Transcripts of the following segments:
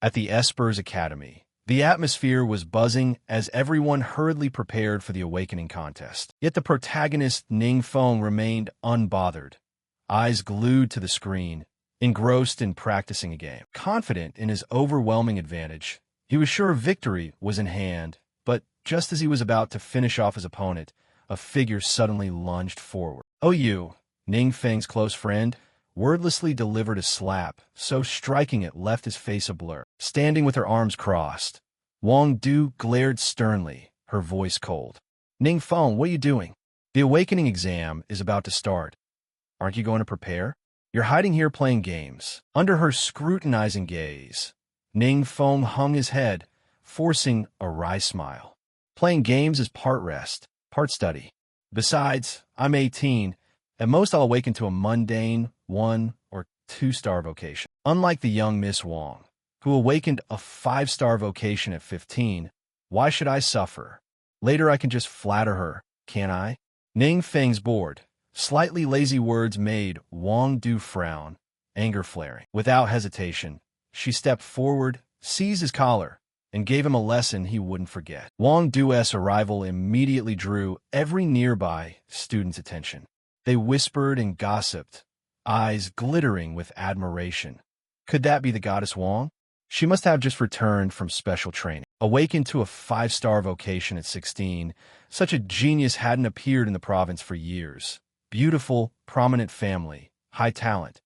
At the Esper's Academy, the atmosphere was buzzing as everyone hurriedly prepared for the awakening contest. Yet the protagonist, Ning Feng, remained unbothered, eyes glued to the screen, engrossed in practicing a game. Confident in his overwhelming advantage, he was sure victory was in hand, but just as he was about to finish off his opponent, a figure suddenly lunged forward. "Oh, you," Ning Feng's close friend, wordlessly delivered a slap, so striking it left his face a blur. Standing with her arms crossed, Wang Du glared sternly, her voice cold. "Ning Feng, what are you doing? The awakening exam is about to start. Aren't you going to prepare? You're hiding here playing games." Under her scrutinizing gaze, Ning Feng hung his head, forcing a wry smile. "Playing games is part rest, part study. Besides, I'm 18. At most I'll awaken to a mundane 1- or 2-star vocation. Unlike the young Miss Wang, who awakened a 5-star vocation at 15, why should I suffer? Later I can just flatter her, can't I?" Ning Feng's bored, slightly lazy words made Wang Du frown, anger flaring. Without hesitation, she stepped forward, seized his collar, and gave him a lesson he wouldn't forget. Wang Du's arrival immediately drew every nearby student's attention. They whispered and gossiped, eyes glittering with admiration. Could that be the goddess Wang? She must have just returned from special training. Awakened to a 5-star vocation at 16, such a genius hadn't appeared in the province for years. Beautiful, prominent family, high talent.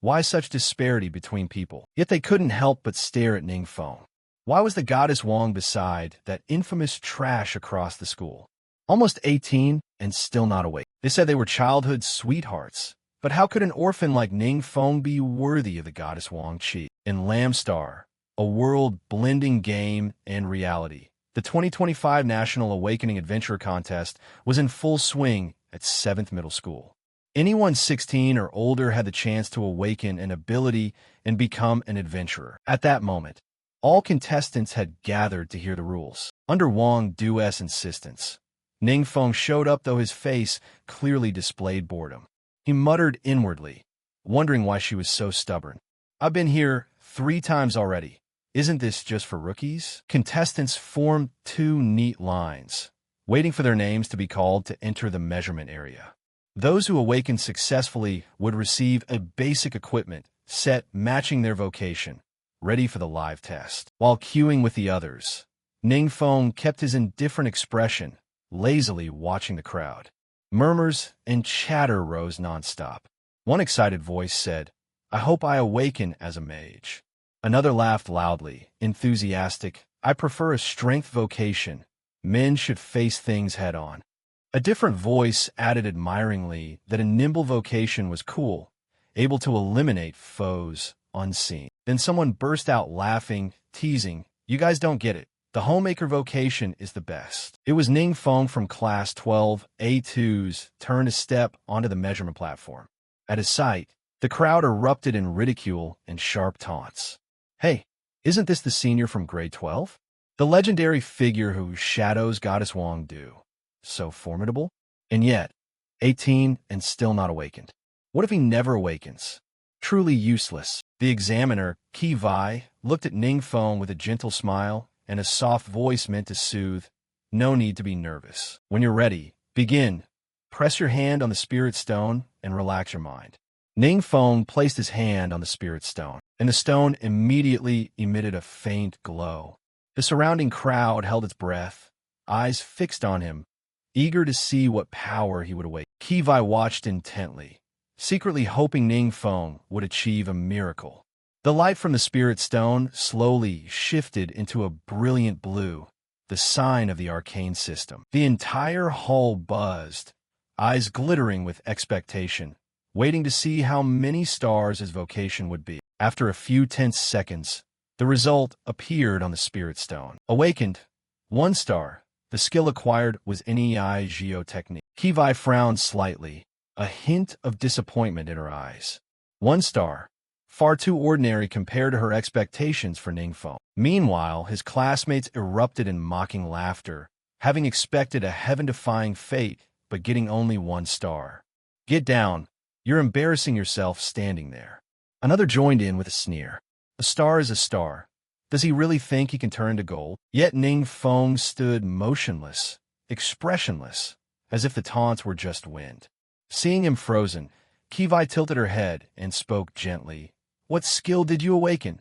Why such disparity between people? Yet they couldn't help but stare at Ning Feng. Why was the goddess Wang beside that infamous trash across the school? Almost 18 and still not awake. They said they were childhood sweethearts. But how could an orphan like Ning Feng be worthy of the goddess Wang Qi? In Lamb Star, a world blending game and reality, the 2025 National Awakening Adventure Contest was in full swing at 7th Middle School. Anyone 16 or older had the chance to awaken an ability and become an adventurer. At that moment, all contestants had gathered to hear the rules. Under Wang Du's insistence, Ning Feng showed up, though his face clearly displayed boredom. He muttered inwardly, wondering why she was so stubborn. "I've been here 3 times already. Isn't this just for rookies?" Contestants formed 2 neat lines, waiting for their names to be called to enter the measurement area. Those who awakened successfully would receive a basic equipment set matching their vocation, ready for the live test. While queuing with the others, Ning Feng kept his indifferent expression, lazily watching the crowd. Murmurs and chatter rose nonstop. One excited voice said, "I hope I awaken as a mage." Another laughed loudly, enthusiastic, "I prefer a strength vocation. Men should face things head on." A different voice added admiringly that a nimble vocation was cool, able to eliminate foes unseen. Then someone burst out laughing, teasing, "You guys don't get it. The homemaker vocation is the best." It was Ning Feng from Class 12A2's turn to step onto the measurement platform. At his sight, the crowd erupted in ridicule and sharp taunts. "Hey, isn't this the senior from grade 12? The legendary figure who shadows goddess Wang Du? So formidable? And yet, 18 and still not awakened. What if he never awakens? Truly useless." The examiner, Qi Vai, looked at Ning Feng with a gentle smile and a soft voice meant to soothe. "No need to be nervous. When you're ready, begin. Press your hand on the spirit stone and relax your mind." Ning Feng placed his hand on the spirit stone, and the stone immediately emitted a faint glow. The surrounding crowd held its breath, eyes fixed on him, eager to see what power he would awake. Qi Vai watched intently, secretly hoping Ning Feng would achieve a miracle. The light from the spirit stone slowly shifted into a brilliant blue, the sign of the arcane system. The entire hall buzzed, eyes glittering with expectation, waiting to see how many stars his vocation would be. After a few tense seconds, the result appeared on the spirit stone. Awakened, 1 star. The skill acquired was NEI Geotechnique. Qi Vai frowned slightly, a hint of disappointment in her eyes. 1 star. Far too ordinary compared to her expectations for Ning Feng. Meanwhile, his classmates erupted in mocking laughter, having expected a heaven-defying fate, but getting only 1 star. "Get down. You're embarrassing yourself standing there." Another joined in with a sneer. "A star is a star. Does he really think he can turn to gold? Yet Ning Feng stood motionless, expressionless, as if the taunts were just wind. Seeing him frozen, Kivai tilted her head and spoke gently. What skill did you awaken?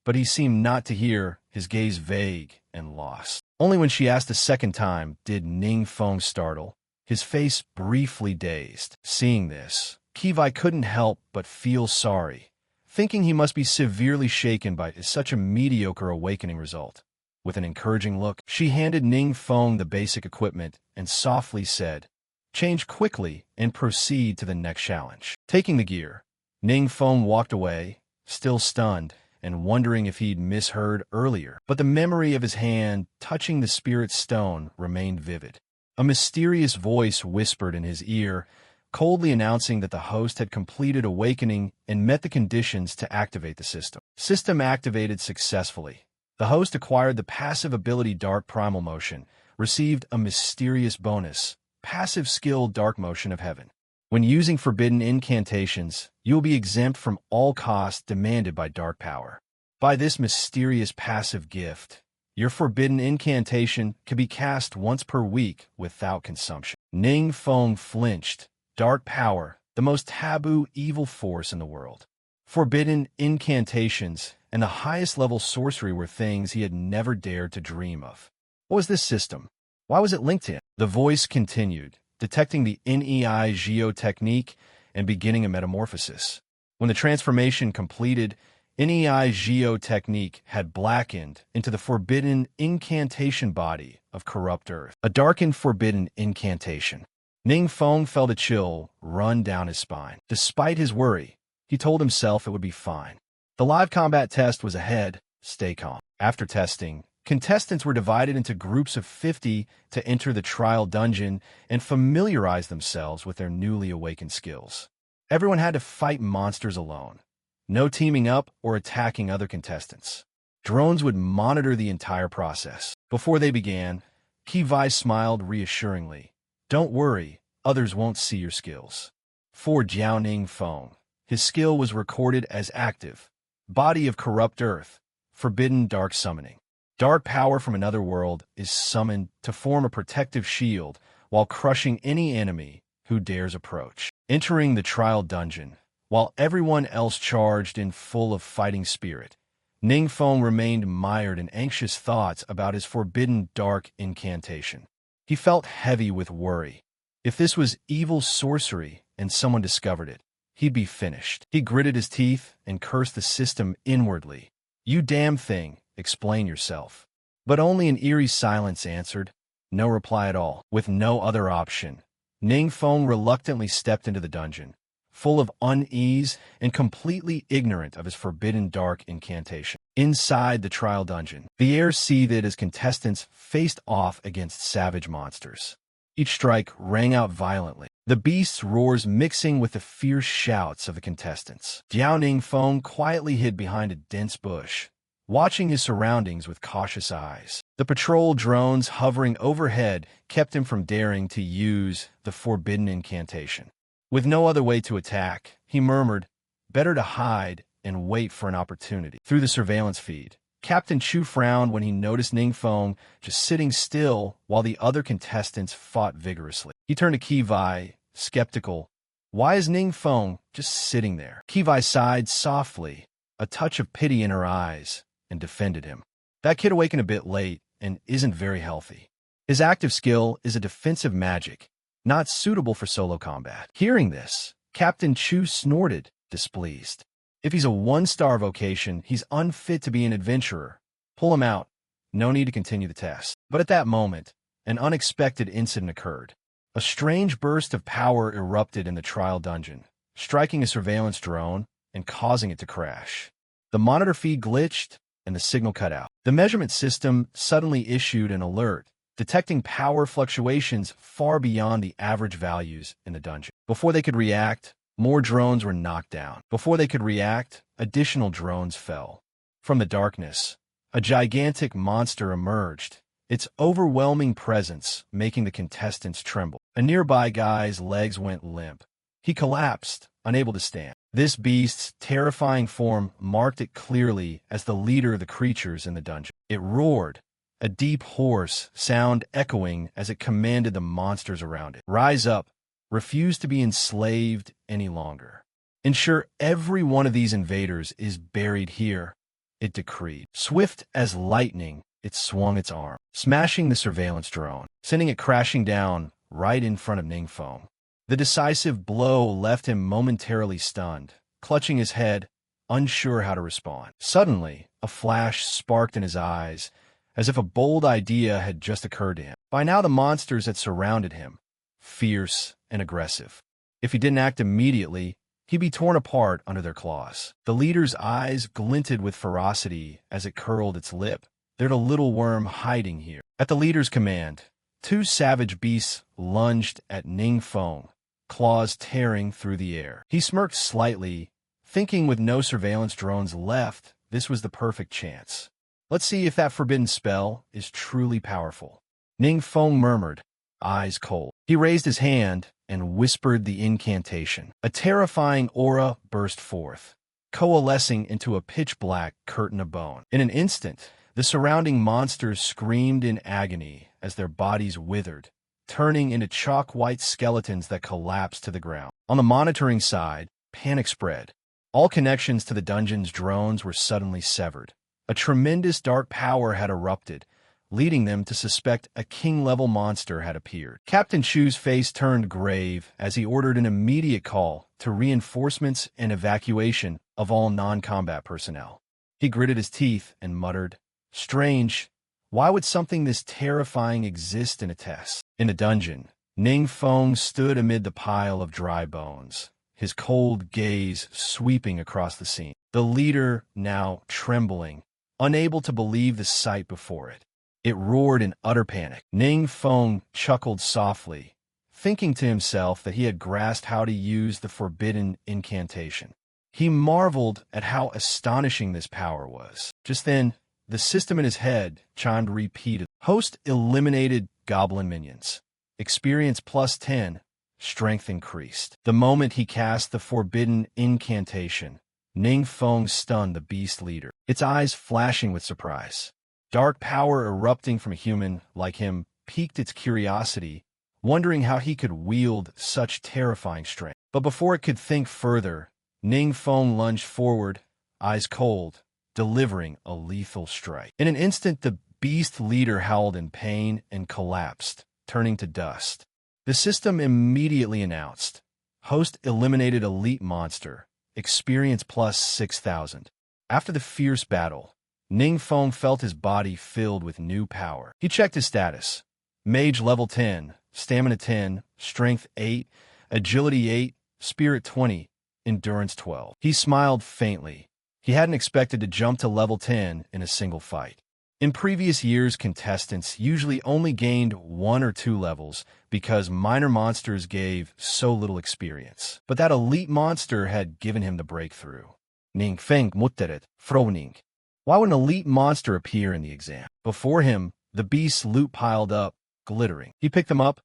But he seemed not to hear, his gaze vague and lost. Only when she asked a second time did Ning Feng startle, his face briefly dazed. Seeing this, Kivai couldn't help but feel sorry, thinking he must be severely shaken by such a mediocre awakening result. With an encouraging look, she handed Ning Feng the basic equipment and softly said, "Change quickly and proceed to the next challenge." Taking the gear, Ning Feng walked away, still stunned and wondering if he'd misheard earlier. But the memory of his hand touching the spirit stone remained vivid. A mysterious voice whispered in his ear, coldly announcing that the host had completed awakening and met the conditions to activate the system. System activated successfully. The host acquired the passive ability Dark Primal Motion, received a mysterious bonus, passive skill Dark Motion of Heaven. When using forbidden incantations, you will be exempt from all costs demanded by dark power. By this mysterious passive gift, your forbidden incantation can be cast once per week without consumption. Ning Feng flinched. Dark power, the most taboo evil force in the world. Forbidden incantations and the highest level sorcery were things he had never dared to dream of. What was this system? Why was it linked to him? The voice continued, detecting the NEI Geo technique and beginning a metamorphosis. When the transformation completed, NEI Geo technique had blackened into the forbidden incantation body of corrupt earth. A darkened forbidden incantation. Ning Feng felt a chill run down his spine. Despite his worry, he told himself it would be fine. The live combat test was ahead. Stay calm. After testing, contestants were divided into groups of 50 to enter the trial dungeon and familiarize themselves with their newly awakened skills. Everyone had to fight monsters alone. No teaming up or attacking other contestants. Drones would monitor the entire process. Before they began, Kivai smiled reassuringly. Don't worry, others won't see your skills. For Jiao Ning Feng, his skill was recorded as active. Body of corrupt earth, forbidden dark summoning. Dark power from another world is summoned to form a protective shield while crushing any enemy who dares approach. Entering the trial dungeon, while everyone else charged in full of fighting spirit, Ning Feng remained mired in anxious thoughts about his forbidden dark incantation. He felt heavy with worry. If this was evil sorcery and someone discovered it, he'd be finished. He gritted his teeth and cursed the system inwardly. You damn thing, explain yourself. But only an eerie silence answered. No reply at all. With no other option, Ning Feng reluctantly stepped into the dungeon, full of unease and completely ignorant of his forbidden dark incantation. Inside the trial dungeon, the air seethed as contestants faced off against savage monsters. Each strike rang out violently, the beast's roars mixing with the fierce shouts of the contestants. Jiao Ning Feng quietly hid behind a dense bush, watching his surroundings with cautious eyes. The patrol drones hovering overhead kept him from daring to use the forbidden incantation. With no other way to attack, he murmured, better to hide and wait for an opportunity. Through the surveillance feed, Captain Chu frowned when he noticed Ning Feng just sitting still while the other contestants fought vigorously. He turned to Kivai, skeptical. Why is Ning Feng just sitting there? Kivai sighed softly, a touch of pity in her eyes, and defended him. That kid awakened a bit late and isn't very healthy. His active skill is a defensive magic, not suitable for solo combat. Hearing this, Captain Chu snorted, displeased. If he's a one-star vocation, he's unfit to be an adventurer. Pull him out. No need to continue the test. But at that moment, an unexpected incident occurred. A strange burst of power erupted in the trial dungeon, striking a surveillance drone and causing it to crash. The monitor feed glitched and the signal cut out. The measurement system suddenly issued an alert, detecting power fluctuations far beyond the average values in the dungeon. Before they could react, more drones were knocked down. Before they could react, additional drones fell. From the darkness, a gigantic monster emerged, its overwhelming presence making the contestants tremble. A nearby guy's legs went limp. He collapsed, unable to stand. This beast's terrifying form marked it clearly as the leader of the creatures in the dungeon. It roared, a deep hoarse sound echoing as it commanded the monsters around it. Rise up, refuse to be enslaved any longer. Ensure every one of these invaders is buried here, it decreed. Swift as lightning, it swung its arm, smashing the surveillance drone, sending it crashing down right in front of Ningfeng. The decisive blow left him momentarily stunned, clutching his head, unsure how to respond. Suddenly, a flash sparked in his eyes, as if a bold idea had just occurred to him. By now the monsters had surrounded him, fierce and aggressive. If he didn't act immediately, he'd be torn apart under their claws. The leader's eyes glinted with ferocity as it curled its lip. There's a little worm hiding here. At the leader's command, two savage beasts lunged at Ningfeng, claws tearing through the air. He smirked slightly, thinking with no surveillance drones left, this was the perfect chance. Let's see if that forbidden spell is truly powerful. Ningfeng murmured, eyes cold. He raised his hand and whispered the incantation. A terrifying aura burst forth, coalescing into a pitch-black curtain of bone. In an instant, the surrounding monsters screamed in agony as their bodies withered, turning into chalk-white skeletons that collapsed to the ground. On the monitoring side, panic spread. All connections to the dungeon's drones were suddenly severed. A tremendous dark power had erupted, leading them to suspect a king-level monster had appeared. Captain Chu's face turned grave as he ordered an immediate call to reinforcements and evacuation of all non-combat personnel. He gritted his teeth and muttered, "Strange, why would something this terrifying exist in a test?" In the dungeon, Ningfeng stood amid the pile of dry bones, his cold gaze sweeping across the scene. The leader, now trembling, unable to believe the sight before it. It roared in utter panic. Ningfeng chuckled softly, thinking to himself that he had grasped how to use the forbidden incantation. He marveled at how astonishing this power was. Just then, the system in his head chimed repeatedly. Host eliminated goblin minions. Experience +10. Strength increased. The moment he cast the forbidden incantation, Ningfeng stunned the beast leader, its eyes flashing with surprise. Dark power erupting from a human like him piqued its curiosity, wondering how he could wield such terrifying strength. But before it could think further, Ningfeng lunged forward, eyes cold, delivering a lethal strike. In an instant, the beast leader howled in pain and collapsed, turning to dust. The system immediately announced, Host eliminated elite monster, experience +6,000. After the fierce battle, Ningfeng felt his body filled with new power. He checked his status. Mage level 10, stamina 10, strength 8, agility 8, spirit 20, endurance 12. He smiled faintly. He hadn't expected to jump to level 10 in a single fight. In previous years, contestants usually only gained 1 or 2 levels because minor monsters gave so little experience. But that elite monster had given him the breakthrough. Ningfeng mutteret, froning. Why would an elite monster appear in the exam? Before him, the beast's loot piled up, glittering. He picked them up,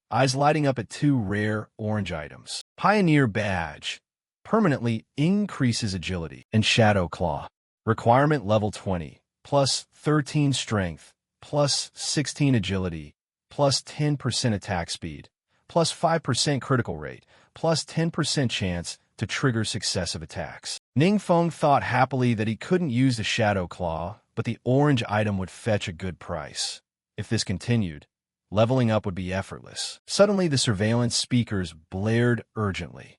eyes lighting up at 2 rare orange items. Pioneer Badge permanently increases agility, and Shadow Claw. Requirement level 20. +13 strength, +16 agility, +10% attack speed, +5% critical rate, +10% chance to trigger successive attacks. Ningfeng thought happily that he couldn't use the Shadow Claw, but the orange item would fetch a good price. If this continued, leveling up would be effortless. Suddenly, the surveillance speakers blared urgently.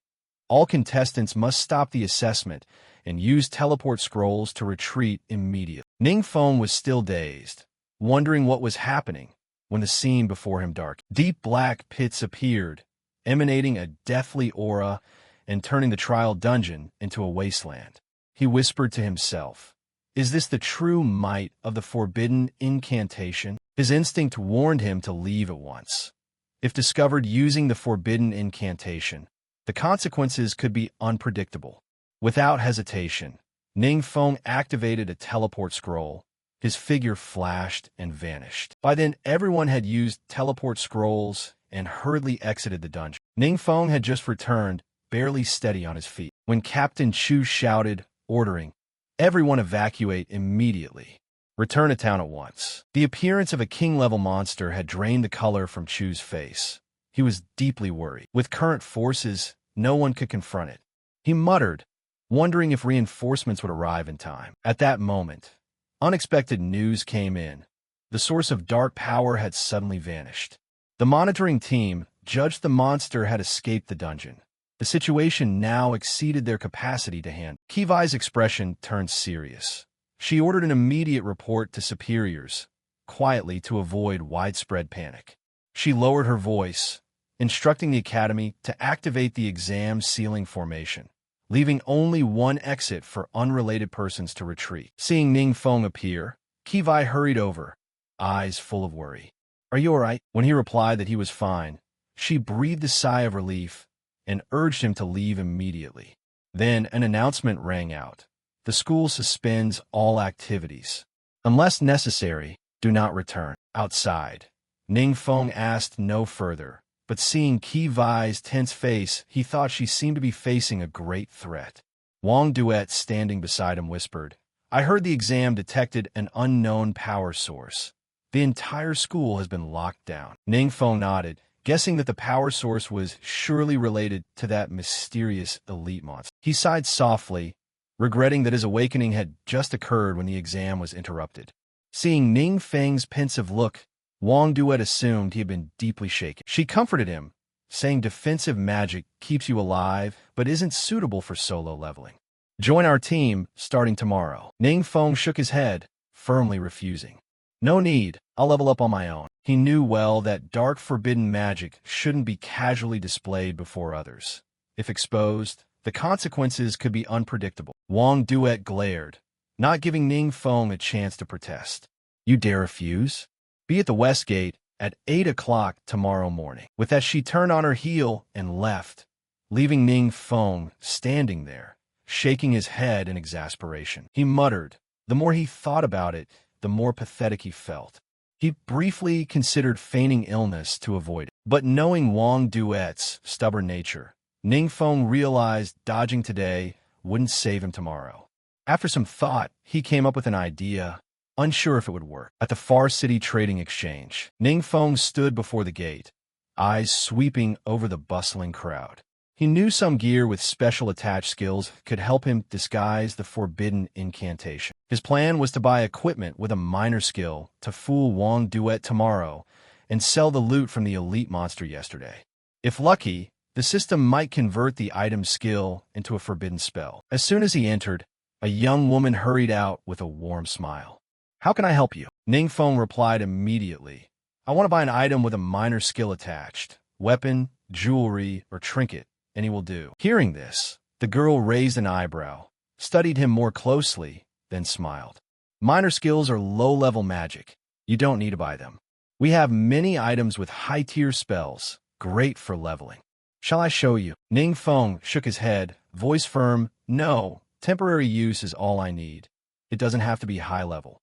All contestants must stop the assessment and use teleport scrolls to retreat immediately. Ningfeng was still dazed, wondering what was happening, when the scene before him darkened. Deep black pits appeared, emanating a deathly aura and turning the trial dungeon into a wasteland. He whispered to himself, "Is this the true might of the forbidden incantation?" His instinct warned him to leave at once. If discovered using the forbidden incantation, the consequences could be unpredictable. Without hesitation, Ningfeng activated a teleport scroll. His figure flashed and vanished. By then, everyone had used teleport scrolls and hurriedly exited the dungeon. Ningfeng had just returned, barely steady on his feet. When when Captain Chu shouted, ordering, "Everyone evacuate immediately. Return to town at once." The appearance of a king-level monster had drained the color from Chu's face. He was deeply worried. With current forces, no one could confront it. He muttered, wondering if reinforcements would arrive in time. At that moment, unexpected news came in. The source of dark power had suddenly vanished. The monitoring team judged the monster had escaped the dungeon. The situation now exceeded their capacity to handle. Kivai's expression turned serious. She ordered an immediate report to superiors, quietly to avoid widespread panic. She lowered her voice, instructing the academy to activate the exam ceiling formation, leaving only one exit for unrelated persons to retreat. Seeing Ning Feng appear, Kivai hurried over, eyes full of worry. "Are you all right?" When he replied that he was fine, she breathed a sigh of relief and urged him to leave immediately. Then an announcement rang out. "The school suspends all activities. Unless necessary, do not return." Outside, Ning Feng asked no further, but seeing Kivai's tense face, he thought she seemed to be facing a great threat. Wang Duet, standing beside him, whispered, "I heard the exam detected an unknown power source. The entire school has been locked down." Ning Feng nodded, guessing that the power source was surely related to that mysterious elite monster. He sighed softly, regretting that his awakening had just occurred when the exam was interrupted. Seeing Ning Feng's pensive look, Wang Duet assumed he had been deeply shaken. She comforted him, saying defensive magic keeps you alive but isn't suitable for solo leveling. "Join our team starting tomorrow." Ning Feng shook his head, firmly refusing. "No need, I'll level up on my own." He knew well that dark forbidden magic shouldn't be casually displayed before others. If exposed, the consequences could be unpredictable. Wang Duet glared, not giving Ning Feng a chance to protest. "You dare refuse? Be at the West Gate at 8 o'clock tomorrow morning." With that, she turned on her heel and left, leaving Ning Feng standing there, shaking his head in exasperation. He muttered. The more he thought about it, the more pathetic he felt. He briefly considered feigning illness to avoid it. But knowing Wang Duet's stubborn nature, Ning Feng realized dodging today wouldn't save him tomorrow. After some thought, he came up with an idea, unsure if it would work. At the Far City Trading Exchange, Ning Feng stood before the gate, eyes sweeping over the bustling crowd. He knew some gear with special attached skills could help him disguise the forbidden incantation. His plan was to buy equipment with a minor skill to fool Wang Duet tomorrow and sell the loot from the elite monster yesterday. If lucky, the system might convert the item's skill into a forbidden spell. As soon as he entered, a young woman hurried out with a warm smile. "How can I help you?" Ning Feng replied immediately. "I want to buy an item with a minor skill attached. Weapon, jewelry, or trinket. Any will do." Hearing this, the girl raised an eyebrow, studied him more closely, then smiled. "Minor skills are low-level magic. You don't need to buy them. We have many items with high-tier spells, great for leveling. Shall I show you?" Ning Feng shook his head, voice firm. "No, temporary use is all I need. It doesn't have to be high-level."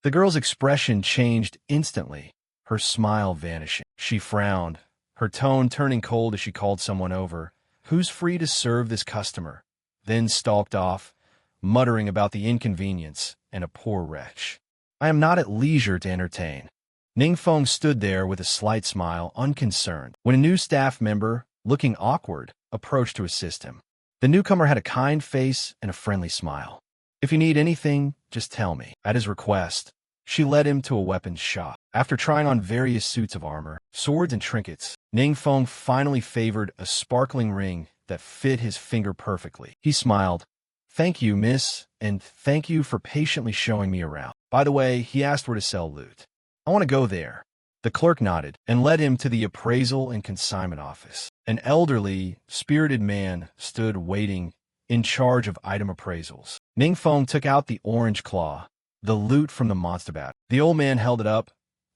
The girl's expression changed instantly, her smile vanishing. She frowned, her tone turning cold as she called someone over. "Who's free to serve this customer?" Then stalked off, muttering about the inconvenience and a poor wretch. "I am not at leisure to entertain." Ning Feng stood there with a slight smile, unconcerned, when a new staff member, looking awkward, approached to assist him. The newcomer had a kind face and a friendly smile. "If you need anything, just tell me." At his request, she led him to a weapons shop. After trying on various suits of armor, swords, and trinkets, Ning Feng finally favored a sparkling ring that fit his finger perfectly. He smiled. "Thank you, miss, and thank you for patiently showing me around. By the way," he asked where to sell loot. "I want to go there." The clerk nodded and led him to the appraisal and consignment office. An elderly, spirited man stood waiting, in charge of item appraisals. Ning Feng took out the orange claw, the loot from the monster battle. The old man held it up,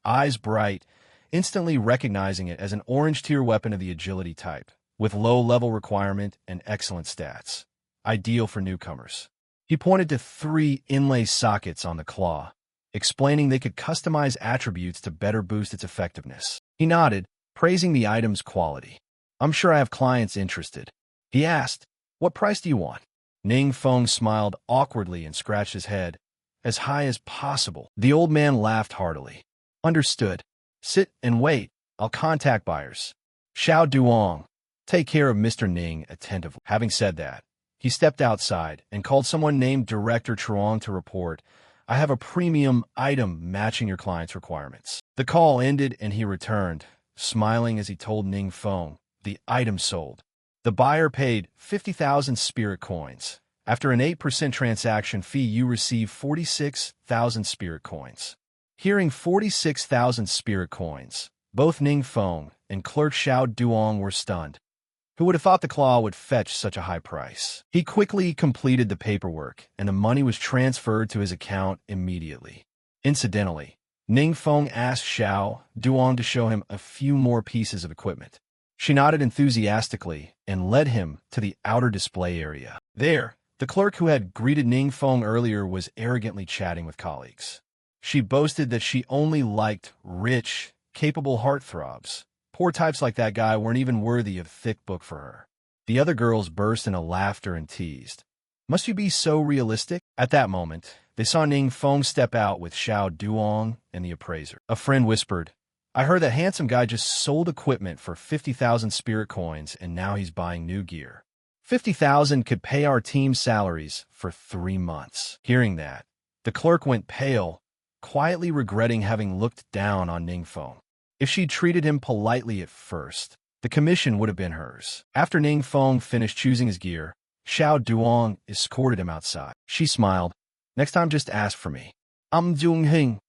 eyes bright, instantly recognizing it as an orange-tier weapon of the agility type, with low-level requirement and excellent stats, ideal for newcomers. He pointed to 3 inlay sockets on the claw, explaining they could customize attributes to better boost its effectiveness. He nodded, praising the item's quality. "I'm sure I have clients interested." He asked, What price do you want? Ning Feng smiled awkwardly and scratched his head. As high as possible. The old man laughed heartily. Understood. Sit and wait. I'll contact buyers. Xiao Duong. Take care of Mr. Ning attentively. Having said that, he stepped outside and called someone named Director Truong to report, I have a premium item matching your client's requirements. The call ended and he returned, smiling as he told Ning Feng, the item sold. The buyer paid 50,000 spirit coins. After an 8% transaction fee, you receive 46,000 spirit coins. Hearing 46,000 spirit coins, both Ning Feng and clerk Xiao Duong were stunned. Who would have thought the claw would fetch such a high price? He quickly completed the paperwork, and the money was transferred to his account immediately. Incidentally, Ning Feng asked Xiao Duong to show him a few more pieces of equipment. She nodded enthusiastically and led him to the outer display area. There, the clerk who had greeted Ning Feng earlier was arrogantly chatting with colleagues. She boasted that she only liked rich, capable heartthrobs. Poor types like that guy weren't even worthy of a thick book for her. The other girls burst into laughter and teased. Must you be so realistic? At that moment, they saw Ning Feng step out with Xiao Duong and the appraiser. A friend whispered, I heard that handsome guy just sold equipment for 50,000 spirit coins and now he's buying new gear. 50,000 could pay our team's salaries for 3 months. Hearing that, the clerk went pale, quietly regretting having looked down on Ning Feng. If she'd treated him politely at first, the commission would have been hers. After Ning Feng finished choosing his gear, Xiao Duong escorted him outside. She smiled. Next time just ask for me. I'm Jung Hing.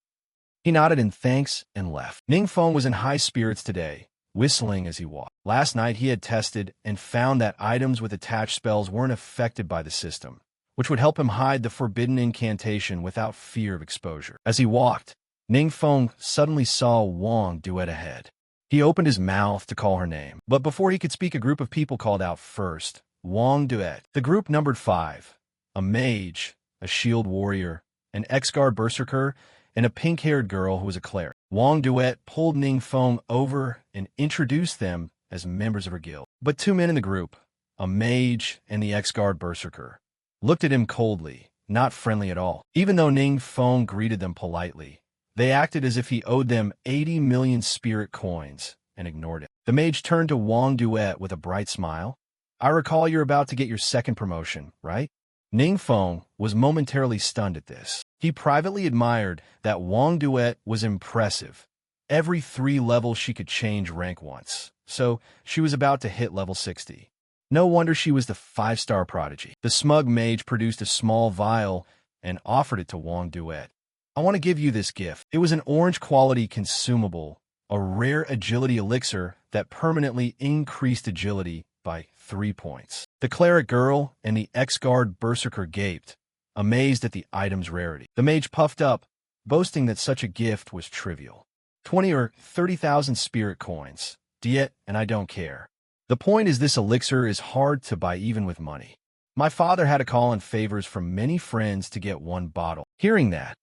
He nodded in thanks and left. Ning Feng was in high spirits today, whistling as he walked. Last night he had tested and found that items with attached spells weren't affected by the system, which would help him hide the forbidden incantation without fear of exposure. As he walked, Ning Feng suddenly saw Wang Duet ahead. He opened his mouth to call her name, but before he could speak, a group of people called out first, Wang Duet. The group numbered 5, a mage, a shield warrior, an ex-guard berserker, and a pink-haired girl who was a cleric. Wang Duet pulled Ning Feng over and introduced them as members of her guild. But 2 men in the group, a mage and the ex-guard berserker, looked at him coldly, not friendly at all. Even though Ning Feng greeted them politely, they acted as if he owed them 80 million spirit coins and ignored it. The mage turned to Wang Duet with a bright smile. I recall you're about to get your second promotion, right? Ning Feng was momentarily stunned at this. He privately admired that Wang Duet was impressive. Every 3 levels she could change rank once, so she was about to hit level 60. No wonder she was the 5-star prodigy. The smug mage produced a small vial and offered it to Wang Duet. I want to give you this gift. It was an orange-quality consumable, a rare agility elixir that permanently increased agility by 3 points. The cleric girl and the ex-guard berserker gaped, amazed at the item's rarity. The mage puffed up, boasting that such a gift was trivial. 20 or 30,000 spirit coins. Diet, and I don't care. The point is this elixir is hard to buy even with money. My father had to call in favors from many friends to get 1 bottle. Hearing that,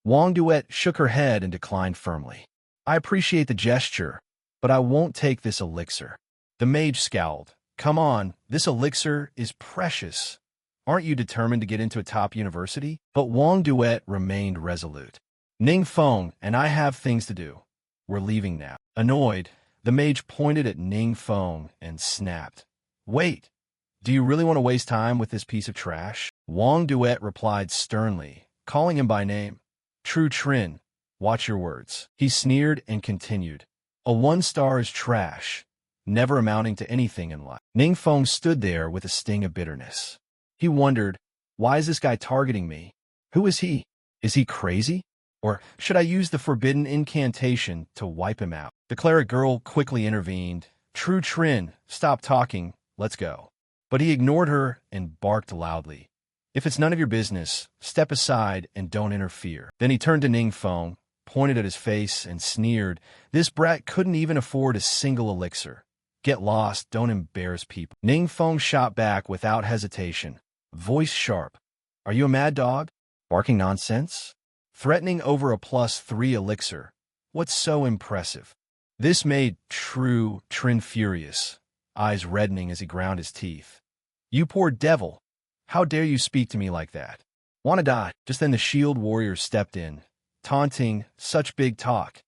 Wang Duet shook her head and declined firmly. I appreciate the gesture, but I won't take this elixir. The mage scowled. Come on, this elixir is precious. Aren't you determined to get into a top university? But Wang Duet remained resolute. Ning Feng and I have things to do. We're leaving now. Annoyed, the mage pointed at Ning Feng and snapped. Wait, do you really want to waste time with this piece of trash? Wang Duet replied sternly, calling him by name. True Trin, watch your words. He sneered and continued. A 1-star is trash, never amounting to anything in life. Ning Feng stood there with a sting of bitterness. He wondered, why is this guy targeting me? Who is he? Is he crazy? Or should I use the forbidden incantation to wipe him out? The cleric girl quickly intervened. True Trin, stop talking, let's go. But he ignored her and barked loudly. If it's none of your business, step aside and don't interfere. Then he turned to Ning Feng, pointed at his face, and sneered. This brat couldn't even afford a single elixir. Get lost, don't embarrass people. Ning Feng shot back without hesitation, voice sharp. Are you a mad dog? Barking nonsense? Threatening over a +3 elixir. What's so impressive? This made True Trin furious, eyes reddening as he ground his teeth. "You poor devil! How dare you speak to me like that? Wanna die?" Just then the shield warrior stepped in, taunting, "Such big talk.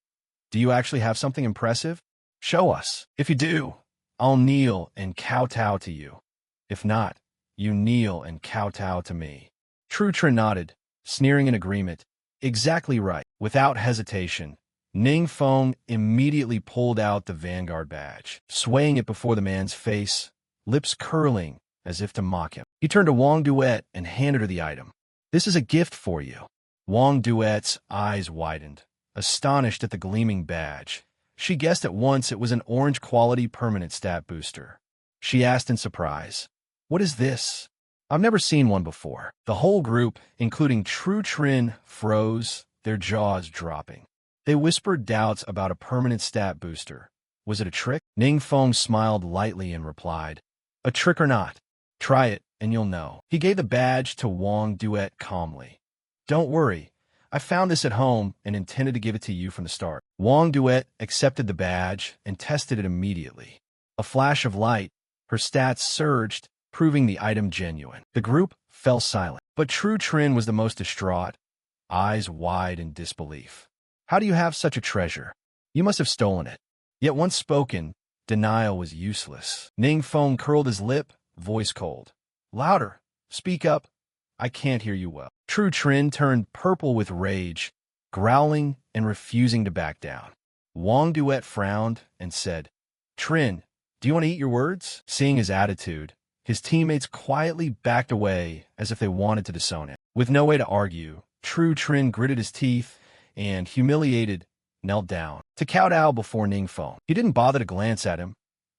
Do you actually have something impressive? Show us. If you do, I'll kneel and kowtow to you. If not, you kneel and kowtow to me." True Trin nodded, sneering in agreement. "Exactly right." Without hesitation, Ning Feng immediately pulled out the Vanguard badge, swaying it before the man's face, lips curling as if to mock him. He turned to Wang Duet and handed her the item. "This is a gift for you." Wang Duet's eyes widened, astonished at the gleaming badge. She guessed at once it was an orange-quality permanent stat booster. She asked in surprise, "What is this? I've never seen one before." The whole group, including True Trin, froze, their jaws dropping. They whispered doubts about a permanent stat booster. Was it a trick? Ning Feng smiled lightly and replied, "A trick or not, try it and you'll know." He gave the badge to Wang Duet calmly. "Don't worry, I found this at home and intended to give it to you from the start." Wang Duet accepted the badge and tested it immediately. A flash of light, her stats surged, proving the item genuine. The group fell silent, but True Trin was the most distraught, eyes wide in disbelief. "How do you have such a treasure? You must have stolen it." Yet once spoken, denial was useless. Ning Feng curled his lip, voice cold. "Louder! Speak up! I can't hear you well." True Trin turned purple with rage, growling and refusing to back down. Wang Duet frowned and said, "Trin, do you want to eat your words?" Seeing his attitude, his teammates quietly backed away as if they wanted to disown him. With no way to argue, True Trin gritted his teeth and, humiliated, knelt down to kowtow before Ning Feng. He didn't bother to glance at him,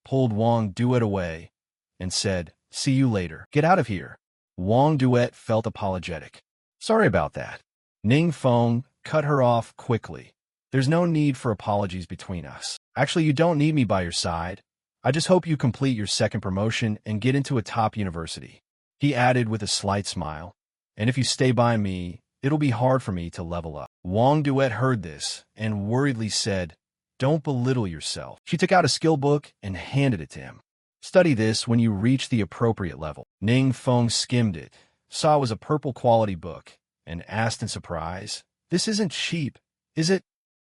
pulled Wang Duet away, and said, "See you later. Get out of here." Wang Duet felt apologetic. "Sorry about that." Ning Feng cut her off quickly. "There's no need for apologies between us. Actually, you don't need me by your side. I just hope you complete your second promotion and get into a top university." He added with a slight smile, "And if you stay by me, it'll be hard for me to level up." Wang Duet heard this and worriedly said, "Don't belittle yourself." She took out a skill book and handed it to him. "Study this when you reach the appropriate level." Ning Feng skimmed it, saw it was a purple quality book, and asked in surprise, "This isn't cheap, is it?"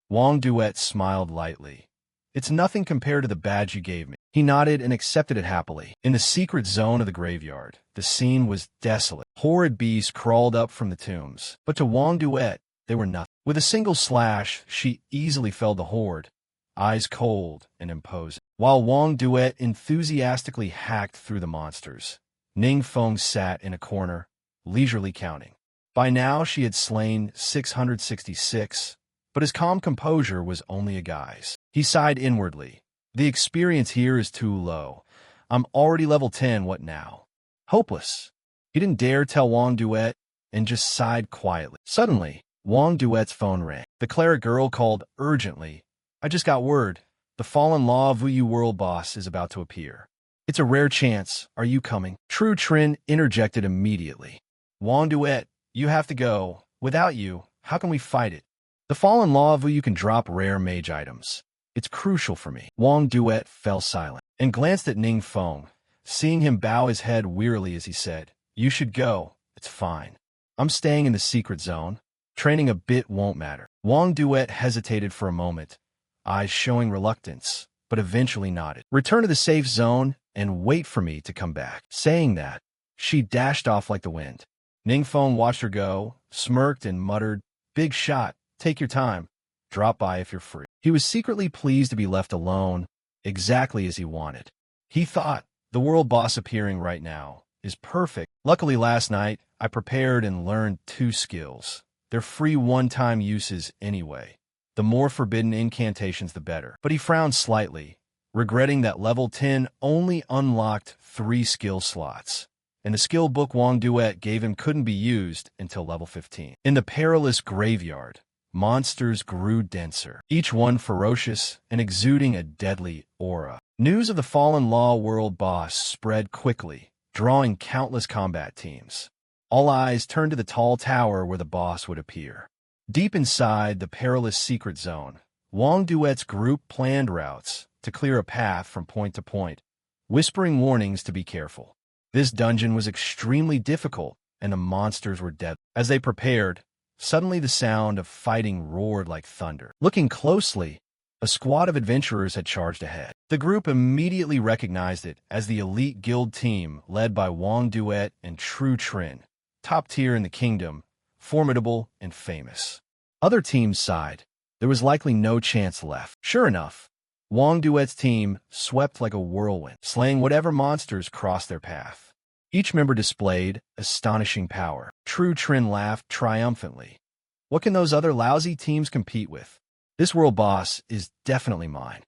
Wang Duet smiled lightly. "It's nothing compared to the badge you gave me." He nodded and accepted it happily. In the secret zone of the graveyard, the scene was desolate. Horrid beasts crawled up from the tombs, but to Wang Duet, they were nothing. With a single slash, she easily felled the horde, eyes cold and imposing. While Wang Duet enthusiastically hacked through the monsters, Ning Feng sat in a corner, leisurely counting. By now she had slain 666, but his calm composure was only a guise. He sighed inwardly. "The experience here is too low. I'm already level 10, what now? Hopeless." He didn't dare tell Wang Duet and just sighed quietly. Suddenly, Wang Duet's phone rang. The cleric girl called urgently, "I just got word. The fallen Law Vuyu world boss is about to appear. It's a rare chance. Are you coming?" True Trin interjected immediately. "Wang Duet, you have to go. Without you, how can we fight it? The fallen Law Vuyu can drop rare mage items. It's crucial for me." Wang Duet fell silent and glanced at Ning Feng, seeing him bow his head wearily as he said, "You should go. It's fine. I'm staying in the secret zone. Training a bit won't matter." Wang Duet hesitated for a moment, eyes showing reluctance, but eventually nodded. "Return to the safe zone and wait for me to come back." Saying that, she dashed off like the wind. Ning Feng watched her go, smirked and muttered, "Big shot. Take your time. Drop by if you're free." He was secretly pleased to be left alone, exactly as he wanted. He thought, the world boss appearing right now is perfect. Luckily last night, I prepared and learned 2 skills. They're free one-time uses anyway. The more forbidden incantations, the better. But he frowned slightly, regretting that level 10 only unlocked 3 skill slots, and the skill book Wang Duet gave him couldn't be used until level 15. In the perilous graveyard, monsters grew denser, each one ferocious and exuding a deadly aura. News of the fallen Law world boss spread quickly, drawing countless combat teams. All eyes turned to the tall tower where the boss would appear. Deep inside the perilous secret zone, Wang Duet's group planned routes to clear a path from point to point, whispering warnings to be careful. This dungeon was extremely difficult, and the monsters were deadly. As they prepared, suddenly the sound of fighting roared like thunder. Looking closely, a squad of adventurers had charged ahead. The group immediately recognized it as the elite guild team led by Wang Duet and True Trin, top tier in the kingdom, formidable and famous. Other teams sighed. There was likely no chance left. Sure enough, Wang Duet's team swept like a whirlwind, slaying whatever monsters crossed their path. Each member displayed astonishing power. True Trin laughed triumphantly. What can those other lousy teams compete with? This world boss is definitely mine.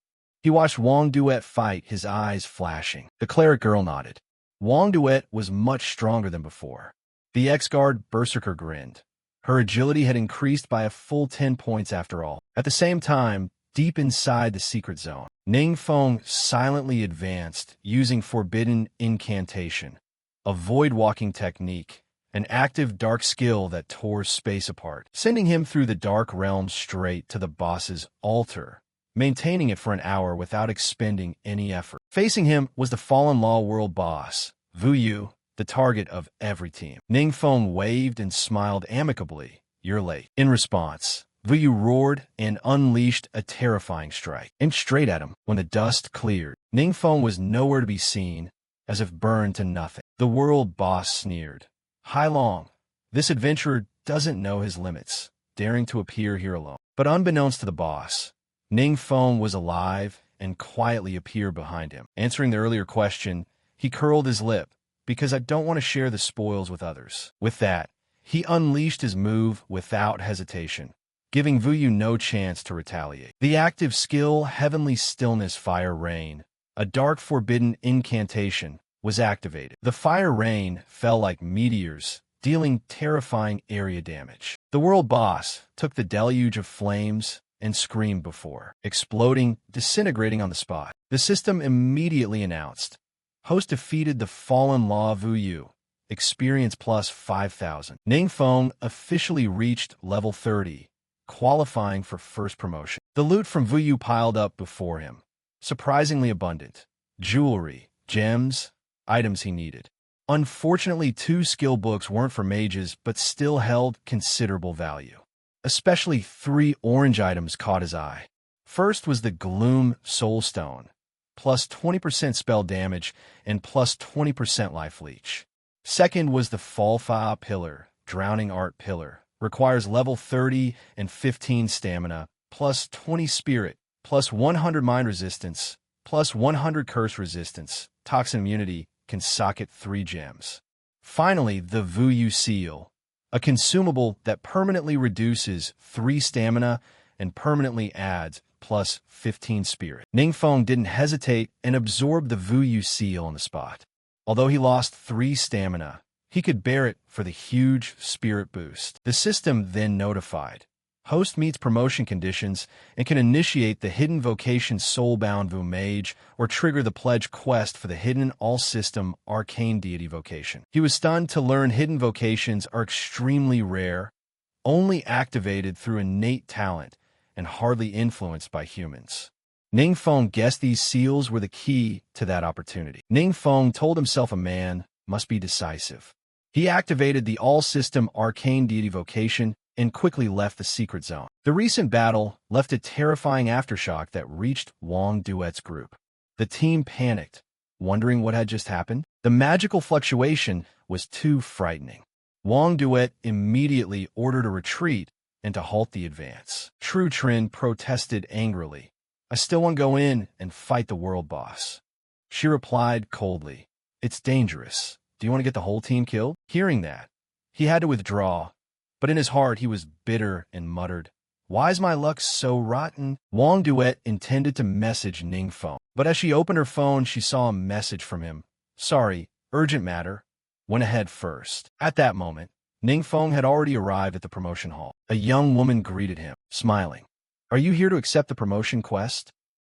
He watched Wang Duet fight, his eyes flashing. The cleric girl nodded. Wang Duet was much stronger than before. The ex-guard berserker grinned. Her agility had increased by a full 10 points after all. At the same time, deep inside the secret zone, Ningfeng silently advanced, using forbidden incantation, a void-walking technique, an active dark skill that tore space apart, sending him through the dark realm straight to the boss's altar, maintaining it for an hour without expending any effort. Facing him was the Fallen Law world boss, Wu Yu, the target of every team. Ningfeng waved and smiled amicably. "You're late." In response, Wu Yu roared and unleashed a terrifying strike, aimed straight at him. When the dust cleared, Ningfeng was nowhere to be seen, as if burned to nothing. The world boss sneered. "Hai Long, this adventurer doesn't know his limits, daring to appear here alone." But unbeknownst to the boss, Ningfeng was alive and quietly appeared behind him. Answering the earlier question, he curled his lip, "Because I don't want to share the spoils with others." With that, he unleashed his move without hesitation, giving Wu Yu no chance to retaliate. The active skill Heavenly Stillness Fire Rain, a dark forbidden incantation, was activated. The fire rain fell like meteors, dealing terrifying area damage. The world boss took the deluge of flames and screamed before exploding, disintegrating on the spot. The system immediately announced, "Host defeated the Fallen Law Wu Yu. Experience plus 5,000. Ningfeng officially reached level 30, qualifying for first promotion. The loot from Wu Yu piled up before him, surprisingly abundant. Jewelry, gems, items he needed. Unfortunately, 2 skill books weren't for mages, but still held considerable value. Especially 3 orange items caught his eye. First was the Gloom Soul Stone, plus 20% spell damage and plus 20% life leech. Second was the Falfa Pillar, Drowning Art Pillar, requires level 30 and 15 stamina, plus 20 spirit, plus 100 mind resistance, plus 100 curse resistance, toxin immunity, can socket 3 gems. Finally, the Wu Yu Seal, a consumable that permanently reduces 3 stamina and permanently adds plus 15 spirit. Ningfeng didn't hesitate and absorbed the Wu Yu Seal on the spot. Although he lost 3 stamina, he could bear it for the huge spirit boost. The system then notified, "Host meets promotion conditions and can initiate the Hidden Vocation Soulbound Wu Mage or trigger the pledge quest for the Hidden All-System Arcane Deity Vocation." He was stunned to learn hidden vocations are extremely rare, only activated through innate talent, and hardly influenced by humans. Ningfeng guessed these seals were the key to that opportunity. Ningfeng told himself a man must be decisive. He activated the All-System Arcane Deity Vocation and quickly left the secret zone. The recent battle left a terrifying aftershock that reached Wang Duet's group. The team panicked, wondering what had just happened. The magical fluctuation was too frightening. Wang Duet immediately ordered a retreat and to halt the advance. True Trin protested angrily. "I still want to go in and fight the world boss." She replied coldly, "It's dangerous. Do you want to get the whole team killed?" Hearing that, he had to withdraw, but in his heart he was bitter and muttered, "Why's my luck so rotten?" Wang Duet intended to message Ningfeng, but as she opened her phone, she saw a message from him. "Sorry, urgent matter. Went ahead first." At that moment, Ningfeng had already arrived at the promotion hall. A young woman greeted him, smiling. "Are you here to accept the promotion quest?"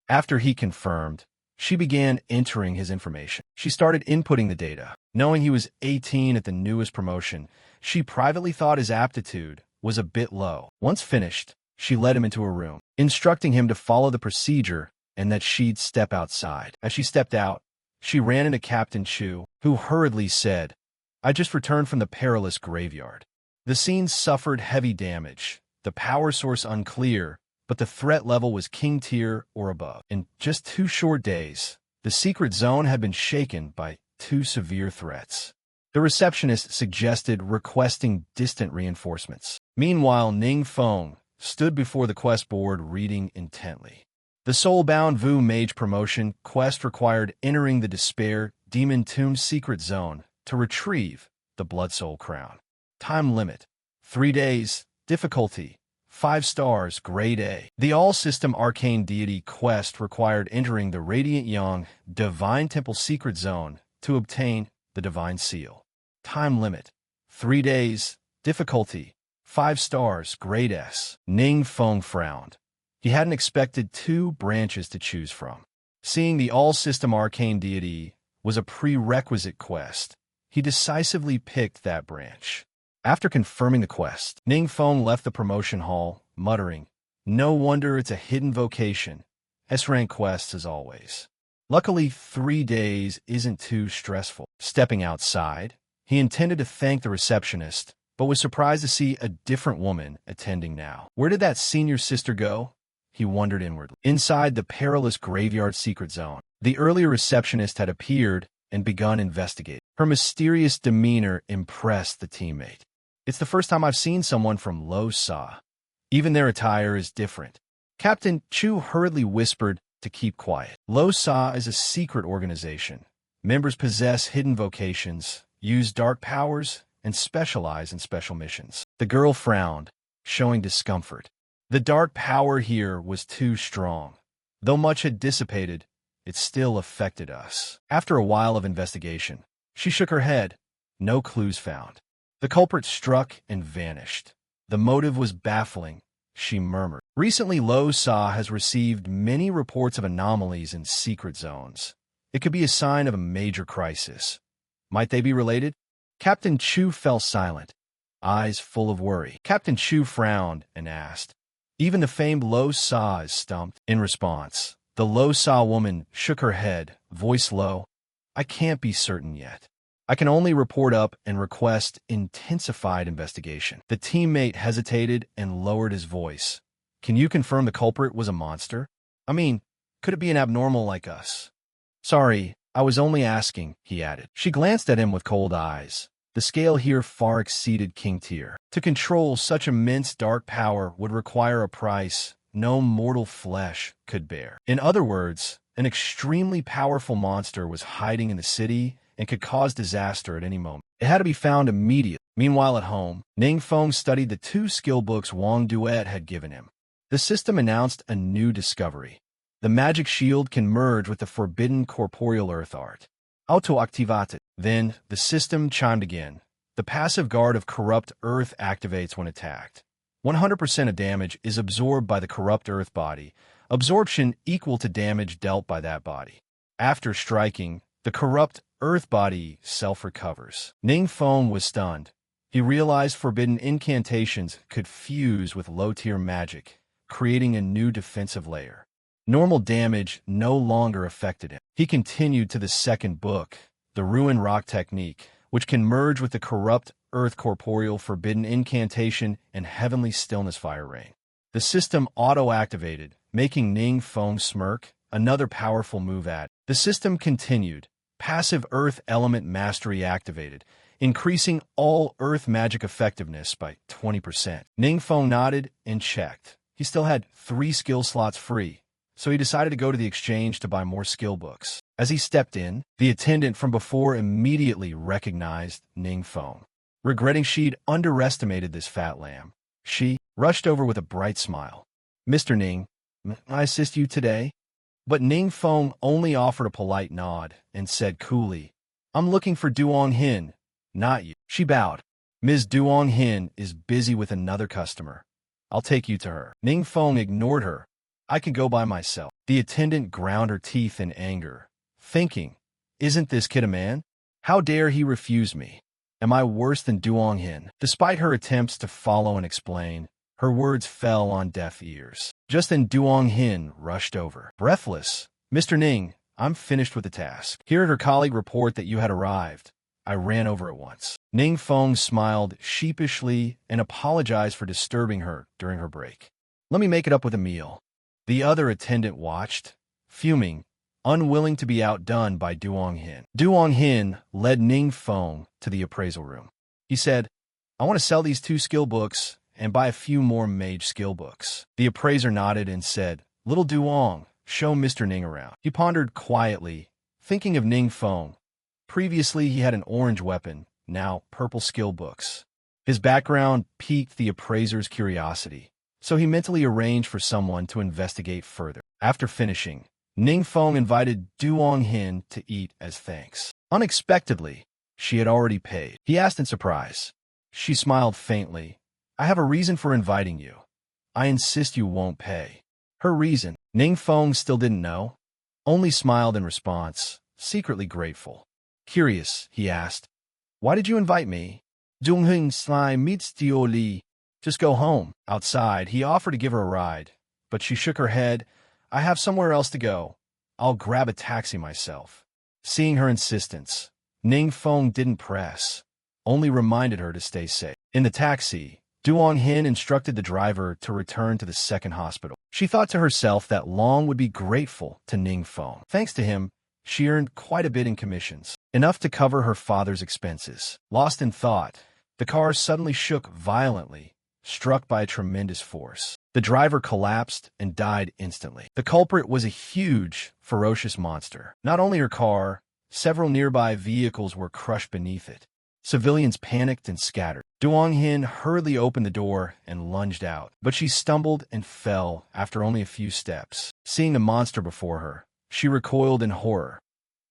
After he confirmed, she began entering his information. She started inputting the data. Knowing he was 18 at the newest promotion, she privately thought his aptitude was a bit low. Once finished, she led him into a room, instructing him to follow the procedure and that she'd step outside. As she stepped out, She ran into Captain Chu, who hurriedly said, "I just returned from the perilous graveyard." The scene suffered heavy damage, the power source unclear, but the threat level was king tier or above. In just 2 short days, the secret zone had been shaken by 2 severe threats. The receptionist suggested requesting distant reinforcements. Meanwhile, Ning Feng stood before the quest board reading intently. The Soulbound Vu Mage promotion quest required entering the Despair Demon Tomb secret zone to retrieve the Blood Soul Crown. Time limit: 3 days. Difficulty: 5 stars, grade A. The All-System Arcane Deity quest required entering the Radiant Yang Divine Temple secret zone to obtain the Divine Seal. Time limit: 3 days. Difficulty: 5 stars, grade S. Ning Feng frowned. He hadn't expected 2 branches to choose from. Seeing the All-System Arcane Deity was a prerequisite quest, he decisively picked that branch. After confirming the quest, Ning Feng left the promotion hall, muttering, "No wonder it's a hidden vocation. S-rank quests as always." Luckily, 3 days isn't too stressful. Stepping outside, he intended to thank the receptionist, but was surprised to see a different woman attending now. Where did that senior sister go? He wondered inwardly. Inside the perilous graveyard secret zone, the earlier receptionist had appeared and begun investigating. Her mysterious demeanor impressed the teammate. "It's the first time I've seen someone from Lo Sa. Even their attire is different." Captain Chu hurriedly whispered to keep quiet. Lo Sa is a secret organization. Members possess hidden vocations, use dark powers, and specialize in special missions. The girl frowned, showing discomfort. The dark power here was too strong. Though much had dissipated, it still affected us. After a while of investigation, she shook her head. No clues found. The culprit struck and vanished. The motive was baffling, she murmured. Recently, Lo Sa has received many reports of anomalies in secret zones. It could be a sign of a major crisis. Might they be related? Captain Chu fell silent, eyes full of worry. Captain Chu frowned and asked, "Even the famed Lo Sa is stumped?" In response, the Lo Sa woman shook her head, voice low. "I can't be certain yet. I can only report up and request intensified investigation." The teammate hesitated and lowered his voice. "Can you confirm the culprit was a monster? I mean, could it be an abnormal like us?" "Sorry, I was only asking," he added. She glanced at him with cold eyes. The scale here far exceeded king tier. To control such immense dark power would require a price no mortal flesh could bear. In other words, an extremely powerful monster was hiding in the city and could cause disaster at any moment. It had to be found immediately. Meanwhile, at home, Ning Feng studied the 2 skill books Wang Duet had given him. The system announced a new discovery. The magic shield can merge with the forbidden corporeal earth art. Auto-activated. Then, the system chimed again. The passive guard of corrupt earth activates when attacked. 100% of damage is absorbed by the corrupt earth body, absorption equal to damage dealt by that body. After striking, the corrupt earth body self-recovers. Ning Feng was stunned. He realized forbidden incantations could fuse with low-tier magic, creating a new defensive layer. Normal damage no longer affected him. He continued to the second book, the Ruin Rock Technique, which can merge with the corrupt earth corporeal forbidden incantation and heavenly stillness fire rain. The system auto-activated, making Ning Feng smirk, another powerful move at. The system continued. Passive earth element mastery activated, increasing all earth magic effectiveness by 20%. Ning Feng nodded and checked. He still had 3 skill slots free, so he decided to go to the exchange to buy more skill books. As he stepped in, the attendant from before immediately recognized Ning Feng. Regretting she'd underestimated this fat lamb, she rushed over with a bright smile. "Mr. Ning, may I assist you today?" But Ning Feng only offered a polite nod and said coolly, "I'm looking for Duong Hin, not you." She bowed. "Ms. Duong Hin is busy with another customer. I'll take you to her." Ning Feng ignored her. "I can go by myself." The attendant ground her teeth in anger, thinking, "Isn't this kid a man? How dare he refuse me? Am I worse than Duong Hin?" Despite her attempts to follow and explain, her words fell on deaf ears. Just then Duong Hin rushed over. Breathless, "Mr. Ning, I'm finished with the task. Hearing her colleague report that you had arrived, I ran over at once. Ning Feng smiled sheepishly and apologized for disturbing her during her break. Let me make it up with a meal. The other attendant watched, fuming, unwilling to be outdone by Duong Hin. Duong Hin led Ning Feng to the appraisal room. He said, I want to sell these 2 skill books and buy a few more mage skill books. The appraiser nodded and said, Little Duong, show Mr. Ning around. He pondered quietly, thinking of Ning Feng. Previously, he had an orange weapon, now purple skill books. His background piqued the appraiser's curiosity, so he mentally arranged for someone to investigate further. After finishing, Ning Feng invited Duong Hin to eat as thanks. Unexpectedly, she had already paid. He asked in surprise. She smiled faintly. I have a reason for inviting you. I insist you won't pay. Her reason, Ning Feng still didn't know, only smiled in response, secretly grateful. Curious, he asked, why did you invite me? Dung Hing Slai meets Dio Li. Just go home. Outside, he offered to give her a ride, but she shook her head. I have somewhere else to go. I'll grab a taxi myself. Seeing her insistence, Ning Feng didn't press, only reminded her to stay safe. In the taxi, Duong Hin instructed the driver to return to the second hospital. She thought to herself that Long would be grateful to Ning Feng. Thanks to him, she earned quite a bit in commissions, enough to cover her father's expenses. Lost in thought, the car suddenly shook violently, struck by a tremendous force. The driver collapsed and died instantly. The culprit was a huge, ferocious monster. Not only her car, several nearby vehicles were crushed beneath it. Civilians panicked and scattered. Duong Hin hurriedly opened the door and lunged out, but she stumbled and fell after only a few steps. Seeing the monster before her, she recoiled in horror.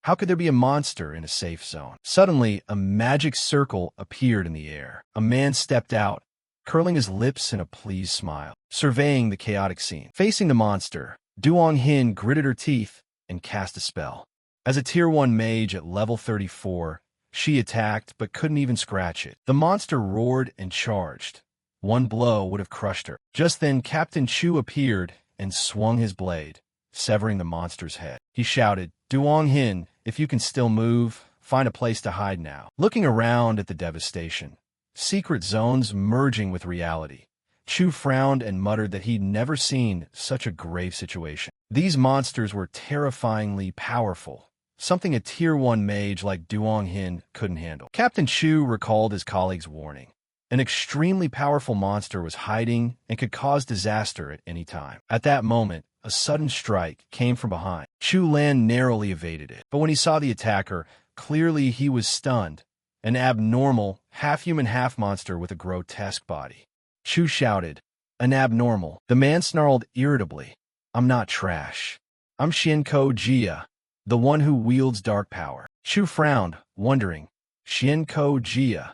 How could there be a monster in a safe zone? Suddenly, a magic circle appeared in the air. A man stepped out, curling his lips in a pleased smile, surveying the chaotic scene. Facing the monster, Duong Hin gritted her teeth and cast a spell. As a Tier 1 mage at level 34, she attacked but couldn't even scratch it. The monster roared and charged. One blow would have crushed her. Just then, Captain Chu appeared and swung his blade, severing the monster's head. He shouted, Duong Hin, if you can still move, find a place to hide now. Looking around at the devastation, secret zones merging with reality, Chu frowned and muttered that he'd never seen such a grave situation. These monsters were terrifyingly powerful, something a Tier 1 mage like Duong Hin couldn't handle. Captain Chu recalled his colleague's warning. An extremely powerful monster was hiding and could cause disaster at any time. At that moment, a sudden strike came from behind. Chu Lan narrowly evaded it, but when he saw the attacker, clearly he was stunned. An abnormal, half-human, half-monster with a grotesque body. Chu shouted, An abnormal. The man snarled irritably, I'm not trash. I'm Xianko Jia, the one who wields dark power. Chu frowned, wondering, Xianko Jia?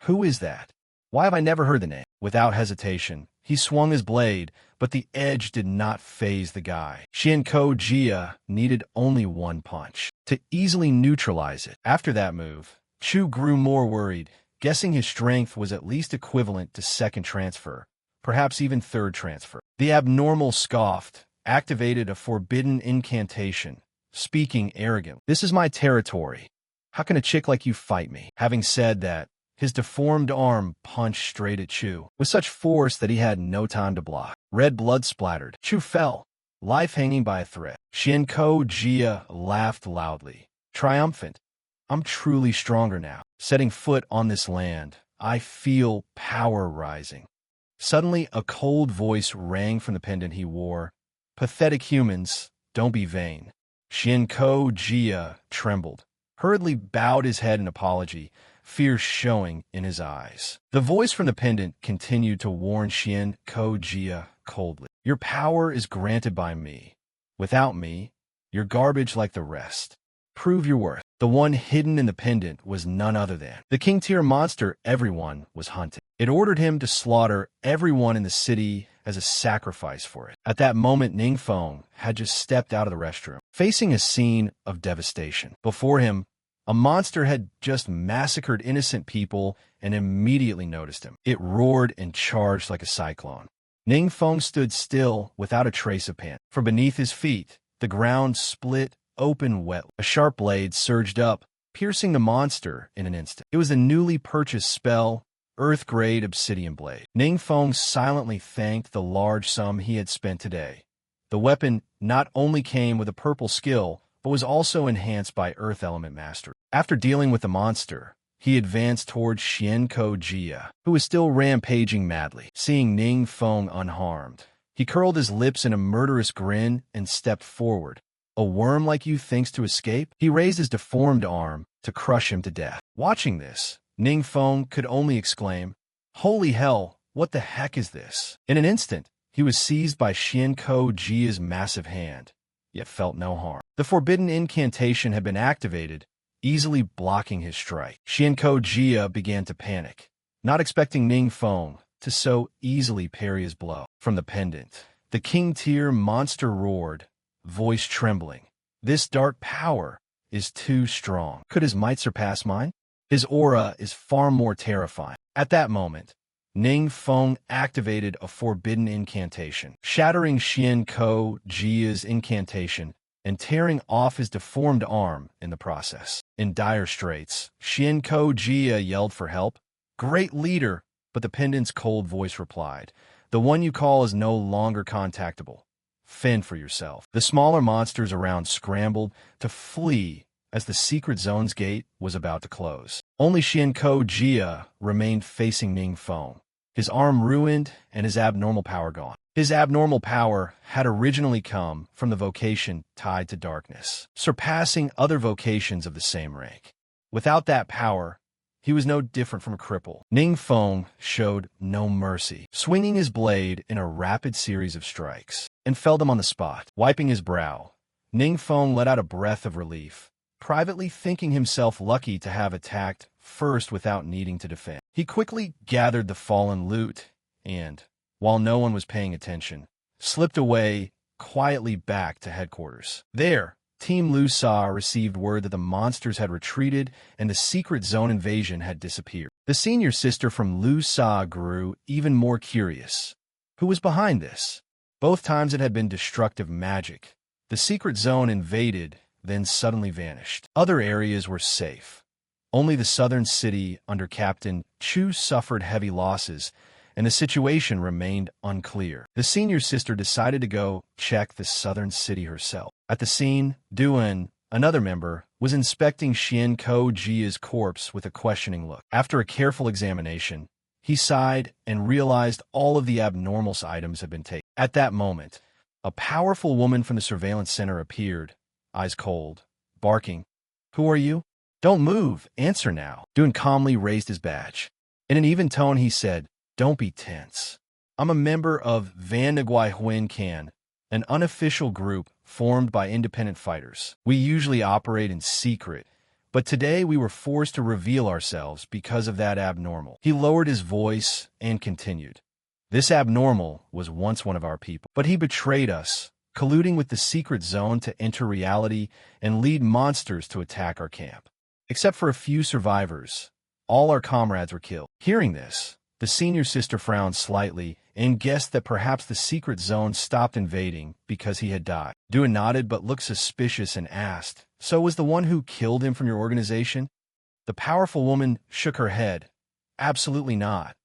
Who is that? Why have I never heard the name? Without hesitation, he swung his blade, but the edge did not faze the guy. Xianko Jia needed only one punch to easily neutralize it. After that move, Chu grew more worried, guessing his strength was at least equivalent to second transfer, perhaps even third transfer. The abnormal scoffed, activated a forbidden incantation, speaking arrogantly. This is my territory. How can a chick like you fight me? Having said that, his deformed arm punched straight at Chu, with such force that he had no time to block. Red blood splattered. Chu fell, life hanging by a thread. Xianko Jia laughed loudly, triumphant. I'm truly stronger now. Setting foot on this land, I feel power rising. Suddenly, a cold voice rang from the pendant he wore. Pathetic humans, don't be vain. Xianko Jia trembled, hurriedly bowed his head in apology, fear showing in his eyes. The voice from the pendant continued to warn Xianko Jia coldly. Your power is granted by me. Without me, you're garbage like the rest. Prove your worth. The one hidden in the pendant was none other than the king-tier monster everyone was hunting. It ordered him to slaughter everyone in the city as a sacrifice for it. At that moment, Ning Feng had just stepped out of the restroom, facing a scene of devastation. Before him, a monster had just massacred innocent people and immediately noticed him. It roared and charged like a cyclone. Ning Feng stood still without a trace of panic. From beneath his feet, the ground split open wet. A sharp blade surged up, piercing the monster in an instant. It was a newly purchased spell, Earth-grade obsidian blade. Ningfeng silently thanked the large sum he had spent today. The weapon not only came with a purple skill, but was also enhanced by Earth Element Master. After dealing with the monster, he advanced towards Xianko Jia, who was still rampaging madly. Seeing Ningfeng unharmed, he curled his lips in a murderous grin and stepped forward. A worm like you thinks to escape? He raised his deformed arm to crush him to death. Watching this, Ningfeng could only exclaim, "Holy hell, what the heck is this?" In an instant, he was seized by Xianko Jia's massive hand, yet felt no harm. The forbidden incantation had been activated, easily blocking his strike. Xianko Jia began to panic, not expecting Ningfeng to so easily parry his blow. From the pendant, the king-tier monster roared, voice trembling. "This dark power is too strong. Could his might surpass mine? His aura is far more terrifying." At that moment, Ningfeng activated a forbidden incantation, shattering Xianko Jia's incantation and tearing off his deformed arm in the process. In dire straits, Xianko Jia yelled for help. "Great leader," but the pendant's cold voice replied, "The one you call is no longer contactable. Fend for yourself." The smaller monsters around scrambled to flee as the secret zone's gate was about to close. Only Xianko Jia remained facing Ningfeng, his arm ruined and his abnormal power gone. His abnormal power had originally come from the vocation tied to darkness, surpassing other vocations of the same rank. Without that power, he was no different from a cripple. Ningfeng showed no mercy, swinging his blade in a rapid series of strikes, and felled him on the spot. Wiping his brow, Ningfeng let out a breath of relief, privately thinking himself lucky to have attacked first without needing to defend. He quickly gathered the fallen loot and, while no one was paying attention, slipped away quietly back to headquarters. There, Team Lu Sa received word that the monsters had retreated and the secret zone invasion had disappeared. The senior sister from Lu Sa grew even more curious. Who was behind this? Both times it had been destructive magic. The secret zone invaded, then suddenly vanished. Other areas were safe. Only the southern city under Captain Chu suffered heavy losses, and the situation remained unclear. The senior sister decided to go check the southern city herself. At the scene, Duan, another member, was inspecting Xianko Jia's corpse with a questioning look. After a careful examination, he sighed and realized all of the abnormal items had been taken. At that moment, a powerful woman from the surveillance center appeared, eyes cold, barking, "Who are you? Don't move, answer now." Duan calmly raised his badge. In an even tone, he said, "Don't be tense. I'm a member of Vandaguai Huan Can, an unofficial group formed by independent fighters. We usually operate in secret, but today we were forced to reveal ourselves because of that abnormal." He lowered his voice and continued, "This abnormal was once one of our people, but he betrayed us, colluding with the secret zone to enter reality and lead monsters to attack our camp. Except for a few survivors, all our comrades were killed." Hearing this, the senior sister frowned slightly and guessed that perhaps the secret zone stopped invading because he had died. Duan nodded but looked suspicious and asked, "So was the one who killed him from your organization?" The powerful woman shook her head. "Absolutely not.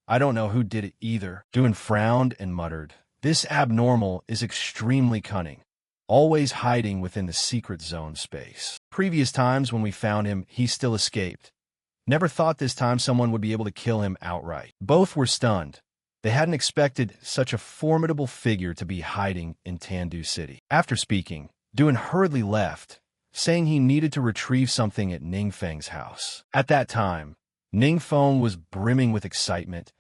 I don't know who did it either." Duan frowned and muttered, "This abnormal is extremely cunning, always hiding within the secret zone space. Previous times when we found him, he still escaped. Never thought this time someone would be able to kill him outright." Both were stunned. They hadn't expected such a formidable figure to be hiding in Tandu City. After speaking, Duan hurriedly left, saying he needed to retrieve something at Ningfeng's house. At that time, Ningfeng was brimming with excitement,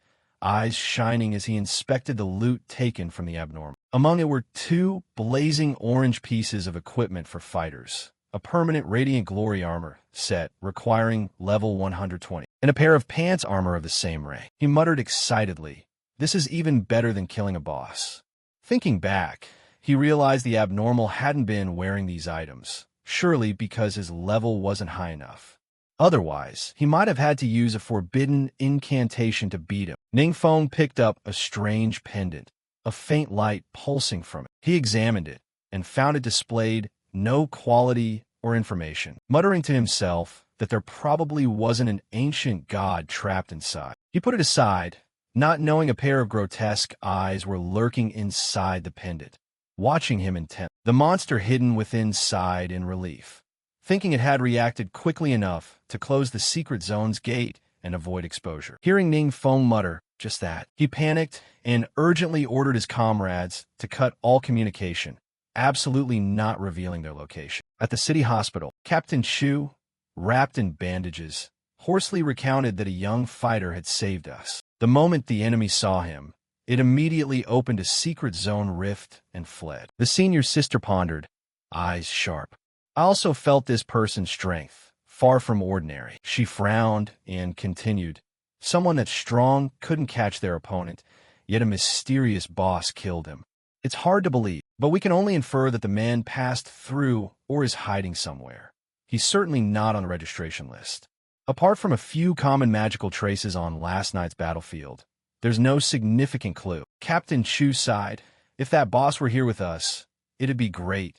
eyes shining as he inspected the loot taken from the abnormal. Among it were 2 blazing orange pieces of equipment for fighters, a permanent Radiant Glory armor set requiring level 120, and a pair of pants armor of the same rank. He muttered excitedly, "This is even better than killing a boss." Thinking back, he realized the abnormal hadn't been wearing these items, surely because his level wasn't high enough. Otherwise, he might have had to use a forbidden incantation to beat him. Ningfeng picked up a strange pendant, a faint light pulsing from it. He examined it and found it displayed no quality or information, muttering to himself that there probably wasn't an ancient god trapped inside. He put it aside, not knowing a pair of grotesque eyes were lurking inside the pendant, watching him intently. The monster hidden within sighed in relief, thinking it had reacted quickly enough to close the secret zone's gate and avoid exposure. Hearing Ning Feng mutter just that, he panicked and urgently ordered his comrades to cut all communication, absolutely not revealing their location. At the city hospital, Captain Chu, wrapped in bandages, hoarsely recounted that a young fighter had saved us. The moment the enemy saw him, it immediately opened a secret zone rift and fled. The senior sister pondered, eyes sharp. I also felt this person's strength, far from ordinary. She frowned and continued, someone that's strong couldn't catch their opponent, yet a mysterious boss killed him. It's hard to believe, but we can only infer that the man passed through or is hiding somewhere. He's certainly not on the registration list. Apart from a few common magical traces on last night's battlefield, there's no significant clue. Captain Chu sighed. If that boss were here with us, it'd be great.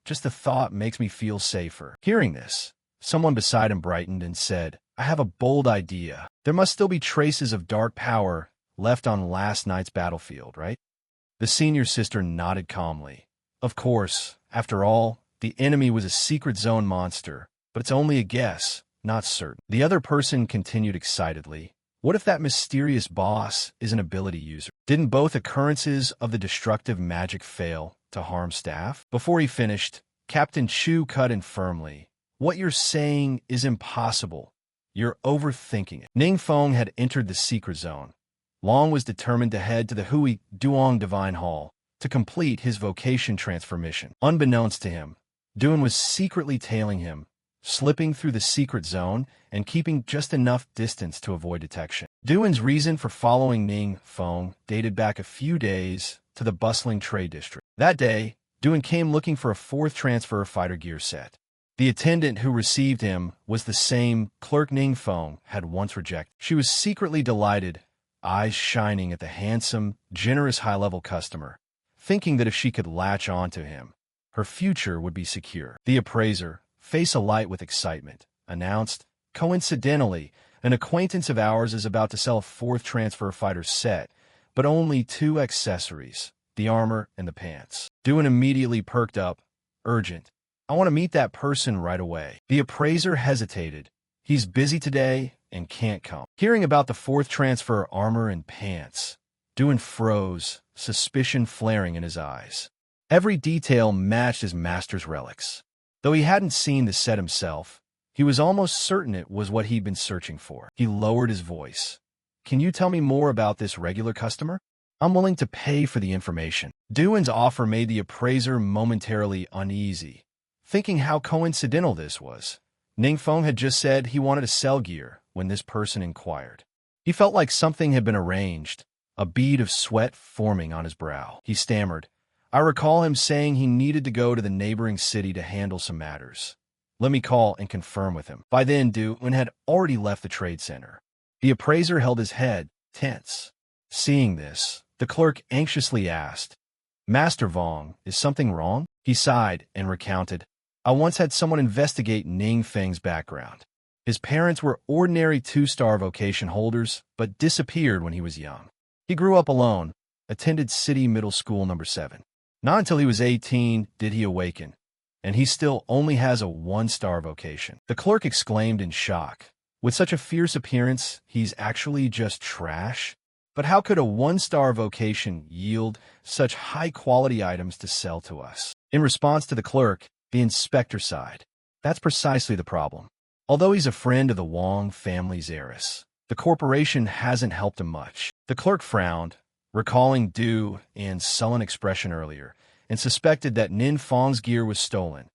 Just the thought makes me feel safer. Hearing this, someone beside him brightened and said, I have a bold idea. There must still be traces of dark power left on last night's battlefield, right? The senior sister nodded calmly. Of course, after all, the enemy was a secret zone monster, but it's only a guess, not certain. The other person continued excitedly. What if that mysterious boss is an ability user? Didn't both occurrences of the destructive magic fail to harm staff? Before he finished, Captain Chu cut in firmly. What you're saying is impossible. You're overthinking it. Ning Feng had entered the secret zone. Long was determined to head to the Hui Duong Divine Hall to complete his vocation transfer mission. Unbeknownst to him, Duan was secretly tailing him, slipping through the secret zone and keeping just enough distance to avoid detection. Duan's reason for following Ning Feng dated back a few days to the bustling trade district. That day, Duan came looking for a fourth transfer fighter gear set. The attendant who received him was the same clerk Ning Feng had once rejected. She was secretly delighted, eyes shining at the handsome, generous high-level customer, thinking that if she could latch onto him, her future would be secure. The appraiser, face alight with excitement, announced, coincidentally, an acquaintance of ours is about to sell a fourth transfer fighter set, but only 2 accessories, the armor and the pants. Duan immediately perked up, urgent. I want to meet that person right away. The appraiser hesitated. He's busy today and can't come. Hearing about the fourth transfer armor and pants, Duan froze, suspicion flaring in his eyes. Every detail matched his master's relics. Though he hadn't seen the set himself, he was almost certain it was what he'd been searching for. He lowered his voice. Can you tell me more about this regular customer? I'm willing to pay for the information. Duan's offer made the appraiser momentarily uneasy, thinking how coincidental this was. Ning Feng had just said he wanted to sell gear when this person inquired. He felt like something had been arranged, a bead of sweat forming on his brow. He stammered. I recall him saying he needed to go to the neighboring city to handle some matters. Let me call and confirm with him. By then, Duan had already left the trade center. The appraiser held his head, tense. Seeing this, the clerk anxiously asked, Master Vong, is something wrong? He sighed and recounted, I once had someone investigate Ning Feng's background. His parents were ordinary 2-star vocation holders, but disappeared when he was young. He grew up alone, attended City Middle School No. 7. Not until he was 18 did he awaken, and he still only has a 1-star vocation. The clerk exclaimed in shock. With such a fierce appearance, he's actually just trash? But how could a 1-star vocation yield such high-quality items to sell to us? In response to the clerk, the inspector sighed. That's precisely the problem. Although he's a friend of the Wong family's heiress, the corporation hasn't helped him much. The clerk frowned, recalling Duan's sullen expression earlier, and suspected that Nin Feng's gear was stolen.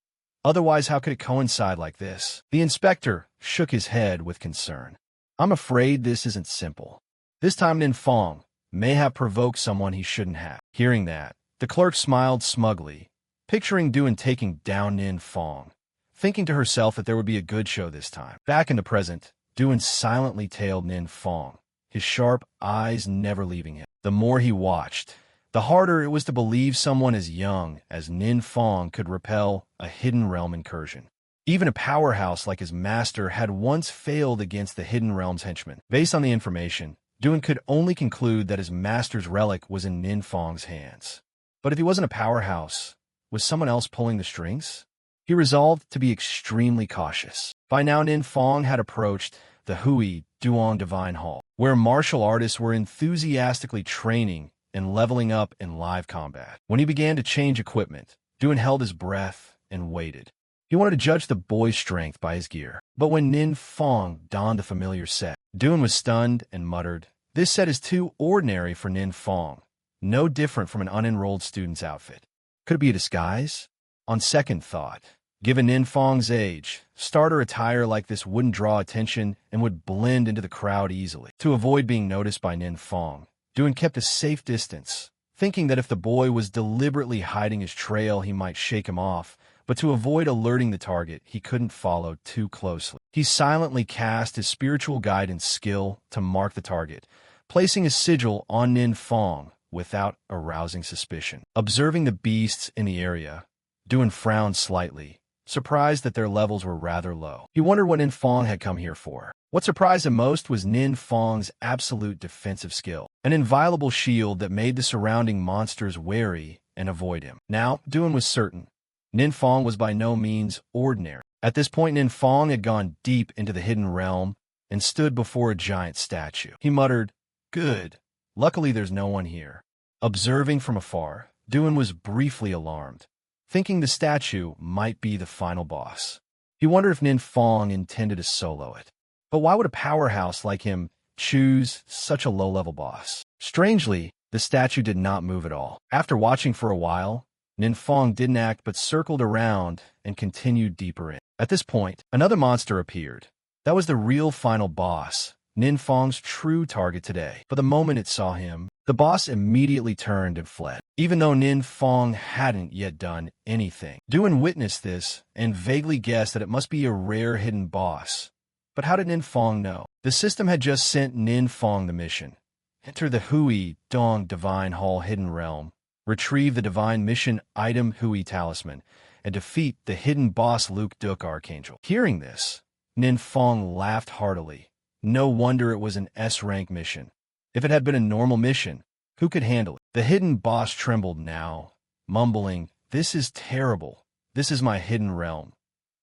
Otherwise, how could it coincide like this? The inspector shook his head with concern. I'm afraid this isn't simple. This time Nin Feng may have provoked someone he shouldn't have. Hearing that, the clerk smiled smugly, picturing Duan taking down Nin Feng, thinking to herself that there would be a good show this time. Back in the present, Duan silently tailed Nin Feng, his sharp eyes never leaving him. The more he watched, the harder it was to believe someone as young as Nin Fong could repel a hidden realm incursion. Even a powerhouse like his master had once failed against the Hidden Realm's henchmen. Based on the information, Duan could only conclude that his master's relic was in Nin Fong's hands. But if he wasn't a powerhouse, was someone else pulling the strings? He resolved to be extremely cautious. By now, Nin Fong had approached the Hui Duong Divine Hall, where martial artists were enthusiastically training and leveling up in live combat. When he began to change equipment, Duan held his breath and waited. He wanted to judge the boy's strength by his gear. But when Nin Fong donned the familiar set, Duan was stunned and muttered, "This set is too ordinary for Nin Fong, no different from an unenrolled student's outfit. Could it be a disguise?" On second thought, given Nin Fong's age, starter attire like this wouldn't draw attention and would blend into the crowd easily. To avoid being noticed by Nin Fong, Duan kept a safe distance, thinking that if the boy was deliberately hiding his trail, he might shake him off. But to avoid alerting the target, he couldn't follow too closely. He silently cast his spiritual guidance skill to mark the target, placing a sigil on Nin Fong without arousing suspicion. Observing the beasts in the area, Duan frowned slightly, surprised that their levels were rather low. He wondered what Nin Fong had come here for. What surprised him most was Nin Fong's absolute defensive skill, an inviolable shield that made the surrounding monsters wary and avoid him. Now, Duan was certain Nin Fong was by no means ordinary. At this point, Nin Fong had gone deep into the hidden realm and stood before a giant statue. He muttered, "Good. Luckily, there's no one here." Observing from afar, Duan was briefly alarmed, thinking the statue might be the final boss. He wondered if Nin Fong intended to solo it. But why would a powerhouse like him choose such a low-level boss? Strangely, the statue did not move at all. After watching for a while, Nin Fong didn't act but circled around and continued deeper in. At this point, another monster appeared. That was the real final boss, Nin Fong's true target today. But the moment it saw him, the boss immediately turned and fled, even though Nin Fong hadn't yet done anything. Duan witnessed this and vaguely guessed that it must be a rare hidden boss. But how did Nin Fong know? The system had just sent Nin Fong the mission. Enter the Hui Dong Divine Hall Hidden Realm, retrieve the Divine Mission Item Hui Talisman, and defeat the hidden boss Luke Duk Archangel. Hearing this, Nin Fong laughed heartily. No wonder it was an S-rank mission. If it had been a normal mission, who could handle it? The hidden boss trembled now, mumbling, "This is terrible. This is my hidden realm.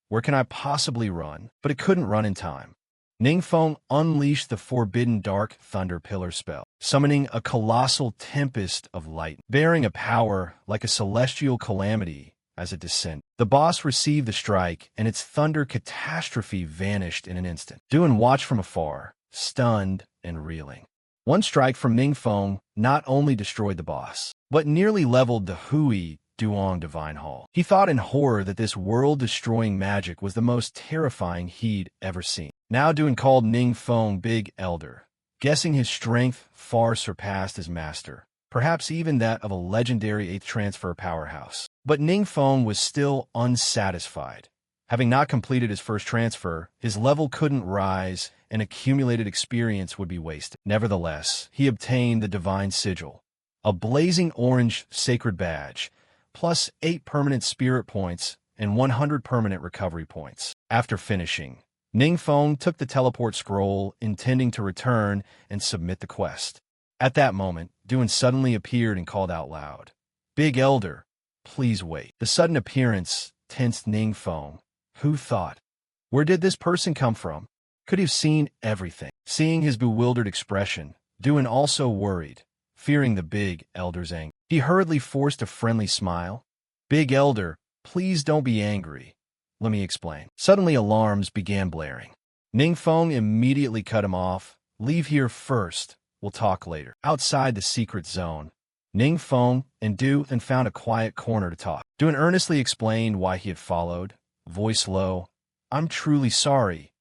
Where can I possibly run?" But it couldn't run in time. Nin Fong unleashed the forbidden Dark Thunder Pillar spell, summoning a colossal tempest of light, bearing a power like a celestial calamity as it descended. The boss received the strike, and its thunder catastrophe vanished in an instant. Duan watched from afar, stunned and reeling. One strike from Nin Fong not only destroyed the boss, but nearly leveled the Hui Duong Divine Hall. He thought in horror that this world-destroying magic was the most terrifying he'd ever seen. Now Duan called Nin Fong Big Elder, guessing his strength far surpassed his master, perhaps even that of a legendary 8th transfer powerhouse. But Nin Fong was still unsatisfied. Having not completed his first transfer, his level couldn't rise, and accumulated experience would be wasted. Nevertheless, he obtained the Divine Sigil, a blazing orange sacred badge, plus 8 permanent spirit points and 100 permanent recovery points. After finishing, Nin Fong took the teleport scroll, intending to return and submit the quest. At that moment, Duan suddenly appeared and called out loud, "Big Elder, please wait." The sudden appearance tensed Nin Fong. Who thought? Where did this person come from? Could he have seen everything? Seeing his bewildered expression, Duan also worried, fearing the Big Elder's anger. He hurriedly forced a friendly smile. "Big Elder, please don't be angry. Let me explain." Suddenly alarms began blaring. Nin Fong immediately cut him off. "Leave here first. We'll talk later." Outside the secret zone, Nin Fong and Duan found a quiet corner to talk. Duan earnestly explained why he had followed, voice low. "I'm truly sorry.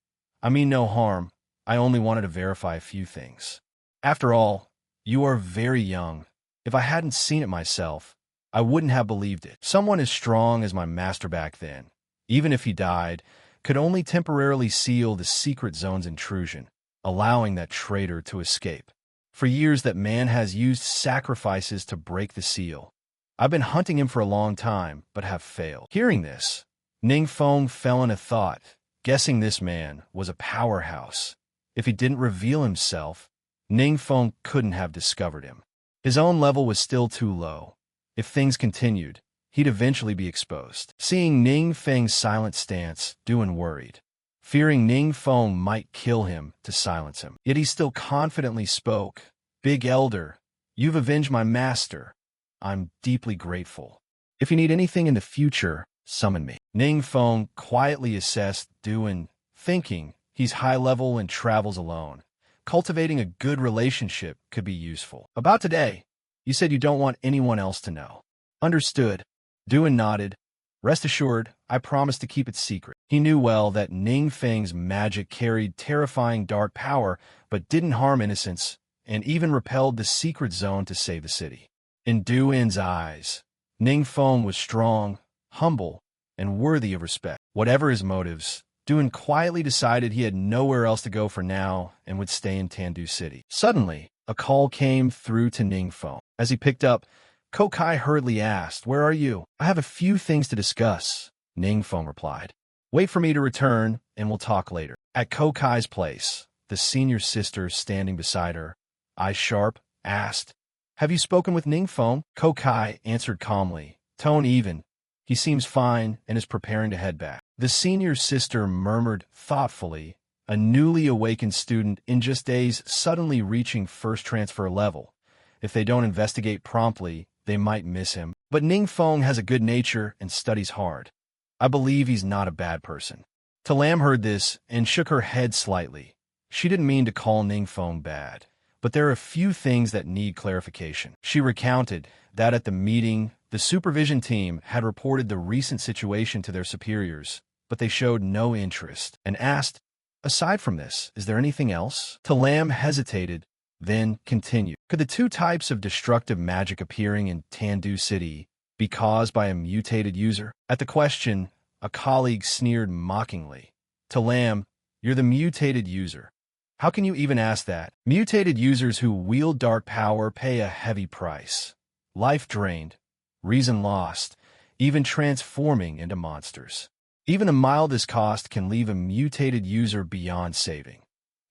I mean no harm. I only wanted to verify a few things. After all, you are very young. If I hadn't seen it myself, I wouldn't have believed it. Someone as strong as my master back then, even if he died, could only temporarily seal the secret zone's intrusion, allowing that traitor to escape. For years that man has used sacrifices to break the seal. I've been hunting him for a long time, but have failed. Hearing this, Ning Feng fell in a thought, guessing this man was a powerhouse. If he didn't reveal himself, Ning Feng couldn't have discovered him. His own level was still too low. If things continued, he'd eventually be exposed. Seeing Ning Feng's silent stance, Duan worried, fearing Ning Feng might kill him to silence him. Yet he still confidently spoke. Big Elder, you've avenged my master. I'm deeply grateful. If you need anything in the future, summon me. Ning Feng quietly assessed Duan, thinking he's high level and travels alone. Cultivating a good relationship could be useful. About today, you said you don't want anyone else to know. Understood. Duan nodded. Rest assured, I promise to keep it secret. He knew well that Ning Feng's magic carried terrifying dark power, but didn't harm innocents, and even repelled the secret zone to save the city. In Duan's eyes, Ning Feng was strong, humble, and worthy of respect. Whatever his motives, Duan quietly decided he had nowhere else to go for now and would stay in Tandu City. Suddenly, a call came through to Ning Feng. As he picked up, Kokai hurriedly asked, "Where are you?" "I have a few things to discuss," Ning Feng replied. "Wait for me to return, and we'll talk later." At Kokai's place, the senior sister standing beside her, eyes sharp, asked, "Have you spoken with Ning Feng?" Kokai answered calmly, tone even. "He seems fine and is preparing to head back." The senior sister murmured thoughtfully, a newly awakened student in just days suddenly reaching first transfer level. If they don't investigate promptly, they might miss him. But Ning Feng has a good nature and studies hard. I believe he's not a bad person. Talam heard this and shook her head slightly. She didn't mean to call Ning Feng bad, but there are a few things that need clarification. She recounted that at the meeting, the supervision team had reported the recent situation to their superiors, but they showed no interest, and asked, "Aside from this, is there anything else?" Talam hesitated, then continued. Could the two types of destructive magic appearing in Tandu City be caused by a mutated user? At the question, a colleague sneered mockingly. Talam, you're the mutated user. How can you even ask that? Mutated users who wield dark power pay a heavy price. Life drained, reason lost, even transforming into monsters. Even the mildest cost can leave a mutated user beyond saving.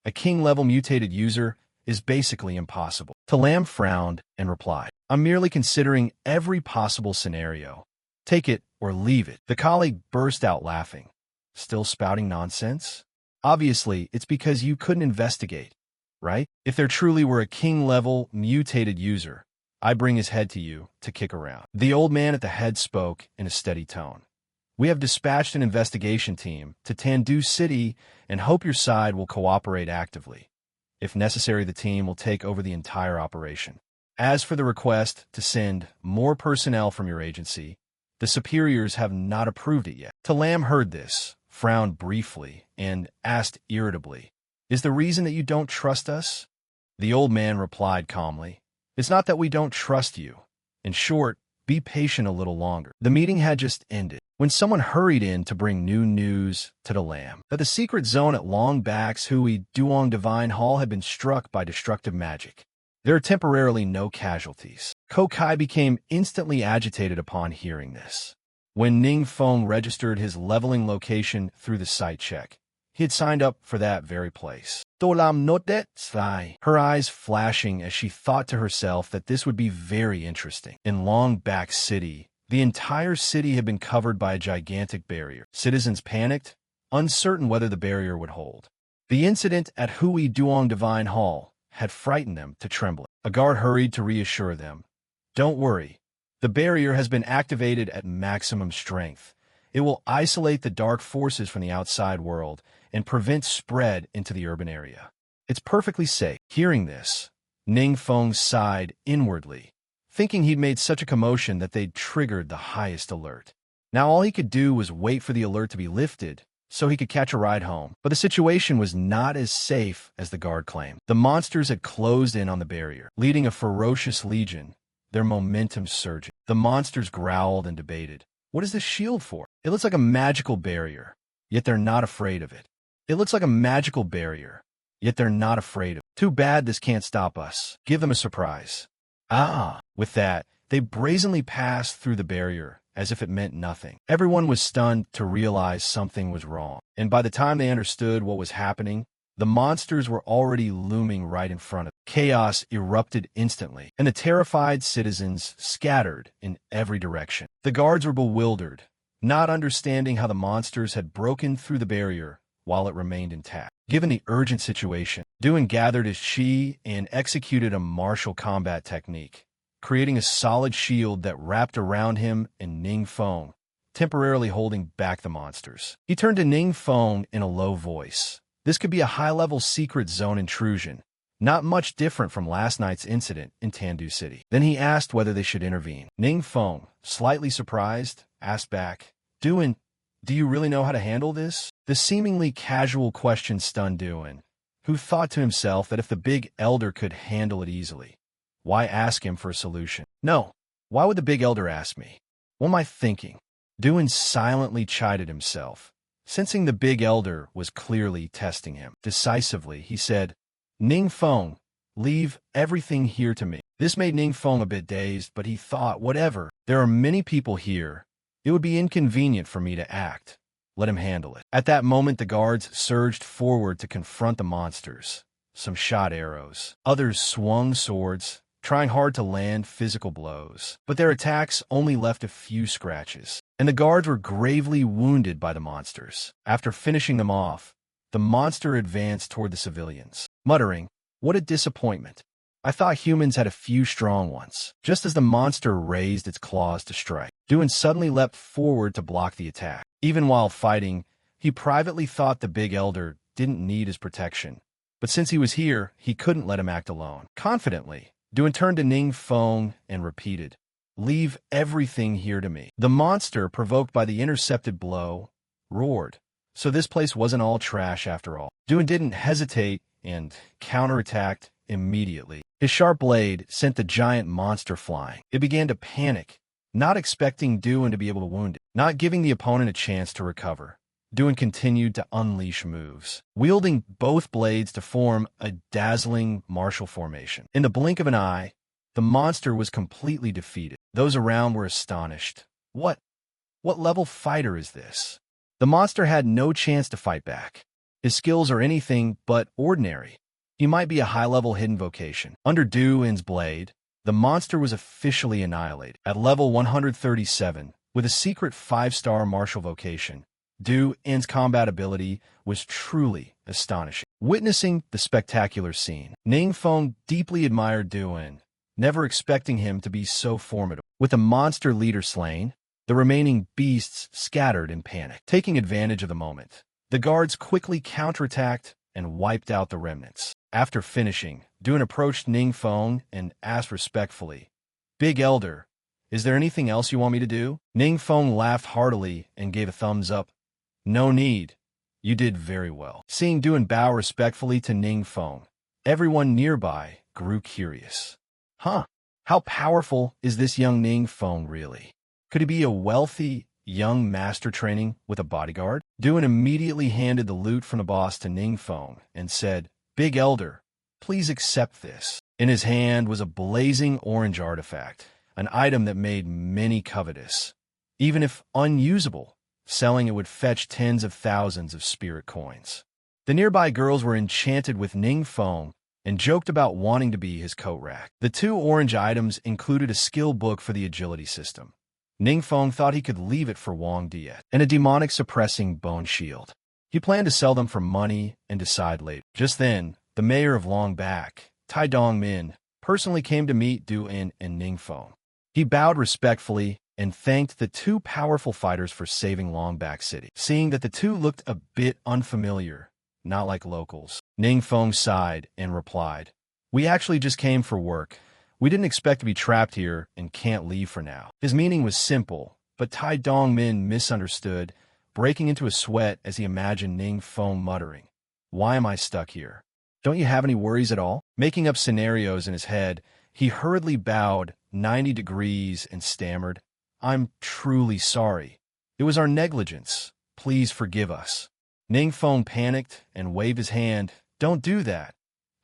A king-level mutated user is basically impossible. Talam frowned and replied, "I'm merely considering every possible scenario. Take it or leave it." The colleague burst out laughing. Still spouting nonsense? Obviously, it's because you couldn't investigate, right? If there truly were a king-level mutated user, I'd bring his head to you to kick around. The old man at the head spoke in a steady tone. We have dispatched an investigation team to Tandu City and hope your side will cooperate actively. If necessary, the team will take over the entire operation. As for the request to send more personnel from your agency, the superiors have not approved it yet. Talam heard this, frowned briefly, and asked irritably, "Is the reason that you don't trust us?" The old man replied calmly, "It's not that we don't trust you. In short, be patient a little longer." The meeting had just ended when someone hurried in to bring new news to the Lamb that the secret zone at Long Back's Hui Duong Divine Hall had been struck by destructive magic. There are temporarily no casualties. Kokai became instantly agitated upon hearing this. When Ning Feng registered his leveling location through the site check, he had signed up for that very place. Dolam notet sai. Her eyes flashing as she thought to herself that this would be very interesting. In Long Back City, the entire city had been covered by a gigantic barrier. Citizens panicked, uncertain whether the barrier would hold. The incident at Hui Duong Divine Hall had frightened them to trembling. A guard hurried to reassure them. "Don't worry. The barrier has been activated at maximum strength. It will isolate the dark forces from the outside world and prevent spread into the urban area. It's perfectly safe." Hearing this, Ning Feng sighed inwardly, thinking he'd made such a commotion that they'd triggered the highest alert. Now all he could do was wait for the alert to be lifted so he could catch a ride home. But the situation was not as safe as the guard claimed. The monsters had closed in on the barrier, leading a ferocious legion, their momentum surging. The monsters growled and debated. What is this shield for? It looks like a magical barrier, yet they're not afraid of it. It looks like a magical barrier, yet they're not afraid of it. Too bad this can't stop us. Give them a surprise. Ah. With that, they brazenly passed through the barrier, as if it meant nothing. Everyone was stunned to realize something was wrong, and by the time they understood what was happening, the monsters were already looming right in front of them. Chaos erupted instantly, and the terrified citizens scattered in every direction. The guards were bewildered, not understanding how the monsters had broken through the barrier while it remained intact. Given the urgent situation, Duan gathered his chi and executed a martial combat technique, creating a solid shield that wrapped around him and Ning Feng, temporarily holding back the monsters. He turned to Ning Feng in a low voice. This could be a high-level secret zone intrusion, not much different from last night's incident in Tandu City. Then he asked whether they should intervene. Ning Feng, slightly surprised, asked back, Duan, do you really know how to handle this? The seemingly casual question stunned Duan, who thought to himself that if the big elder could handle it easily, why ask him for a solution? No, why would the big elder ask me? What am I thinking? Duan silently chided himself, sensing the big elder was clearly testing him. Decisively, he said, Ning Feng, leave everything here to me. This made Ning Feng a bit dazed, but he thought, whatever. There are many people here. It would be inconvenient for me to act. Let him handle it. At that moment, the guards surged forward to confront the monsters. Some shot arrows. Others swung swords, trying hard to land physical blows. But their attacks only left a few scratches, and the guards were gravely wounded by the monsters. After finishing them off, the monster advanced toward the civilians, muttering, What a disappointment. I thought humans had a few strong ones. Just as the monster raised its claws to strike, Duan suddenly leapt forward to block the attack. Even while fighting, he privately thought the big elder didn't need his protection. But since he was here, he couldn't let him act alone. Confidently, Duan turned to Ning Feng and repeated, Leave everything here to me. The monster, provoked by the intercepted blow, roared. So this place wasn't all trash after all. Duan didn't hesitate and counterattacked immediately. His sharp blade sent the giant monster flying. It began to panic, not expecting Duan to be able to wound it. Not giving the opponent a chance to recover, Duan continued to unleash moves, wielding both blades to form a dazzling martial formation. In the blink of an eye, the monster was completely defeated. Those around were astonished. What level fighter is this? The monster had no chance to fight back. His skills are anything but ordinary. He might be a high-level hidden vocation. Under Duan's blade, the monster was officially annihilated. At level 137, with a secret 5-star martial vocation, Duan's combat ability was truly astonishing. Witnessing the spectacular scene, Ning Feng deeply admired Duan, never expecting him to be so formidable. With the monster leader slain, the remaining beasts scattered in panic. Taking advantage of the moment, the guards quickly counterattacked and wiped out the remnants. After finishing, Duan approached Ning Feng and asked respectfully, Big Elder, is there anything else you want me to do? Ning Feng laughed heartily and gave a thumbs up. No need. You did very well. Seeing Duan bow respectfully to Ning Feng, everyone nearby grew curious. Huh, how powerful is this young Ning Feng really? Could he be a wealthy, young master training with a bodyguard? Duan immediately handed the loot from the boss to Ning Feng and said, Big Elder, please accept this. In his hand was a blazing orange artifact, an item that made many covetous. Even if unusable, selling it would fetch tens of thousands of spirit coins. The nearby girls were enchanted with Ning Feng and joked about wanting to be his coat rack. The two orange items included a skill book for the agility system. Ning Feng thought he could leave it for Wang Diet, and a demonic suppressing bone shield. He planned to sell them for money and decide later. Just then, the mayor of Longbak, Tai Dongmin, personally came to meet Duan and Ning Feng. He bowed respectfully and thanked the two powerful fighters for saving Longbak City. Seeing that the two looked a bit unfamiliar, not like locals, Ning Feng sighed and replied, We actually just came for work. We didn't expect to be trapped here and can't leave for now. His meaning was simple, but Tai Dongmin misunderstood, breaking into a sweat as he imagined Ning Feng muttering, Why am I stuck here? Don't you have any worries at all? Making up scenarios in his head, he hurriedly bowed 90 degrees and stammered, I'm truly sorry. It was our negligence. Please forgive us. Ning Feng panicked and waved his hand. Don't do that.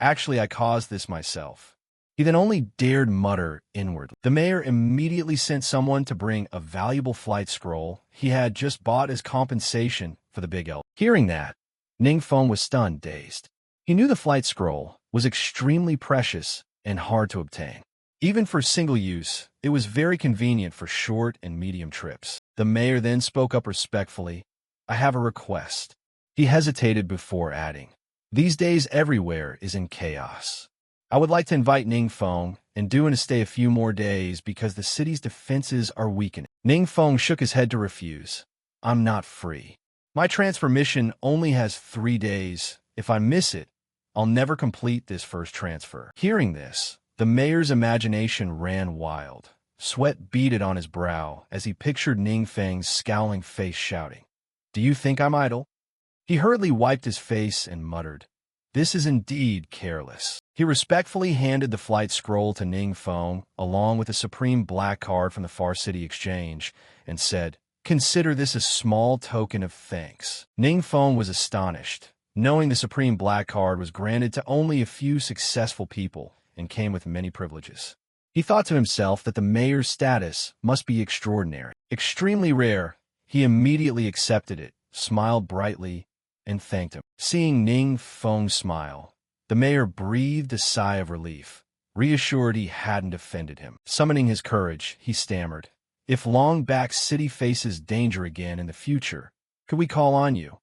Actually, I caused this myself. He then only dared mutter inwardly. The mayor immediately sent someone to bring a valuable flight scroll he had just bought as compensation for the big elf. Hearing that, Ningfeng was stunned, dazed. He knew the flight scroll was extremely precious and hard to obtain. Even for single use, it was very convenient for short and medium trips. The mayor then spoke up respectfully. I have a request. He hesitated before adding, these days everywhere is in chaos. I would like to invite Ningfeng and Duan to stay a few more days because the city's defenses are weakening. Ningfeng shook his head to refuse. I'm not free. My transfer mission only has 3 days. If I miss it, I'll never complete this first transfer. Hearing this, the mayor's imagination ran wild. Sweat beaded on his brow as he pictured Ningfeng's scowling face shouting, Do you think I'm idle? He hurriedly wiped his face and muttered, This is indeed careless. He respectfully handed the flight scroll to Ningfeng along with a supreme black card from the Far City Exchange and said, Consider this a small token of thanks. Ningfeng was astonished, knowing the supreme black card was granted to only a few successful people and came with many privileges. He thought to himself that the mayor's status must be extraordinary, extremely rare. He immediately accepted it, smiled brightly, and thanked him. Seeing Ningfeng smile, the mayor breathed a sigh of relief, reassured he hadn't offended him. Summoning his courage, he stammered, If Longback City faces danger again in the future, could we call on you,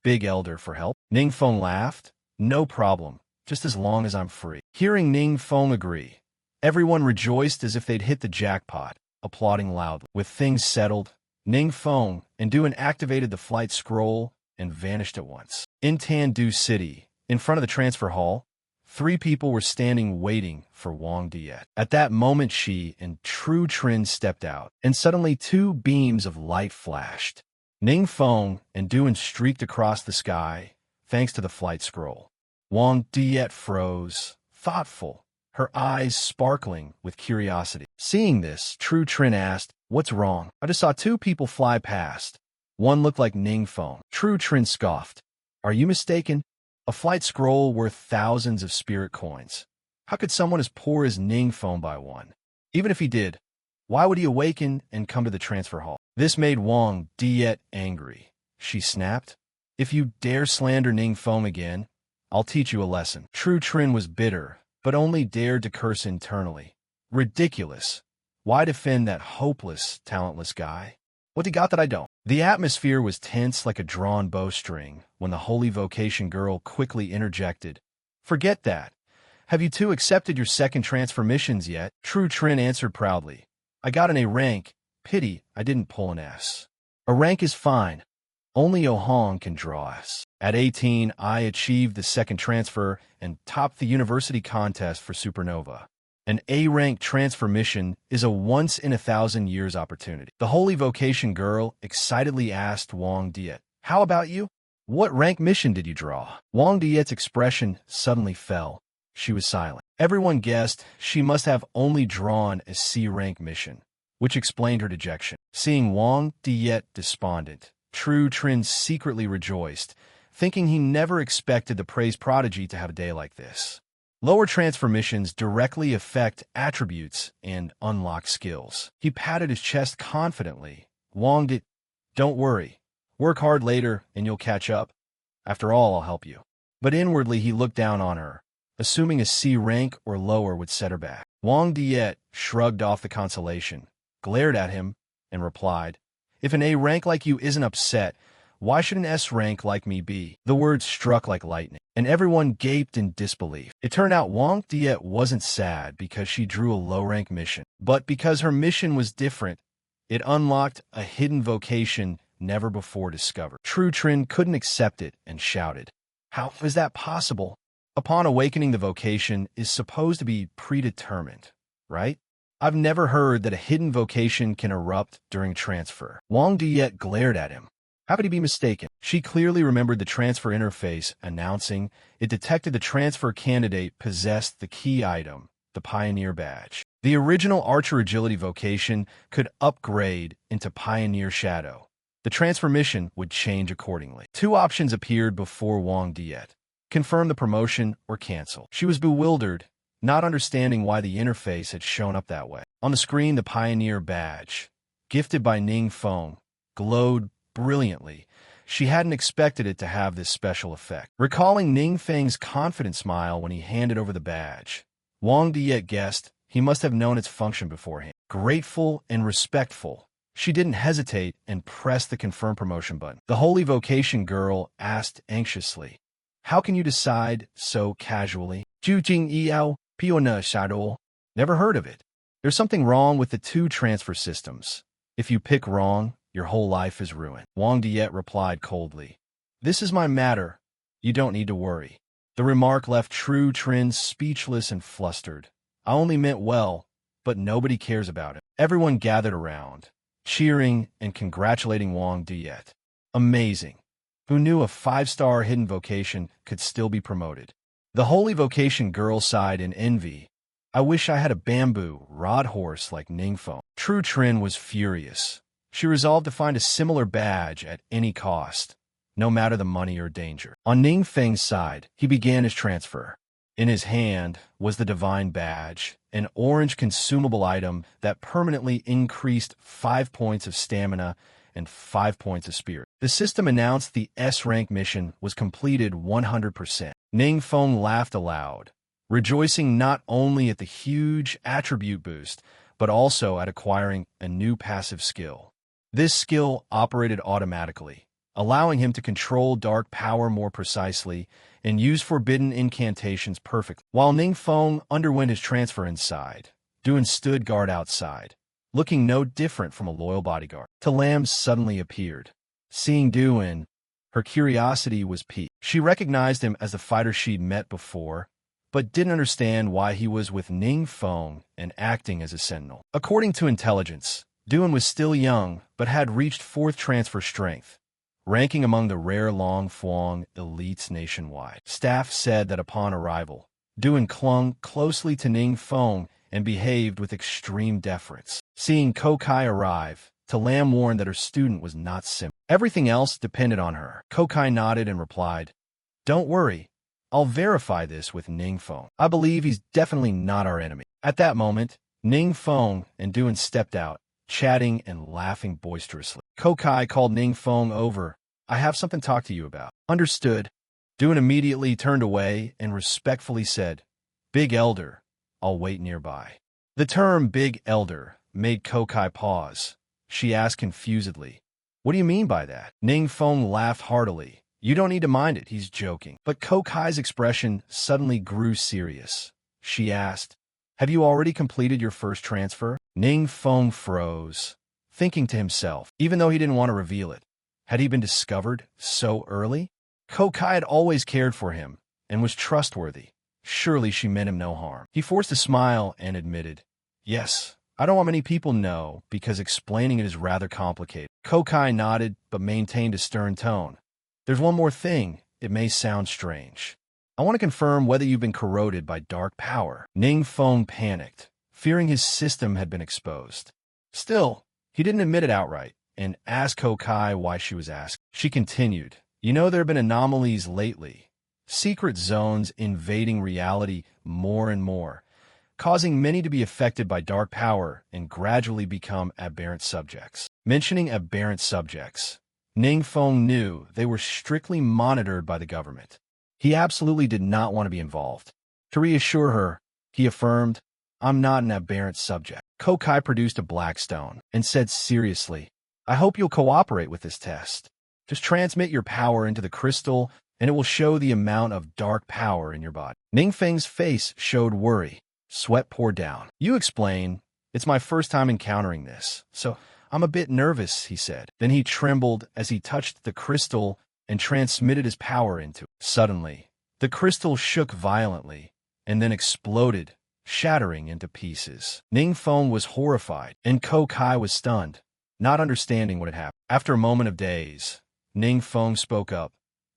Big Elder, for help? Ningfeng laughed. No problem, just as long as I'm free. Hearing Ningfeng agree, everyone rejoiced as if they'd hit the jackpot, applauding loudly. With things settled, Ningfeng and Duan activated the flight scroll and vanished at once. In Tandu City, in front of the transfer hall, 3 people were standing waiting for Wang Diet. At that moment, she and True Trin stepped out, and suddenly 2 beams of light flashed. Ningfeng and Duan streaked across the sky, thanks to the flight scroll. Wang Diet froze, thoughtful, her eyes sparkling with curiosity. Seeing this, True Trin asked, What's wrong? I just saw 2 people fly past. One looked like Ningfeng. True Trin scoffed. Are you mistaken? A flight scroll worth thousands of spirit coins. How could someone as poor as Ningfeng buy one? Even if he did, why would he awaken and come to the transfer hall? This made Wang Diet angry. She snapped, If you dare slander Ningfeng again, I'll teach you a lesson. True Trin was bitter, but only dared to curse internally. Ridiculous. Why defend that hopeless, talentless guy? What he got that I don't? The atmosphere was tense like a drawn bowstring when the holy vocation girl quickly interjected. Forget that. Have you 2 accepted your second transfer missions yet? True Trin answered proudly. I got an A rank. Pity I didn't pull an S. A rank is fine. Only Ohong can draw S. At 18, I achieved the second transfer and topped the university contest for Supernova. An A-rank transfer mission is a once-in-a-thousand-years opportunity. The holy vocation girl excitedly asked Wang Diet, How about you? What rank mission did you draw? Wang Diet's expression suddenly fell. She was silent. Everyone guessed she must have only drawn a C-rank mission, which explained her dejection. Seeing Wang Diet despondent, True Trin secretly rejoiced, thinking he never expected the praise prodigy to have a day like this. Lower transfer missions directly affect attributes and unlock skills. He patted his chest confidently. Wang Diet, Don't worry. Work hard later and you'll catch up. After all, I'll help you. But inwardly he looked down on her, assuming a C rank or lower would set her back. Wang Diet shrugged off the consolation, glared at him, and replied, If an A rank like you isn't upset, why should an S rank like me be? The words struck like lightning, and everyone gaped in disbelief. It turned out Wang Diet wasn't sad because she drew a low-rank mission, but because her mission was different. It unlocked a hidden vocation never before discovered. True Trin couldn't accept it and shouted, How is that possible? Upon awakening, the vocation is supposed to be predetermined, right? I've never heard that a hidden vocation can erupt during transfer. Wang Diet glared at him. How could he be mistaken? She clearly remembered the transfer interface announcing it detected the transfer candidate possessed the key item, the Pioneer Badge. The original Archer Agility vocation could upgrade into Pioneer Shadow. The transfer mission would change accordingly. 2 options appeared before Wang Diet. confirm the promotion, or cancel. She was bewildered, not understanding why the interface had shown up that way. On the screen, the Pioneer badge, gifted by Ning Feng, glowed brilliantly. She hadn't expected it to have this special effect. Recalling Ning Feng's confident smile when he handed over the badge, Wang Diet guessed he must have known its function beforehand. Grateful and respectful, she didn't hesitate and pressed the confirm promotion button. The holy vocation girl asked anxiously, "How can you decide so casually?" Jujing Yao, Piona Shado. Never heard of it. There's something wrong with the two transfer systems. If you pick wrong, your whole life is ruined. Wang Diet replied coldly, "This is my matter. You don't need to worry." The remark left True Trin speechless and flustered. I only meant well, but nobody cares about it. Everyone gathered around, cheering and congratulating Wang Diet. Amazing. Who knew a 5-star hidden vocation could still be promoted? The holy vocation girl sighed in envy. I wish I had a bamboo rod horse like Ningfeng. True Trin was furious. She resolved to find a similar badge at any cost, no matter the money or danger. On Ning Feng's side, he began his transfer. In his hand was the Divine Badge, an orange consumable item that permanently increased 5 points of stamina and 5 points of spirit. The system announced the S-rank mission was completed 100%. Ning Feng laughed aloud, rejoicing not only at the huge attribute boost, but also at acquiring a new passive skill. This skill operated automatically, allowing him to control dark power more precisely and use forbidden incantations perfectly. While Ning Feng underwent his transfer inside, Duan stood guard outside, looking no different from a loyal bodyguard. Talam suddenly appeared. Seeing Duan, her curiosity was piqued. She recognized him as the fighter she'd met before, but didn't understand why he was with Ning Feng and acting as a sentinel. According to intelligence, Duan was still young, but had reached 4th transfer strength, ranking among the rare Long Fuang elites nationwide. Staff said that upon arrival, Duan clung closely to Ning Feng and behaved with extreme deference. Seeing Kokai arrive, Talam warned that her student was not simple. Everything else depended on her. Kokai nodded and replied, "Don't worry. I'll verify this with Ning Feng. I believe he's definitely not our enemy." At that moment, Ning Feng and Duan stepped out, chatting and laughing boisterously. Kokai called Ning Feng over. "I have something to talk to you about." Understood. Duan immediately turned away and respectfully said, "Big Elder, I'll wait nearby." The term Big Elder made Kokai pause. She asked confusedly, "What do you mean by that?" Ning Feng laughed heartily. "You don't need to mind it, he's joking." But Kokai's expression suddenly grew serious. She asked, "Have you already completed your first transfer?" Ning Feng froze, thinking to himself, even though he didn't want to reveal it. Had he been discovered so early? Kokai had always cared for him and was trustworthy. Surely she meant him no harm. He forced a smile and admitted, "Yes, I don't want many people to know because explaining it is rather complicated." Kokai nodded but maintained a stern tone. "There's one more thing. It may sound strange. I want to confirm whether you've been corroded by dark power." Ning Feng panicked, fearing his system had been exposed. Still, he didn't admit it outright and asked Kokai why she was asking. She continued, "You know there have been anomalies lately. Secret zones invading reality more and more, causing many to be affected by dark power and gradually become aberrant subjects." Mentioning aberrant subjects, Ning Feng knew they were strictly monitored by the government. He absolutely did not want to be involved. To reassure her, he affirmed, "I'm not an aberrant subject." Kokai produced a black stone and said seriously, "I hope you'll cooperate with this test. Just transmit your power into the crystal and it will show the amount of dark power in your body." Ning Feng's face showed worry. Sweat poured down. "You explain. It's my first time encountering this, so I'm a bit nervous," he said. Then he trembled as he touched the crystal and transmitted his power into it. Suddenly, the crystal shook violently and then exploded, shattering into pieces. Ning Feng was horrified, and Kokai was stunned, not understanding what had happened. After a moment of daze, Ning Feng spoke up.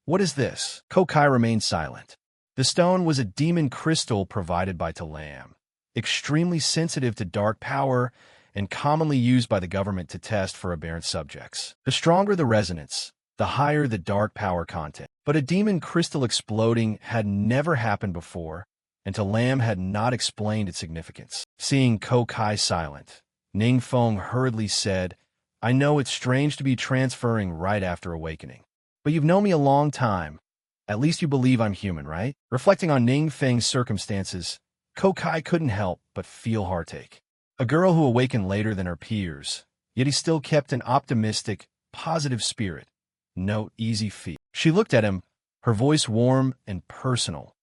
"What is this?" Kokai remained silent. The stone was a demon crystal provided by Talam, extremely sensitive to dark power and commonly used by the government to test for aberrant subjects. The stronger the resonance, the higher the dark power content. But a demon crystal exploding had never happened before, and to Lam had not explained its significance. Seeing Kokai silent, Ningfeng hurriedly said, I know it's strange to be transferring right after awakening, but you've known me a long time. At least you believe I'm human, right? Reflecting on Ningfeng's circumstances, Kokai couldn't help but feel heartache. A girl who awakened later than her peers, yet he still kept an optimistic, positive spirit. No easy feat. She looked at him, her voice warm and personal.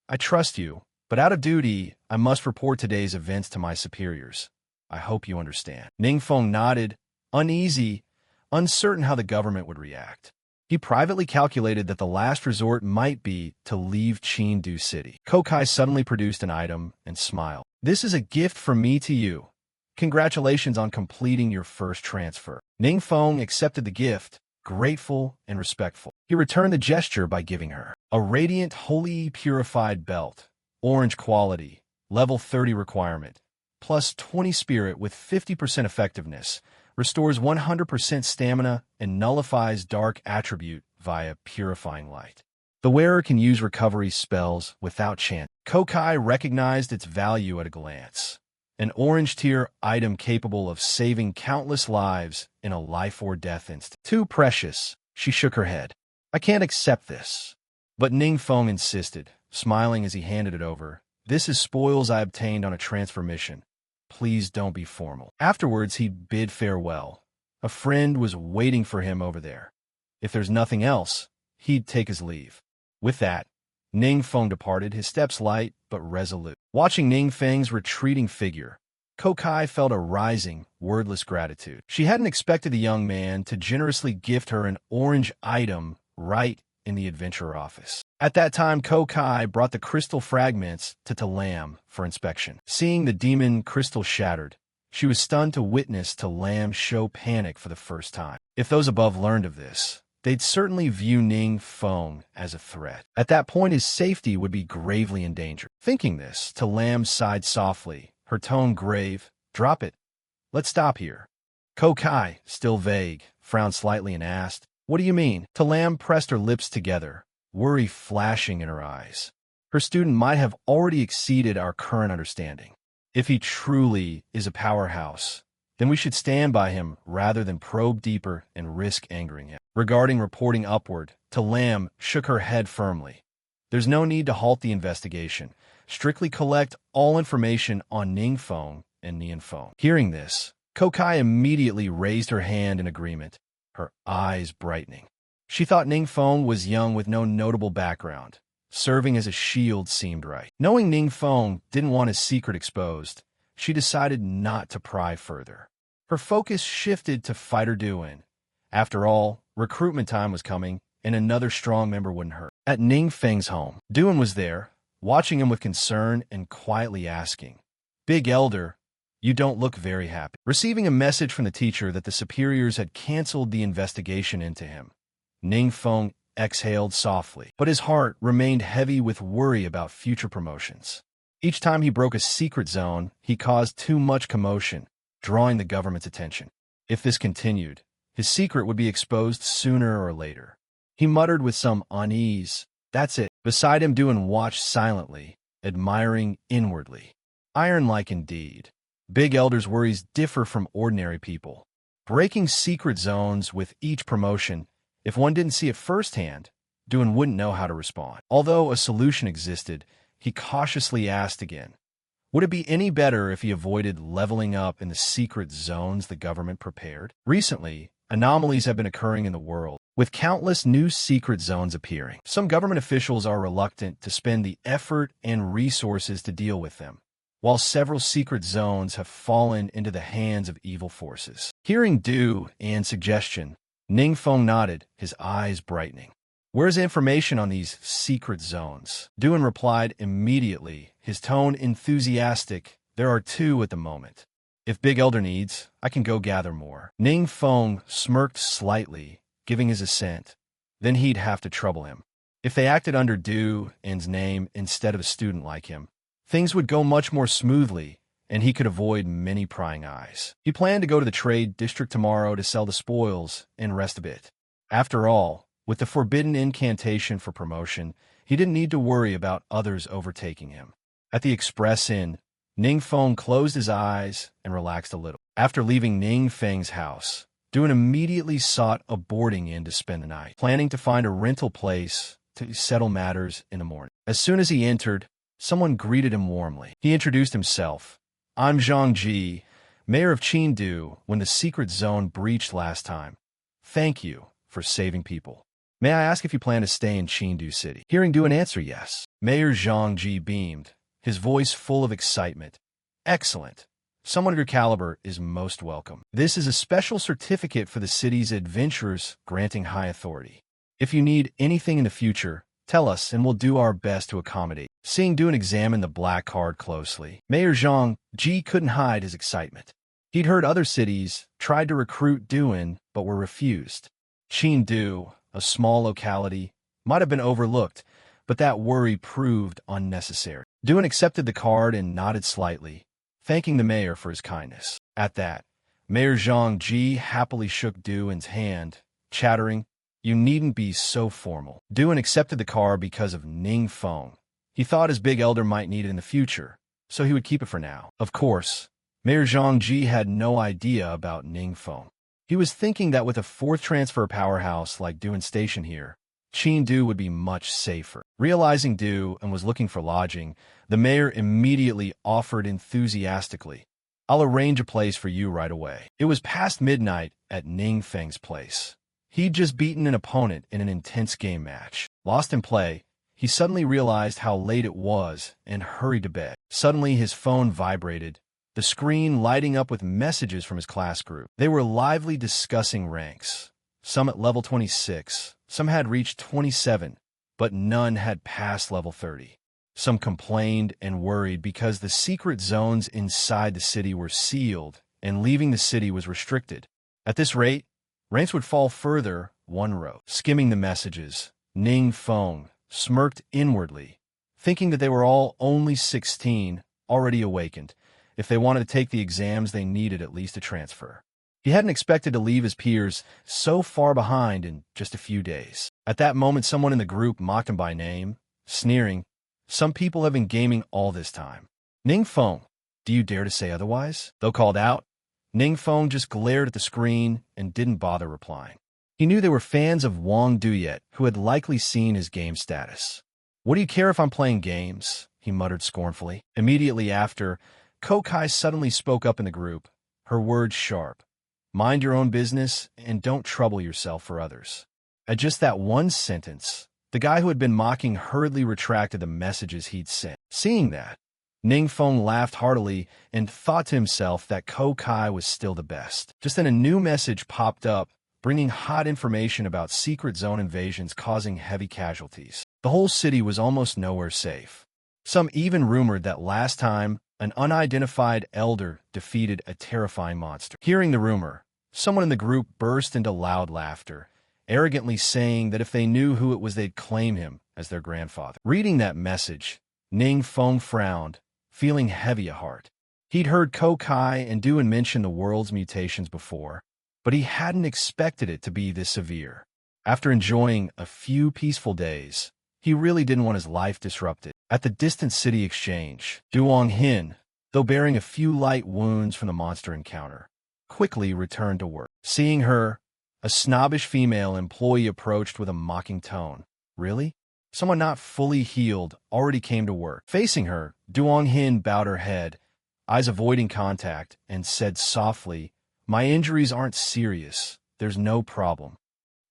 I trust you, but out of duty, I must report today's events to my superiors. I hope you understand. Ningfeng nodded, uneasy, uncertain how the government would react. He privately calculated that the last resort might be to leave Chengdu City. Kokai suddenly produced an item and smiled. This is a gift from me to you. Congratulations on completing your first transfer. Ningfeng accepted the gift, grateful and respectful. He returned the gesture by giving her a radiant, wholly purified belt, orange quality, level 30 requirement, plus 20 spirit with 50% effectiveness, restores 100% stamina, and nullifies dark attribute via purifying light. The wearer can use recovery spells without chance. Kokai recognized its value at a glance. An orange-tier item capable of saving countless lives in a life-or-death instant. Too precious, she shook her head. I can't accept this. But Ningfeng insisted, smiling as he handed it over. This is spoils I obtained on a transfer mission. Please don't be formal. Afterwards, he bid farewell. A friend was waiting for him over there. If there's nothing else, he'd take his leave. With that, Ningfeng departed, his steps light but resolute. Watching Ningfeng's retreating figure, Kokai felt a rising, wordless gratitude. She hadn't expected the young man to generously gift her an orange item right in the adventurer office. At that time, Kokai brought the crystal fragments to Lam for inspection. Seeing the demon crystal shattered, she was stunned to witness Lam show panic for the first time. If those above learned of this, they'd certainly view Ningfeng as a threat. At that point, his safety would be gravely endangered. Thinking this, Lam sighed softly, her tone grave. Drop it. Let's stop here. Kokai, still vague, frowned slightly and asked, What do you mean? Lam pressed her lips together, worry flashing in her eyes. Her student might have already exceeded our current understanding. If he truly is a powerhouse, then we should stand by him rather than probe deeper and risk angering him. Regarding reporting upward, Lam shook her head firmly. There's no need to halt the investigation. Strictly collect all information on Ningfeng and Nianfeng. Hearing this, Kokai immediately raised her hand in agreement, her eyes brightening. She thought Ningfeng was young with no notable background. Serving as a shield seemed right. Knowing Ningfeng didn't want his secret exposed, she decided not to pry further. Her focus shifted to Fighter Duin. After all, recruitment time was coming, and another strong member wouldn't hurt. At Ningfeng's home, Duin was there, watching him with concern and quietly asking, Big Elder, you don't look very happy. Receiving a message from the teacher that the superiors had canceled the investigation into him, Ningfeng exhaled softly, but his heart remained heavy with worry about future promotions. Each time he broke a secret zone, he caused too much commotion, drawing the government's attention. If this continued, his secret would be exposed sooner or later. He muttered with some unease, That's it. Beside him, Duin watched silently, admiring inwardly. Iron-like indeed. Big Elder's worries differ from ordinary people. Breaking secret zones with each promotion, if one didn't see it firsthand, Duin wouldn't know how to respond. Although a solution existed, he cautiously asked again, Would it be any better if he avoided leveling up in the secret zones the government prepared? Recently, anomalies have been occurring in the world, with countless new secret zones appearing. Some government officials are reluctant to spend the effort and resources to deal with them, while several secret zones have fallen into the hands of evil forces. Hearing Duin's suggestion, Ningfeng nodded, his eyes brightening. Where's information on these secret zones? Duin replied immediately, his tone enthusiastic. There are 2 at the moment. If Big Elder needs, I can go gather more. Ningfeng smirked slightly, giving his assent. Then he'd have to trouble him. If they acted under Duin's name instead of a student like him, things would go much more smoothly, and he could avoid many prying eyes. He planned to go to the trade district tomorrow to sell the spoils and rest a bit. After all, With the forbidden incantation for promotion, he didn't need to worry about others overtaking him. At the Express Inn, Ning Feng closed his eyes and relaxed a little. After leaving Ning Feng's house, Duan immediately sought a boarding inn to spend the night, planning to find a rental place to settle matters in the morning. As soon as he entered, someone greeted him warmly. He introduced himself. "I'm Zhang Ji, mayor of Chengdu when the secret zone breached last time. Thank you for saving people. May I ask if you plan to stay in Chengdu City?" Hearing Duan answer yes, Mayor Zhang Ji beamed, his voice full of excitement. "Excellent. Someone of your caliber is most welcome. This is a special certificate for the city's adventurers granting high authority. If you need anything in the future, tell us and we'll do our best to accommodate." Seeing Duan examine the black card closely, Mayor Zhang Ji couldn't hide his excitement. He'd heard other cities tried to recruit Duan but were refused. Chengdu, a small locality, might have been overlooked, but that worry proved unnecessary. Duan accepted the card and nodded slightly, thanking the mayor for his kindness. At that, Mayor Zhang Ji happily shook Duan's hand, chattering, "You needn't be so formal." Duan accepted the card because of Ning Feng. He thought his big elder might need it in the future, so he would keep it for now. Of course, Mayor Zhang Ji had no idea about Ning Feng. He was thinking that with a fourth transfer powerhouse like Duan's station here, Chengdu would be much safer. Realizing Duan was looking for lodging, the mayor immediately offered enthusiastically, "I'll arrange a place for you right away." It was past midnight at Ning Feng's place. He'd just beaten an opponent in an intense game match. Lost in play, he suddenly realized how late it was and hurried to bed. Suddenly his phone vibrated, the screen lighting up with messages from his class group. They were lively discussing ranks. Some at level 26, some had reached 27, but none had passed level 30. Some complained and worried because the secret zones inside the city were sealed and leaving the city was restricted. At this rate, ranks would fall further, one wrote. Skimming the messages, Ning Feng smirked inwardly, thinking that they were all only 16, already awakened. If they wanted to take the exams, they needed at least a transfer. He hadn't expected to leave his peers so far behind in just a few days. At that moment, someone in the group mocked him by name, sneering, "Some people have been gaming all this time. Ning Feng, do you dare to say otherwise?" Though called out, Ning Feng just glared at the screen and didn't bother replying. He knew they were fans of Wang Duyet, who had likely seen his game status. "What do you care if I'm playing games?" he muttered scornfully. Immediately after, Kokai suddenly spoke up in the group, her words sharp. "Mind your own business and don't trouble yourself for others." At just that one sentence, the guy who had been mocking hurriedly retracted the messages he'd sent. Seeing that, Ning Feng laughed heartily and thought to himself that Kokai was still the best. Just then a new message popped up, bringing hot information about secret zone invasions causing heavy casualties. The whole city was almost nowhere safe. Some even rumored that last time, an unidentified elder defeated a terrifying monster. Hearing the rumor, someone in the group burst into loud laughter, arrogantly saying that if they knew who it was, they'd claim him as their grandfather. Reading that message, Ning Feng frowned, feeling heavy at heart. He'd heard Kokai and Duan mention the world's mutations before, but he hadn't expected it to be this severe. After enjoying a few peaceful days, he really didn't want his life disrupted. At the distant city exchange, Duong Hin, though bearing a few light wounds from the monster encounter, quickly returned to work. Seeing her, a snobbish female employee approached with a mocking tone. "Really? Someone not fully healed already came to work." Facing her, Duong Hin bowed her head, eyes avoiding contact, and said softly, "My injuries aren't serious. There's no problem."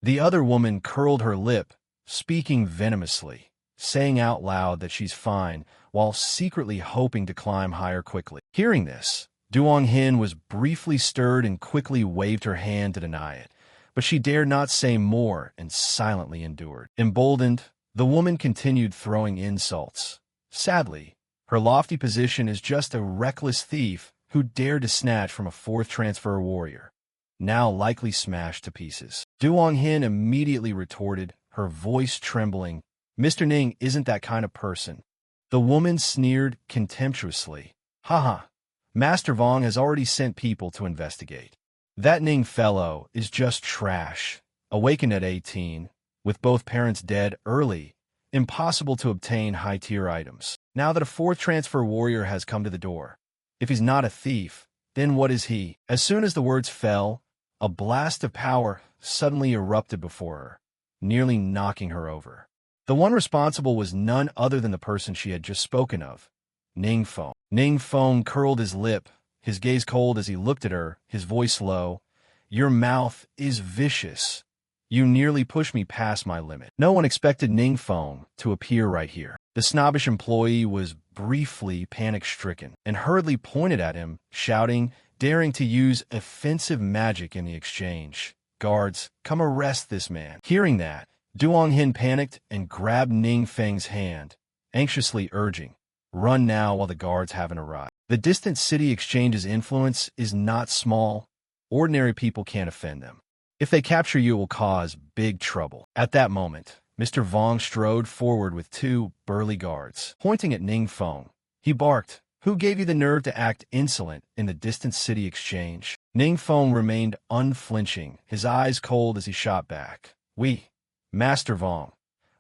The other woman curled her lip, speaking venomously, saying out loud that she's fine, while secretly hoping to climb higher quickly. Hearing this, Duong Hin was briefly stirred and quickly waved her hand to deny it, but she dared not say more and silently endured. Emboldened, the woman continued throwing insults. Sadly, her lofty position is just a reckless thief who dared to snatch from a fourth transfer warrior, now likely smashed to pieces. Duong Hin immediately retorted, her voice trembling, "Mr. Ning isn't that kind of person." The woman sneered contemptuously. "Haha, Master Vong has already sent people to investigate. That Ning fellow is just trash. Awakened at 18, With both parents dead early, impossible to obtain high-tier items. Now that a fourth transfer warrior has come to the door, if he's not a thief, then what is he? As soon as the words fell, a blast of power suddenly erupted before her, nearly knocking her over. The one responsible was none other than the person she had just spoken of, Ning Feng. Ning Feng curled his lip, his gaze cold as he looked at her, his voice low. "Your mouth is vicious. You nearly pushed me past my limit." No one expected Ning Feng to appear right here. The snobbish employee was briefly panic-stricken and hurriedly pointed at him, shouting, daring to use offensive magic in the exchange. "Guards, come arrest this man." Hearing that, Duong Hin panicked and grabbed Ning Feng's hand, anxiously urging, "Run now while the guards haven't arrived." The distant city exchange's influence is not small. Ordinary people can't offend them. If they capture you, it will cause big trouble. At that moment, Mr. Vong strode forward with two burly guards. Pointing at Ning Feng, he barked, "Who gave you the nerve to act insolent in the distant city exchange?" Ning Feng remained unflinching, his eyes cold as he shot back. "We, Master Vong,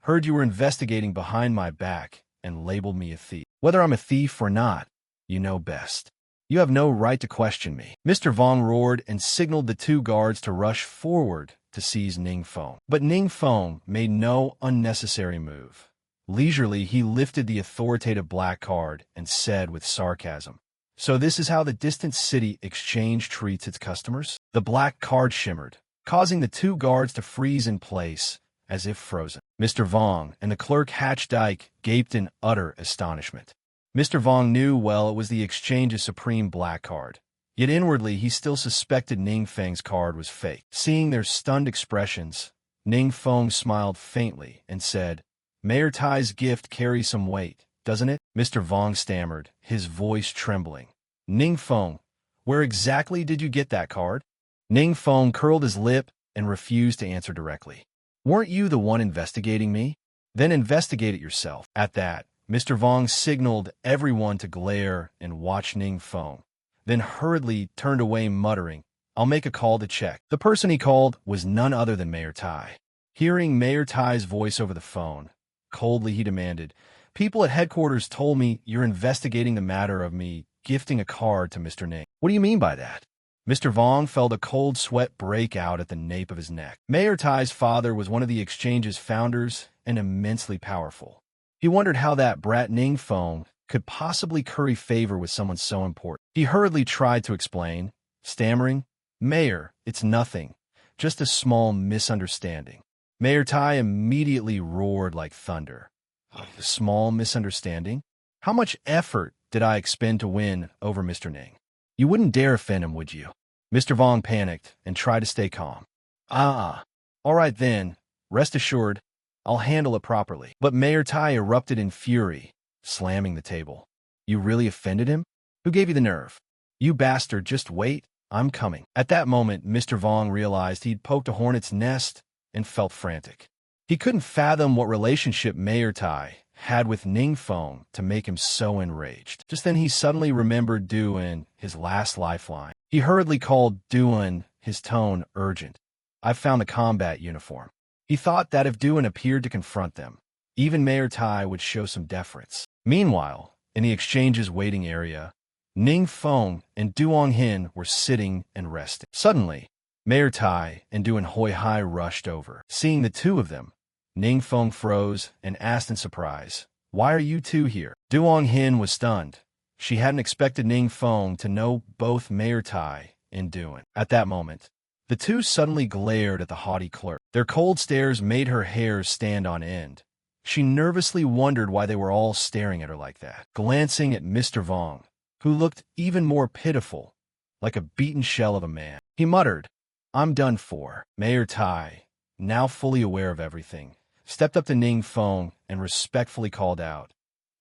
heard you were investigating behind my back and labeled me a thief. Whether I'm a thief or not, you know best. You have no right to question me." Mr. Vong roared and signaled the two guards to rush forward to seize Ning Feng. But Ning Feng made no unnecessary move. Leisurely, he lifted the authoritative black card and said with sarcasm, "So this is how the distant city exchange treats its customers?" The black card shimmered, causing the two guards to freeze in place, as if frozen. Mr. Vong and the clerk Hatch Dyke gaped in utter astonishment. Mr. Vong knew well it was the exchange's supreme black card. Yet inwardly, he still suspected Ning Feng's card was fake. Seeing their stunned expressions, Ning Feng smiled faintly and said, "Mayor Tai's gift carries some weight, doesn't it?" Mr. Vong stammered, his voice trembling. "Ning Feng, where exactly did you get that card?" Ning Feng curled his lip and refused to answer directly. "Weren't you the one investigating me? Then investigate it yourself." At that, Mr. Vong signaled everyone to glare and watch Ning Feng, then hurriedly turned away muttering, "I'll make a call to check." The person he called was none other than Mayor Tai. Hearing Mayor Tai's voice over the phone, coldly he demanded, "People at headquarters told me you're investigating the matter of me gifting a card to Mr. Ning. What do you mean by that?" Mr. Vong felt a cold sweat break out at the nape of his neck. Mayor Tai's father was one of the exchange's founders and immensely powerful. He wondered how that brat Ning Feng could possibly curry favor with someone so important. He hurriedly tried to explain, stammering, "Mayor, it's nothing. Just a small misunderstanding." Mayor Tai immediately roared like thunder. "A small misunderstanding? How much effort did I expend to win over Mr. Ning? You wouldn't dare offend him, would you?" Mr. Vong panicked and tried to stay calm. All right then. Rest assured, I'll handle it properly." But Mayor Tai erupted in fury, slamming the table. "You really offended him? Who gave you the nerve? You bastard, just wait, I'm coming." At that moment, Mr. Vong realized he'd poked a hornet's nest and felt frantic. He couldn't fathom what relationship Mayor Tai had with Ning Feng to make him so enraged. Just then he suddenly remembered Duan, his last lifeline. He hurriedly called Duan, his tone urgent. "I've found the combat uniform." He thought that if Duan appeared to confront them, even Mayor Tai would show some deference. Meanwhile, in the exchange's waiting area, Ning Feng and Duong Hin were sitting and resting. Suddenly, Mayor Tai and Duan Hoi Hai rushed over. Seeing the two of them, Ning Feng froze and asked in surprise, "Why are you two here?" Duong Hin was stunned. She hadn't expected Ning Feng to know both Mayor Tai and Duan. At that moment, the two suddenly glared at the haughty clerk. Their cold stares made her hair stand on end. She nervously wondered why they were all staring at her like that. Glancing at Mr. Vong, who looked even more pitiful, like a beaten shell of a man, he muttered, "I'm done for." Mayor Tai, now fully aware of everything, stepped up to Ning Feng and respectfully called out,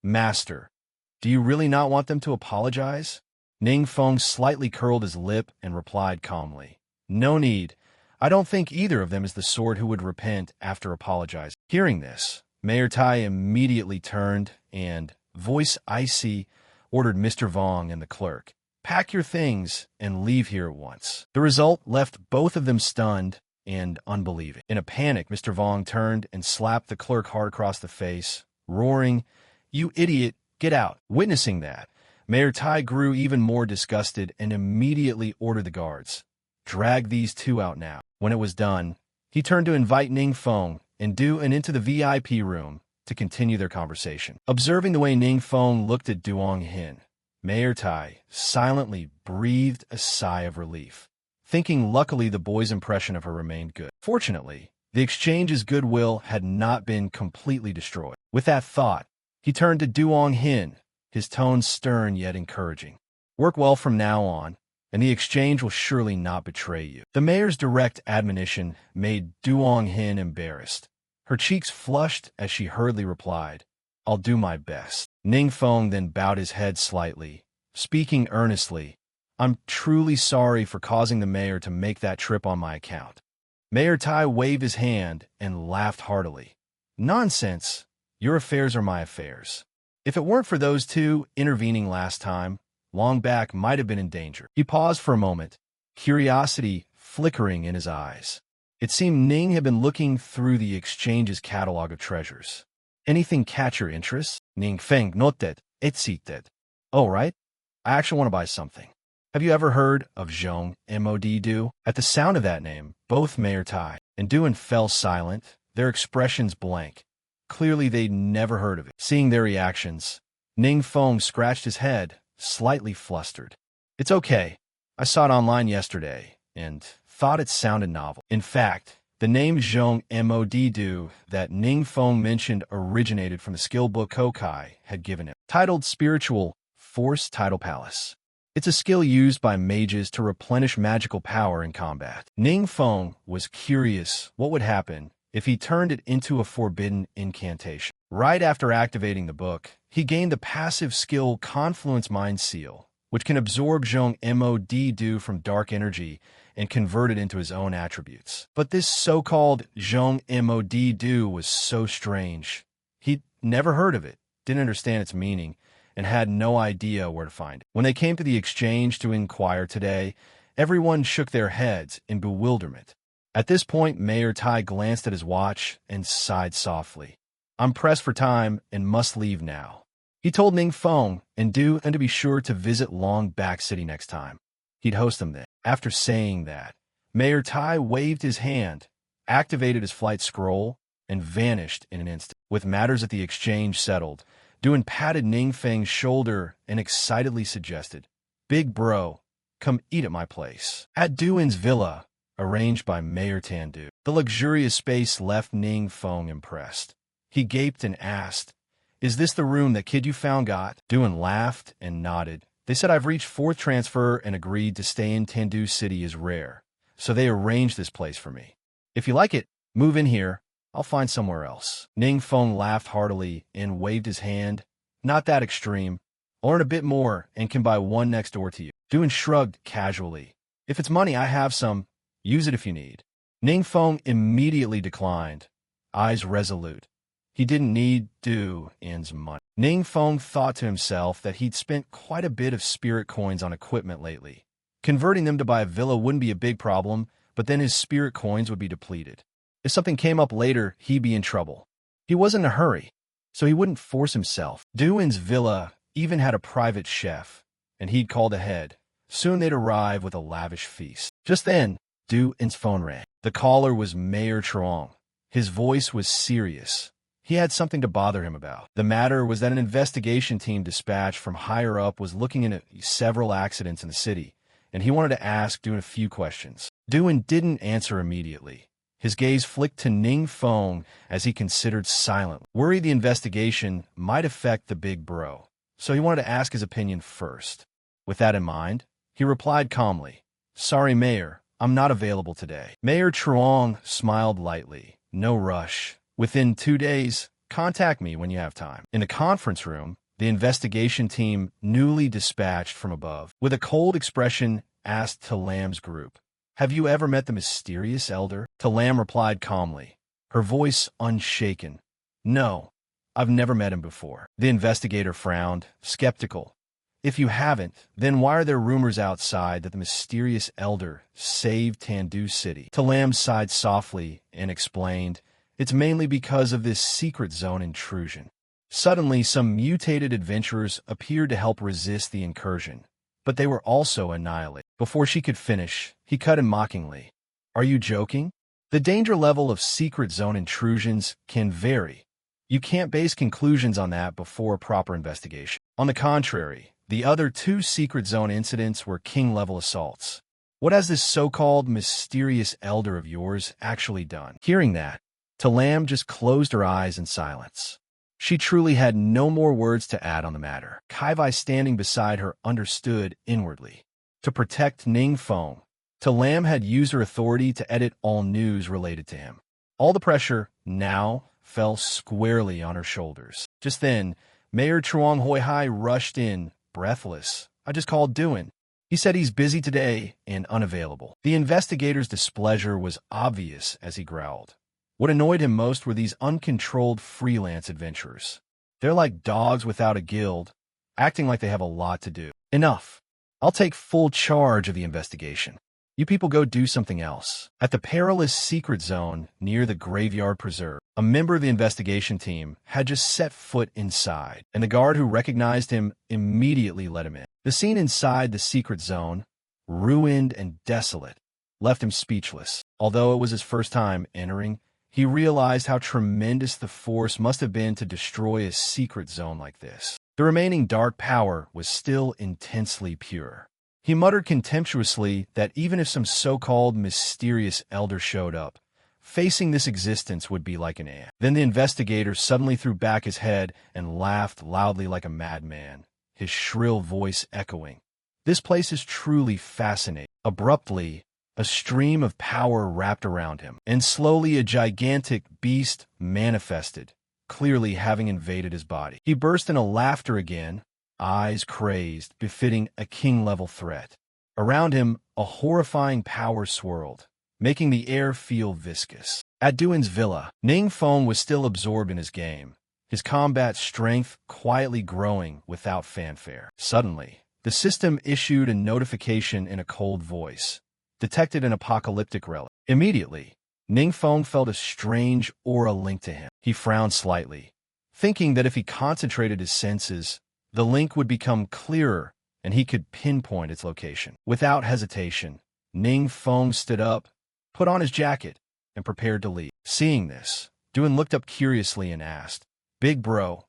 "Master, do you really not want them to apologize?" Ning Feng slightly curled his lip and replied calmly, "No need. I don't think either of them is the sort who would repent after apologizing." Hearing this, Mayor Tai immediately turned and, voice icy, ordered Mr. Vong and the clerk, "Pack your things and leave here at once." The result left both of them stunned and unbelieving. In a panic, Mr. Vong turned and slapped the clerk hard across the face, roaring, "You idiot, get out!" Witnessing that, Mayor Tai grew even more disgusted and immediately ordered the guards, "Drag these two out now." When it was done, he turned to invite Ning Feng and Du and into the VIP room to continue their conversation. Observing the way Ning Feng looked at Duong Hin, Mayor Tai silently breathed a sigh of relief, thinking luckily the boy's impression of her remained good. Fortunately, the exchange's goodwill had not been completely destroyed. With that thought, he turned to Duong Hin, his tone stern yet encouraging. "Work well from now on, and the exchange will surely not betray you." The mayor's direct admonition made Duong Hin embarrassed. Her cheeks flushed as she hurriedly replied, "I'll do my best." Ning Feng then bowed his head slightly, speaking earnestly, "I'm truly sorry for causing the mayor to make that trip on my account." Mayor Tai waved his hand and laughed heartily. "Nonsense. Your affairs are my affairs. If it weren't for those two intervening last time, Long Back might have been in danger." He paused for a moment, curiosity flickering in his eyes. It seemed Ning had been looking through the exchange's catalog of treasures. "Anything catch your interest?" Ning Feng noted, excited. "Oh, right. I actually want to buy something. Have you ever heard of Zhong Mod Du?" At the sound of that name, both Mayor Tai and Duan fell silent, their expressions blank. Clearly they'd never heard of it. Seeing their reactions, Ning Feng scratched his head, slightly flustered. "It's okay. I saw it online yesterday and thought it sounded novel." In fact, the name Zhong Mod Du that Ning Feng mentioned originated from the skill book Kokai had given him, titled Spiritual Force Tidal Palace. It's a skill used by mages to replenish magical power in combat. Ning Feng was curious what would happen if he turned it into a forbidden incantation. Right after activating the book, he gained the passive skill Confluence Mind Seal, which can absorb Zhong Mod Du from dark energy and convert it into his own attributes. But this so-called Zhong Mod Du was so strange. He'd never heard of it, didn't understand its meaning, and had no idea where to find it. When they came to the exchange to inquire today, everyone shook their heads in bewilderment. At this point, Mayor Tai glanced at his watch and sighed softly. "I'm pressed for time and must leave now." He told Ning Feng and Du and to be sure to visit Long Back City next time. He'd host them there. After saying that, Mayor Tai waved his hand, activated his flight scroll, and vanished in an instant. With matters at the exchange settled, Duan patted Ning Feng's shoulder and excitedly suggested, "Big bro, come eat at my place." At Duan's villa, arranged by Mayor Tandu, the luxurious space left Ning Feng impressed. He gaped and asked, "Is this the room that kid you found got?" Duan laughed and nodded. "They said I've reached 4th transfer and agreed to stay in Tandu City is rare, so they arranged this place for me. If you like it, move in here. I'll find somewhere else." Ning Feng laughed heartily and waved his hand. "Not that extreme. I'll earn a bit more and can buy one next door to you." Duan shrugged casually. "If it's money, I have some. Use it if you need." Ning Feng immediately declined, eyes resolute. He didn't need Duan's money. Ning Feng thought to himself that he'd spent quite a bit of spirit coins on equipment lately. Converting them to buy a villa wouldn't be a big problem, but then his spirit coins would be depleted. If something came up later, he'd be in trouble. He wasn't in a hurry, so he wouldn't force himself. Duan's villa even had a private chef, and he'd called ahead. Soon they'd arrive with a lavish feast. Just then, Duan's phone rang. The caller was Mayor Truong. His voice was serious. He had something to bother him about. The matter was that an investigation team dispatched from higher up was looking into several accidents in the city, and he wanted to ask Duan a few questions. Duan didn't answer immediately. His gaze flicked to Ning Feng as he considered silently. Worried the investigation might affect the big bro, so he wanted to ask his opinion first. With that in mind, he replied calmly, "Sorry, Mayor, I'm not available today." Mayor Truong smiled lightly. "No rush. Within 2 days, contact me when you have time." In the conference room, the investigation team, newly dispatched from above, with a cold expression, asked Talam's group, "Have you ever met the mysterious elder?" Talam replied calmly, her voice unshaken, "No, I've never met him before." The investigator frowned, skeptical. If you haven't, then why are there rumors outside that the mysterious elder saved Tandu City? Talam sighed softly and explained, it's mainly because of this secret zone intrusion. Suddenly, some mutated adventurers appeared to help resist the incursion, but they were also annihilated. Before she could finish, he cut in mockingly. Are you joking? The danger level of secret zone intrusions can vary. You can't base conclusions on that before a proper investigation. On the contrary, the other two secret zone incidents were king-level assaults. What has this so-called mysterious elder of yours actually done? Hearing that, Talam just closed her eyes in silence. She truly had no more words to add on the matter. Kai standing beside her understood inwardly. To protect Ning Feng, Talam had used her authority to edit all news related to him. All the pressure now fell squarely on her shoulders. Just then, Mayor Chuang Hoi-hai rushed in, breathless. I just called Duan. He said he's busy today and unavailable. The investigator's displeasure was obvious as he growled. What annoyed him most were these uncontrolled freelance adventurers. They're like dogs without a guild, acting like they have a lot to do. Enough. I'll take full charge of the investigation. You people go do something else. At the perilous secret zone near the graveyard preserve, a member of the investigation team had just set foot inside, and the guard who recognized him immediately let him in. The scene inside the secret zone, ruined and desolate, left him speechless. Although it was his first time entering, he realized how tremendous the force must have been to destroy a secret zone like this. The remaining dark power was still intensely pure. He muttered contemptuously that even if some so-called mysterious elder showed up, facing this existence would be like an ant. Then the investigator suddenly threw back his head and laughed loudly like a madman, his shrill voice echoing. This place is truly fascinating. Abruptly, a stream of power wrapped around him, and slowly a gigantic beast manifested, clearly having invaded his body. He burst into laughter again, eyes crazed, befitting a king-level threat. Around him, a horrifying power swirled, making the air feel viscous. At Duan's villa, Ning Feng was still absorbed in his game, his combat strength quietly growing without fanfare. Suddenly, the system issued a notification in a cold voice. Detected an apocalyptic relic. Immediately, Ning Feng felt a strange aura linked to him. He frowned slightly, thinking that if he concentrated his senses, the link would become clearer and he could pinpoint its location. Without hesitation, Ning Feng stood up, put on his jacket, and prepared to leave. Seeing this, Duan looked up curiously and asked, Big bro,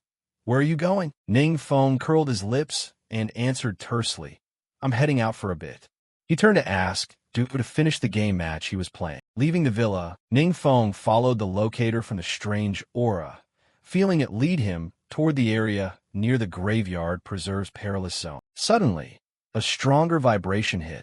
where are you going? Ning Feng curled his lips and answered tersely, I'm heading out for a bit. He turned to ask, due to finish the game match he was playing. Leaving the villa, Ning Feng followed the locator from the strange aura, feeling it lead him toward the area near the graveyard preserve's perilous zone. Suddenly, a stronger vibration hit,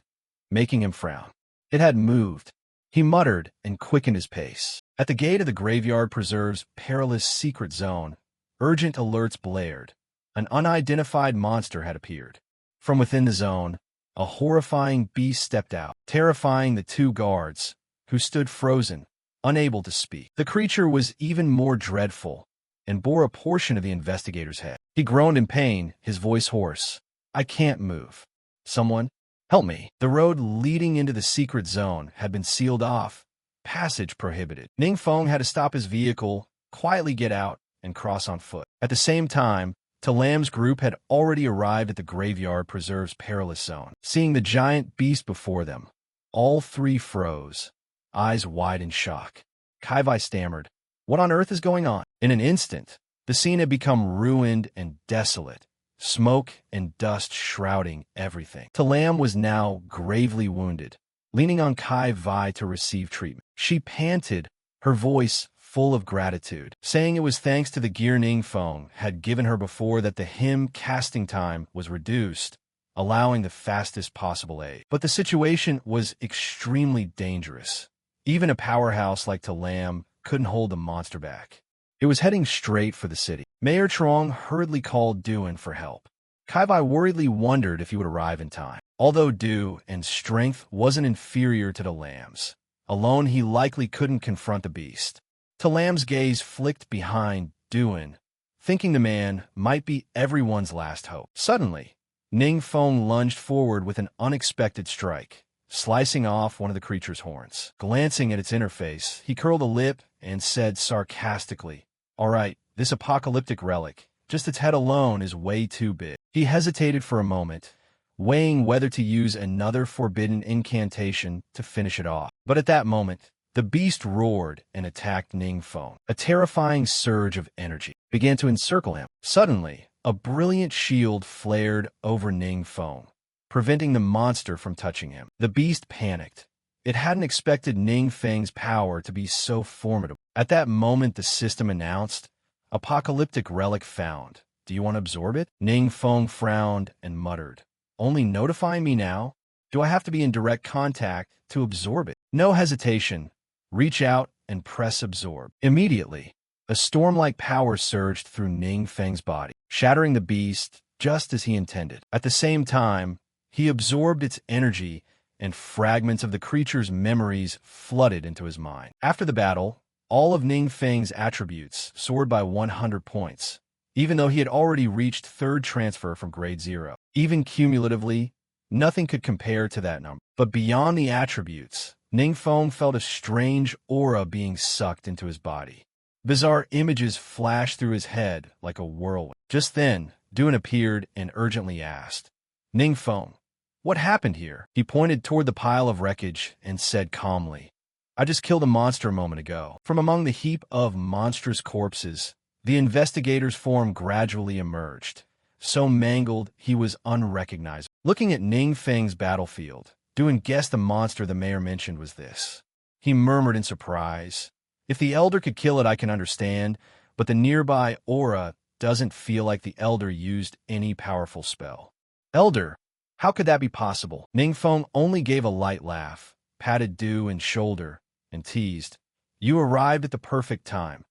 making him frown. It had moved. He muttered and quickened his pace. At the gate of the graveyard preserve's perilous secret zone, urgent alerts blared. An unidentified monster had appeared. From within the zone, a horrifying beast stepped out, terrifying the two guards, who stood frozen, unable to speak. The creature was even more dreadful, and bore a portion of the investigator's head. He groaned in pain, his voice hoarse. I can't move. Someone, help me. The road leading into the secret zone had been sealed off, passage prohibited. Ning Feng had to stop his vehicle, quietly get out, and cross on foot. At the same time, Talam's group had already arrived at the graveyard preserve's perilous zone. Seeing the giant beast before them, all three froze, eyes wide in shock. Kai stammered, What on earth is going on? In an instant, the scene had become ruined and desolate, smoke and dust shrouding everything. Talam was now gravely wounded, leaning on Kai to receive treatment. She panted, her voice full of gratitude, saying it was thanks to the gear Ning Feng had given her before that the hymn casting time was reduced, allowing the fastest possible aid. But the situation was extremely dangerous. Even a powerhouse like Talam couldn't hold the monster back. It was heading straight for the city. Mayor Trong hurriedly called Duan for help. Kai worriedly wondered if he would arrive in time. Although Du and strength wasn't inferior to Talam's, alone he likely couldn't confront the beast. Talam's gaze flicked behind Duan, thinking the man might be everyone's last hope. Suddenly, Ningfeng lunged forward with an unexpected strike, slicing off one of the creature's horns. Glancing at its interface, he curled a lip and said sarcastically, "All right, this apocalyptic relic, just its head alone is way too big." He hesitated for a moment, weighing whether to use another forbidden incantation to finish it off. But at that moment, the beast roared and attacked Ningfeng. A terrifying surge of energy began to encircle him. Suddenly, a brilliant shield flared over Ningfeng, preventing the monster from touching him. The beast panicked. It hadn't expected Ningfeng's power to be so formidable. At that moment, the system announced, "Apocalyptic relic found. Do you want to absorb it?" Ningfeng frowned and muttered, "Only notifying me now? Do I have to be in direct contact to absorb it?" No hesitation. Reach out and press absorb. Immediately, a storm-like power surged through Ningfeng's body, shattering the beast just as he intended. At the same time, he absorbed its energy, and fragments of the creature's memories flooded into his mind. After the battle, all of Ningfeng's attributes soared by 100 points, even though he had already reached third transfer from grade 0. Even cumulatively, nothing could compare to that number. But beyond the attributes, Ningfeng felt a strange aura being sucked into his body. Bizarre images flashed through his head like a whirlwind. Just then, Duan appeared and urgently asked, "Ningfeng, what happened here?" He pointed toward the pile of wreckage and said calmly, "I just killed a monster a moment ago." From among the heap of monstrous corpses, the investigator's form gradually emerged, so mangled he was unrecognizable. Looking at Ningfeng's battlefield, Duan guessed the monster the mayor mentioned was this. He murmured in surprise, "If the Elder could kill it, I can understand, but the nearby aura doesn't feel like the Elder used any powerful spell." "Elder? How could that be possible?" Ningfeng only gave a light laugh, patted Duan's shoulder, and teased, "You arrived at the perfect time.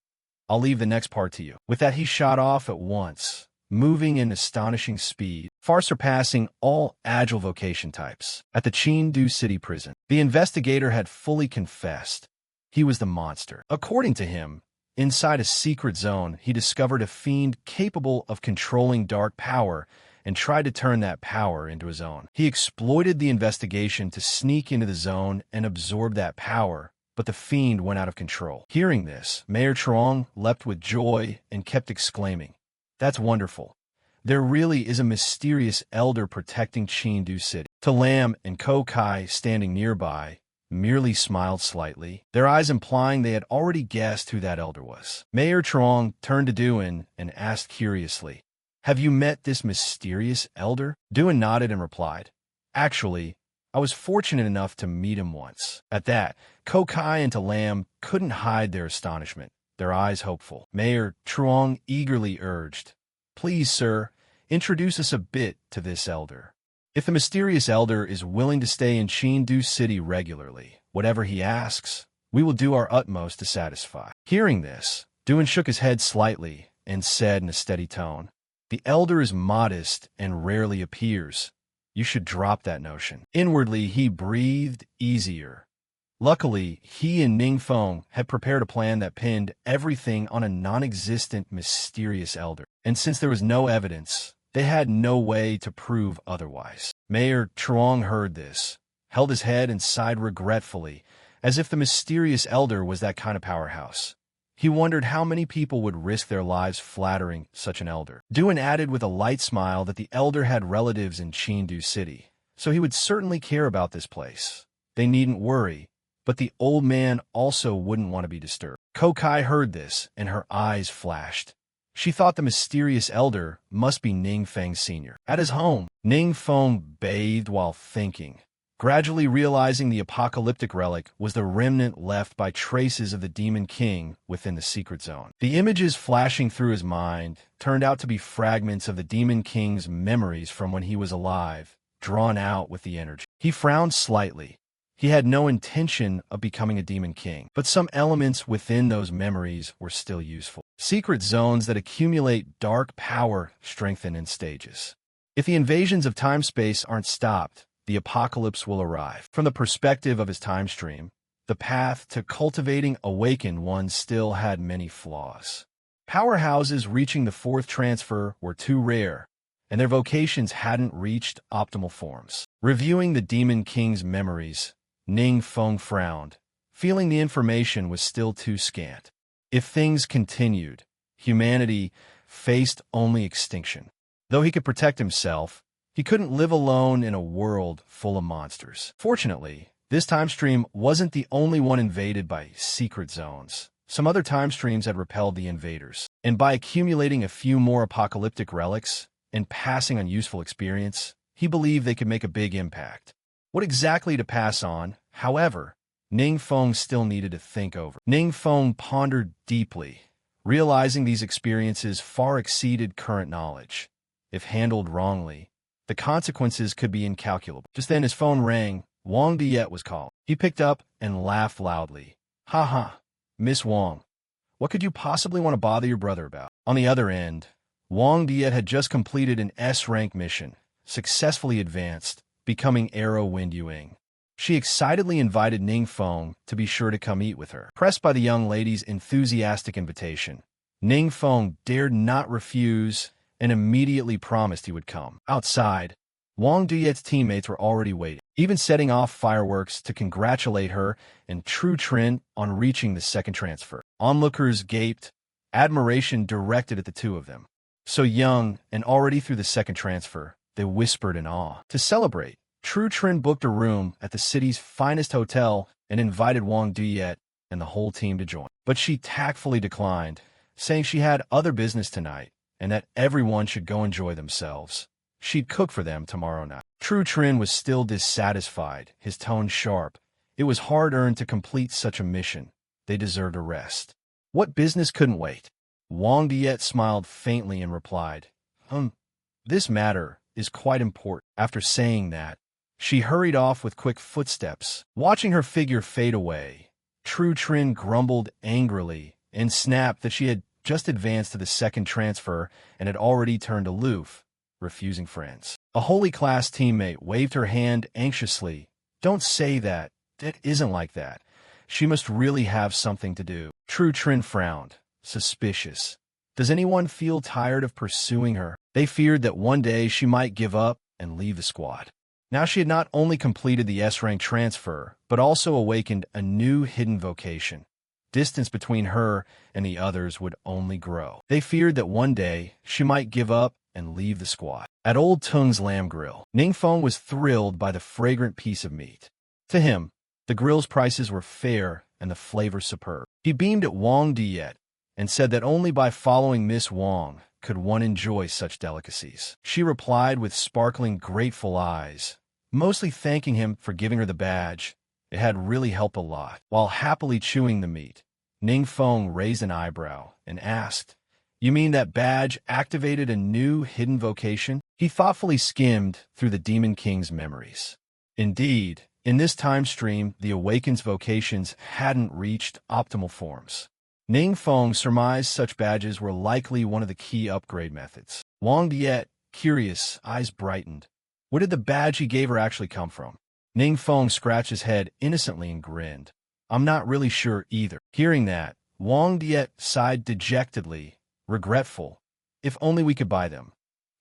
I'll leave the next part to you." With that, he shot off at once, moving in astonishing speed, far surpassing all agile vocation types. At the Chengdu City prison, the investigator had fully confessed. He was the monster. According to him, inside a secret zone, he discovered a fiend capable of controlling dark power and tried to turn that power into his own. He exploited the investigation to sneak into the zone and absorb that power, but the fiend went out of control. Hearing this, Mayor Trong leapt with joy and kept exclaiming, "That's wonderful. There really is a mysterious elder protecting Chengdu City." To Lam and Kokai, standing nearby, merely smiled slightly, their eyes implying they had already guessed who that elder was. Mayor Trong turned to Duan and asked curiously, "Have you met this mysterious elder?" Duan nodded and replied, "Actually, I was fortunate enough to meet him once." At that, Kokai and Talam couldn't hide their astonishment, their eyes hopeful. Mayor Truong eagerly urged, "Please, sir, introduce us a bit to this elder. If the mysterious elder is willing to stay in Chengdu City regularly, whatever he asks, we will do our utmost to satisfy." Hearing this, Duan shook his head slightly and said in a steady tone, "The elder is modest and rarely appears. You should drop that notion." Inwardly, he breathed easier. Luckily, he and Ningfeng had prepared a plan that pinned everything on a non-existent mysterious elder. And since there was no evidence, they had no way to prove otherwise. Mayor Truong heard this, held his head and sighed regretfully, as if the mysterious elder was that kind of powerhouse. He wondered how many people would risk their lives flattering such an elder. Duan added with a light smile that the elder had relatives in Chengdu City, so he would certainly care about this place. They needn't worry, but the old man also wouldn't want to be disturbed. Kokai heard this, and her eyes flashed. She thought the mysterious elder must be Ningfeng Sr. At his home, Ningfeng bathed while thinking, gradually realizing the apocalyptic relic was the remnant left by traces of the Demon King within the secret zone. The images flashing through his mind turned out to be fragments of the Demon King's memories from when he was alive, drawn out with the energy. He frowned slightly. He had no intention of becoming a Demon King, but some elements within those memories were still useful. Secret zones that accumulate dark power strengthen in stages. If the invasions of time-space aren't stopped, the apocalypse will arrive. From the perspective of his time stream, the path to cultivating awakened ones still had many flaws. Powerhouses reaching the fourth transfer were too rare, and their vocations hadn't reached optimal forms. Reviewing the Demon King's memories, Ning Feng frowned, feeling the information was still too scant. If things continued, humanity faced only extinction. Though he could protect himself, he couldn't live alone in a world full of monsters. Fortunately, this time stream wasn't the only one invaded by secret zones. Some other time streams had repelled the invaders, and by accumulating a few more apocalyptic relics and passing on useful experience, he believed they could make a big impact. What exactly to pass on, however, Ning Feng still needed to think over. Ning Feng pondered deeply, realizing these experiences far exceeded current knowledge. If handled wrongly, the consequences could be incalculable. Just then his phone rang. Wang Diet was called. He picked up and laughed loudly. "Ha ha, Miss Wang. What could you possibly want to bother your brother about?" On the other end, Wang Diet had just completed an S-rank mission, successfully advanced, becoming Arrow Wind Yuing. She excitedly invited Ning Feng to be sure to come eat with her. Pressed by the young lady's enthusiastic invitation, Ning Feng dared not refuse and immediately promised he would come. Outside, Wang Diet's teammates were already waiting, even setting off fireworks to congratulate her and True Trin on reaching the second transfer. Onlookers gaped, admiration directed at the two of them. So young and already through the second transfer, they whispered in awe. To celebrate, True Trin booked a room at the city's finest hotel and invited Wang Diet and the whole team to join. But she tactfully declined, saying she had other business tonight and that everyone should go enjoy themselves. She'd cook for them tomorrow night. True Trin was still dissatisfied, his tone sharp. It was hard-earned to complete such a mission. They deserved a rest. What business couldn't wait? Wang Diet smiled faintly and replied, This matter is quite important." After saying that, she hurried off with quick footsteps. Watching her figure fade away, True Trin grumbled angrily and snapped that she had just advanced to the second transfer and had already turned aloof, refusing friends. A holy class teammate waved her hand anxiously. "Don't say that. It isn't like that. She must really have something to do." True Trin frowned, suspicious. Does anyone feel tired of pursuing her? They feared that one day she might give up and leave the squad. Now she had not only completed the S-rank transfer, but also awakened a new hidden vocation. Distance between her and the others would only grow. They feared that one day she might give up and leave the squad. At Old Tung's Lamb Grill, Ning Feng was thrilled by the fragrant piece of meat. To him, the grill's prices were fair and the flavor superb. He beamed at Wang Diet and said that only by following Miss Wang could one enjoy such delicacies. She replied with sparkling, grateful eyes, mostly thanking him for giving her the badge. It had really helped a lot. While happily chewing the meat, Ning Feng raised an eyebrow and asked, "You mean that badge activated a new hidden vocation?" He thoughtfully skimmed through the Demon King's memories. Indeed, in this time stream, the Awakens vocations hadn't reached optimal forms. Ning Feng surmised such badges were likely one of the key upgrade methods. Wang Diet, curious, eyes brightened. Where did the badge he gave her actually come from? Ning Feng scratched his head innocently and grinned. "I'm not really sure either." Hearing that, Wang Diet sighed dejectedly, regretful. "If only we could buy them.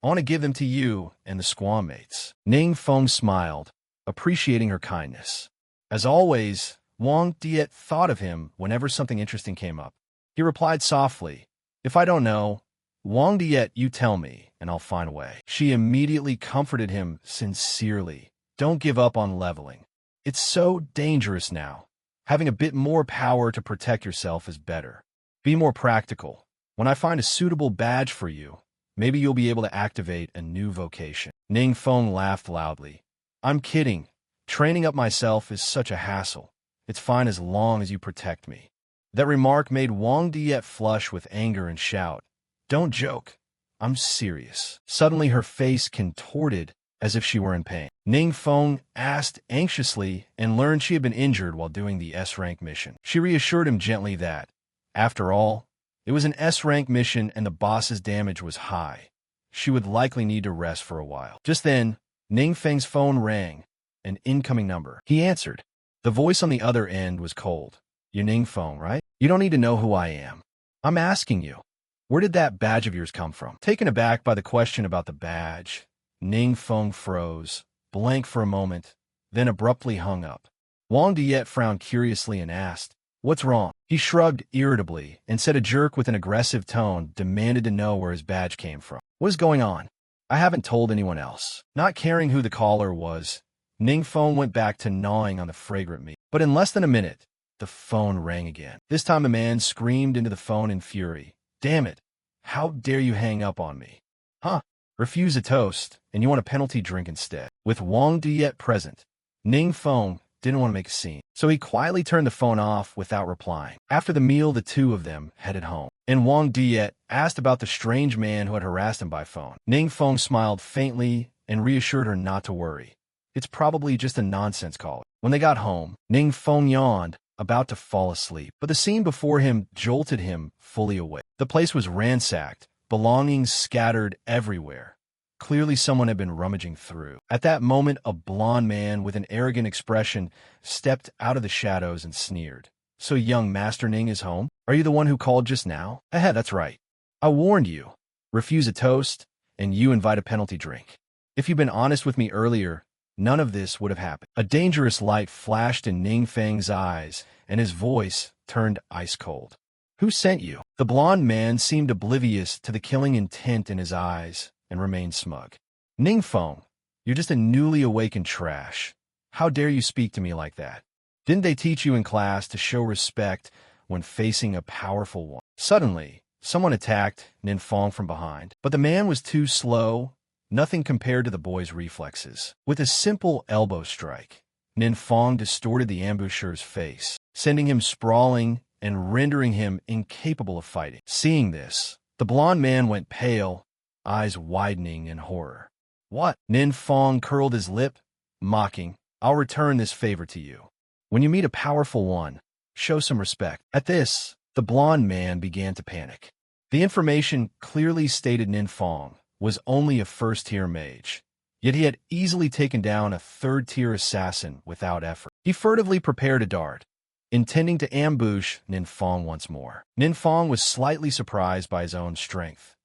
I want to give them to you and the squaw mates." Ning Feng smiled, appreciating her kindness. As always, Wang Diet thought of him whenever something interesting came up. He replied softly, "If I don't know, Wang Diet, you tell me, and I'll find a way." She immediately comforted him sincerely. "Don't give up on leveling. It's so dangerous now. Having a bit more power to protect yourself is better. Be more practical. When I find a suitable badge for you, maybe you'll be able to activate a new vocation." Ning Feng laughed loudly. "I'm kidding. Training up myself is such a hassle. It's fine as long as you protect me." That remark made Wang Diet flush with anger and shout, "Don't joke. I'm serious." Suddenly her face contorted as if she were in pain. Ning Feng asked anxiously and learned she had been injured while doing the S-rank mission. She reassured him gently that, after all, it was an S-rank mission and the boss's damage was high. She would likely need to rest for a while. Just then, Ning Feng's phone rang, an incoming number. He answered. The voice on the other end was cold. "You're Ning Feng, right? You don't need to know who I am. I'm asking you. Where did that badge of yours come from? Taken aback by the question about the badge, Ning Feng froze, blank for a moment, then abruptly hung up. Wang Diet frowned curiously and asked, "What's wrong?" He shrugged irritably and said a jerk with an aggressive tone demanded to know where his badge came from. "What is going on?" "I haven't told anyone else." Not caring who the caller was, Ning Feng went back to gnawing on the fragrant meat. But in less than a minute, the phone rang again. This time a man screamed into the phone in fury. "Damn it! How dare you hang up on me? Huh? Refuse a toast, and you want a penalty drink instead." With Wang Diet present, Ning Feng didn't want to make a scene, so he quietly turned the phone off without replying. After the meal, the two of them headed home, and Wang Diet asked about the strange man who had harassed him by phone. Ning Feng smiled faintly and reassured her not to worry. "It's probably just a nonsense caller." When they got home, Ning Feng yawned, about to fall asleep, but the scene before him jolted him fully awake. The place was ransacked, belongings scattered everywhere. Clearly someone had been rummaging through. At that moment, a blond man with an arrogant expression stepped out of the shadows and sneered. "So young Master Ning is home? Are you the one who called just now?" That's right. I warned you. Refuse a toast, and you invite a penalty drink. If you'd been honest with me earlier, none of this would have happened." A dangerous light flashed in Ning Feng's eyes, and his voice turned ice cold. "Who sent you?" The blond man seemed oblivious to the killing intent in his eyes and remained smug. "Ning Feng, you're just a newly awakened trash. How dare you speak to me like that? Didn't they teach you in class to show respect when facing a powerful one?" Suddenly, someone attacked Ning Feng from behind, but the man was too slow, nothing compared to the boy's reflexes. With a simple elbow strike, Ning Feng distorted the ambusher's face, sending him sprawling and rendering him incapable of fighting. Seeing this, the blond man went pale, eyes widening in horror. "What?" Ning Feng curled his lip, mocking. "I'll return this favor to you. When you meet a powerful one, show some respect." At this, the blond man began to panic. The information clearly stated Ning Feng was only a first-tier mage, yet he had easily taken down a third-tier assassin without effort. He furtively prepared a dart, intending to ambush Ning Feng once more. Ning Feng was slightly surprised by his own strength.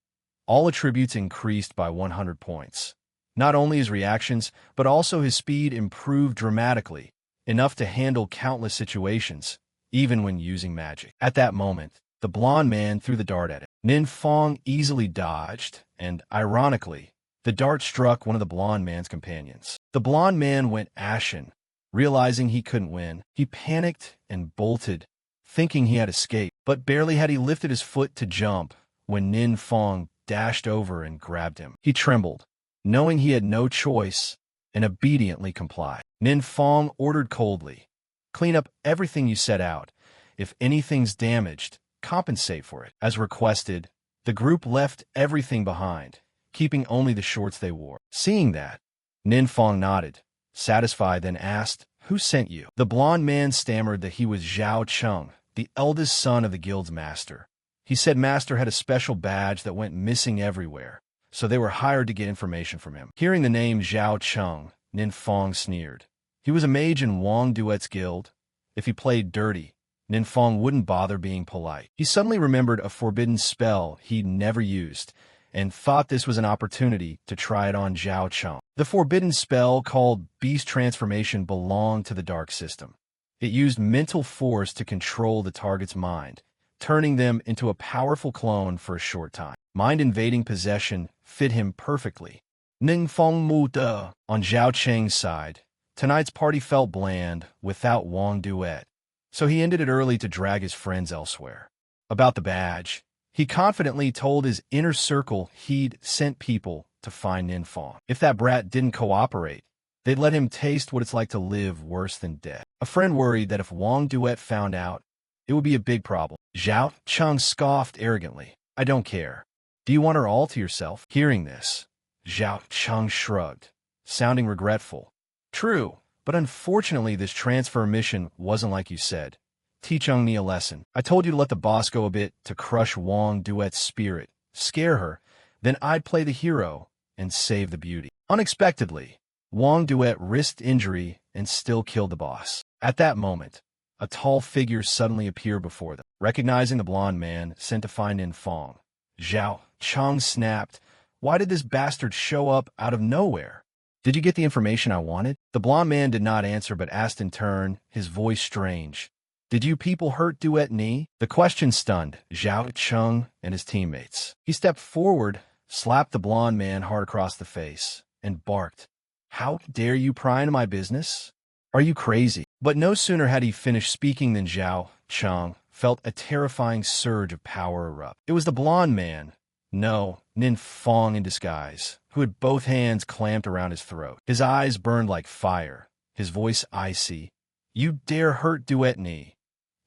All attributes increased by 100 points. Not only his reactions, but also his speed improved dramatically, enough to handle countless situations, even when using magic. At that moment, the blond man threw the dart at him. Ning Feng easily dodged, and, ironically, the dart struck one of the blond man's companions. The blond man went ashen, realizing he couldn't win. He panicked and bolted, thinking he had escaped. But barely had he lifted his foot to jump when Ning Feng dashed over and grabbed him. He trembled, knowing he had no choice, and obediently complied. Ning Feng ordered coldly, "Clean up everything you set out. If anything's damaged, compensate for it." As requested, the group left everything behind, keeping only the shorts they wore. Seeing that, Ning Feng nodded, satisfied, then asked, "Who sent you?" The blond man stammered that he was Zhao Cheng, the eldest son of the guild's master. He said Master had a special badge that went missing everywhere, so they were hired to get information from him. Hearing the name Zhao Cheng, Ning Feng sneered. He was a mage in Wang Duet's guild. If he played dirty, Ning Feng wouldn't bother being polite. He suddenly remembered a forbidden spell he'd never used, and thought this was an opportunity to try it on Zhao Cheng. The forbidden spell, called Beast Transformation, belonged to the Dark System. It used mental force to control the target's mind, turning them into a powerful clone for a short time. Mind-invading possession fit him perfectly. Ning Feng Mu De. On Zhao Cheng's side, tonight's party felt bland without Wang Duet, so he ended it early to drag his friends elsewhere. About the badge, he confidently told his inner circle he'd sent people to find Ning Feng. If that brat didn't cooperate, they'd let him taste what it's like to live worse than death. A friend worried that if Wang Duet found out, it would be a big problem. Zhao Cheng scoffed arrogantly. "I don't care. Do you want her all to yourself?" Hearing this, Zhao Cheng shrugged, sounding regretful. "True, but unfortunately this transfer mission wasn't like you said. Teach Young me a lesson. I told you to let the boss go a bit to crush Wang Duet's spirit, scare her, then I'd play the hero and save the beauty." Unexpectedly, Wang Duet risked injury and still killed the boss. At that moment, a tall figure suddenly appeared before them. Recognizing the blond man sent to find Ning Feng, Zhao Cheng snapped. Why did this bastard show up out of nowhere? Did you get the information I wanted? The blond man did not answer but asked in turn, his voice strange. Did you people hurt Duet Ni? The question stunned Zhao Cheng and his teammates. He stepped forward, slapped the blond man hard across the face, and barked. How dare you pry into my business? Are you crazy? But no sooner had he finished speaking than Zhao Cheng felt a terrifying surge of power erupt. It was the blond man, no, Nin Fong in disguise, who had both hands clamped around his throat. His eyes burned like fire, his voice icy. You dare hurt Duet Ni.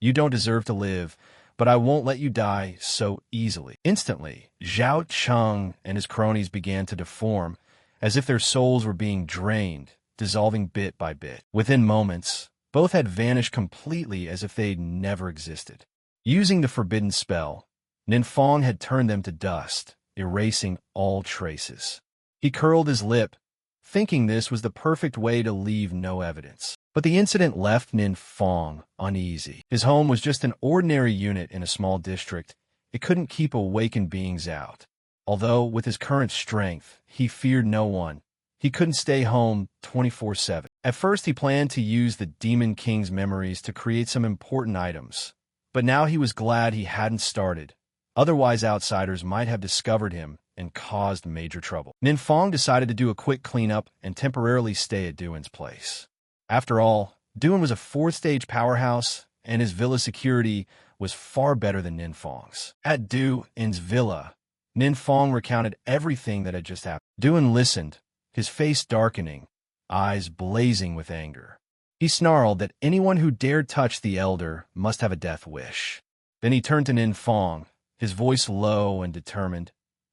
You don't deserve to live, but I won't let you die so easily. Instantly, Zhao Cheng and his cronies began to deform, as if their souls were being drained, dissolving bit by bit. Within moments, both had vanished completely as if they'd never existed. Using the forbidden spell, Ninfong had turned them to dust, erasing all traces. He curled his lip, thinking this was the perfect way to leave no evidence. But the incident left Ninfong uneasy. His home was just an ordinary unit in a small district. It couldn't keep awakened beings out. Although, with his current strength, he feared no one. He couldn't stay home 24/7. At first, he planned to use the Demon King's memories to create some important items. But now he was glad he hadn't started. Otherwise, outsiders might have discovered him and caused major trouble. Ninfong decided to do a quick cleanup and temporarily stay at Duan's place. After all, Duan was a fourth-stage powerhouse, and his villa security was far better than Ninfong's. At Duan's villa, Ninfong recounted everything that had just happened. Duan listened, his face darkening, eyes blazing with anger. He snarled that anyone who dared touch the elder must have a death wish. Then he turned to Ninfong, his voice low and determined.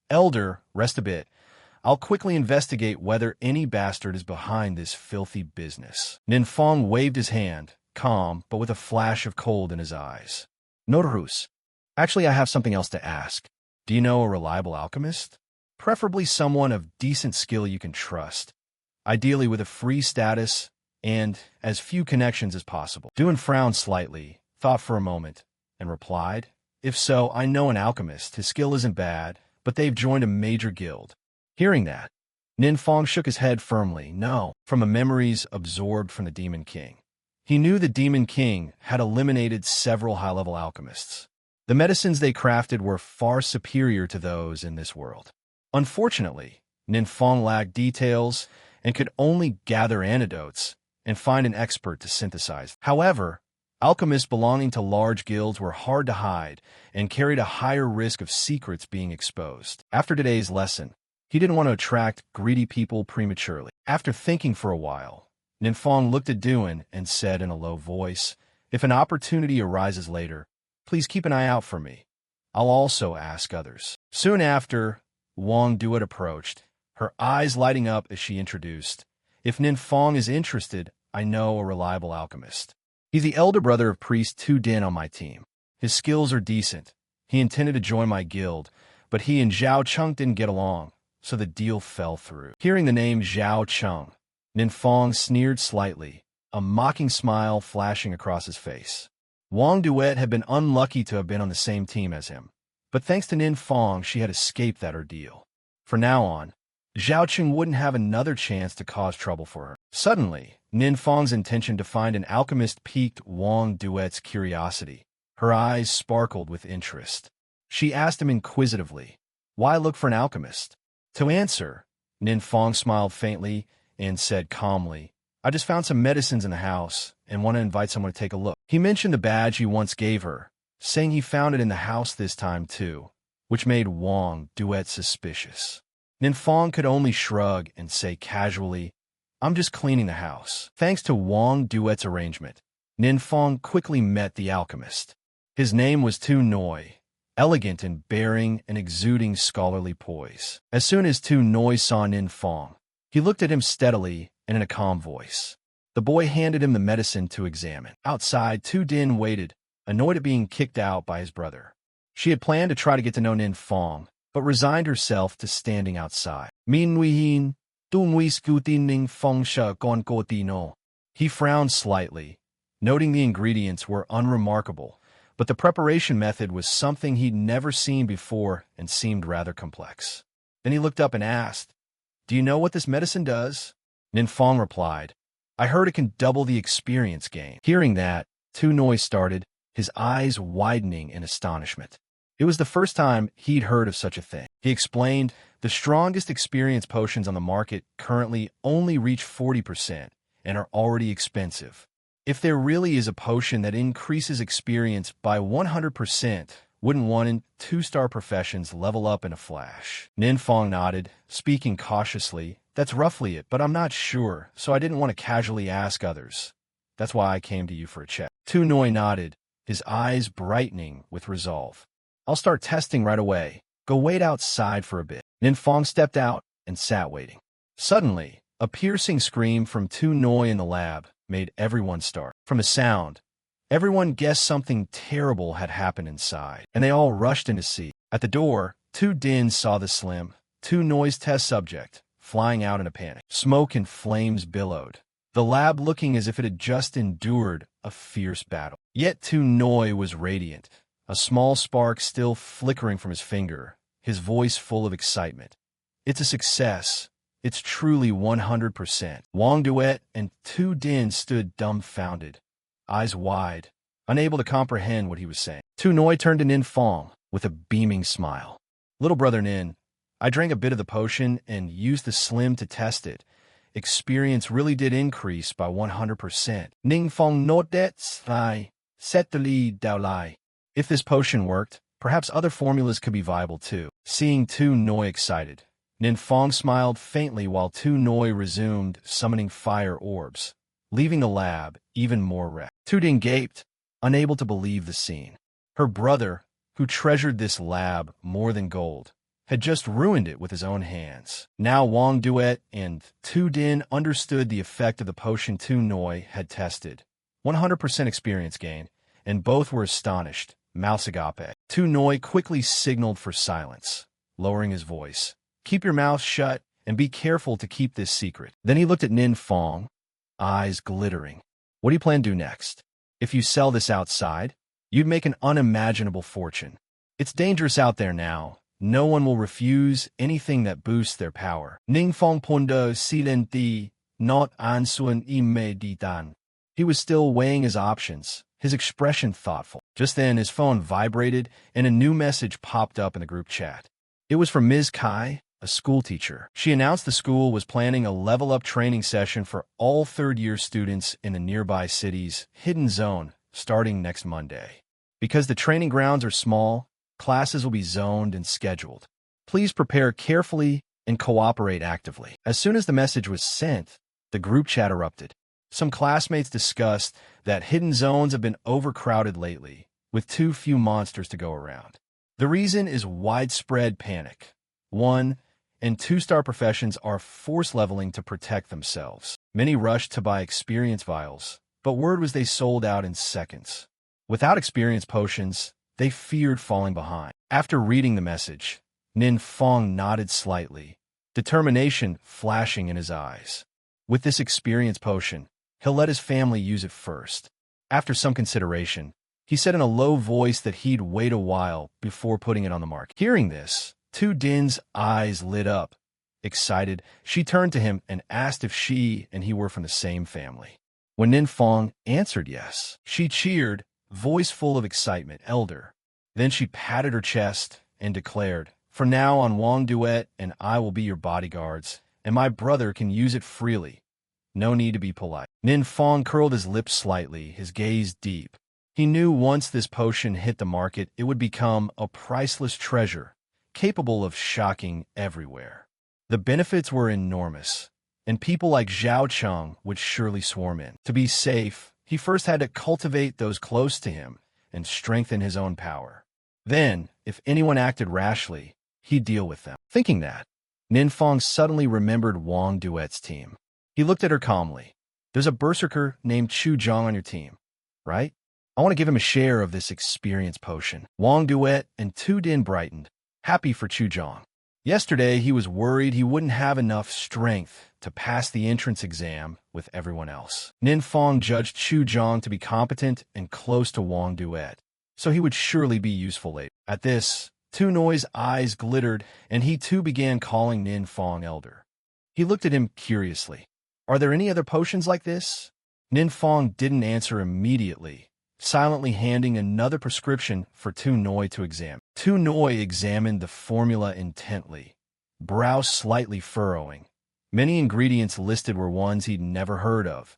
Elder, rest a bit. I'll quickly investigate whether any bastard is behind this filthy business. Ninfong waved his hand, calm but with a flash of cold in his eyes. Norus, actually I have something else to ask. Do you know a reliable alchemist? Preferably someone of decent skill you can trust. Ideally with a free status and as few connections as possible. Duan frowned slightly, thought for a moment, and replied, If so, I know an alchemist. His skill isn't bad, but they've joined a major guild. Hearing that, Ninfong shook his head firmly. No, from the memories absorbed from the Demon King. He knew the Demon King had eliminated several high-level alchemists. The medicines they crafted were far superior to those in this world. Unfortunately, Ninfong lacked details and could only gather antidotes and find an expert to synthesize. However, alchemists belonging to large guilds were hard to hide and carried a higher risk of secrets being exposed. After today's lesson, he didn't want to attract greedy people prematurely. After thinking for a while, Ninfong looked at Duan and said in a low voice, If an opportunity arises later, please keep an eye out for me. I'll also ask others. Soon after, Wang Duet approached, her eyes lighting up as she introduced, If Ninfong is interested, I know a reliable alchemist. He's the elder brother of Priest Tu Din on my team. His skills are decent. He intended to join my guild, but he and Zhao Cheng didn't get along, so the deal fell through. Hearing the name Zhao Cheng, Ninfong sneered slightly, a mocking smile flashing across his face. Wang Duet had been unlucky to have been on the same team as him, but thanks to Ninfong, she had escaped that ordeal. From now on, Zhao Cheng wouldn't have another chance to cause trouble for her. Suddenly, Ninfong's intention to find an alchemist piqued Wang Duet's curiosity. Her eyes sparkled with interest. She asked him inquisitively, Why look for an alchemist? To answer, Ninfong smiled faintly and said calmly, I just found some medicines in the house and want to invite someone to take a look. He mentioned the badge he once gave her, saying he found it in the house this time too, which made Wang Duet suspicious. Ninfong could only shrug and say casually, I'm just cleaning the house. Thanks to Wang Duet's arrangement, Ninfong quickly met the alchemist. His name was Tu Noi, elegant in bearing and exuding scholarly poise. As soon as Tu Noi saw Ninfong, he looked at him steadily and in a calm voice. The boy handed him the medicine to examine. Outside, Tu Din waited, annoyed at being kicked out by his brother. She had planned to try to get to know Ninfong, but resigned herself to standing outside. Min Wei Dungwi Scutin Ninfong Sha Gon Go Dino. He frowned slightly, noting the ingredients were unremarkable, but the preparation method was something he'd never seen before and seemed rather complex. Then he looked up and asked, "Do you know what this medicine does?" Ninfong replied, "I heard it can double the experience gain." Hearing that, Tu Noi started, his eyes widening in astonishment. It was the first time he'd heard of such a thing. He explained, "The strongest experience potions on the market currently only reach 40% and are already expensive. If there really is a potion that increases experience by 100%, wouldn't 1 and 2-star professions level up in a flash?" Ninfong nodded, speaking cautiously. "That's roughly it, but I'm not sure, so I didn't want to casually ask others. That's why I came to you for a check." Tu Noi nodded, his eyes brightening with resolve. "I'll start testing right away. Go wait outside for a bit." Ninfong stepped out and sat waiting. Suddenly, a piercing scream from Tu Noi in the lab made everyone start. From the sound, everyone guessed something terrible had happened inside, and they all rushed in to see. At the door, Tu Din saw the slim, Tu Noi's test subject, flying out in a panic. Smoke and flames billowed, the lab looking as if it had just endured a fierce battle. Yet Tu Noi was radiant, a small spark still flickering from his finger, his voice full of excitement. "It's a success. It's truly 100%. Wang Duet and Tu Din stood dumbfounded, eyes wide, unable to comprehend what he was saying. Tu Noi turned to Ninfong with a beaming smile. "Little brother Nin, I drank a bit of the potion and used the slim to test it. Experience really did increase by 100%. Ninfong notet sai, setli dao lai. If this potion worked, perhaps other formulas could be viable too." Seeing Tu Noi excited, Ninfong smiled faintly while Tu Noi resumed summoning fire orbs, leaving the lab even more wrecked. Tu Din gaped, unable to believe the scene. Her brother, who treasured this lab more than gold, had just ruined it with his own hands. Now Wang Duet and Tu Din understood the effect of the potion Tu Noi had tested. 100% experience gain, and both were astonished, mouths agape. Tu Noi quickly signaled for silence, lowering his voice. "Keep your mouth shut and be careful to keep this secret." Then he looked at Ninfong, eyes glittering. "What do you plan to do next? If you sell this outside, you'd make an unimaginable fortune. It's dangerous out there now. No one will refuse anything that boosts their power." Ninfong ponde silenti, not ansuan immeditan. He was still weighing his options, his expression thoughtful. Just then, his phone vibrated, and a new message popped up in the group chat. It was from Ms. Kai, a school teacher. She announced the school was planning a level-up training session for all third-year students in the nearby city's hidden zone starting next Monday. Because the training grounds are small, classes will be zoned and scheduled. Please prepare carefully and cooperate actively. As soon as the message was sent, the group chat erupted. Some classmates discussed that hidden zones have been overcrowded lately, with too few monsters to go around. The reason is widespread panic. 1- and 2-star professions are force leveling to protect themselves. Many rushed to buy experience vials, but word was they sold out in seconds. Without experience potions, they feared falling behind. After reading the message, Ninfong nodded slightly, determination flashing in his eyes. With this experience potion, he'll let his family use it first. After some consideration, he said in a low voice that he'd wait a while before putting it on the market. Hearing this, Tu Din's eyes lit up. Excited, she turned to him and asked if she and he were from the same family. When Ninfong answered yes, she cheered, voice full of excitement, "Elder." Then she patted her chest and declared, "From now on, Wang Duet and I will be your bodyguards, and my brother can use it freely. No need to be polite." Ninfong curled his lips slightly, his gaze deep. He knew once this potion hit the market, it would become a priceless treasure, capable of shocking everywhere. The benefits were enormous, and people like Zhao Cheng would surely swarm in. To be safe, he first had to cultivate those close to him and strengthen his own power. Then, if anyone acted rashly, he'd deal with them. Thinking that, Ninfong suddenly remembered Wang Duet's team. He looked at her calmly. "There's a berserker named Chu Zhang on your team, right? I want to give him a share of this experience potion." Wang Duet and Tu Din brightened, happy for Chu Zhang. Yesterday, he was worried he wouldn't have enough strength to pass the entrance exam with everyone else. Ninfong judged Chu Zhang to be competent and close to Wang Duet. so he would surely be useful later. At this, Tu Noi's eyes glittered, and he too began calling Nin Fong elder. He looked at him curiously. Are there any other potions like this? Nin Fong didn't answer immediately, silently handing another prescription for Tu Noi to examine. Tu Noi examined the formula intently, brow slightly furrowing. Many ingredients listed were ones he'd never heard of.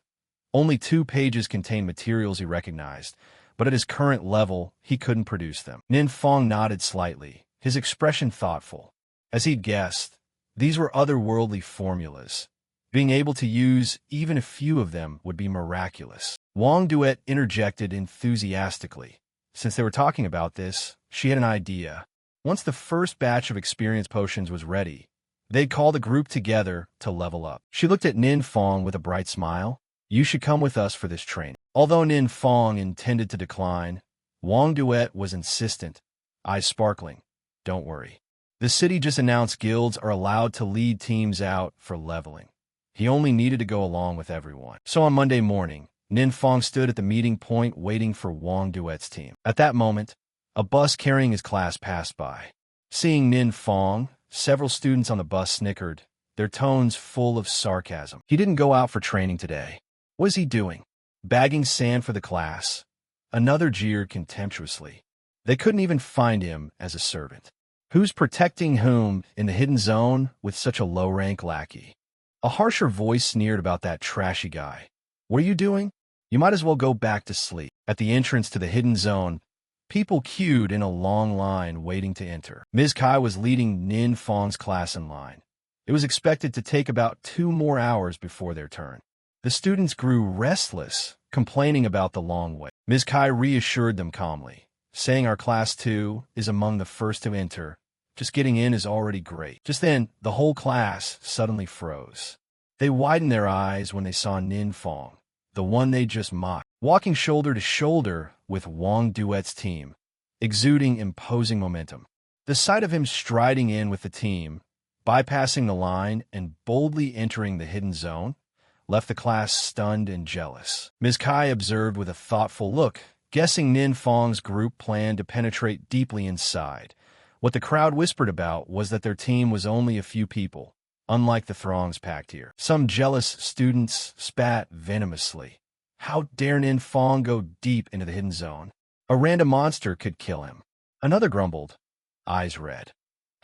Only 2 pages contained materials he recognized, but at his current level, he couldn't produce them. Nin Fong nodded slightly, his expression thoughtful. As he'd guessed, these were otherworldly formulas. Being able to use even a few of them would be miraculous. Wang Duet interjected enthusiastically. Since they were talking about this, she had an idea. Once the first batch of experience potions was ready, they'd call the group together to level up. She looked at Nin Fong with a bright smile. You should come with us for this training. Although Nin Fong intended to decline, Wang Duet was insistent, eyes sparkling. Don't worry. The city just announced guilds are allowed to lead teams out for leveling. He only needed to go along with everyone. So on Monday morning, Nin Fong stood at the meeting point waiting for Wang Duet's team. At that moment, a bus carrying his class passed by. Seeing Nin Fong, several students on the bus snickered, their tones full of sarcasm. He didn't go out for training today. What is he doing? Bagging sand for the class? Another jeered contemptuously. They couldn't even find him as a servant. Who's protecting whom in the hidden zone with such a low-rank lackey? A harsher voice sneered about that trashy guy. What are you doing? You might as well go back to sleep. At the entrance to the hidden zone, people queued in a long line waiting to enter. Ms. Kai was leading Nin Fong's class in line. It was expected to take about 2 more hours before their turn. The students grew restless, complaining about the long wait. Ms. Kai reassured them calmly, saying our class too is among the first to enter. Just getting in is already great. Just then, the whole class suddenly froze. They widened their eyes when they saw Nin Fong, the one they just mocked, walking shoulder to shoulder with Wang Duet's team, exuding imposing momentum. The sight of him striding in with the team, bypassing the line and boldly entering the hidden zone, left the class stunned and jealous. Ms. Kai observed with a thoughtful look, guessing Nin Fong's group planned to penetrate deeply inside. What the crowd whispered about was that their team was only a few people, unlike the throngs packed here. Some jealous students spat venomously. How dare Nin Fong go deep into the hidden zone? A random monster could kill him. Another grumbled, eyes red.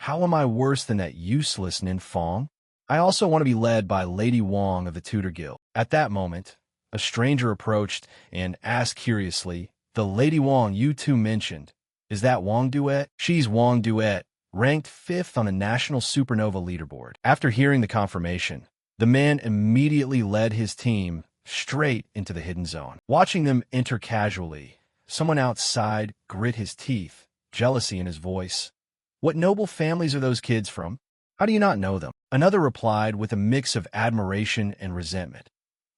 How am I worse than that useless Nin Fong? I also want to be led by Lady Wong of the Tutor Guild. At that moment, a stranger approached and asked curiously, the Lady Wong you two mentioned, is that Wang Duet? She's Wang Duet, ranked 5th on the National Supernova leaderboard. After hearing the confirmation, the man immediately led his team straight into the hidden zone. Watching them enter casually, someone outside grit his teeth, jealousy in his voice. What noble families are those kids from? How do you not know them? Another replied with a mix of admiration and resentment.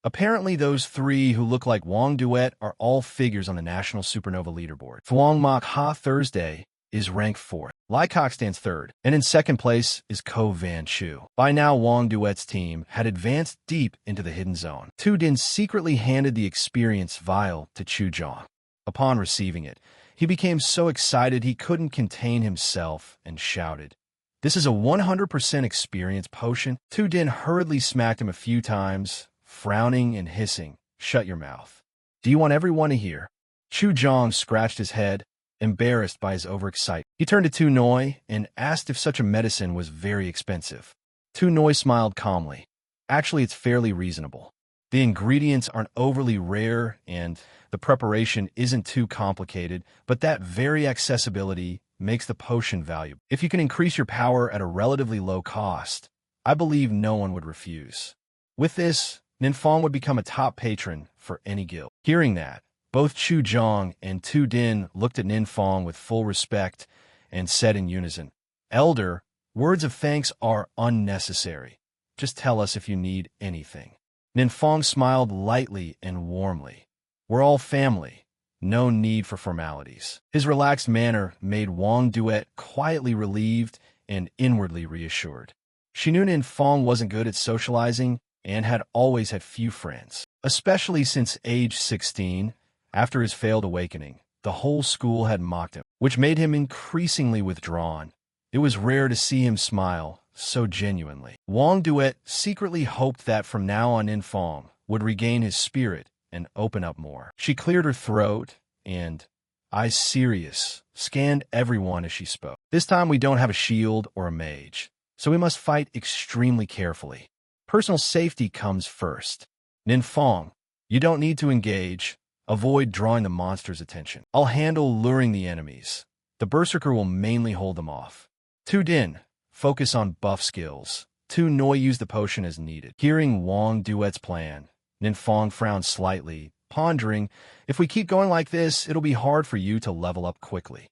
Apparently those 3 who look like Wang Duet are all figures on the National Supernova leaderboard. Thuong Mak Ha Thursday is ranked 4th. Lai Kok stands 3rd, and in 2nd place is Ko Van Chu. By now, Wang Duet's team had advanced deep into the hidden zone. Tu Din secretly handed the experience vial to Chu Zhang. Upon receiving it, he became so excited he couldn't contain himself and shouted, "This is a 100% experience potion." Tu Din hurriedly smacked him a few times, frowning and hissing, "Shut your mouth. Do you want everyone to hear?" Chu Zhang scratched his head, embarrassed by his overexcitement. He turned to Tu Noi and asked if such a medicine was very expensive. Tu Noi smiled calmly. Actually, it's fairly reasonable. The ingredients aren't overly rare and the preparation isn't too complicated, but that very accessibility makes the potion valuable. If you can increase your power at a relatively low cost, I believe no one would refuse. With this, Nin Fong would become a top patron for any guild. Hearing that, both Chu Zhang and Tu Din looked at Nin Fong with full respect and said in unison, "Elder, words of thanks are unnecessary. Just tell us if you need anything." Nin Fong smiled lightly and warmly. "We're all family. No need for formalities." His relaxed manner made Wang Duet quietly relieved and inwardly reassured. She knew Nin Fong wasn't good at socializing and had always had few friends. Especially since age 16, after his failed awakening, The whole school had mocked him, which made him increasingly withdrawn. It was rare to see him smile so genuinely. Wang Duet secretly hoped that from now on Ninfong would regain his spirit and open up more. She cleared her throat and, eyes serious, scanned everyone as she spoke. This time we don't have a shield or a mage, so we must fight extremely carefully. Personal safety comes first. Ninfong, you don't need to engage. Avoid drawing the monster's attention. I'll handle luring the enemies. The Berserker will mainly hold them off. Tu Din, focus on buff skills. Tu Noi, use the potion as needed. Hearing Wang Duet's plan, Ninfong frowned slightly, pondering, if we keep going like this, it'll be hard for you to level up quickly.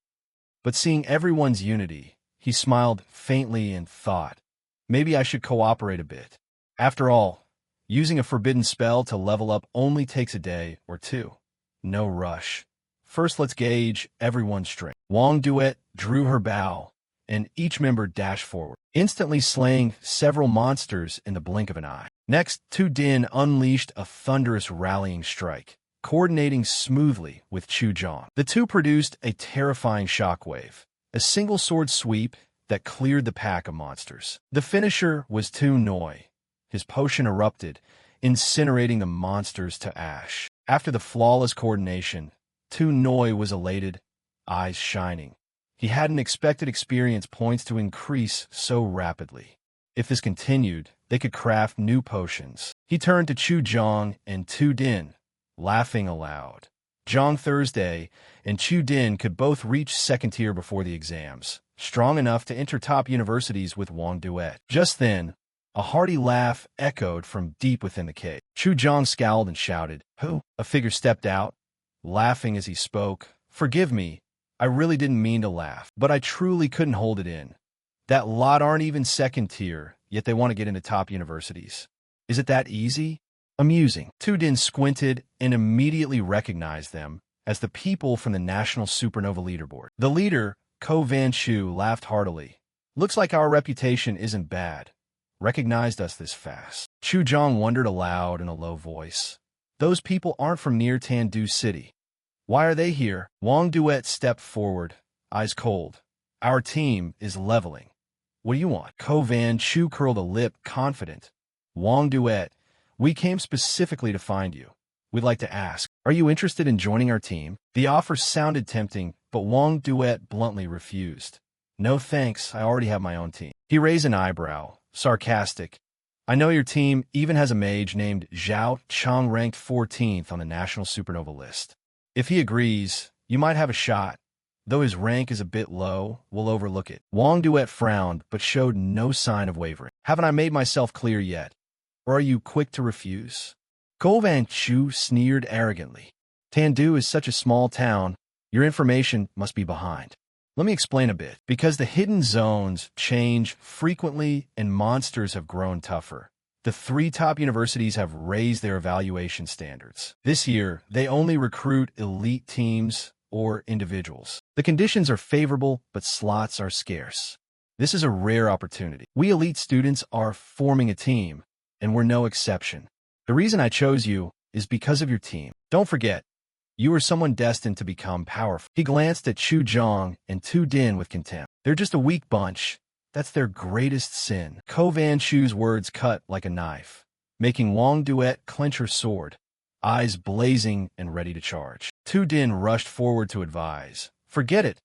But seeing everyone's unity, he smiled faintly and thought, maybe I should cooperate a bit. After all, using a forbidden spell to level up only takes a day or two. No rush. First, let's gauge everyone's strength. Wang Duet drew her bow, and each member dashed forward, instantly slaying several monsters in the blink of an eye. Next, Tu Din unleashed a thunderous rallying strike, coordinating smoothly with Chu Zhang. The two produced a terrifying shockwave, a single sword sweep that cleared the pack of monsters. The finisher was Tu Noi. His potion erupted, incinerating the monsters to ash. After the flawless coordination, Tu Noi was elated, eyes shining. He hadn't expected experience points to increase so rapidly. If this continued, they could craft new potions. He turned to Chu Zhang and Tu Din, laughing aloud. Zhang Thursday and Chu Din could both reach second tier before the exams, strong enough to enter top universities with Wang Duet. Just then, a hearty laugh echoed from deep within the cave. Chu Zhang scowled and shouted, "Who?" A figure stepped out, laughing as he spoke. "Forgive me, I really didn't mean to laugh, but I truly couldn't hold it in. That lot aren't even second tier, yet they want to get into top universities. Is it that easy?" Amusing. Tu Din squinted and immediately recognized them as the people from the National Supernova Leaderboard. The leader, Ko Van Chu, laughed heartily. "Looks like our reputation isn't bad. Recognized us this fast." Chu Zhang wondered aloud in a low voice. "Those people aren't from near Tandu City. Why are they here?" Wang Duet stepped forward, eyes cold. "Our team is leveling. What do you want?" Ko Van Chu curled a lip, confident. "Wang Duet, we came specifically to find you. We'd like to ask, are you interested in joining our team?" The offer sounded tempting, but Wang Duet bluntly refused. "No thanks, I already have my own team." He raised an eyebrow, sarcastic. "I know your team even has a mage named Zhao Chang, ranked 14th on the National Supernova list. If he agrees, you might have a shot. Though his rank is a bit low, we'll overlook it." Wang Duet frowned, but showed no sign of wavering. "Haven't I made myself clear yet? Or are you quick to refuse?" Ko Van Chu sneered arrogantly. "Tandu is such a small town, your information must be behind. Let me explain a bit. Because the hidden zones change frequently and monsters have grown tougher, the 3 top universities have raised their evaluation standards. This year, they only recruit elite teams or individuals. The conditions are favorable, but slots are scarce. This is a rare opportunity. We elite students are forming a team, and we're no exception. The reason I chose you is because of your team. Don't forget, you are someone destined to become powerful." He glanced at Chu Zhang and Tu Din with contempt. "They're just a weak bunch. That's their greatest sin." Ko Van Chu's words cut like a knife, making Wang Duet clench her sword, eyes blazing and ready to charge. Tu Din rushed forward to advise, "Forget it.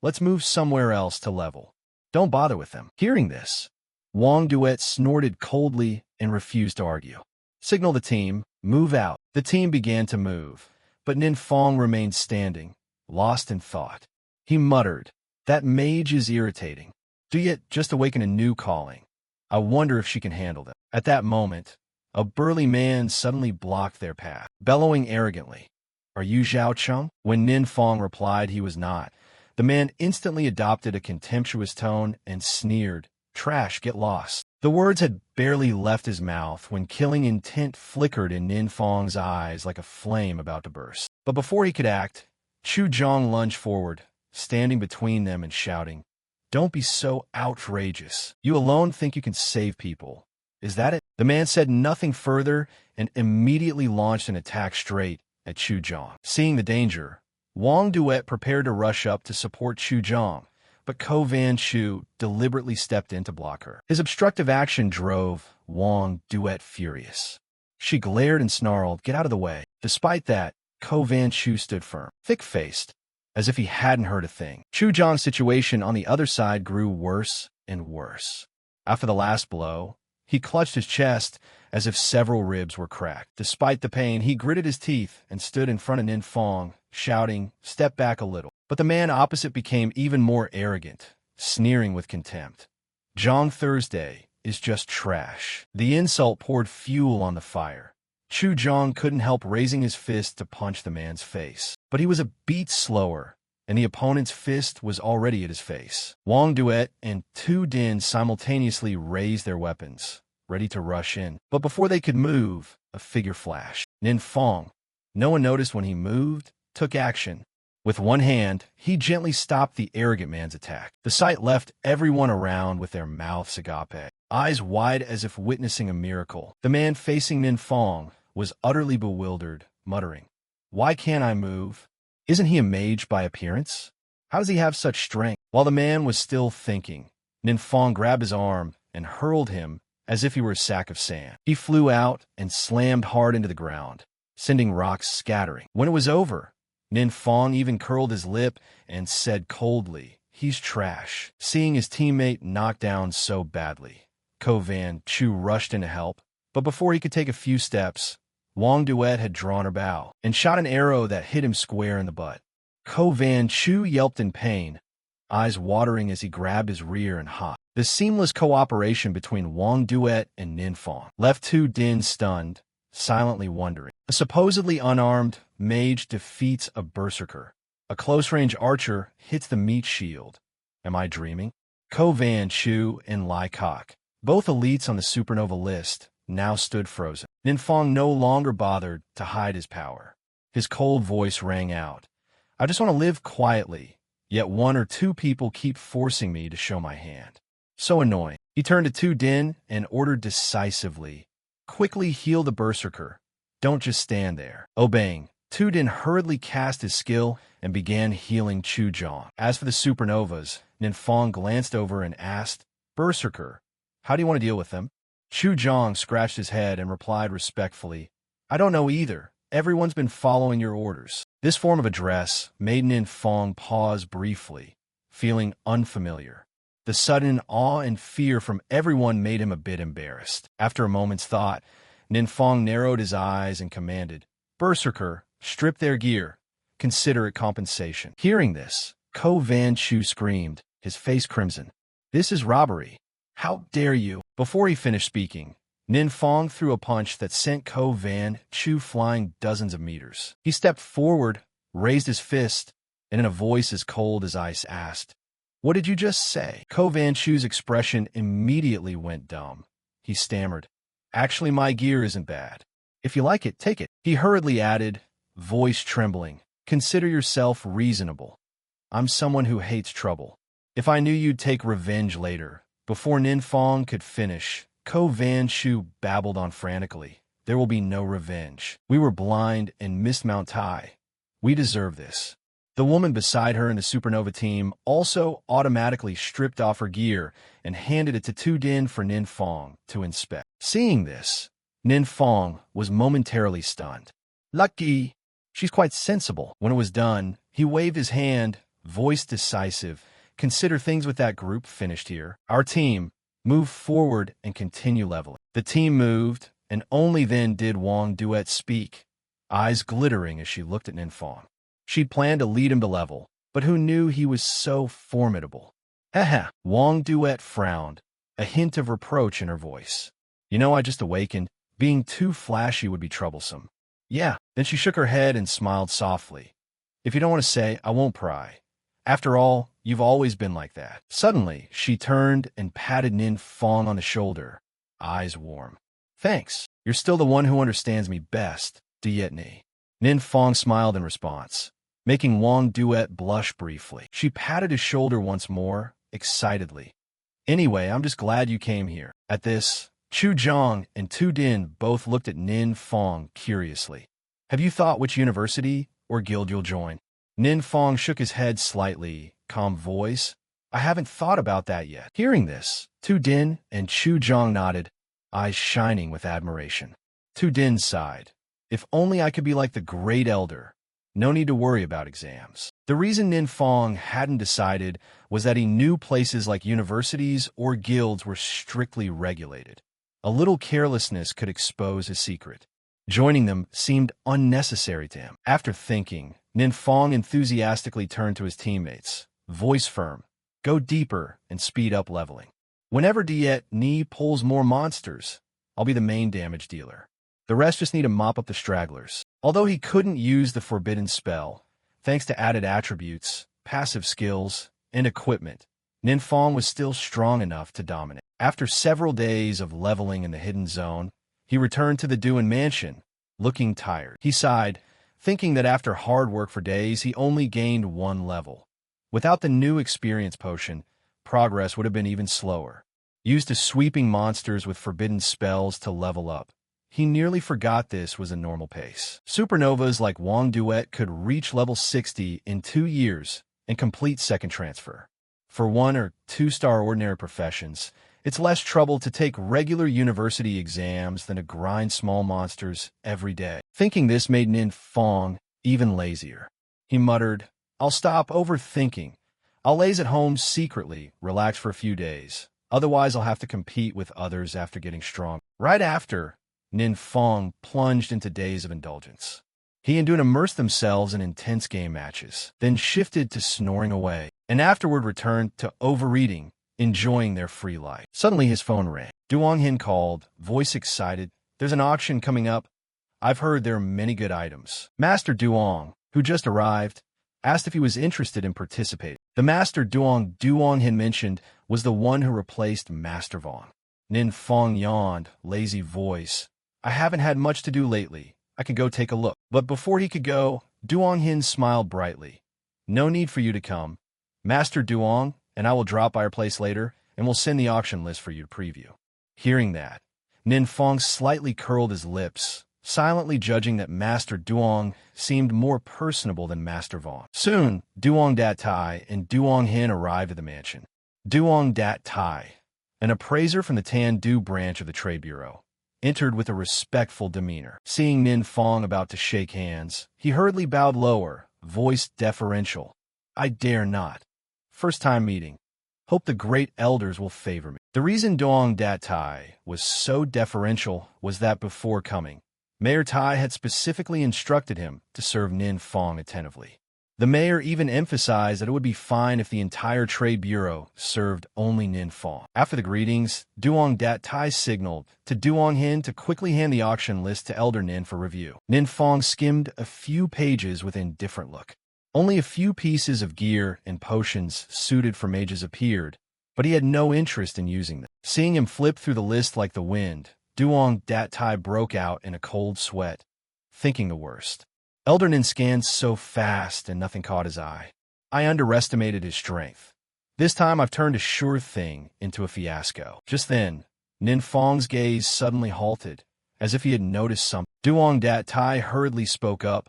Let's move somewhere else to level. Don't bother with them." Hearing this, Wang Duet snorted coldly and refused to argue. "Signal the team, move out." The team began to move, but Ninfong remained standing, lost in thought. He muttered, "That mage is irritating. Do yet just awaken a new calling. I wonder if she can handle them." At that moment, a burly man suddenly blocked their path, bellowing arrogantly, "Are you Zhao Cheng?" When Ninfong replied he was not, the man instantly adopted a contemptuous tone and sneered, "Trash, get lost." The words had barely left his mouth when killing intent flickered in Ninfong's eyes like a flame about to burst. But before he could act, Chu Zhang lunged forward, standing between them and shouting, "Don't be so outrageous. You alone think you can save people. Is that it?" The man said nothing further and immediately launched an attack straight at Chu Zhang. Seeing the danger, Wang Duet prepared to rush up to support Chu Zhang, but Ko Van Chu deliberately stepped in to block her. His obstructive action drove Wang Duet furious. She glared and snarled, "Get out of the way." Despite that, Ko Van Chu stood firm, thick-faced, as if he hadn't heard a thing. Chu Zhang's situation on the other side grew worse and worse. After the last blow, he clutched his chest as if several ribs were cracked. Despite the pain, he gritted his teeth and stood in front of Nin Fong, shouting, "Step back a little." But the man opposite became even more arrogant, sneering with contempt. "Zhang Thursday is just trash." The insult poured fuel on the fire. Chu Zhang couldn't help raising his fist to punch the man's face. But he was a beat slower, and the opponent's fist was already at his face. Wang Duet and Tu Din simultaneously raised their weapons, ready to rush in. But before they could move, a figure flashed. Nin Fong, no one noticed when he moved, took action. With one hand, he gently stopped the arrogant man's attack. The sight left everyone around with their mouths agape, eyes wide as if witnessing a miracle. The man facing Nin Fong was utterly bewildered, muttering, "Why can't I move? Isn't he a mage by appearance? How does he have such strength?" While the man was still thinking, Nin Fong grabbed his arm and hurled him as if he were a sack of sand. He flew out and slammed hard into the ground, sending rocks scattering. When it was over, Nin Fong even curled his lip and said coldly, "He's trash." Seeing his teammate knocked down so badly, Ko Van Chu rushed in to help, but before he could take a few steps, Wang Duet had drawn her bow and shot an arrow that hit him square in the butt. Ko Van Chu yelped in pain, eyes watering as he grabbed his rear and hopped. The seamless cooperation between Wang Duet and Nin Fong left Tu Din stunned, silently wondering. A supposedly unarmed mage defeats a berserker. A close-range archer hits the meat shield. Am I dreaming? Ko Van Chu and Lai Kok, both elites on the supernova list, now stood frozen. Nin Fong no longer bothered to hide his power. His cold voice rang out, "I just want to live quietly, yet one or two people keep forcing me to show my hand. So annoying." He turned to Tu Din and ordered decisively, "Quickly heal the berserker. Don't just stand there." Obeying, Tu Din hurriedly cast his skill and began healing Chu Zhang. As for the supernovas, Nin Fong glanced over and asked, "Berserker, how do you want to deal with them?" Chu Zhang scratched his head and replied respectfully, "I don't know either. Everyone's been following your orders." This form of address made Nin Fong pause briefly, feeling unfamiliar. The sudden awe and fear from everyone made him a bit embarrassed. After a moment's thought, Nin Fong narrowed his eyes and commanded, "Berserker, strip their gear. Consider it compensation." Hearing this, Ko Van Chu screamed, his face crimson. "This is robbery. How dare you?" Before he finished speaking, Nin Fong threw a punch that sent Ko Van Chu flying dozens of meters. He stepped forward, raised his fist, and in a voice as cold as ice asked, "What did you just say?" Ko Van Chu's expression immediately went dumb. He stammered, "Actually, my gear isn't bad. If you like it, take it." He hurriedly added, voice trembling, "Consider yourself reasonable. I'm someone who hates trouble. If I knew you'd take revenge later." Before Nin Fong could finish, Ko Van Chu babbled on frantically, "There will be no revenge. We were blind and missed Mount Tai. We deserve this." The woman beside her in the supernova team also automatically stripped off her gear and handed it to Tu Din for Nin Fong to inspect. Seeing this, Nin Fong was momentarily stunned. "Lucky. She's quite sensible." When it was done, he waved his hand, voice decisive, "Consider things with that group finished here. Our team, move forward and continue leveling." The team moved, and only then did Wang Duet speak, eyes glittering as she looked at Nin Fong. She'd planned to lead him to level, but who knew he was so formidable? Haha, Wang Duet frowned, a hint of reproach in her voice. "You know, I just awakened. Being too flashy would be troublesome." "Yeah." Then she shook her head and smiled softly. "If you don't want to say, I won't pry. After all, you've always been like that." Suddenly, she turned and patted Nin Fong on the shoulder, eyes warm. "Thanks. You're still the one who understands me best, Dietni." Nin Fong smiled in response, making Wang Duet blush briefly. She patted his shoulder once more, excitedly. "Anyway, I'm just glad you came here." At this, Chu Zhang and Tu Din both looked at Nin Fong curiously. "Have you thought which university or guild you'll join?" Nin Fong shook his head slightly, calm voice. I haven't thought about that yet. Hearing this, Tu Din and Chu Zhang nodded, eyes shining with admiration. Tu Din sighed. If only I could be like the great elder. No need to worry about exams. The reason Nin Fong hadn't decided was that he knew places like universities or guilds were strictly regulated. A little carelessness could expose his secret. Joining them seemed unnecessary to him. After thinking, Nin Fong enthusiastically turned to his teammates, voice firm. Go deeper and speed up leveling. Whenever Diet Ni pulls more monsters, I'll be the main damage dealer. The rest just need to mop up the stragglers. Although he couldn't use the forbidden spell, thanks to added attributes, passive skills, and equipment, Nin Fong was still strong enough to dominate. After several days of leveling in the hidden zone, he returned to the Duan mansion, looking tired. He sighed, thinking that after hard work for days, he only gained 1 level. Without the new experience potion, progress would have been even slower. Used to sweeping monsters with forbidden spells to level up, he nearly forgot this was a normal pace. Supernovas like Wang Duet could reach level 60 in 2 years and complete second transfer. For 1 or 2-star ordinary professions, it's less trouble to take regular university exams than to grind small monsters every day. Thinking this made Nin Fong even lazier. He muttered, I'll stop overthinking. I'll laze at home secretly, relax for a few days. Otherwise, I'll have to compete with others after getting strong. Right after, Nin Fong plunged into days of indulgence. He and Dun immersed themselves in intense game matches, then shifted to snoring away, and afterward returned to overeating, enjoying their free life. Suddenly his phone rang. Duong Hin called, voice excited. There's an auction coming up. I've heard there are many good items. Master Duong, who just arrived, asked if he was interested in participating. The Master Duong Hin mentioned was the one who replaced Master Vong. Nin Fong yawned, lazy voice. I haven't had much to do lately. I can go take a look. But before he could go, Duong Hin smiled brightly. No need for you to come. Master Duong and I will drop by our place later, and we'll send the auction list for you to preview. Hearing that, Nin Fong slightly curled his lips, silently judging that Master Duong seemed more personable than Master Vong. Soon, Duong Dat Tai and Duong Hin arrived at the mansion. Duong Dat Tai, an appraiser from the Tan Du branch of the Trade Bureau, entered with a respectful demeanor. Seeing Nin Fong about to shake hands, he hurriedly bowed lower, voice deferential. I dare not. First time meeting. Hope the great elders will favor me. The reason Duong Dat Tai was so deferential was that before coming, Mayor Tai had specifically instructed him to serve Nin Fong attentively. The mayor even emphasized that it would be fine if the entire Trade Bureau served only Nin Fong. After the greetings, Duong Dat Tai signaled to Duong Hin to quickly hand the auction list to Elder Nin for review. Nin Fong skimmed a few pages with indifferent look. Only a few pieces of gear and potions suited for mages appeared, but he had no interest in using them. Seeing him flip through the list like the wind, Duong Dat Tai broke out in a cold sweat, thinking the worst. Elder Nin scanned so fast and nothing caught his eye. I underestimated his strength. This time I've turned a sure thing into a fiasco. Just then, Nin Fong's gaze suddenly halted, as if he had noticed something. Duong Dat Tai hurriedly spoke up,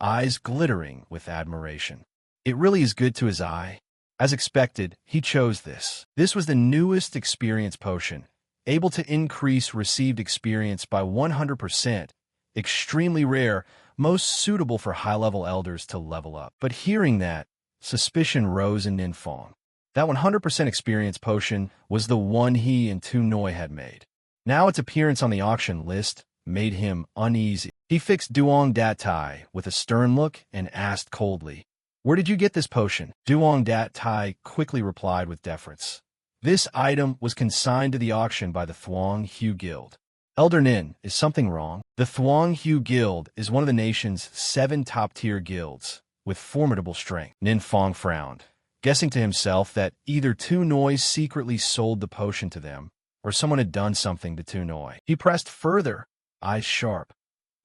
eyes glittering with admiration. It really is good to his eye. As expected, he chose this. This was the newest experience potion, able to increase received experience by 100%, extremely rare, most suitable for high-level elders to level up. But hearing that, suspicion rose in Nin Fong. That 100% experience potion was the one he and Tu Noi had made. Now its appearance on the auction list made him uneasy. He fixed Duong Dat Tai with a stern look and asked coldly, Where did you get this potion? Duong Dat Tai quickly replied with deference. This item was consigned to the auction by the Thuong Hu Guild. Elder Nin, is something wrong? The Thuong Hu Guild is one of the nation's 7 top-tier guilds, with formidable strength. Nin Fong frowned, guessing to himself that either Tu Noi secretly sold the potion to them, or someone had done something to Tu Noi. He pressed further, eyes sharp.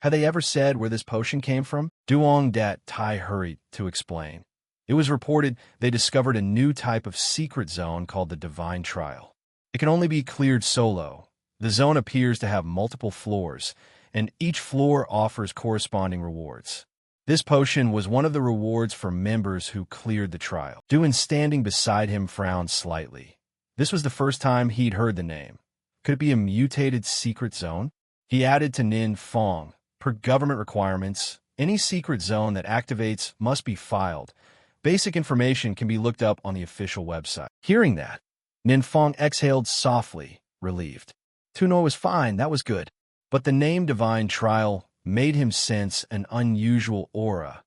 Had they ever said where this potion came from? Duong Dat Tai hurried to explain. It was reported they discovered a new type of secret zone called the Divine Trial. It can only be cleared solo. The zone appears to have multiple floors, and each floor offers corresponding rewards. This potion was one of the rewards for members who cleared the trial. Duan, standing beside him, frowned slightly. This was the first time he'd heard the name. Could it be a mutated secret zone? He added to Nin Fong, per government requirements, any secret zone that activates must be filed. Basic information can be looked up on the official website. Hearing that, Nin Fong exhaled softly, relieved. Tuno was fine, that was good. But the name Divine Trial made him sense an unusual aura,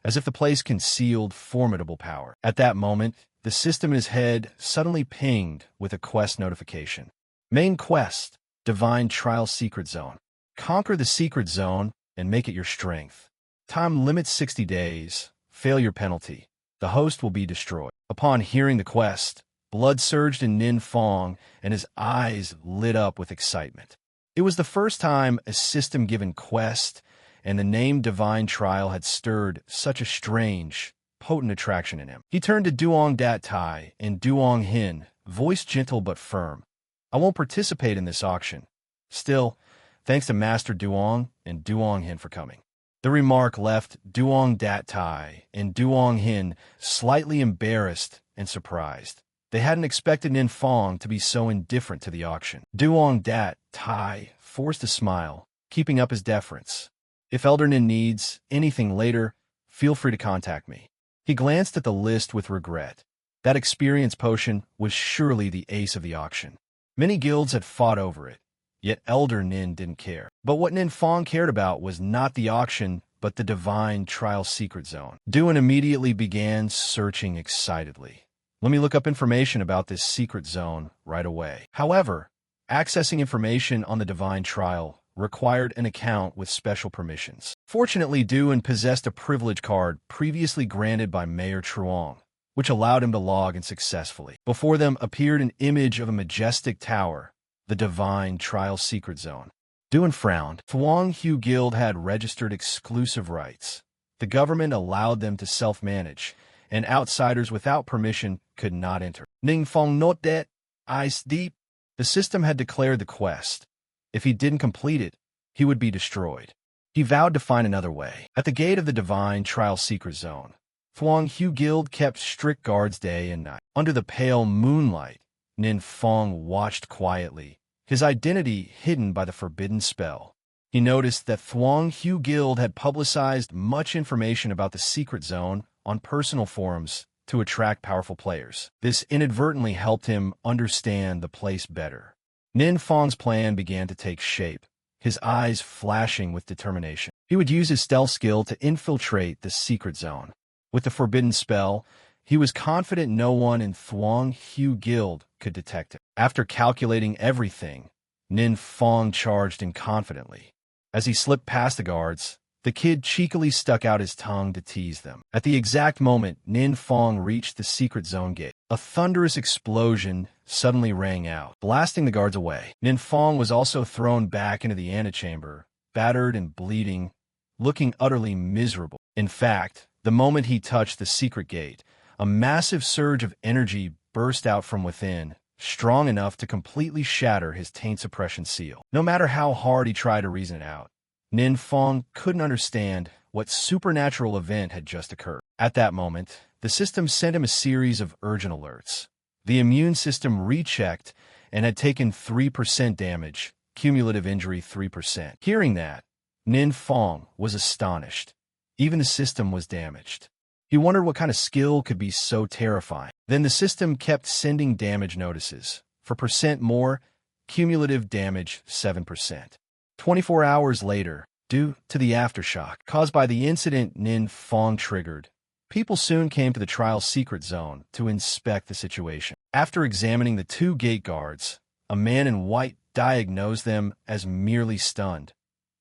as if the place concealed formidable power. At that moment, the system in his head suddenly pinged with a quest notification. Main quest, Divine Trial Secret Zone. Conquer the secret zone and make it your strength. Time limit 60 days. Failure penalty. The host will be destroyed. Upon hearing the quest, blood surged in Nin Fong and his eyes lit up with excitement. It was the first time a system-given quest and the name Divine Trial had stirred such a strange, potent attraction in him. He turned to Duong Dat Tai and Duong Hin, voice gentle but firm. I won't participate in this auction. Still, thanks to Master Duong and Duong Hin for coming. The remark left Duong Dat Tai and Duong Hin slightly embarrassed and surprised. They hadn't expected Nin Fong to be so indifferent to the auction. Duong Dat Tai forced a smile, keeping up his deference. If Elder Nin needs anything later, feel free to contact me. He glanced at the list with regret. That experience potion was surely the ace of the auction. Many guilds had fought over it, yet Elder Nin didn't care. But what Nin Fong cared about was not the auction, but the Divine Trial Secret Zone. Duan immediately began searching excitedly. Let me look up information about this secret zone right away. However, accessing information on the Divine Trial required an account with special permissions. Fortunately, Duan possessed a privilege card previously granted by Mayor Truong, which allowed him to log in successfully. Before them appeared an image of a majestic tower, the Divine Trial Secret Zone. Duan frowned. Thuong Hu Guild had registered exclusive rights. The government allowed them to self-manage, and outsiders without permission could not enter. Ning Fong not that, eyes deep. The system had declared the quest. If he didn't complete it, he would be destroyed. He vowed to find another way. At the gate of the Divine Trial Secret Zone, Thuong Hu Guild kept strict guards day and night. Under the pale moonlight, Nin Fong watched quietly, his identity hidden by the forbidden spell. He noticed that Thuong Hu Guild had publicized much information about the secret zone on personal forums to attract powerful players. This inadvertently helped him understand the place better. Nin Fong's plan began to take shape, his eyes flashing with determination. He would use his stealth skill to infiltrate the secret zone. With the forbidden spell, he was confident no one in Thuong Hu Guild could detect it. After calculating everything, Nin Fong charged in confidently. As he slipped past the guards, the kid cheekily stuck out his tongue to tease them. At the exact moment Nin Fong reached the secret zone gate, a thunderous explosion suddenly rang out, blasting the guards away. Nin Fong was also thrown back into the antechamber, battered and bleeding, looking utterly miserable. In fact, the moment he touched the secret gate, a massive surge of energy burst out from within, strong enough to completely shatter his taint suppression seal. No matter how hard he tried to reason it out, Nin Fong couldn't understand what supernatural event had just occurred. At that moment, the system sent him a series of urgent alerts. The immune system rechecked and had taken 3% damage, cumulative injury 3%. Hearing that, Nin Fong was astonished. Even the system was damaged. He wondered what kind of skill could be so terrifying. Then the system kept sending damage notices. For percent more, cumulative damage 7%. 24 hours later, due to the aftershock caused by the incident Nin Fong triggered, people soon came to the trial secret zone to inspect the situation. After examining the two gate guards, a man in white diagnosed them as merely stunned.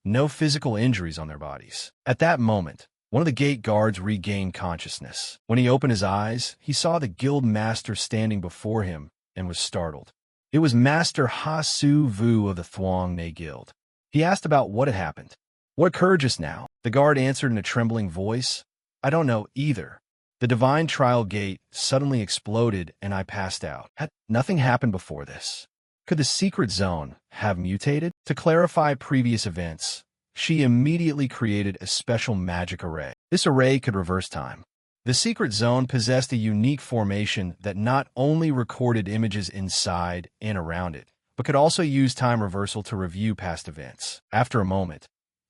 No physical injuries on their bodies. At that moment, one of the gate guards regained consciousness. When he opened his eyes, he saw the guild master standing before him and was startled. It was Master Ha Su Vu of the Thuong Ne Guild. He asked about what had happened. What occurred just now? The guard answered in a trembling voice. I don't know either. The Divine Trial Gate suddenly exploded and I passed out. Had nothing happened before this? Could the secret zone have mutated? To clarify previous events, she immediately created a special magic array. This array could reverse time. The secret zone possessed a unique formation that not only recorded images inside and around it, but could also use time reversal to review past events. After a moment,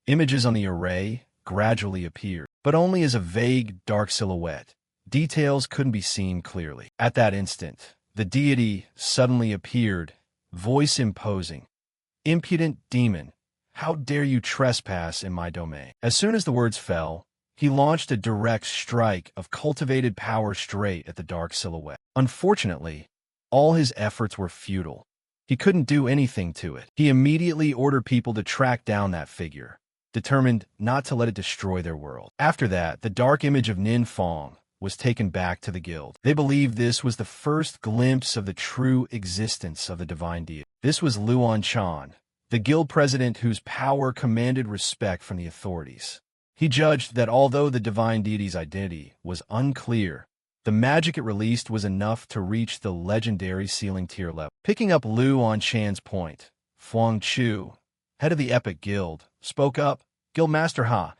images on the array gradually appeared, but only as a vague, dark silhouette. Details couldn't be seen clearly. At that instant, the deity suddenly appeared, voice imposing. "Impudent demon, how dare you trespass in my domain?" As soon as the words fell, he launched a direct strike of cultivated power straight at the dark silhouette. Unfortunately, all his efforts were futile. He couldn't do anything to it. He immediately ordered people to track down that figure, determined not to let it destroy their world. After that, the dark image of Nin Fong was taken back to the guild. They believed this was the first glimpse of the true existence of the divine deity. This was Luan Chan, the guild president whose power commanded respect from the authorities. He judged that although the divine deity's identity was unclear, the magic it released was enough to reach the legendary ceiling tier level. Picking up Luan Chan's point, Fuang Chu, head of the Epic Guild, spoke up. "Guildmaster Ha,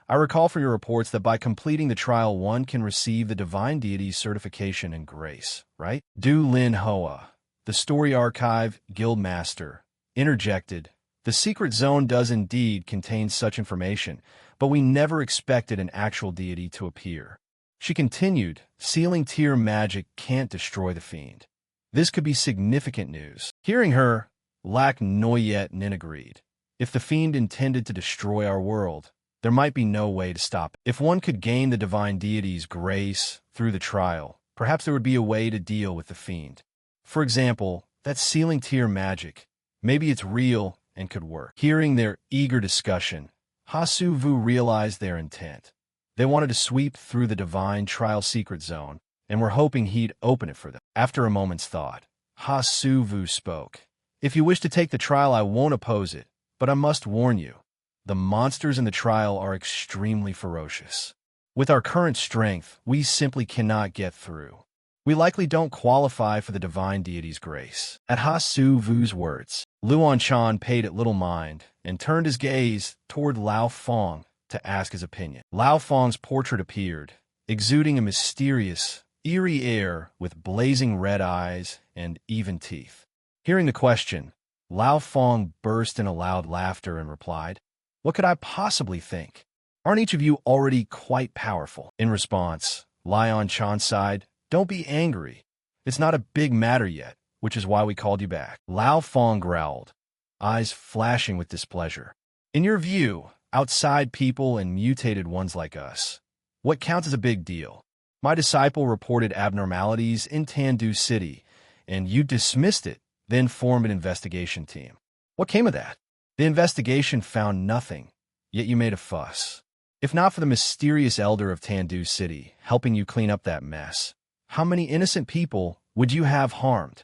I recall from your reports that by completing the trial one can receive the divine deity's certification and grace, right?" Du Lin Hoa, the story archive guildmaster, interjected. "The secret zone does indeed contain such information, but we never expected an actual deity to appear." She continued, "Ceiling tier magic can't destroy the fiend. This could be significant news." Hearing her, Lac Noyet Nin agreed. "If the fiend intended to destroy our world, there might be no way to stop it. If one could gain the divine deity's grace through the trial, perhaps there would be a way to deal with the fiend. For example, that ceiling tier magic. Maybe it's real and could work." Hearing their eager discussion, Ha Su Vu realized their intent. They wanted to sweep through the divine trial secret zone, and were hoping he'd open it for them. After a moment's thought, Ha Su Vu spoke. "If you wish to take the trial, I won't oppose it, but I must warn you. The monsters in the trial are extremely ferocious. With our current strength, we simply cannot get through. We likely don't qualify for the divine deity's grace." At Ha Su Vu's words, Luan Chan paid it little mind and turned his gaze toward Lao Fong to ask his opinion. Lao Fong's portrait appeared, exuding a mysterious, eerie air with blazing red eyes and even teeth. Hearing the question, Lao Fong burst in a loud laughter and replied, "What could I possibly think? Aren't each of you already quite powerful?" In response, Lion Chan sighed, "Don't be angry. It's not a big matter yet, which is why we called you back." Lao Fong growled, eyes flashing with displeasure. "In your view, outside people and mutated ones like us, what counts as a big deal? My disciple reported abnormalities in Tandu City, and you dismissed it, then formed an investigation team. What came of that? The investigation found nothing, yet you made a fuss. If not for the mysterious elder of Tandu City helping you clean up that mess, how many innocent people would you have harmed?"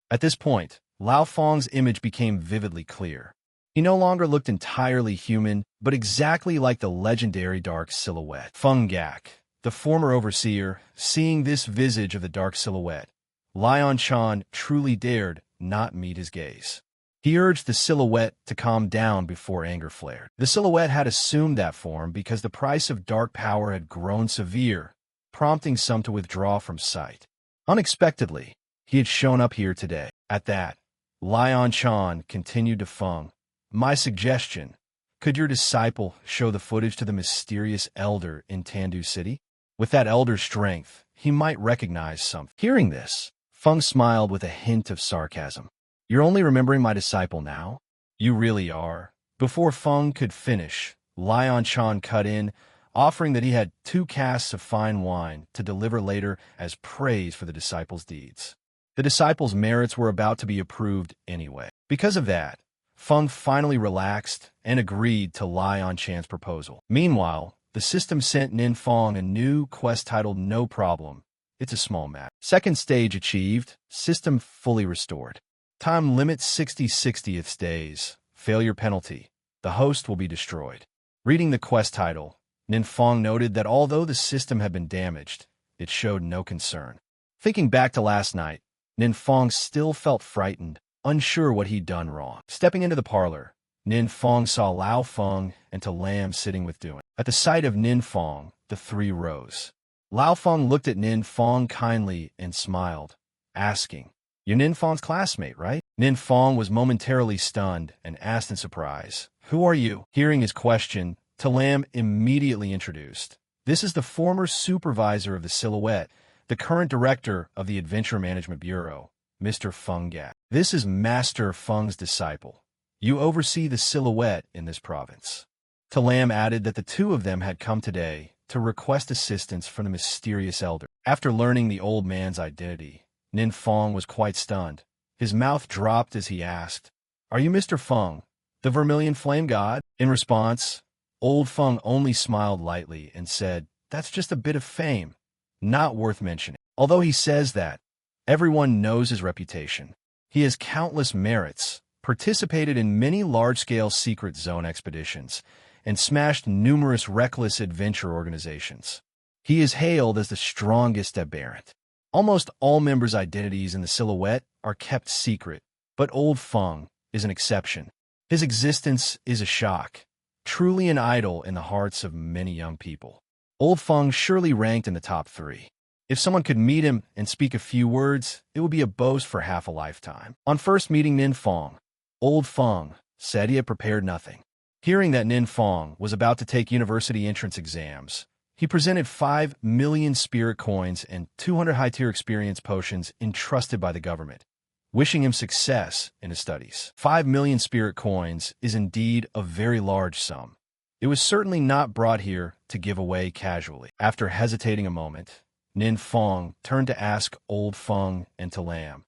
At this point, Lao Fong's image became vividly clear. He no longer looked entirely human, but exactly like the legendary dark silhouette. Feng Gak, the former overseer, seeing this visage of the dark silhouette, Lion Chan truly dared not meet his gaze. He urged the silhouette to calm down before anger flared. The silhouette had assumed that form because the price of dark power had grown severe, prompting some to withdraw from sight. Unexpectedly, he had shown up here today. At that, Lion Chan continued to Feng, "My suggestion, could your disciple show the footage to the mysterious elder in Tandu City? With that elder's strength, he might recognize something." Hearing this, Feng smiled with a hint of sarcasm. "You're only remembering my disciple now? You really are." Before Feng could finish, Lion Chan cut in, offering that he had 2 casks of fine wine to deliver later as praise for the disciple's deeds. The disciple's merits were about to be approved anyway. Because of that, Feng finally relaxed and agreed to Lion Chan's proposal. Meanwhile, the system sent Nin Fong a new quest titled No Problem. It's a small matter. Second stage achieved, system fully restored. Time limit 60/60th days. Failure penalty. The host will be destroyed. Reading the quest title, Nin Fong noted that although the system had been damaged, it showed no concern. Thinking back to last night, Nin Fong still felt frightened, unsure what he'd done wrong. Stepping into the parlor, Nin Fong saw Lao Feng and To Lam sitting with Duan. At the sight of Nin Fong, the three rose. Lao Feng looked at Nin Fong kindly and smiled, asking, "You're Nin Fong's classmate, right?" Nin Fong was momentarily stunned and asked in surprise, "Who are you?" Hearing his question, To Lam immediately introduced, "This is the former supervisor of the Silhouette, the current director of the Adventure Management Bureau, Mr. Feng Gat. This is Master Feng's disciple. You oversee the Silhouette in this province." To Lam added that the two of them had come today to request assistance from the mysterious elder. After learning the old man's identity, Nin Fong was quite stunned. His mouth dropped as he asked, "Are you Mr. Feng, the Vermilion Flame God?" In response, old Feng only smiled lightly and said, "That's just a bit of fame, not worth mentioning." Although he says that, everyone knows his reputation. He has countless merits, participated in many large-scale secret zone expeditions, and smashed numerous reckless adventure organizations. He is hailed as the strongest aberrant. Almost all members' identities in the Silhouette are kept secret, but old Feng is an exception. His existence is a shock, truly an idol in the hearts of many young people. Old Feng surely ranked in the top 3. If someone could meet him and speak a few words, it would be a boast for half a lifetime. On first meeting Nin Fong, old Feng said he had prepared nothing. Hearing that Nin Fong was about to take university entrance exams, he presented 5 million spirit coins and 200 high-tier experience potions entrusted by the government, wishing him success in his studies. 5 million spirit coins is indeed a very large sum. It was certainly not brought here to give away casually. After hesitating a moment, Nin Fong turned to ask old Feng and To Lam,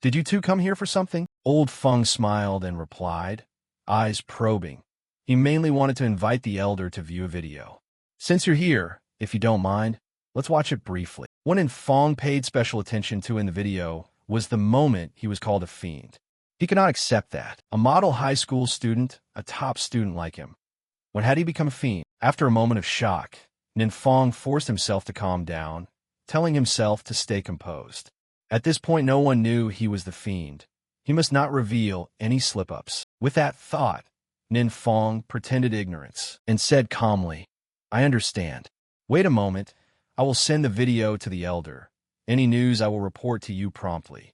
"Did you two come here for something?" Old Feng smiled and replied, eyes probing. He mainly wanted to invite the elder to view a video. "Since you're here, if you don't mind, let's watch it briefly." What Nin Fong paid special attention to in the video was the moment he was called a fiend. He could not accept that. A model high school student, a top student like him. When had he become a fiend? After a moment of shock, Nin Fong forced himself to calm down, telling himself to stay composed. At this point, no one knew he was the fiend. He must not reveal any slip-ups. With that thought, Nin Fong pretended ignorance and said calmly, "I understand. Wait a moment. I will send the video to the elder. Any news I will report to you promptly."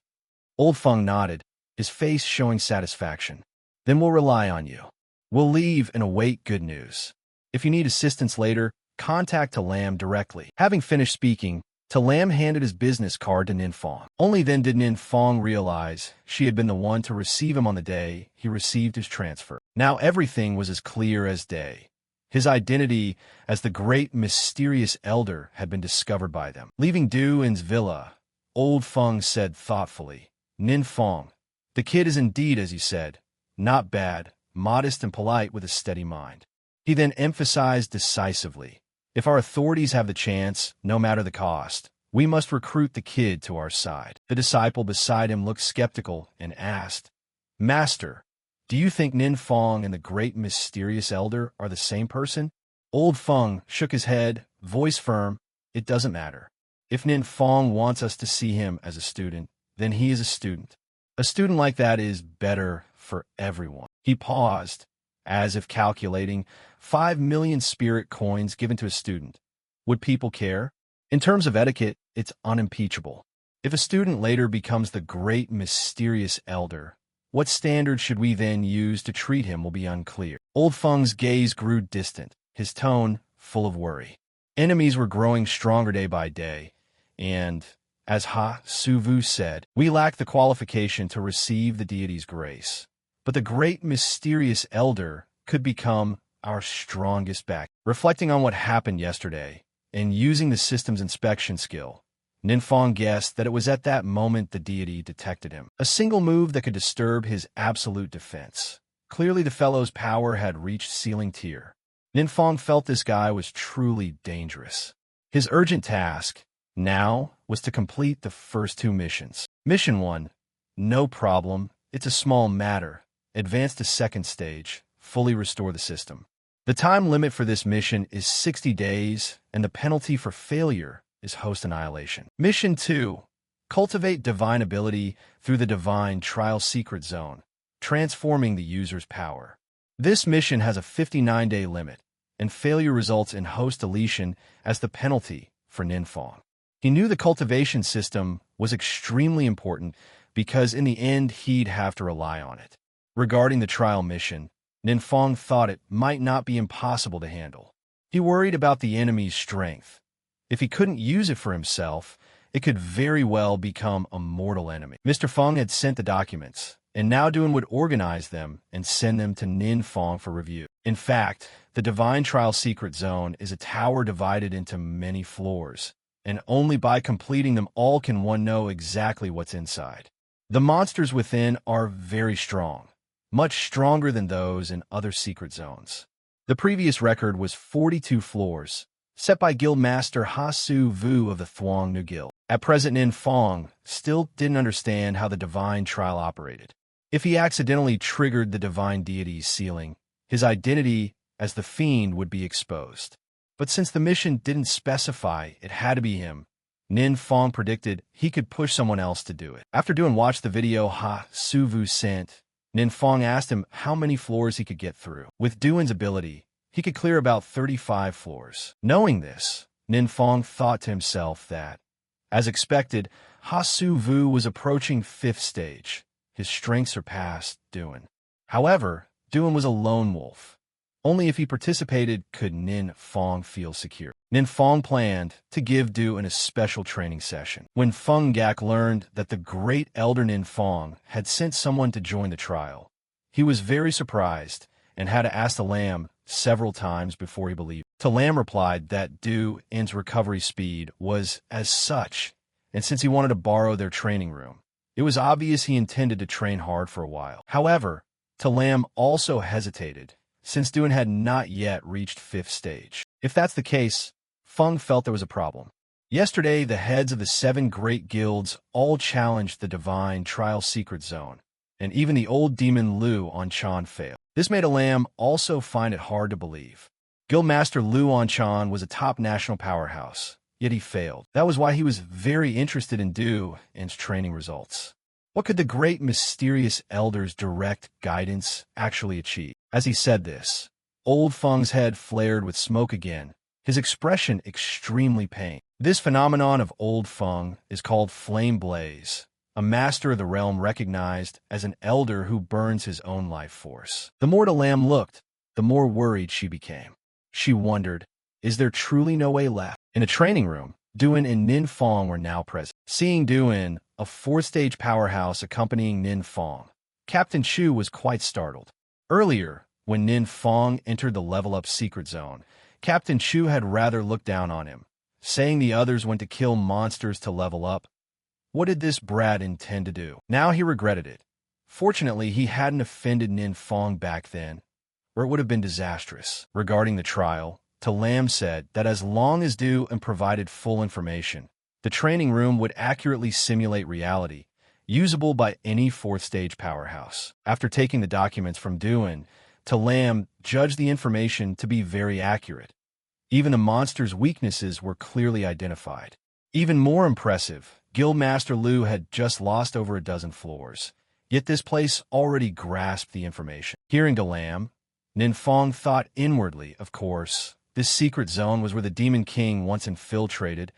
Old Feng nodded, his face showing satisfaction. "Then we'll rely on you. We'll leave and await good news. If you need assistance later, contact To Lam directly." Having finished speaking, To Lam handed his business card to Nin Fong. Only then did Nin Fong realize she had been the one to receive him on the day he received his transfer. Now everything was as clear as day. His identity as the great mysterious elder had been discovered by them. Leaving Duan's villa, old Feng said thoughtfully, "Nin Fong, the kid is indeed, as you said, not bad, modest and polite with a steady mind." He then emphasized decisively, "If our authorities have the chance, no matter the cost, we must recruit the kid to our side." The disciple beside him looked skeptical and asked, "Master, do you think Nin Fong and the great mysterious elder are the same person?" Old Feng shook his head, voice firm, "It doesn't matter. If Nin Fong wants us to see him as a student, then he is a student. A student like that is better for everyone." He paused, as if calculating 5 million spirit coins given to a student. Would people care? In terms of etiquette, it's unimpeachable. If a student later becomes the great mysterious elder, what standard should we then use to treat him will be unclear. Old Feng's gaze grew distant, his tone full of worry. Enemies were growing stronger day by day, and, as Ha Suvu said, "We lack the qualification to receive the deity's grace. But the great mysterious elder could become our strongest back." Reflecting on what happened yesterday, and using the system's inspection skill, Nin Fong guessed that it was at that moment the deity detected him. A single move that could disturb his absolute defense. Clearly the fellow's power had reached ceiling tier. Nin Fong felt this guy was truly dangerous. His urgent task, now, was to complete the first 2 missions. Mission 1, no problem, it's a small matter. Advance to second stage, fully restore the system. The time limit for this mission is 60 days, and the penalty for failure is host annihilation. Mission 2, cultivate divine ability through the divine trial secret zone, transforming the user's power. This mission has a 59-day limit, and failure results in host deletion as the penalty for Ninfong. He knew the cultivation system was extremely important because in the end he'd have to rely on it. Regarding the trial mission, Ninfong thought it might not be impossible to handle. He worried about the enemy's strength. If he couldn't use it for himself, it could very well become a mortal enemy. Mr. Feng had sent the documents, and now Duan would organize them and send them to Ninfong for review. In fact, the Divine Trial Secret Zone is a tower divided into many floors, and only by completing them all can one know exactly what's inside. The monsters within are very strong, much stronger than those in other secret zones. The previous record was 42 floors, set by Guildmaster Ha Su Vu of the Thuong New Guild. At present, Ninfong still didn't understand how the Divine Trial operated. If he accidentally triggered the Divine Deity's ceiling, his identity as the Fiend would be exposed. But since the mission didn't specify it had to be him, Ninfong predicted he could push someone else to do it. After Duan watched the video Ha Su Vu sent, Ninfong asked him how many floors he could get through. With Duan's ability, he could clear about 35 floors. Knowing this, Ninfong thought to himself that, as expected, Ha Su Vu was approaching 5th stage. His strength surpassed Duan. However, Duan was a lone wolf. Only if he participated could Ninfong feel secure. Ninfong planned to give Duan a special training session. When Feng Gak learned that the great elder Ninfong had sent someone to join the trial, he was very surprised and had to ask the Lamb several times before he believed. The Lamb replied that Duan's recovery speed was as such, and since he wanted to borrow their training room, it was obvious he intended to train hard for a while. However, Lam also hesitated, since Duan had not yet reached 5th stage. If that's the case, Feng felt there was a problem. Yesterday, the heads of the 7 great guilds all challenged the Divine Trial Secret Zone, and even the old demon Lu Anchan failed. This made Lam also find it hard to believe. Guildmaster Lu Anchan was a top national powerhouse, yet he failed. That was why he was very interested in Duan's training results. What could the great mysterious elder's direct guidance actually achieve? As he said this, old Feng's head flared with smoke again, his expression extremely pained. This phenomenon of old Feng is called flame blaze, a master of the realm recognized as an elder who burns his own life force. The more the Lamb looked, the more worried she became. She wondered, is there truly no way left? In a training room, Duan and Ninfong were now present. Seeing Duan, a 4th-stage powerhouse accompanying Ninfong, Captain Chu was quite startled. Earlier, when Ninfong entered the level-up secret zone, Captain Chu had rather looked down on him, saying the others went to kill monsters to level up. What did this brat intend to do? Now he regretted it. Fortunately, he hadn't offended Ninfong back then, or it would have been disastrous. Regarding the trial, Lam said that as long as Duan provided full information, the training room would accurately simulate reality, usable by any 4th-stage powerhouse. After taking the documents from Duan, Lam judged the information to be very accurate. Even the monster's weaknesses were clearly identified. Even more impressive, Guildmaster Lu had just lost over a dozen floors, yet this place already grasped the information. Hearing Lam, Ninfong thought inwardly, of course, this secret zone was where the Demon King once infiltrated.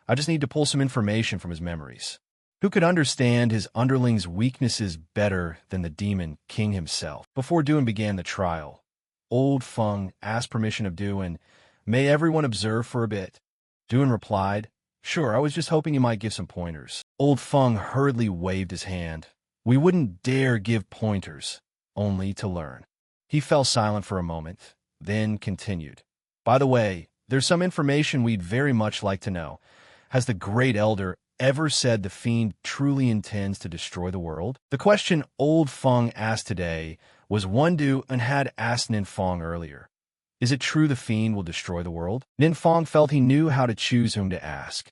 I just need to pull some information from his memories. Who could understand his underling's weaknesses better than the Demon King himself? Before Duan began the trial, old Feng asked permission of Duan, "May everyone observe for a bit?" Duan replied, "Sure, I was just hoping you might give some pointers." Old Feng hurriedly waved his hand. "We wouldn't dare give pointers, only to learn." He fell silent for a moment, then continued. "By the way, there's some information we'd very much like to know. Has the Great Elder ever said the Fiend truly intends to destroy the world?" The question old Feng asked today was one Duan had asked Ninfong earlier. Is it true the Fiend will destroy the world? Ninfong felt he knew how to choose whom to ask.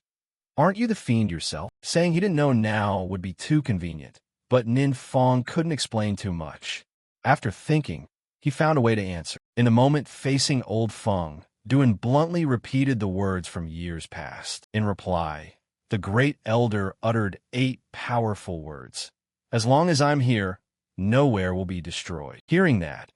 Aren't you the Fiend yourself? Saying he didn't know now would be too convenient, but Ninfong couldn't explain too much. After thinking, he found a way to answer. In the moment facing old Feng, Duan bluntly repeated the words from years past. In reply, the Great Elder uttered 8 powerful words. "As long as I'm here, nowhere will be destroyed." Hearing that,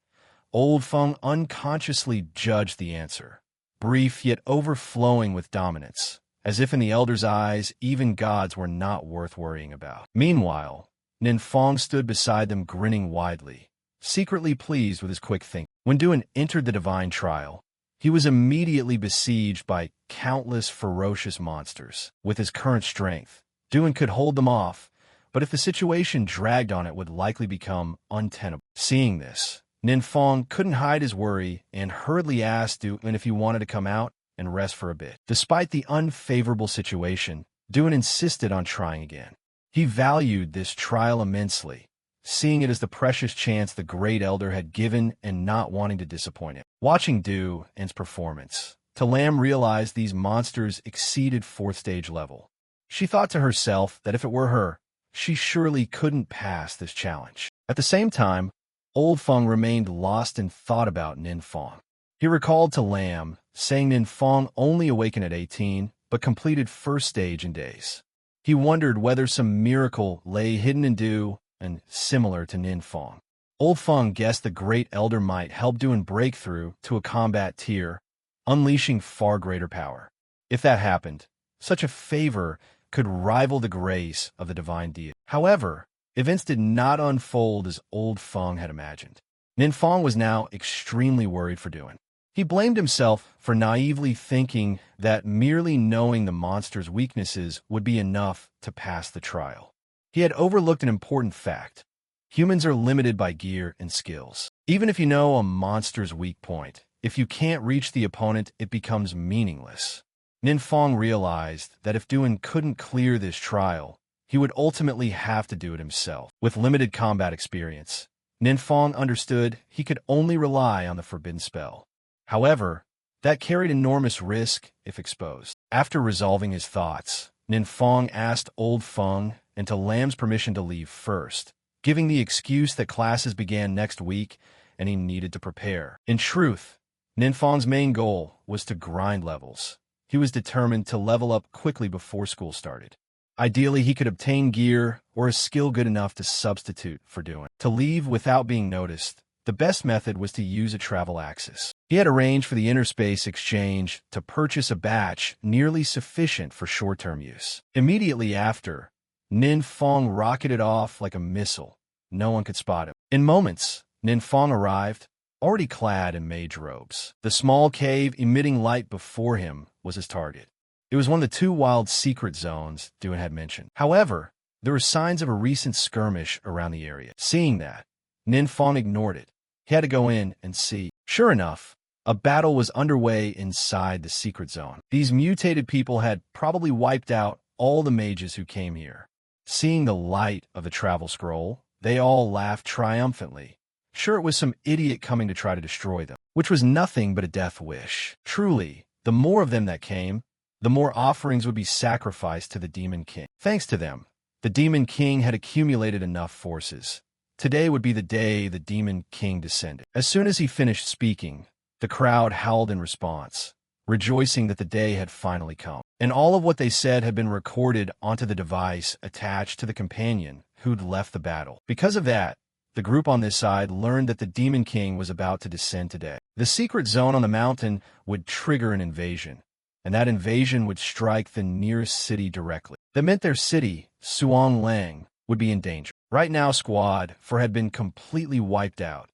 Old Feng unconsciously judged the answer, brief yet overflowing with dominance, as if in the elder's eyes even gods were not worth worrying about. Meanwhile, Ninfeng stood beside them grinning widely, secretly pleased with his quick thinking. When Duan entered the divine trial, he was immediately besieged by countless ferocious monsters. With his current strength, Duan could hold them off, but if the situation dragged on, it would likely become untenable. Seeing this, Ninfeng couldn't hide his worry and hurriedly asked Duan if he wanted to come out and rest for a bit. Despite the unfavorable situation, Duan insisted on trying again. He valued this trial immensely, seeing it as the precious chance the great elder had given and not wanting to disappoint him. Watching Duan's performance, Talam realized these monsters exceeded 4th stage level. She thought to herself that if it were her, she surely couldn't pass this challenge. At the same time, Old Feng remained lost in thought about Ninfeng. He recalled to Lam, saying Ninfeng only awakened at 18, but completed 1st stage in days. He wondered whether some miracle lay hidden in Du and similar to Ninfeng. Old Feng guessed the great elder might help Duan break through to a combat tier, unleashing far greater power. If that happened, such a favor could rival the grace of the divine deity. However, events did not unfold as Old Feng had imagined. Ninfeng was now extremely worried for Duan. He blamed himself for naively thinking that merely knowing the monster's weaknesses would be enough to pass the trial. He had overlooked an important fact. Humans are limited by gear and skills. Even if you know a monster's weak point, if you can't reach the opponent, it becomes meaningless. Ninfeng realized that if Duan couldn't clear this trial, he would ultimately have to do it himself. With limited combat experience, Ninfeng understood he could only rely on the forbidden spell. However, that carried enormous risk if exposed. After resolving his thoughts, Ninfeng asked Old Feng and to Lam's permission to leave first, giving the excuse that classes began next week and he needed to prepare. In truth, Ninfeng's main goal was to grind levels. He was determined to level up quickly before school started. Ideally, he could obtain gear or a skill good enough to substitute for Duan. To leave without being noticed, the best method was to use a travel axis. He had arranged for the interspace exchange to purchase a batch nearly sufficient for short-term use. Immediately after, Ninfeng rocketed off like a missile. No one could spot him. In moments, Ninfeng arrived, already clad in mage robes. The small cave emitting light before him was his target. It was one of the 2 wild secret zones Duan had mentioned. However, there were signs of a recent skirmish around the area. Seeing that, Ninfeng ignored it. He had to go in and see. Sure enough, a battle was underway inside the secret zone. These mutated people had probably wiped out all the mages who came here. Seeing the light of the travel scroll, they all laughed triumphantly. Sure, it was some idiot coming to try to destroy them, which was nothing but a death wish. Truly, the more of them that came, the more offerings would be sacrificed to the Demon King. Thanks to them, the Demon King had accumulated enough forces. Today would be the day the Demon King descended. As soon as he finished speaking, the crowd howled in response, rejoicing that the day had finally come. And all of what they said had been recorded onto the device attached to the companion who'd left the battle. Because of that, the group on this side learned that the Demon King was about to descend today. The secret zone on the mountain would trigger an invasion, and that invasion would strike the nearest city directly. That meant their city, Suanglang, would be in danger. Right now, Squad 4 had been completely wiped out.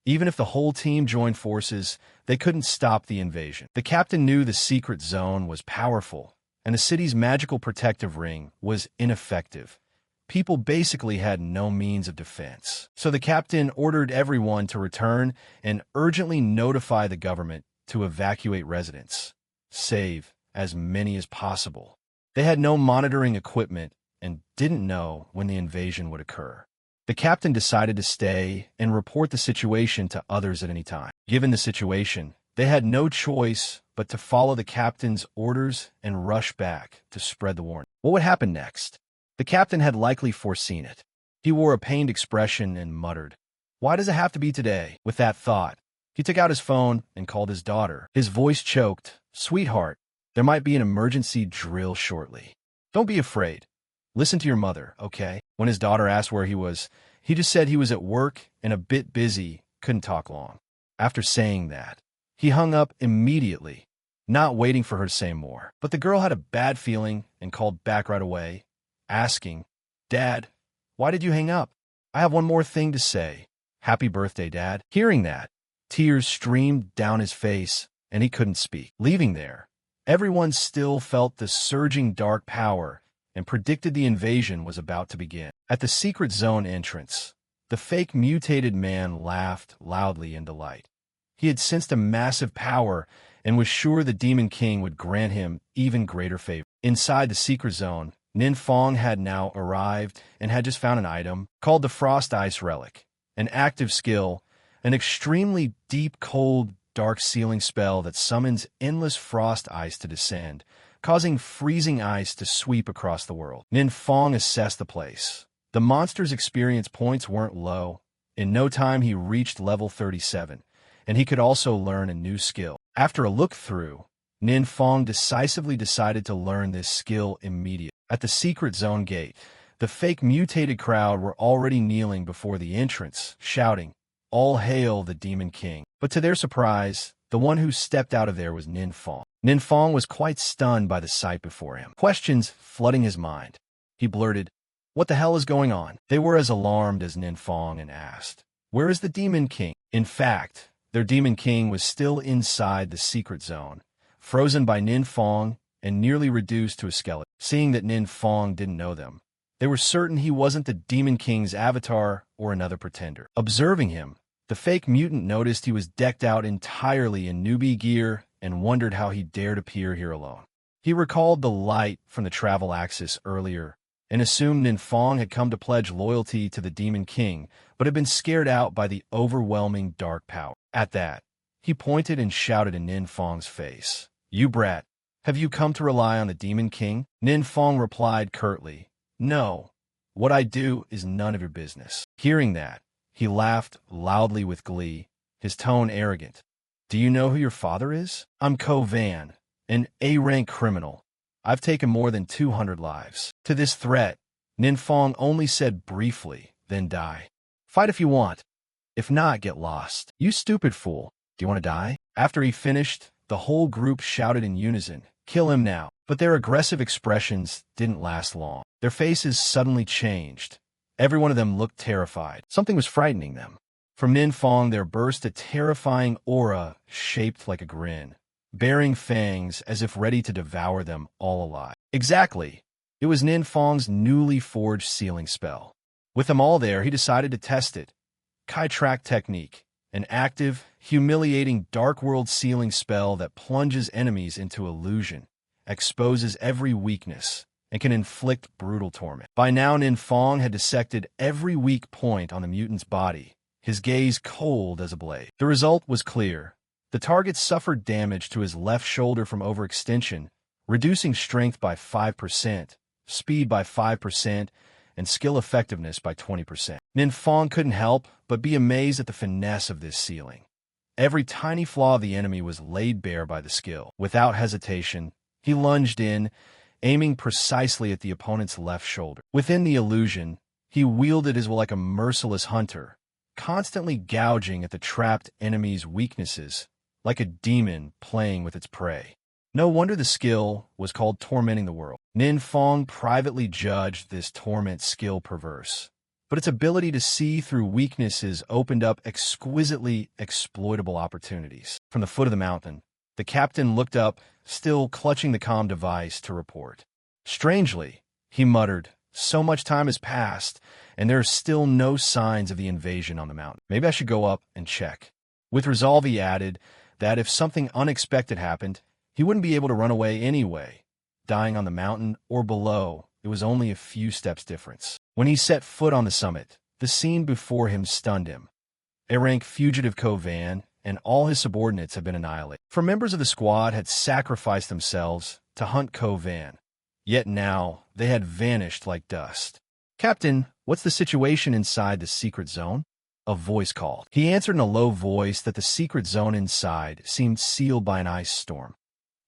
Even if the whole team joined forces, they couldn't stop the invasion. The captain knew the secret zone was powerful, and the city's magical protective ring was ineffective. People basically had no means of defense. So the captain ordered everyone to return and urgently notify the government to evacuate residents. Save as many as possible. They had no monitoring equipment and didn't know when the invasion would occur. The captain decided to stay and report the situation to others at any time. Given the situation, they had no choice but to follow the captain's orders and rush back to spread the warning. What would happen next? The captain had likely foreseen it. He wore a pained expression and muttered, "Why does it have to be today?" With that thought, he took out his phone and called his daughter. His voice choked, "Sweetheart, there might be an emergency drill shortly. Don't be afraid. Listen to your mother, okay?" When his daughter asked where he was, he just said he was at work and a bit busy, couldn't talk long. After saying that, he hung up immediately, not waiting for her to say more. But the girl had a bad feeling and called back right away, asking, "Dad, why did you hang up? I have one more thing to say. Happy birthday, Dad." Hearing that, tears streamed down his face, and he couldn't speak. Leaving there, everyone still felt the surging dark power and predicted the invasion was about to begin. At the secret zone entrance, the fake mutated man laughed loudly in delight. He had sensed a massive power and was sure the Demon King would grant him even greater favor. Inside the secret zone, Nin Fong had now arrived and had just found an item called the Frost Ice Relic, an active skill, an extremely deep, cold, dark ceiling spell that summons endless frost ice to descend, causing freezing ice to sweep across the world. Nin Fong assessed the place. The monster's experience points weren't low. In no time, he reached level 37, and he could also learn a new skill. After a look through, Nin Fong decisively decided to learn this skill immediately. At the secret zone gate, the fake mutated crowd were already kneeling before the entrance, shouting, "All hail the Demon King." But to their surprise, the one who stepped out of there was Nin Fong. Nin Fong was quite stunned by the sight before him, questions flooding his mind. He blurted, "What the hell is going on?" They were as alarmed as Nin Fong and asked, "Where is the Demon King?" In fact, their Demon King was still inside the secret zone, frozen by Nin Fong and nearly reduced to a skeleton. Seeing that Nin Fong didn't know them, they were certain he wasn't the Demon King's avatar or another pretender. Observing him, the fake mutant noticed he was decked out entirely in newbie gear and wondered how he dared appear here alone. He recalled the light from the travel axis earlier and assumed Nin Fong had come to pledge loyalty to the Demon King, but had been scared out by the overwhelming dark power. At that, he pointed and shouted in Nin Fong's face, "You brat, have you come to rely on the Demon King?" Nin Fong replied curtly, "No, what I do is none of your business." Hearing that, he laughed loudly with glee, his tone arrogant. "Do you know who your father is? I'm Ko Van, an A-rank criminal. I've taken more than 200 lives." To this threat, Nin Fong only said briefly, "Then die. Fight if you want. If not, get lost." "You stupid fool. Do you want to die?" After he finished, the whole group shouted in unison, "Kill him now." But their aggressive expressions didn't last long. Their faces suddenly changed. Every one of them looked terrified. Something was frightening them. From Nin Fong there burst a terrifying aura shaped like a grin, bearing fangs as if ready to devour them all alive. Exactly. It was Nin Fong's newly forged sealing spell. With them all there, he decided to test it. Kai Track Technique, an active, humiliating dark world sealing spell that plunges enemies into illusion, exposes every weakness, and can inflict brutal torment. By now, Nin Fong had dissected every weak point on the mutant's body, his gaze cold as a blade. The result was clear. The target suffered damage to his left shoulder from overextension, reducing strength by 5%, speed by 5%, and skill effectiveness by 20%. Nin Fong couldn't help but be amazed at the finesse of this sealing. Every tiny flaw of the enemy was laid bare by the skill. Without hesitation, he lunged in, aiming precisely at the opponent's left shoulder. Within the illusion, he wielded as like a merciless hunter, constantly gouging at the trapped enemy's weaknesses, like a demon playing with its prey. No wonder the skill was called Tormenting the World. Nin Fong privately judged this torment skill perverse, but its ability to see through weaknesses opened up exquisitely exploitable opportunities. From the foot of the mountain, the captain looked up, still clutching the comm device, to report. "Strangely," he muttered, "so much time has passed, and there are still no signs of the invasion on the mountain. Maybe I should go up and check." With resolve, he added that if something unexpected happened, he wouldn't be able to run away anyway. Dying on the mountain or below, it was only a few steps difference. When he set foot on the summit, the scene before him stunned him. A-rank fugitive Ko Van and all his subordinates had been annihilated. For members of the squad had sacrificed themselves to hunt Ko Van, yet now they had vanished like dust. "Captain, what's the situation inside the secret zone?" a voice called. He answered in a low voice that the secret zone inside seemed sealed by an ice storm.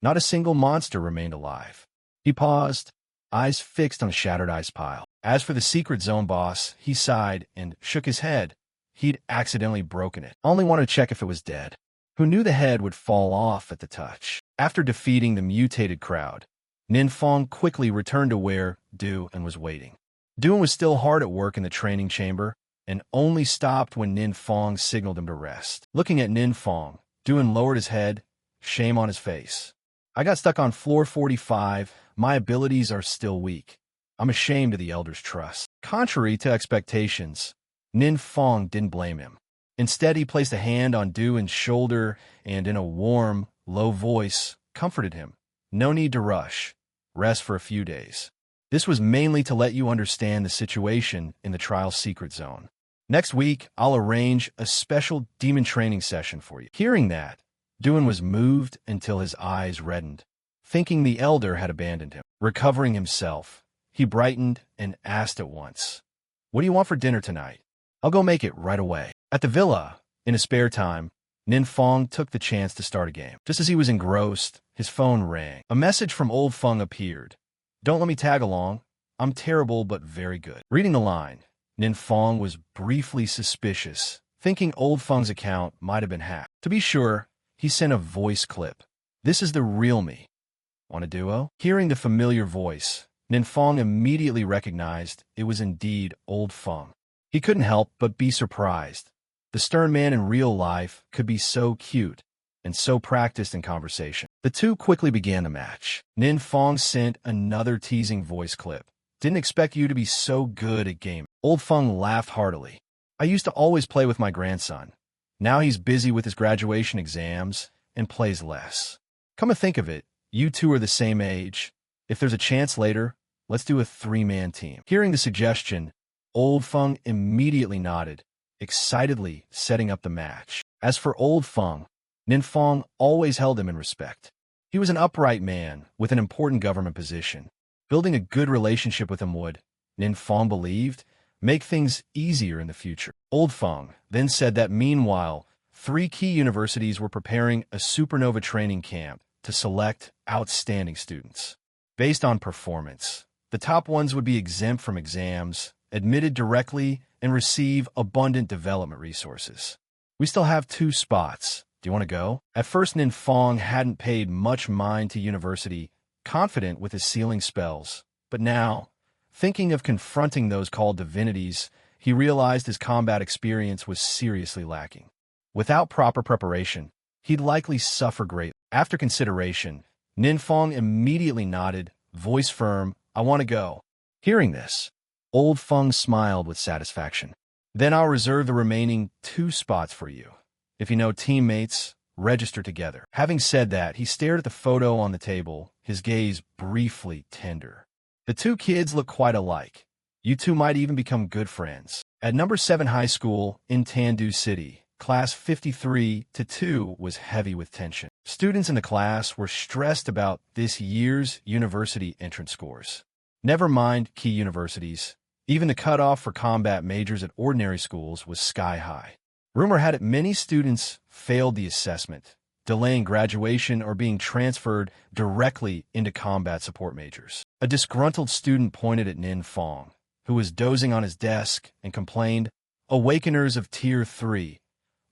Not a single monster remained alive. He paused, eyes fixed on a shattered ice pile. As for the secret zone boss, he sighed and shook his head. he'd accidentally broken it. Only wanted to check if it was dead. Who knew the head would fall off at the touch? After defeating the mutated crowd, Ninfong quickly returned to where Du and was waiting. Duan was still hard at work in the training chamber and only stopped when Ninfong signaled him to rest. Looking at Ninfong, Duan lowered his head, shame on his face. I got stuck on floor 45. My abilities are still weak. I'm ashamed of the Elder's trust. Contrary to expectations, Ninfong didn't blame him. Instead, he placed a hand on Duan's shoulder and, in a warm, low voice, comforted him. No need to rush. Rest for a few days. This was mainly to let you understand the situation in the trial's secret zone. Next week, I'll arrange a special demon training session for you. Hearing that, Duan was moved until his eyes reddened, thinking the Elder had abandoned him. Recovering himself, he brightened and asked at once, "What do you want for dinner tonight? I'll go make it right away." At the villa, in his spare time, Ninfong took the chance to start a game. Just as he was engrossed, his phone rang. A message from Old Feng appeared. "Don't let me tag along. I'm terrible but very good." Reading the line, Ninfong was briefly suspicious, thinking Old Feng's account might have been hacked. To be sure, he sent a voice clip. "This is the real me. Want a duo?" Hearing the familiar voice, Ninfong immediately recognized it was indeed Old Feng. He couldn't help but be surprised. The stern man in real life could be so cute and so practiced in conversation. The two quickly began the match. Ninfong sent another teasing voice clip. "Didn't expect you to be so good at gaming." Old Feng laughed heartily. "I used to always play with my grandson. Now he's busy with his graduation exams and plays less. Come to think of it, you two are the same age. If there's a chance later, let's do a three-man team." Hearing the suggestion, Old Feng immediately nodded, excitedly setting up the match. As for Old Feng, Ninfong always held him in respect. He was an upright man with an important government position. Building a good relationship with him would, Ninfong believed, make things easier in the future. Old Feng then said that meanwhile, 3 key universities were preparing a supernova training camp to select outstanding students. Based on performance, the top ones would be exempt from exams, admitted directly, and receive abundant development resources. "We still have 2 spots. Do you want to go?" At first, Ninfong hadn't paid much mind to university, confident with his sealing spells. But now, thinking of confronting those called divinities, he realized his combat experience was seriously lacking. Without proper preparation, he'd likely suffer greatly. After consideration, Ninfong immediately nodded, voice firm, "I want to go." Hearing this, Old Feng smiled with satisfaction. "Then I'll reserve the remaining 2 spots for you. If you know teammates, register together." Having said that, he stared at the photo on the table, his gaze briefly tender. The 2 kids look quite alike. You two might even become good friends. At number 7 high school in Tandu City, class 53-2 was heavy with tension. Students in the class were stressed about this year's university entrance scores. Never mind key universities. Even the cutoff for combat majors at ordinary schools was sky high. Rumor had it many students failed the assessment, delaying graduation or being transferred directly into combat support majors. A disgruntled student pointed at Ninfong, who was dozing on his desk, and complained, "Awakeners of Tier 3,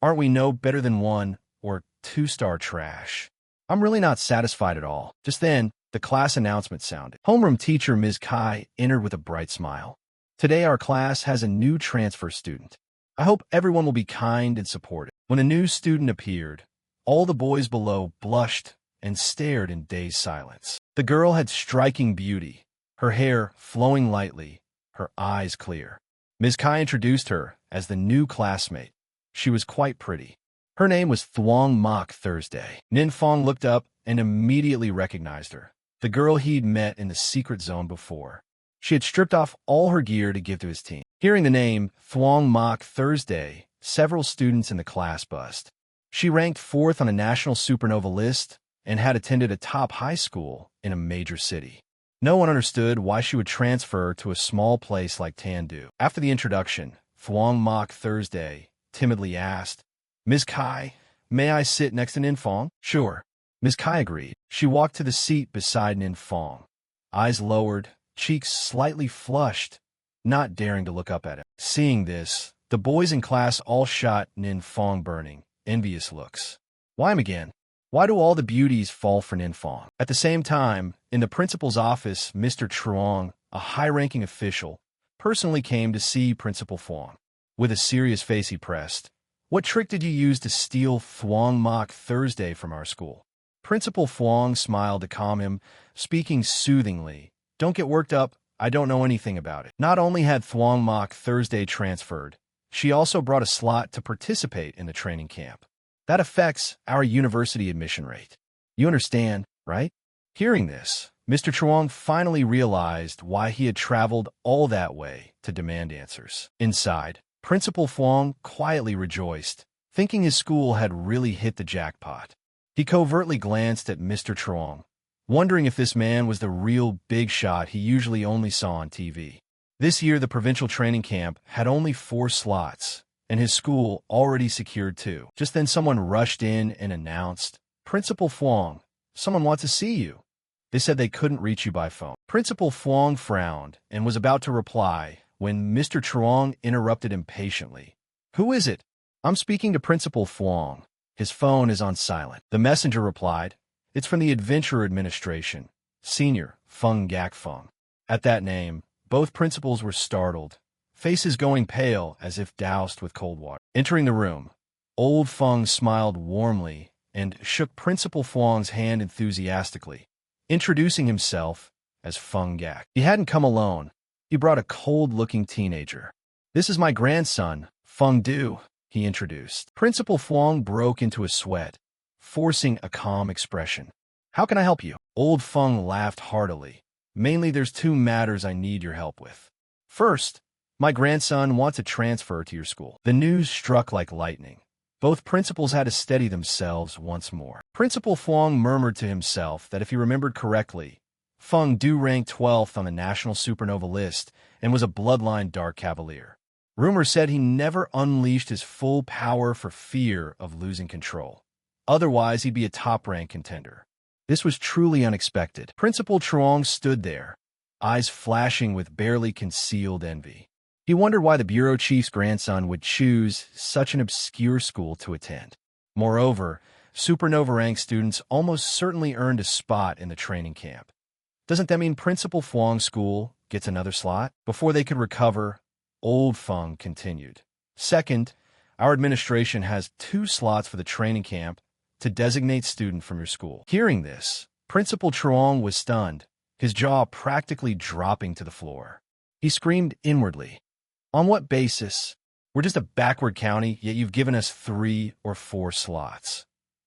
aren't we no better than 1 or 2-star trash?" I'm really not satisfied at all. Just then, the class announcement sounded. Homeroom teacher Ms. Kai entered with a bright smile. "Today our class has a new transfer student. I hope everyone will be kind and supportive." When a new student appeared, all the boys below blushed and stared in dazed silence. The girl had striking beauty, her hair flowing lightly, her eyes clear. Ms. Kai introduced her as the new classmate. She was quite pretty. Her name was Thuong Mok Thursday. Ninfong looked up and immediately recognized her, the girl he'd met in the secret zone before. She had stripped off all her gear to give to his team. Hearing the name Thuong Mok Thursday, several students in the class buzzed. She ranked 4th on a national supernova list and had attended a top high school in a major city. No one understood why she would transfer to a small place like Tandu. After the introduction, Thuong Mok Thursday timidly asked, "Ms. Kai, may I sit next to Ninfong?" "Sure." Ms. Kai agreed. She walked to the seat beside Ninfong, eyes lowered, cheeks slightly flushed, not daring to look up at him. Seeing this, The boys in class all shot Nin Fong burning, envious looks. Why him again? Why do all the beauties fall for Nin Fong? At the same time, in the principal's office, Mr. Truong, a high-ranking official, personally came to see Principal Fong. With a serious face he pressed, "What trick did you use to steal Thuong Mok Thursday from our school?" Principal Fong smiled to calm him, speaking soothingly. "Don't get worked up. I don't know anything about it." Not only had Thuong Mok Thursday transferred, she also brought a slot to participate in the training camp. That affects our university admission rate. You understand, right? Hearing this, Mr. Truong finally realized why he had traveled all that way to demand answers. Inside, Principal Fong quietly rejoiced, thinking his school had really hit the jackpot. He covertly glanced at Mr. Truong, wondering if this man was the real big shot he usually only saw on TV. This year, the provincial training camp had only 4 slots, and his school already secured 2. Just then someone rushed in and announced, "Principal Fong, someone wants to see you. They said they couldn't reach you by phone." Principal Fong frowned and was about to reply when Mr. Truong interrupted impatiently. "Who is it?" "I'm speaking to Principal Fong. His phone is on silent." The messenger replied, "It's from the Adventure Administration, Senior Feng Gak Feng." At that name, both principals were startled, faces going pale as if doused with cold water. Entering the room, Old Feng smiled warmly and shook Principal Fong's hand enthusiastically, introducing himself as Feng Gak. He hadn't come alone. He brought a cold-looking teenager. "This is my grandson, Feng Du," he introduced. Principal Fong broke into a sweat, forcing a calm expression. "How can I help you?" Old Feng laughed heartily. "Mainly there's 2 matters I need your help with. First, my grandson wants a transfer to your school." The news struck like lightning. Both principals had to steady themselves once more. Principal Fong murmured to himself that if he remembered correctly, Feng Du ranked 12th on the national supernova list and was a bloodline Dark Cavalier. Rumors said he never unleashed his full power for fear of losing control. Otherwise, he'd be a top-rank contender. This was truly unexpected. Principal Truong stood there, eyes flashing with barely concealed envy. He wondered why the bureau chief's grandson would choose such an obscure school to attend. Moreover, supernova rank students almost certainly earned a spot in the training camp. Doesn't that mean Principal Fong's school gets another slot? Before they could recover, Old Feng continued. "Second, our administration has 2 slots for the training camp to designate student from your school." Hearing this, Principal Truong was stunned, his jaw practically dropping to the floor. He screamed inwardly, "On what basis? We're just a backward county, yet you've given us 3 or 4 slots.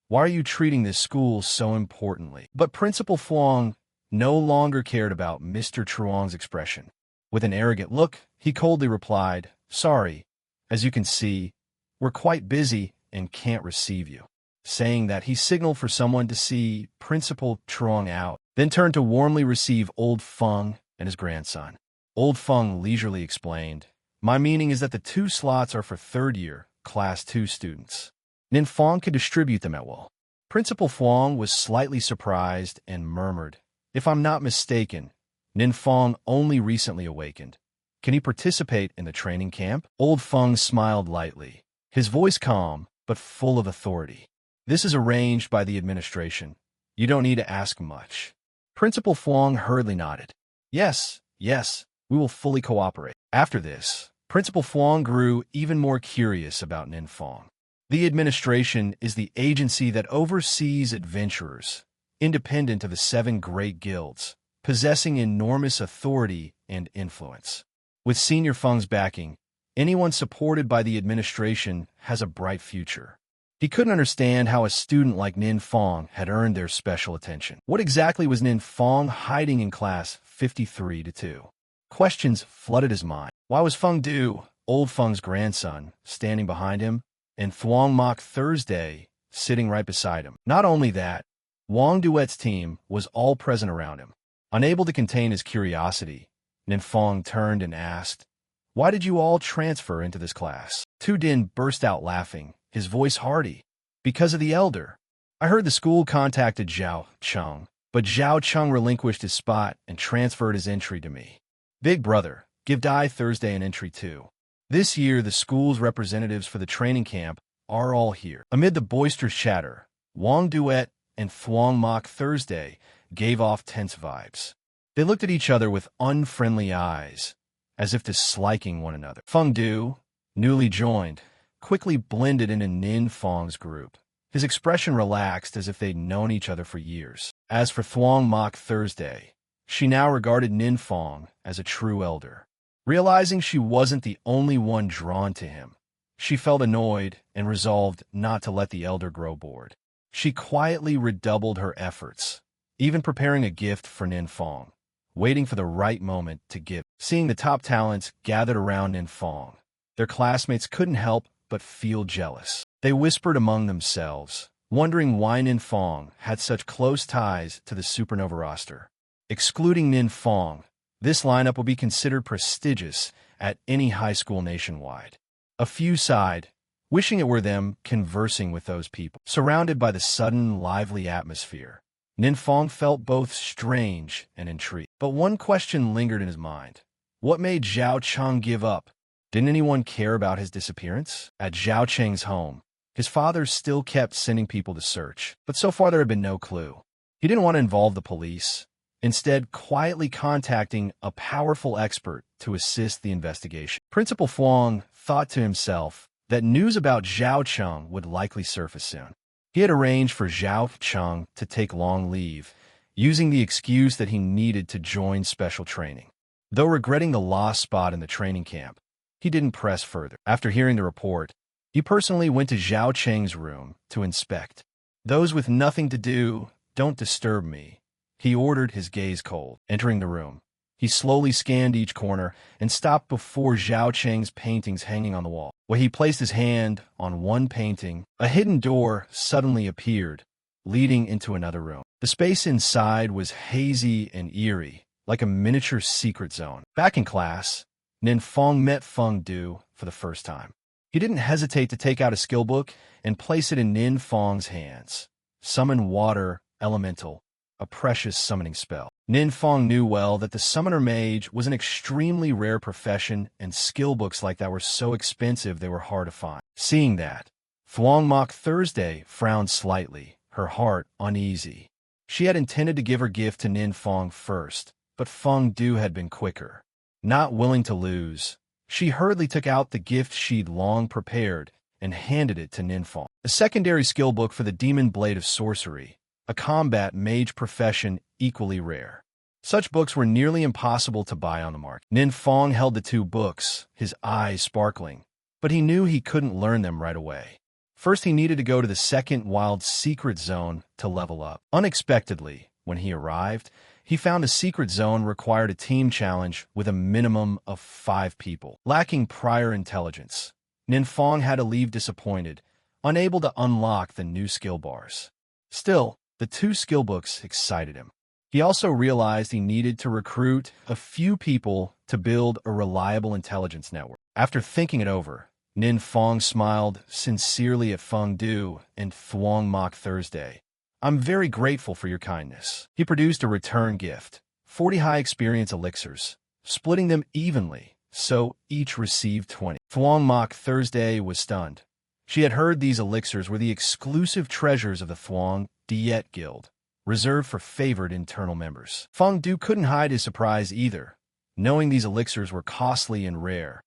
Why are you treating this school so importantly?" But Principal Fong no longer cared about Mr. Truong's expression. With an arrogant look, he coldly replied, "Sorry, as you can see, we're quite busy and can't receive you." Saying that, he signaled for someone to see Principal Truong out, then turned to warmly receive Old Feng and his grandson. Old Feng leisurely explained, "My meaning is that the 2 slots are for 3rd-year, Class 2 students. Nin Fong can distribute them at will." Principal Fong was slightly surprised and murmured, "If I'm not mistaken, Nin Fong only recently awakened. Can he participate in the training camp?" Old Feng smiled lightly, his voice calm but full of authority. "This is arranged by the administration. You don't need to ask much." Principal Fong hurriedly nodded. Yes, we will fully cooperate." After this, Principal Fong grew even more curious about Nin Fong. The administration is the agency that oversees adventurers, independent of the 7 great guilds, possessing enormous authority and influence. With Senior Feng's backing, anyone supported by the administration has a bright future. He couldn't understand how a student like Nin Fong had earned their special attention. What exactly was Nin Fong hiding in class 53-2? Questions flooded his mind. Why was Feng Du, Old Feng's grandson, standing behind him, and Thuong Mok Thursday sitting right beside him? Not only that, Wang Duet's team was all present around him. Unable to contain his curiosity, Nin Fong turned and asked, "Why did you all transfer into this class?" Tu Din burst out laughing, his voice hearty. "Because of the elder. I heard the school contacted Zhao Cheng, but Zhao Cheng relinquished his spot and transferred his entry to me. Big brother, give Dai Thursday an entry too." This year, the school's representatives for the training camp are all here. Amid the boisterous chatter, Wang Duet and Thuong Mok Thursday gave off tense vibes. They looked at each other with unfriendly eyes, as if disliking one another. Feng Du, newly joined, quickly blended into Nin Fong's group. His expression relaxed as if they'd known each other for years. As for Thuong Mok Thursday, she now regarded Nin Fong as a true elder. Realizing she wasn't the only one drawn to him, she felt annoyed and resolved not to let the elder grow bored. She quietly redoubled her efforts, even preparing a gift for Nin Fong, waiting for the right moment to give. Seeing the top talents gathered around Nin Fong, their classmates couldn't help but feel jealous. They whispered among themselves, wondering why Nin Fong had such close ties to the Supernova roster. Excluding Nin Fong, this lineup will be considered prestigious at any high school nationwide. A few sighed, wishing it were them conversing with those people. Surrounded by the sudden, lively atmosphere, Nin Fong felt both strange and intrigued. But one question lingered in his mind. What made Zhao Cheng give up? Didn't anyone care about his disappearance? At Zhao Cheng's home, his father still kept sending people to search, but so far there had been no clue. He didn't want to involve the police, instead quietly contacting a powerful expert to assist the investigation. Principal Thuong thought to himself that news about Zhao Cheng would likely surface soon. He had arranged for Zhao Cheng to take long leave, using the excuse that he needed to join special training. Though regretting the lost spot in the training camp, he didn't press further. After hearing the report, he personally went to Zhao Cheng's room to inspect. "Those with nothing to do, don't disturb me," he ordered, his gaze cold. Entering the room, he slowly scanned each corner and stopped before Zhao Cheng's paintings hanging on the wall. When he placed his hand on one painting, a hidden door suddenly appeared, leading into another room. The space inside was hazy and eerie, like a miniature secret zone. Back in class, Nin Fong met Feng Du for the first time. He didn't hesitate to take out a skill book and place it in Nin Fong's hands. Summon Water Elemental, a precious summoning spell. Nin Fong knew well that the summoner mage was an extremely rare profession, and skill books like that were so expensive they were hard to find. Seeing that, Thuong Mok Thursday frowned slightly, her heart uneasy. She had intended to give her gift to Nin Fong first, but Feng Du had been quicker. Not willing to lose, she hurriedly took out the gift she'd long prepared and handed it to Nin Fong. A secondary skill book for the Demon Blade of Sorcery, a combat mage profession equally rare. Such books were nearly impossible to buy on the market. Nin Fong held the two books, his eyes sparkling, but he knew he couldn't learn them right away. First, he needed to go to the second wild secret zone to level up. Unexpectedly, when he arrived, he found the secret zone required a team challenge with a minimum of 5 people. Lacking prior intelligence, Nin Fong had to leave disappointed, unable to unlock the new skill bars. Still, the 2 skill books excited him. He also realized he needed to recruit a few people to build a reliable intelligence network. After thinking it over, Nin Fong smiled sincerely at Feng Du and Thuong Mok Thursday. "I'm very grateful for your kindness." He produced a return gift, 40 high experience elixirs, splitting them evenly, so each received 20. Thuong Mok Thursday was stunned. She had heard these elixirs were the exclusive treasures of the Thuong Diet Guild, reserved for favored internal members. Feng Du couldn't hide his surprise either, knowing these elixirs were costly and rare,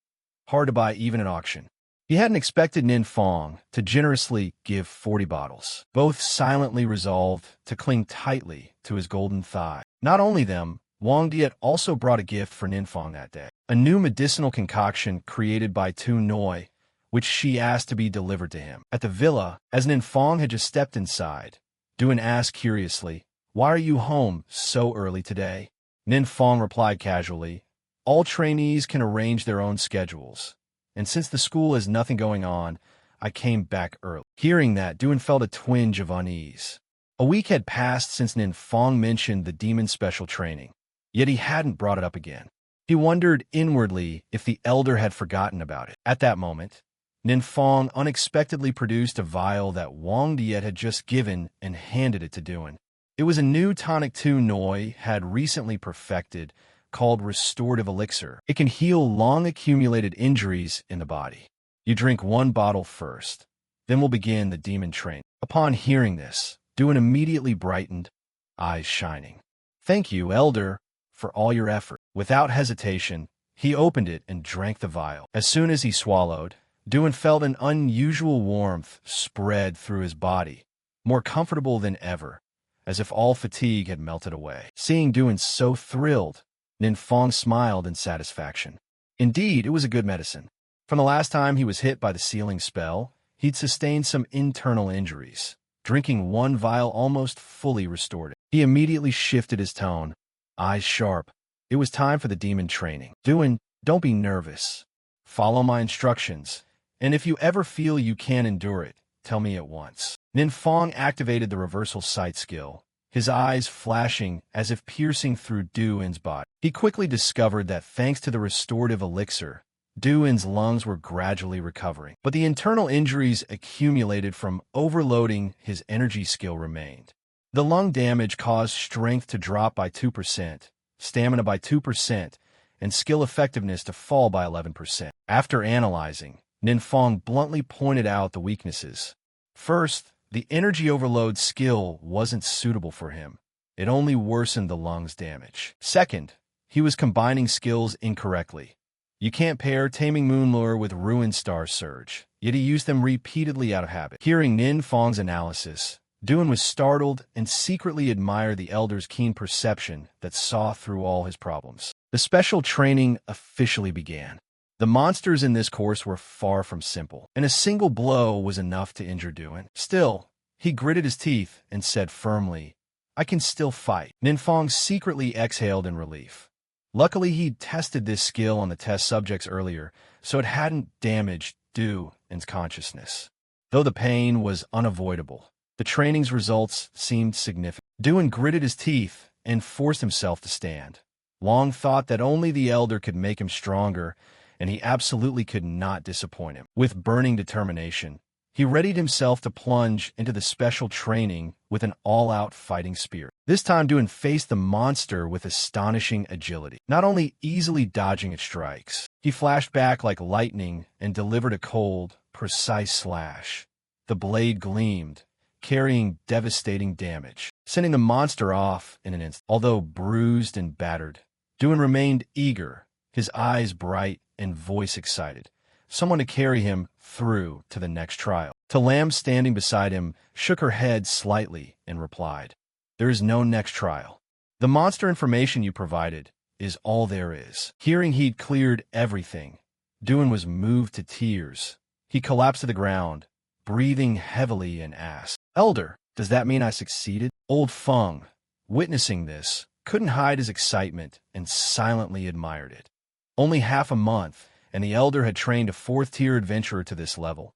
hard to buy even at auction. He hadn't expected Nin Fong to generously give 40 bottles. Both silently resolved to cling tightly to his golden thigh. Not only them, Wang Diet also brought a gift for Nin Fong that day. A new medicinal concoction created by Tu Noi, which she asked to be delivered to him. At the villa, as Nin Fong had just stepped inside, Duan asked curiously, "Why are you home so early today?" Nin Fong replied casually, "All trainees can arrange their own schedules, and since the school has nothing going on, I came back early." Hearing that, Duan felt a twinge of unease. A week had passed since Nin Fong mentioned the demon special training, yet he hadn't brought it up again. He wondered inwardly if the elder had forgotten about it. At that moment, Nin Fong unexpectedly produced a vial that Wang Diet had just given and handed it to Duan. It was a new tonic Tu Noi had recently perfected, called restorative elixir. It can heal long-accumulated injuries in the body. You drink one bottle first. Then we'll begin the demon train. Upon hearing this, Duin immediately brightened, eyes shining. Thank you, Elder, for all your effort. Without hesitation, he opened it and drank the vial. As soon as he swallowed, Duin felt an unusual warmth spread through his body, more comfortable than ever, as if all fatigue had melted away. Seeing Duin so thrilled, Ninfeng smiled in satisfaction. Indeed, it was a good medicine. From the last time he was hit by the sealing spell, he'd sustained some internal injuries. Drinking one vial almost fully restored it. He immediately shifted his tone, eyes sharp. It was time for the demon training. Duin, don't be nervous. Follow my instructions, and if you ever feel you can't endure it, tell me at once. Ninfeng activated the reversal sight skill, his eyes flashing as if piercing through Duin's body. He quickly discovered that thanks to the restorative elixir, Duin's lungs were gradually recovering, but the internal injuries accumulated from overloading his energy skill remained. The lung damage caused strength to drop by 2%, stamina by 2%, and skill effectiveness to fall by 11%. After analyzing, Ninfeng bluntly pointed out the weaknesses. First, the energy overload skill wasn't suitable for him. It only worsened the lungs' damage. Second, he was combining skills incorrectly. You can't pair Taming Moonlure with Ruined Star Surge, yet he used them repeatedly out of habit. Hearing Ninfeng's analysis, Duin was startled and secretly admired the Elder's keen perception that saw through all his problems. The special training officially began. The monsters in this course were far from simple, and a single blow was enough to injure Duin. Still, he gritted his teeth and said firmly, I can still fight. Ninfeng secretly exhaled in relief. Luckily, he'd tested this skill on the test subjects earlier, so it hadn't damaged Duin's consciousness. Though the pain was unavoidable, the training's results seemed significant. Duin gritted his teeth and forced himself to stand. Long thought that only the Elder could make him stronger, and he absolutely could not disappoint him. With burning determination, he readied himself to plunge into the special training with an all-out fighting spirit. This time, Duin faced the monster with astonishing agility, not only easily dodging its strikes. He flashed back like lightning and delivered a cold, precise slash. The blade gleamed, carrying devastating damage, sending the monster off in an instant. Although bruised and battered, Duin remained eager, his eyes bright and voice excited. Someone to carry him through to the next trial. Talam, standing beside him, shook her head slightly and replied, There is no next trial. The monster information you provided is all there is. Hearing he'd cleared everything, Duin was moved to tears. He collapsed to the ground, breathing heavily, and asked, Elder, does that mean I succeeded? Old Feng, witnessing this, couldn't hide his excitement and silently admired it. Only half a month, and the Elder had trained a fourth-tier adventurer to this level.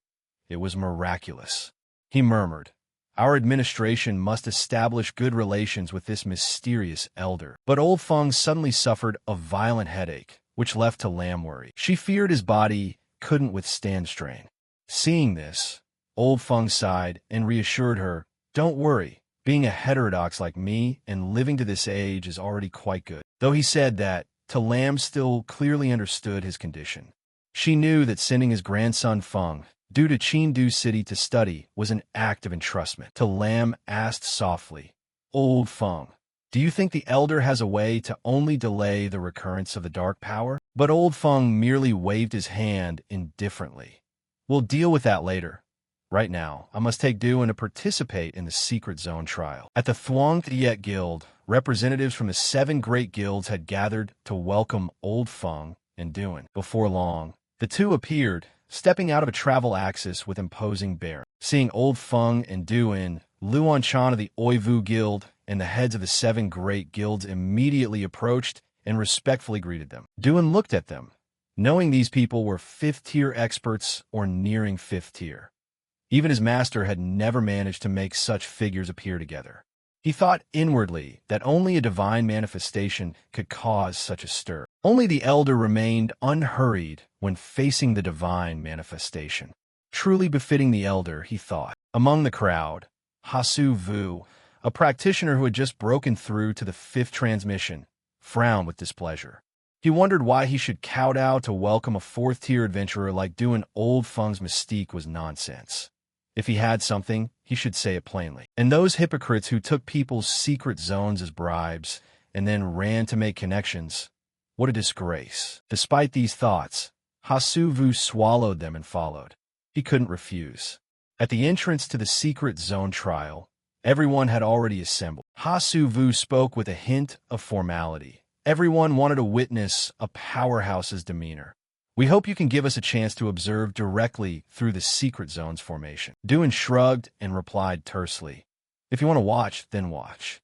It was miraculous. He murmured, Our administration must establish good relations with this mysterious Elder. But Old Feng suddenly suffered a violent headache, which left Talam worried. She feared his body couldn't withstand strain. Seeing this, Old Feng sighed and reassured her, Don't worry, being a heterodox like me and living to this age is already quite good. Though he said that, Talam still clearly understood his condition. She knew that sending his grandson Feng due to Chengdu City to study was an act of entrustment. Talam asked softly, Old Feng, do you think the Elder has a way to only delay the recurrence of the dark power? But Old Feng merely waved his hand indifferently. We'll deal with that later. Right now, I must take Duin to participate in the Secret Zone trial. At the Thuong Thiet Guild, representatives from the 7 great guilds had gathered to welcome Old Feng and Duin. Before long, the two appeared, stepping out of a travel axis with imposing bearing. Seeing Old Feng and Duin, Luan Chan of the Oivu Guild and the heads of the 7 great guilds immediately approached and respectfully greeted them. Duin looked at them, knowing these people were 5th-tier experts or nearing 5th tier. Even his master had never managed to make such figures appear together. He thought inwardly that only a divine manifestation could cause such a stir. Only the Elder remained unhurried when facing the divine manifestation. Truly befitting the Elder, he thought. Among the crowd, Hasu Vu, a practitioner who had just broken through to the 5th transmission, frowned with displeasure. He wondered why he should kowtow to welcome a fourth-tier adventurer like Du, and old Feng's mystique was nonsense. If he had something, he should say it plainly. And those hypocrites who took people's secret zones as bribes and then ran to make connections, what a disgrace. Despite these thoughts, Hasuvu swallowed them and followed. He couldn't refuse. At the entrance to the secret zone trial, everyone had already assembled. Hasuvu spoke with a hint of formality. Everyone wanted to witness a powerhouse's demeanor. We hope you can give us a chance to observe directly through the secret zone's formation. Du shrugged and replied tersely, "If you want to watch, then watch."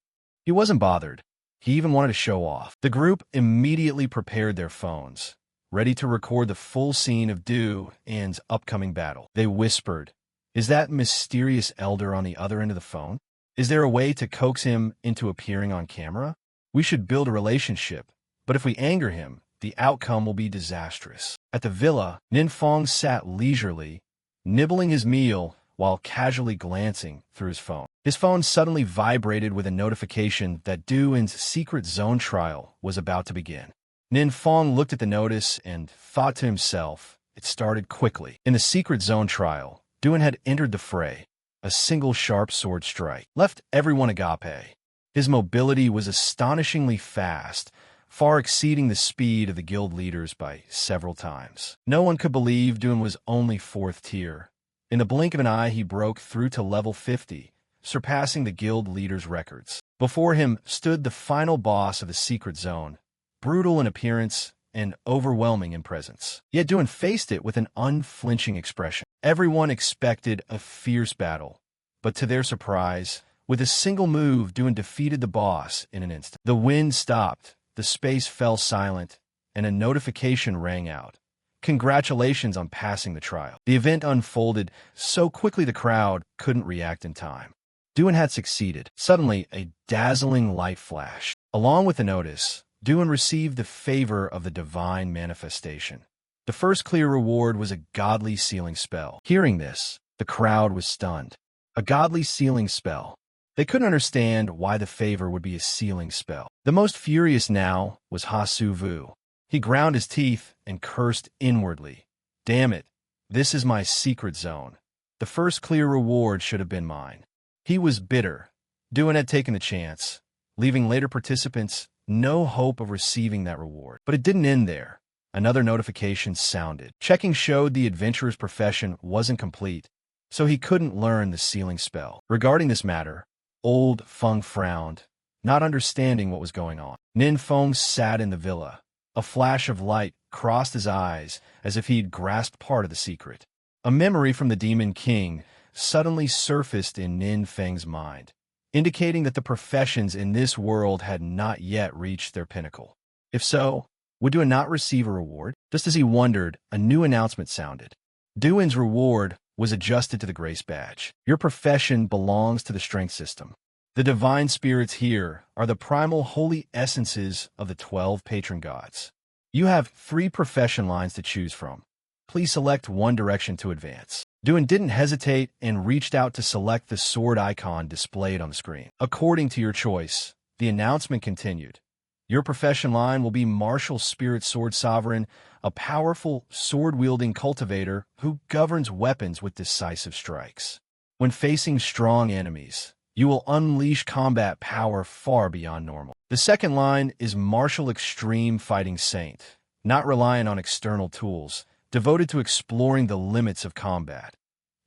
He wasn't bothered. He even wanted to show off. The group immediately prepared their phones, ready to record the full scene of Du An's upcoming battle. They whispered, "Is that mysterious elder on the other end of the phone? Is there a way to coax him into appearing on camera? We should build a relationship, but if we anger him, the outcome will be disastrous." At the villa, Ninfeng sat leisurely, nibbling his meal while casually glancing through his phone. His phone suddenly vibrated with a notification that Du An's secret zone trial was about to begin. Ninfeng looked at the notice and thought to himself, it started quickly. In the secret zone trial, Du An had entered the fray. A single sharp sword strike left everyone agape. His mobility was astonishingly fast, far exceeding the speed of the guild leaders by several times. No one could believe Du An was only 4th tier. In the blink of an eye, he broke through to level 50, surpassing the guild leaders' records. Before him stood the final boss of the secret zone, brutal in appearance and overwhelming in presence. Yet Du An faced it with an unflinching expression. Everyone expected a fierce battle, but to their surprise, with a single move, Du An defeated the boss in an instant. The wind stopped. The space fell silent, and a notification rang out. Congratulations on passing the trial. The event unfolded so quickly the crowd couldn't react in time. Du An had succeeded. Suddenly, a dazzling light flashed. Along with the notice, Du An received the favor of the divine manifestation. The first clear reward was a godly sealing spell. Hearing this, the crowd was stunned. A godly sealing spell. They couldn't understand why the favor would be a sealing spell. The most furious now was Hasuvu. He ground his teeth and cursed inwardly. Damn it, this is my secret zone. The first clear reward should have been mine. He was bitter. Du An had taken the chance, leaving later participants no hope of receiving that reward. But it didn't end there. Another notification sounded. Checking showed the adventurer's profession wasn't complete, so he couldn't learn the sealing spell. Regarding this matter, old Feng frowned, not understanding what was going on. Ninfeng sat in the villa. A flash of light crossed his eyes as if he'd grasped part of the secret. A memory from the Demon King suddenly surfaced in Ninfeng's mind, indicating that the professions in this world had not yet reached their pinnacle. If so, would Du An not receive a reward? Just as he wondered, a new announcement sounded. Du An's reward was adjusted to the grace badge. Your profession belongs to the strength system. The divine spirits here are the primal holy essences of the 12 patron gods. You have 3 profession lines to choose from. Please select one direction to advance. Du An didn't hesitate and reached out to select the sword icon displayed on the screen. According to your choice, the announcement continued. Your profession line will be Martial Spirit Sword Sovereign, a powerful sword-wielding cultivator who governs weapons with decisive strikes. When facing strong enemies, you will unleash combat power far beyond normal. The second line is Martial Extreme Fighting Saint, not reliant on external tools, devoted to exploring the limits of combat.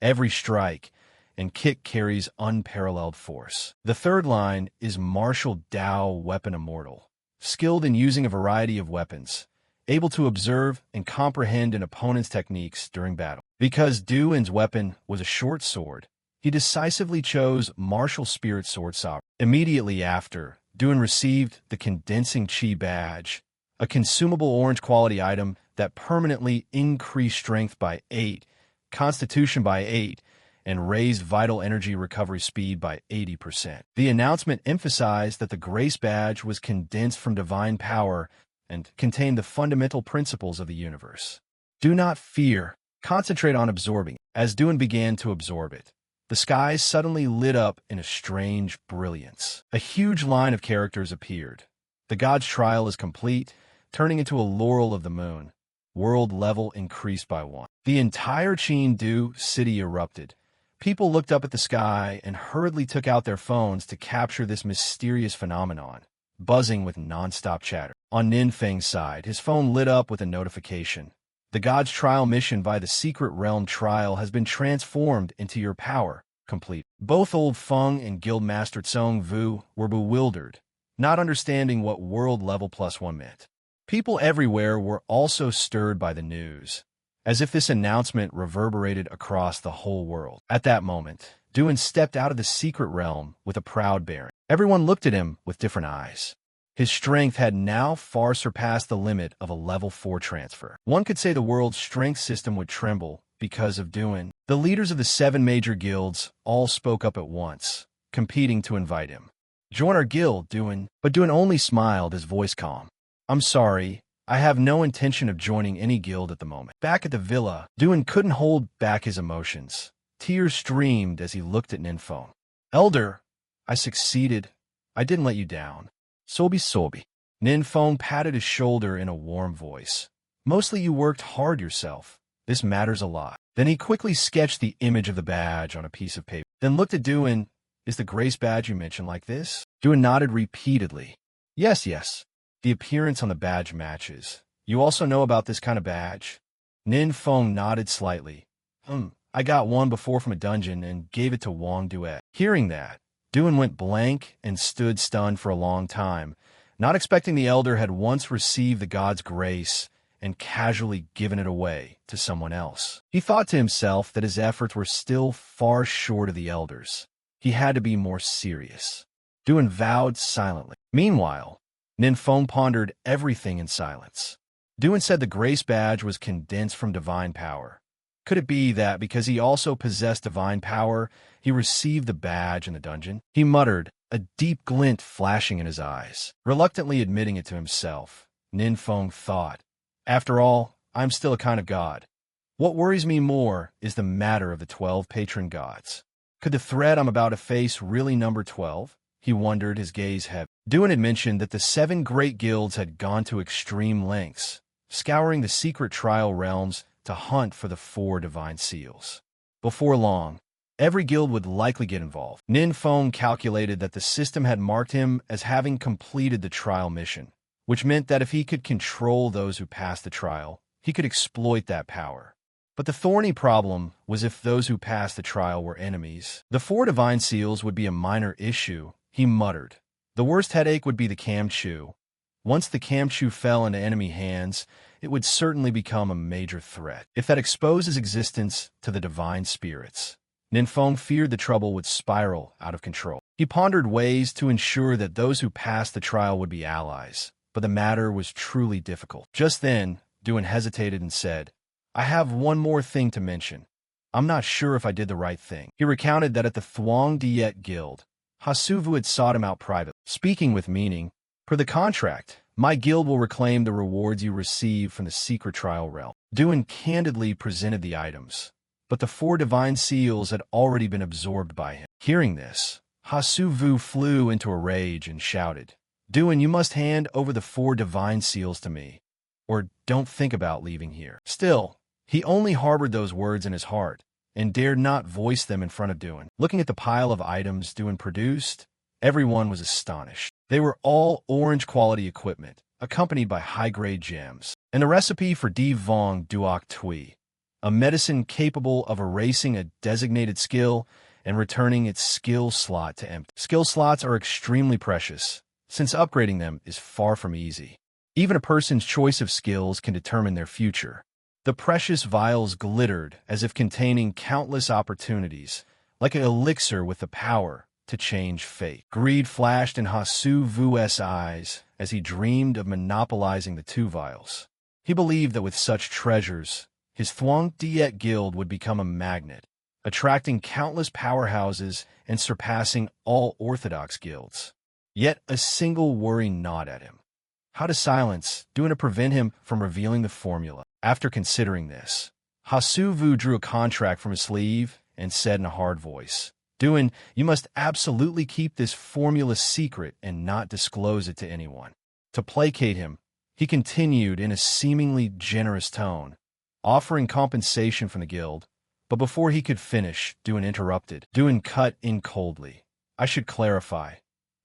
Every strike and kick carries unparalleled force. The third line is Martial Dao Weapon Immortal, skilled in using a variety of weapons, able to observe and comprehend an opponent's techniques during battle. Because Du An's weapon was a short sword, he decisively chose Martial Spirit Sword Sovereign. Immediately after, Du An received the Condensing Chi Badge, a consumable orange quality item that permanently increased strength by 8, constitution by 8, and raised vital energy recovery speed by 80%. The announcement emphasized that the Grace Badge was condensed from divine power and contained the fundamental principles of the universe. Do not fear. Concentrate on absorbing. As Du An began to absorb it, the skies suddenly lit up in a strange brilliance. A huge line of characters appeared. The god's trial is complete, turning into a laurel of the moon. World level increased by 1. The entire Chengdu city erupted. People looked up at the sky and hurriedly took out their phones to capture this mysterious phenomenon, buzzing with non-stop chatter. On Ninfeng's side, his phone lit up with a notification. The god's trial mission by the secret realm trial has been transformed into your power. Complete. Both Old Feng and Guildmaster Tsong Vu were bewildered, not understanding what world level +1 meant. People everywhere were also stirred by the news, as if this announcement reverberated across the whole world. At that moment, Duan stepped out of the secret realm with a proud bearing. Everyone looked at him with different eyes. His strength had now far surpassed the limit of a level 4 transfer. One could say the world's strength system would tremble because of Duan. The leaders of the 7 major guilds all spoke up at once, competing to invite him. "Join our guild, Duan." But Duan only smiled, his voice calm. "I'm sorry, I have no intention of joining any guild at the moment." Back at the villa, Duan couldn't hold back his emotions. Tears streamed as he looked at Ninfeng. "Elder, I succeeded. I didn't let you down." Sobi. Ninfeng patted his shoulder in a warm voice. "Mostly you worked hard yourself. This matters a lot." Then he quickly sketched the image of the badge on a piece of paper, then looked at Duan. "Is the grace badge you mentioned like this?" Duan nodded repeatedly. Yes. The appearance on the badge matches. You also know about this kind of badge?" Ninfeng nodded slightly. I got one before from a dungeon and gave it to Wang Duet." Hearing that, Duan went blank and stood stunned for a long time, not expecting the elder had once received the god's grace and casually given it away to someone else. He thought to himself that his efforts were still far short of the elder's. He had to be more serious. Duan vowed silently. Meanwhile, Ninfeng pondered everything in silence. Duan said the grace badge was condensed from divine power. Could it be that because he also possessed divine power, he received the badge in the dungeon? He muttered, a deep glint flashing in his eyes. Reluctantly admitting it to himself, Ninfeng thought, "After all, I'm still a kind of god. What worries me more is the matter of the 12 patron gods. Could the threat I'm about to face really number 12? He wondered, his gaze heavy. Duan had mentioned that the 7 great guilds had gone to extreme lengths, scouring the secret trial realms to hunt for the 4 divine seals. Before long, every guild would likely get involved. Ninfeng calculated that the system had marked him as having completed the trial mission, which meant that if he could control those who passed the trial, he could exploit that power. But the thorny problem was if those who passed the trial were enemies. The 4 divine seals would be a minor issue, he muttered. The worst headache would be the Kamchu. Once the Kamchu fell into enemy hands, it would certainly become a major threat, if that exposed his existence to the divine spirits. Ninfeng feared the trouble would spiral out of control. He pondered ways to ensure that those who passed the trial would be allies, but the matter was truly difficult. Just then, Duan hesitated and said, "I have one more thing to mention. I'm not sure if I did the right thing." He recounted that at the Thuong Diet Guild, Hasuvu had sought him out privately, speaking with meaning. "Per the contract, my guild will reclaim the rewards you receive from the secret trial realm." Duan candidly presented the items, but the 4 divine seals had already been absorbed by him. Hearing this, Hasuvu flew into a rage and shouted, "Duan, you must hand over the 4 divine seals to me, or don't think about leaving here." Still, he only harbored those words in his heart and dared not voice them in front of Duan. Looking at the pile of items Duan produced, everyone was astonished. They were all orange-quality equipment, accompanied by high-grade gems, and the recipe for Di Vong Duok Tui, a medicine capable of erasing a designated skill and returning its skill slot to empty. Skill slots are extremely precious, since upgrading them is far from easy. Even a person's choice of skills can determine their future. The precious vials glittered as if containing countless opportunities, like an elixir with the power to change fate. Greed flashed in Hasuvu's eyes as he dreamed of monopolizing the 2 vials. He believed that with such treasures, his Thuong Diet Guild would become a magnet, attracting countless powerhouses and surpassing all orthodox guilds. Yet a single worry gnawed at him. How to silence, Duan to prevent him from revealing the formula. After considering this, Hasuvu drew a contract from his sleeve and said in a hard voice, "Duan, you must absolutely keep this formula secret and not disclose it to anyone." To placate him, he continued in a seemingly generous tone, offering compensation from the guild, but before he could finish, Duan interrupted. Duan cut in coldly. I should clarify.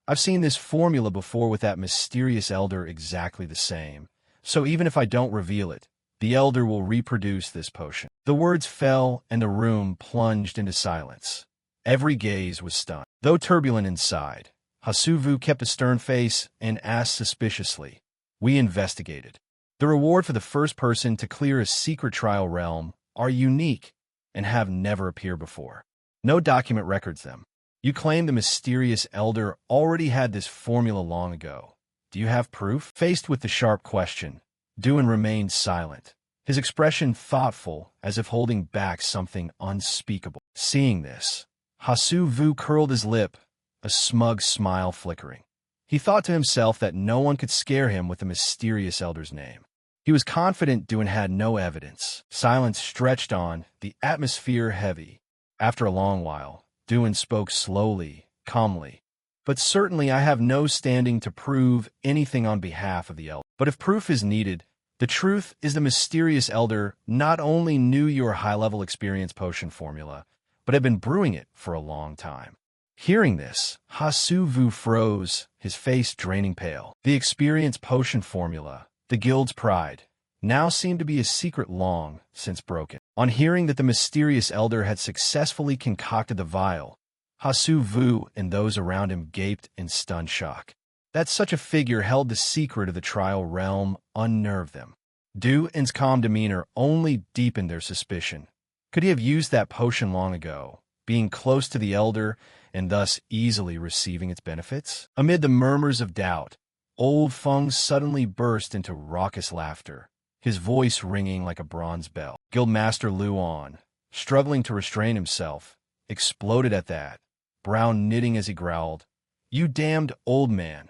I've seen this formula before with that mysterious elder exactly the same, so even if I don't reveal it, the elder will reproduce this potion. The words fell and the room plunged into silence. Every gaze was stunned. Though turbulent inside, Hasuvu kept a stern face and asked suspiciously, We investigated. The reward for the first person to clear a secret trial realm are unique and have never appeared before. No document records them. You claim the mysterious elder already had this formula long ago. Do you have proof? Faced with the sharp question, Duan remained silent, his expression thoughtful as if holding back something unspeakable. Seeing this, Hasuvu curled his lip, a smug smile flickering. He thought to himself that no one could scare him with the mysterious elder's name. He was confident Duan had no evidence. Silence stretched on, the atmosphere heavy. After a long while, Duan spoke slowly, calmly. But certainly I have no standing to prove anything on behalf of the elder. But if proof is needed, the truth is the mysterious elder not only knew your high-level experience potion formula, but had been brewing it for a long time. Hearing this, Hasuvu froze, his face draining pale. The experience potion formula, the guild's pride, now seemed to be a secret long since broken. On hearing that the mysterious elder had successfully concocted the vial, Hasuvu and those around him gaped in stunned shock. That such a figure held the secret of the trial realm unnerved them. Duan's calm demeanor only deepened their suspicion. Could he have used that potion long ago, being close to the elder and thus easily receiving its benefits? Amid the murmurs of doubt, Old Feng suddenly burst into raucous laughter, his voice ringing like a bronze bell. Guildmaster Luan, struggling to restrain himself, exploded at that, brow knitting as he growled, You damned old man!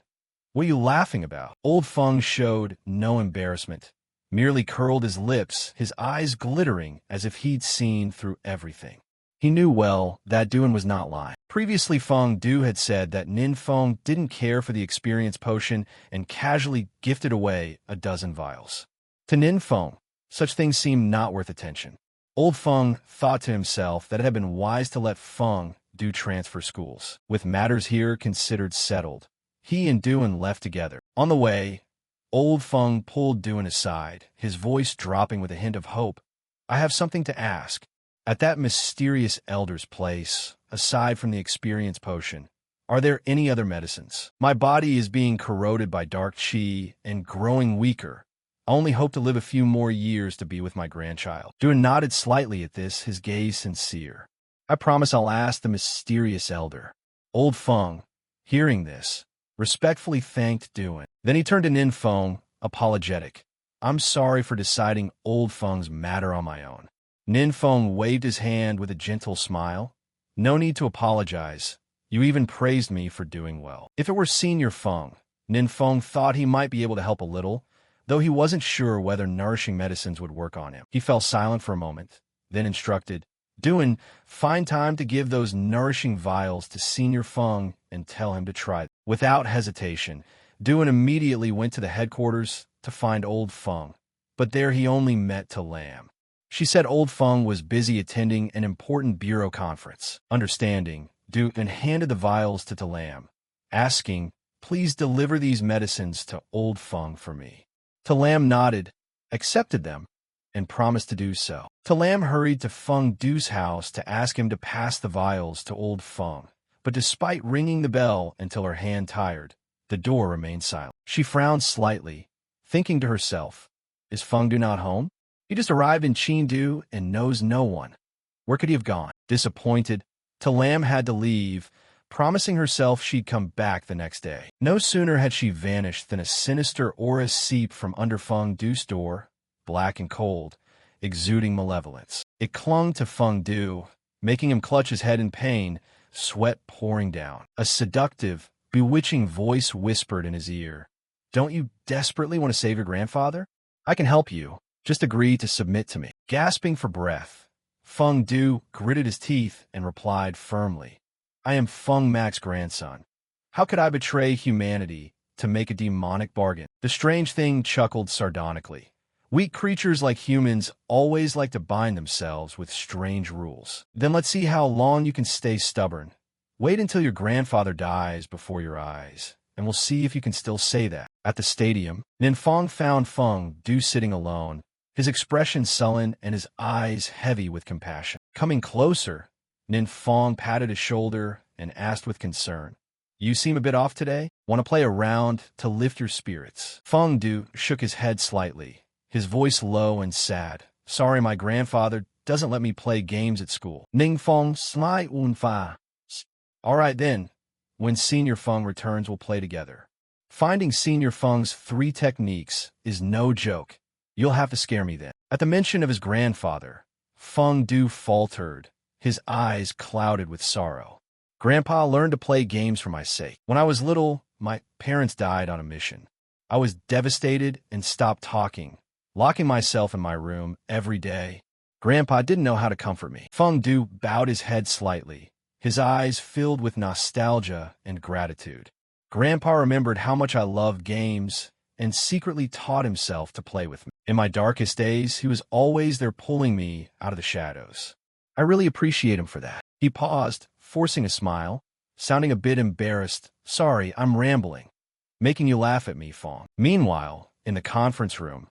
What are you laughing about? Old Feng showed no embarrassment, merely curled his lips, his eyes glittering as if he'd seen through everything. He knew well that Duan was not lying. Previously, Feng Du had said that Nin Feng didn't care for the experience potion and casually gifted away a dozen vials. To Nin Feng, such things seemed not worth attention. Old Feng thought to himself that it had been wise to let Feng Du transfer schools. With matters here considered settled, he and Duan left together. On the way, Old Feng pulled Duan aside, his voice dropping with a hint of hope. I have something to ask. At that mysterious elder's place, aside from the experience potion, are there any other medicines? My body is being corroded by dark qi and growing weaker. I only hope to live a few more years to be with my grandchild. Duan nodded slightly at this, his gaze sincere. I promise I'll ask the mysterious elder. Old Feng, hearing this, respectfully thanked Duan. Then he turned to Nin Feng, apologetic. I'm sorry for deciding Old Feng's matter on my own. Nin Feng waved his hand with a gentle smile. No need to apologize. You even praised me for doing well. If it were Senior Feng, Nin Feng thought he might be able to help a little, though he wasn't sure whether nourishing medicines would work on him. He fell silent for a moment, then instructed, Duan, find time to give those nourishing vials to Senior Feng and tell him to try them. Without hesitation, Duan immediately went to the headquarters to find Old Feng, but there he only met Talam. She said Old Feng was busy attending an important bureau conference. Understanding, Duan handed the vials to Talam, asking, Please deliver these medicines to Old Feng for me. Talam nodded, accepted them, and promised to do so. Talam hurried to Feng Du's house to ask him to pass the vials to Old Feng, but despite ringing the bell until her hand tired, the door remained silent. She frowned slightly, thinking to herself, Is Feng Du not home? He just arrived in Chengdu and knows no one. Where could he have gone? Disappointed, Talam had to leave, promising herself she'd come back the next day. No sooner had she vanished than a sinister aura seeped from under Feng Du's door, black and cold, exuding malevolence. It clung to Feng Du, making him clutch his head in pain, sweat pouring down. A seductive, bewitching voice whispered in his ear, Don't you desperately want to save your grandfather? I can help you. Just agree to submit to me. Gasping for breath, Feng Du gritted his teeth and replied firmly, I am Feng Mac's grandson. How could I betray humanity to make a demonic bargain. The strange thing chuckled sardonically. Weak creatures like humans always like to bind themselves with strange rules. Then let's see how long you can stay stubborn. Wait until your grandfather dies before your eyes, and we'll see if you can still say that. At the stadium, Ninfeng found Feng Du sitting alone, his expression sullen and his eyes heavy with compassion. Coming closer, Ninfeng patted his shoulder and asked with concern, "You seem a bit off today? Want to play a round to lift your spirits?" Feng Du shook his head slightly, his voice low and sad. "Sorry, my grandfather doesn't let me play games at school." Ninfeng smai unfa. "All right then. When Senior Feng returns, we'll play together." Finding Senior Feng's 3 techniques is no joke. "You'll have to scare me then." At the mention of his grandfather, Feng Du faltered, his eyes clouded with sorrow. "Grandpa learned to play games for my sake. When I was little, my parents died on a mission. I was devastated and stopped talking, locking myself in my room every day. Grandpa didn't know how to comfort me." Feng Du bowed his head slightly, his eyes filled with nostalgia and gratitude. "Grandpa remembered how much I loved games and secretly taught himself to play with me. In my darkest days, he was always there pulling me out of the shadows. I really appreciate him for that." He paused, forcing a smile, sounding a bit embarrassed. "Sorry, I'm rambling, making you laugh at me, Feng." Meanwhile, in the conference room,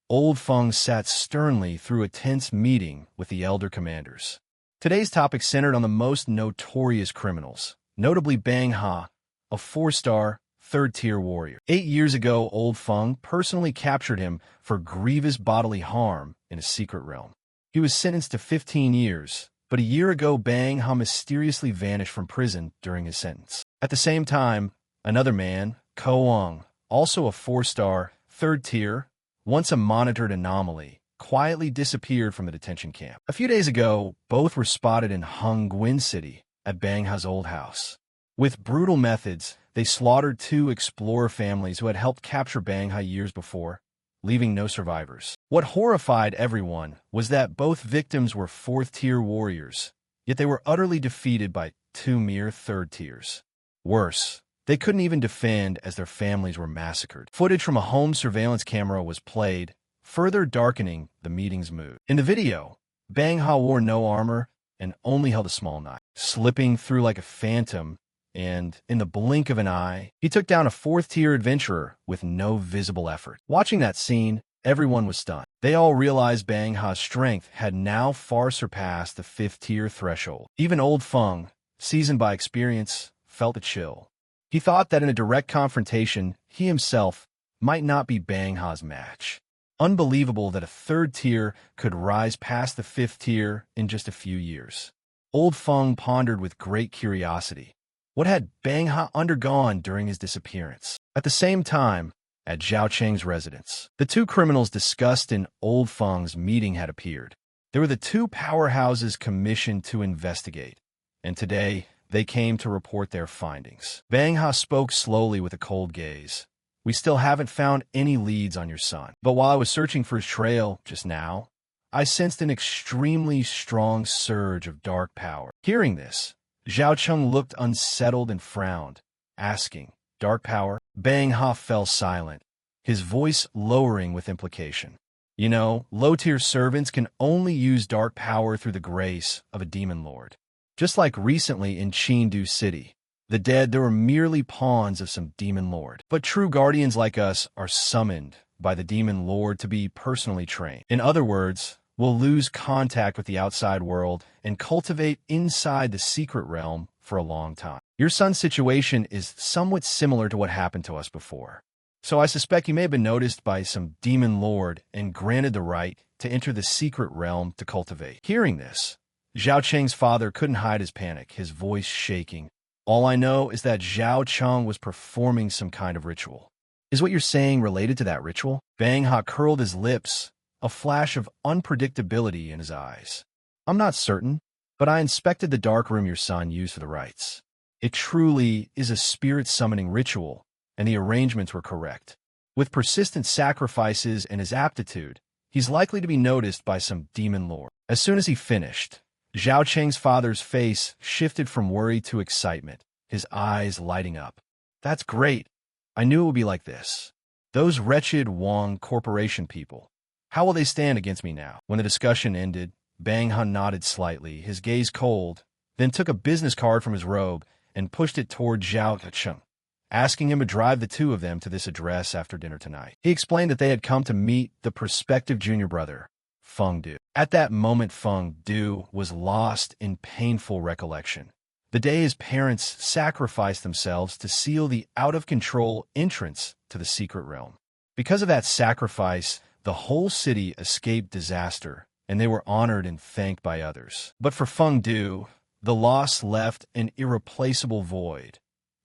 old Feng sat sternly through a tense meeting with the elder commanders. Today's topic centered on the most notorious criminals, notably Bang Ha, a 4-star, 3rd-tier warrior. 8 years ago, old Feng personally captured him for grievous bodily harm in a secret realm. He was sentenced to 15 years, but a year ago Bang Ha mysteriously vanished from prison during his sentence. At the same time, another man, Ko Wang, also a 4-star, 3rd-tier, once a monitored anomaly, quietly disappeared from the detention camp. A few days ago, both were spotted in Hongguin City at Bang Ha's old house. With brutal methods, they slaughtered 2 explorer families who had helped capture Bang Ha years before, leaving no survivors. What horrified everyone was that both victims were 4th-tier warriors, yet they were utterly defeated by 2 mere 3rd-tiers. Worse, they couldn't even defend as their families were massacred. Footage from a home surveillance camera was played, further darkening the meeting's mood. In the video, Bang Ha wore no armor and only held a small knife, slipping through like a phantom, and in the blink of an eye, he took down a 4th-tier adventurer with no visible effort. Watching that scene, everyone was stunned. They all realized Bang Ha's strength had now far surpassed the 5th-tier threshold. Even old Feng, seasoned by experience, felt a chill. He thought that in a direct confrontation, he himself might not be Bang Ha's match. Unbelievable that a 3rd-tier could rise past the 5th-tier in just a few years. Old Feng pondered with great curiosity. What had Bang Ha undergone during his disappearance? At the same time, at Zhao Cheng's residence, the 2 criminals discussed in old Feng's meeting had appeared. They were the 2 powerhouses commissioned to investigate, and today they came to report their findings. Bang Ha spoke slowly with a cold gaze. "We still haven't found any leads on your son, but while I was searching for his trail just now, I sensed an extremely strong surge of dark power." Hearing this, Zhao Cheng looked unsettled and frowned, asking, "Dark power?" Bang Ha fell silent, his voice lowering with implication. "You know, low-tier servants can only use dark power through the grace of a demon lord. Just like recently in Chengdu City, the dead, they were merely pawns of some demon lord. But true guardians like us are summoned by the demon lord to be personally trained. In other words, we'll lose contact with the outside world and cultivate inside the secret realm for a long time. Your son's situation is somewhat similar to what happened to us before. So I suspect he may have been noticed by some demon lord and granted the right to enter the secret realm to cultivate." Hearing this, Zhao Cheng's father couldn't hide his panic, his voice shaking. "All I know is that Zhao Cheng was performing some kind of ritual." "Is what you're saying related to that ritual?" Bang Ha curled his lips, a flash of unpredictability in his eyes. "I'm not certain, but I inspected the dark room your son used for the rites. It truly is a spirit-summoning ritual, and the arrangements were correct. With persistent sacrifices and his aptitude, he's likely to be noticed by some demon lord." As soon as he finished, Zhao Cheng's father's face shifted from worry to excitement, his eyes lighting up. "That's great. I knew it would be like this. Those wretched Wong Corporation people. How will they stand against me now? When the discussion ended, Bang Hun nodded slightly, his gaze cold, then took a business card from his robe and pushed it toward Zhao Kacheng, asking him to drive the two of them to this address after dinner tonight. He explained that they had come to meet the prospective junior brother, Feng Du. At that moment, Feng Du was lost in painful recollection. The day his parents sacrificed themselves to seal the out-of-control entrance to the secret realm. Because of that sacrifice, the whole city escaped disaster, and they were honored and thanked by others. But for Feng Du, the loss left an irreplaceable void.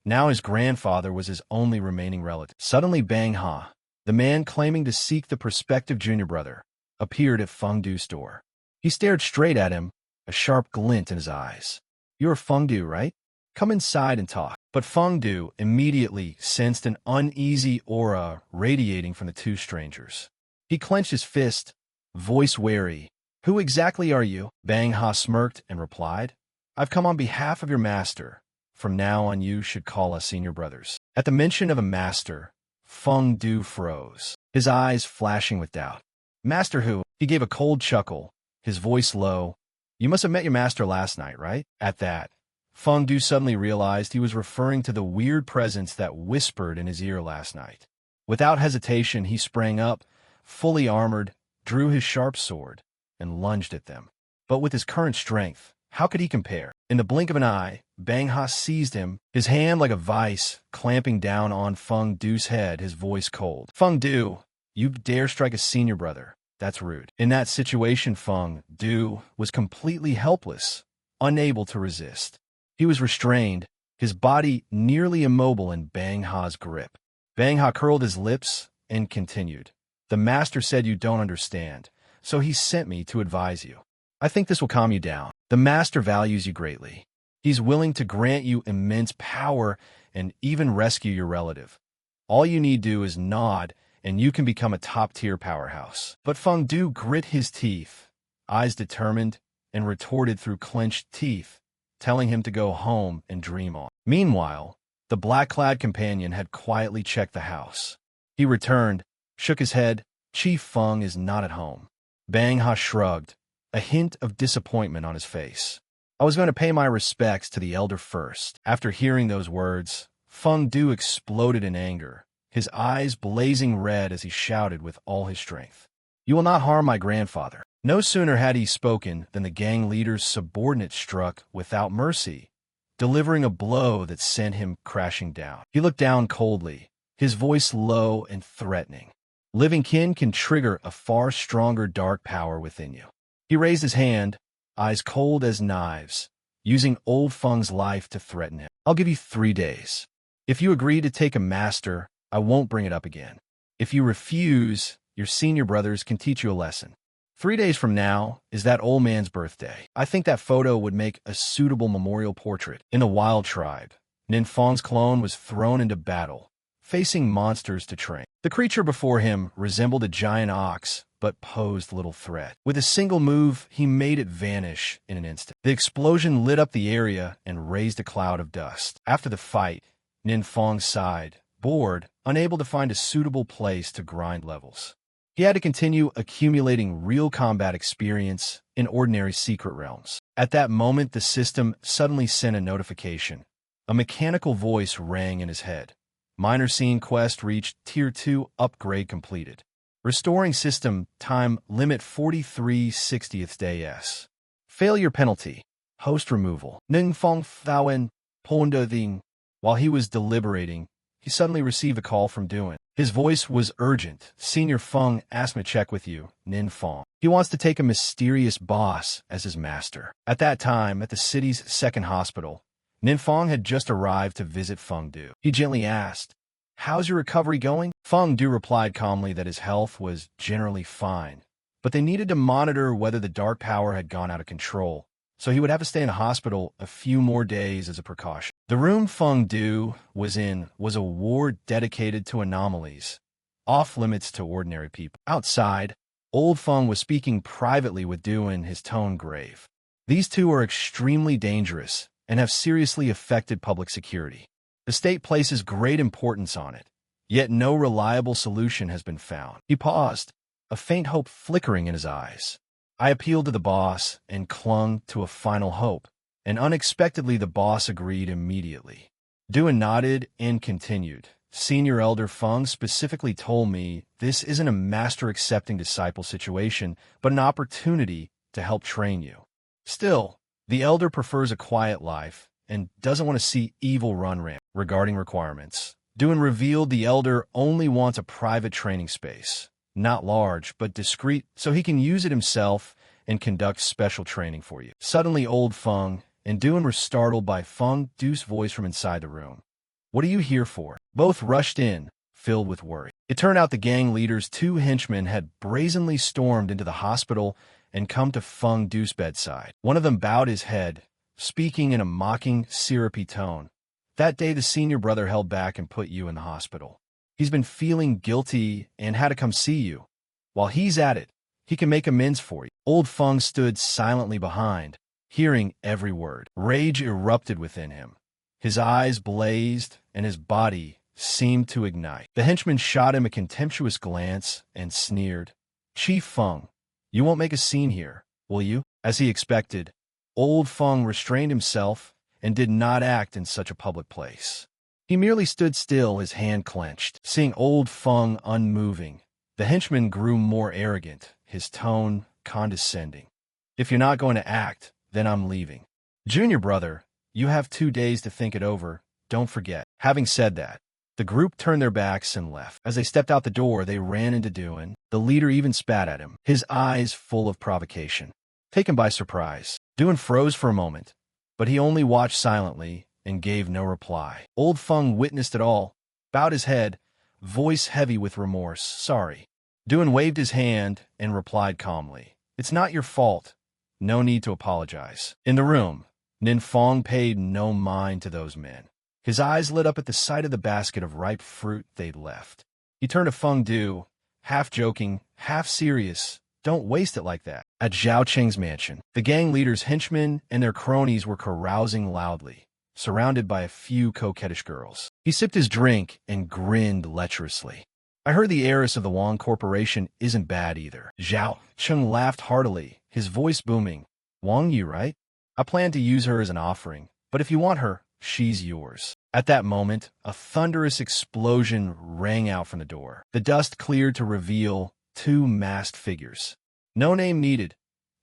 Now his grandfather was his only remaining relative. Suddenly Bang Ha, the man claiming to seek the prospective junior brother, appeared at Feng Du's door. He stared straight at him, a sharp glint in his eyes. "You're Feng Du, right? Come inside and talk." But Feng Du immediately sensed an uneasy aura radiating from the two strangers. He clenched his fist, voice wary. "Who exactly are you?" Bang Ha smirked and replied, "I've come on behalf of your master. From now on you should call us senior brothers." At the mention of a master, Feng Du froze, his eyes flashing with doubt. "Master who?" He gave a cold chuckle, his voice low. "You must have met your master last night, right?" At that, Feng Du suddenly realized he was referring to the weird presence that whispered in his ear last night. Without hesitation, he sprang up, fully armored, drew his sharp sword, and lunged at them. But with his current strength, how could he compare? In the blink of an eye, Bang Ha seized him, his hand like a vice, clamping down on Feng Du's head, his voice cold. "Feng Du, you dare strike a senior brother. That's rude." In that situation, Feng Du was completely helpless, unable to resist. He was restrained, his body nearly immobile in Bang Ha's grip. Bang Ha curled his lips and continued. "The master said you don't understand, so he sent me to advise you. I think this will calm you down. The master values you greatly. He's willing to grant you immense power and even rescue your relative. All you need do is nod, and you can become a top-tier powerhouse." But Feng Du grit his teeth, eyes determined, and retorted through clenched teeth, telling him to go home and dream on. Meanwhile, the black-clad companion had quietly checked the house. He returned, shook his head. "Chief Feng is not at home." Bang Ha shrugged, a hint of disappointment on his face. "I was going to pay my respects to the elder first." After hearing those words, Feng Du exploded in anger, his eyes blazing red as he shouted with all his strength. "You will not harm my grandfather." No sooner had he spoken than the gang leader's subordinate struck without mercy, delivering a blow that sent him crashing down. He looked down coldly, his voice low and threatening. "Living kin can trigger a far stronger dark power within you." He raised his hand, eyes cold as knives, using old Feng's life to threaten him. "I'll give you 3 days. If you agree to take a master, I won't bring it up again. If you refuse, your senior brothers can teach you a lesson. 3 days from now is that old man's birthday. I think that photo would make a suitable memorial portrait." In the wild tribe, Ninfeng's clone was thrown into battle, facing monsters to train. The creature before him resembled a giant ox, but posed little threat. With a single move, he made it vanish in an instant. The explosion lit up the area and raised a cloud of dust. After the fight, Ninfeng sighed, bored, unable to find a suitable place to grind levels. He had to continue accumulating real combat experience in ordinary secret realms. At that moment, the system suddenly sent a notification. A mechanical voice rang in his head. Minor scene quest reached Tier 2 upgrade completed. Restoring system time limit 43/60th days. Failure penalty. Host removal. Ningfeng Thawen Pondering. While he was deliberating, he suddenly received a call from Duan. His voice was urgent. "Senior Feng asked me to check with you, Ninfeng. He wants to take a mysterious boss as his master." At that time, at the city's second hospital, Ninfeng had just arrived to visit Feng Du. He gently asked, "How's your recovery going?" Feng Du replied calmly that his health was generally fine, but they needed to monitor whether the dark power had gone out of control, so he would have to stay in a hospital a few more days as a precaution. The room Feng Du was in was a ward dedicated to anomalies, off-limits to ordinary people. Outside, old Feng was speaking privately with Duan, his tone grave. "These two are extremely dangerous and have seriously affected public security. The state places great importance on it, Yet no reliable solution has been found. He paused, a faint hope flickering in his eyes. I appealed to the boss and clung to a final hope, and unexpectedly the boss agreed immediately. Duan nodded and continued. Senior Elder Feng specifically told me this isn't a master-accepting disciple situation, but an opportunity to help train you. Still, the Elder prefers a quiet life and doesn't want to see evil run rampant. Regarding requirements, Duan revealed the Elder only wants a private training space, not large, but discreet, so he can use it himself and conduct special training for you. Suddenly, old Feng and Duan were startled by Feng Du's voice from inside the room. What are you here for? Both rushed in, filled with worry. It turned out the gang leader's two henchmen had brazenly stormed into the hospital and come to Feng Du's bedside. One of them bowed his head, speaking in a mocking, syrupy tone. That day the senior brother held back and put you in the hospital. He's been feeling guilty and had to come see you. While he's at it, he can make amends for you. Old Feng stood silently behind, hearing every word. Rage erupted within him. His eyes blazed, and his body seemed to ignite. The henchman shot him a contemptuous glance and sneered. Chief Feng, you won't make a scene here, will you? As he expected, old Feng restrained himself and did not act in such a public place. He merely stood still, his hand clenched. Seeing old Feng unmoving, the henchman grew more arrogant, his tone condescending. If you're not going to act, then I'm leaving. Junior brother, you have 2 days to think it over, don't forget. Having said that, the group turned their backs and left. As they stepped out the door, they ran into Duan. The leader even spat at him, his eyes full of provocation. Taken by surprise, Duan froze for a moment, but he only watched silently and gave no reply. Old Feng witnessed it all, bowed his head, voice heavy with remorse. Sorry. Duan waved his hand and replied calmly. It's not your fault. No need to apologize. In the room, Nin Fong paid no mind to those men. His eyes lit up at the sight of the basket of ripe fruit they'd left. He turned to Feng Du, half joking, half serious. Don't waste it like that. At Zhao Qing's mansion, the gang leader's henchmen and their cronies were carousing loudly, surrounded by a few coquettish girls. He sipped his drink and grinned lecherously. I heard the heiress of the Wang Corporation isn't bad either. Zhao Qing laughed heartily, his voice booming. Wang Yu, right? I plan to use her as an offering, but if you want her, she's yours. At that moment, a thunderous explosion rang out from the door. The dust cleared to reveal 2 masked figures. No name needed.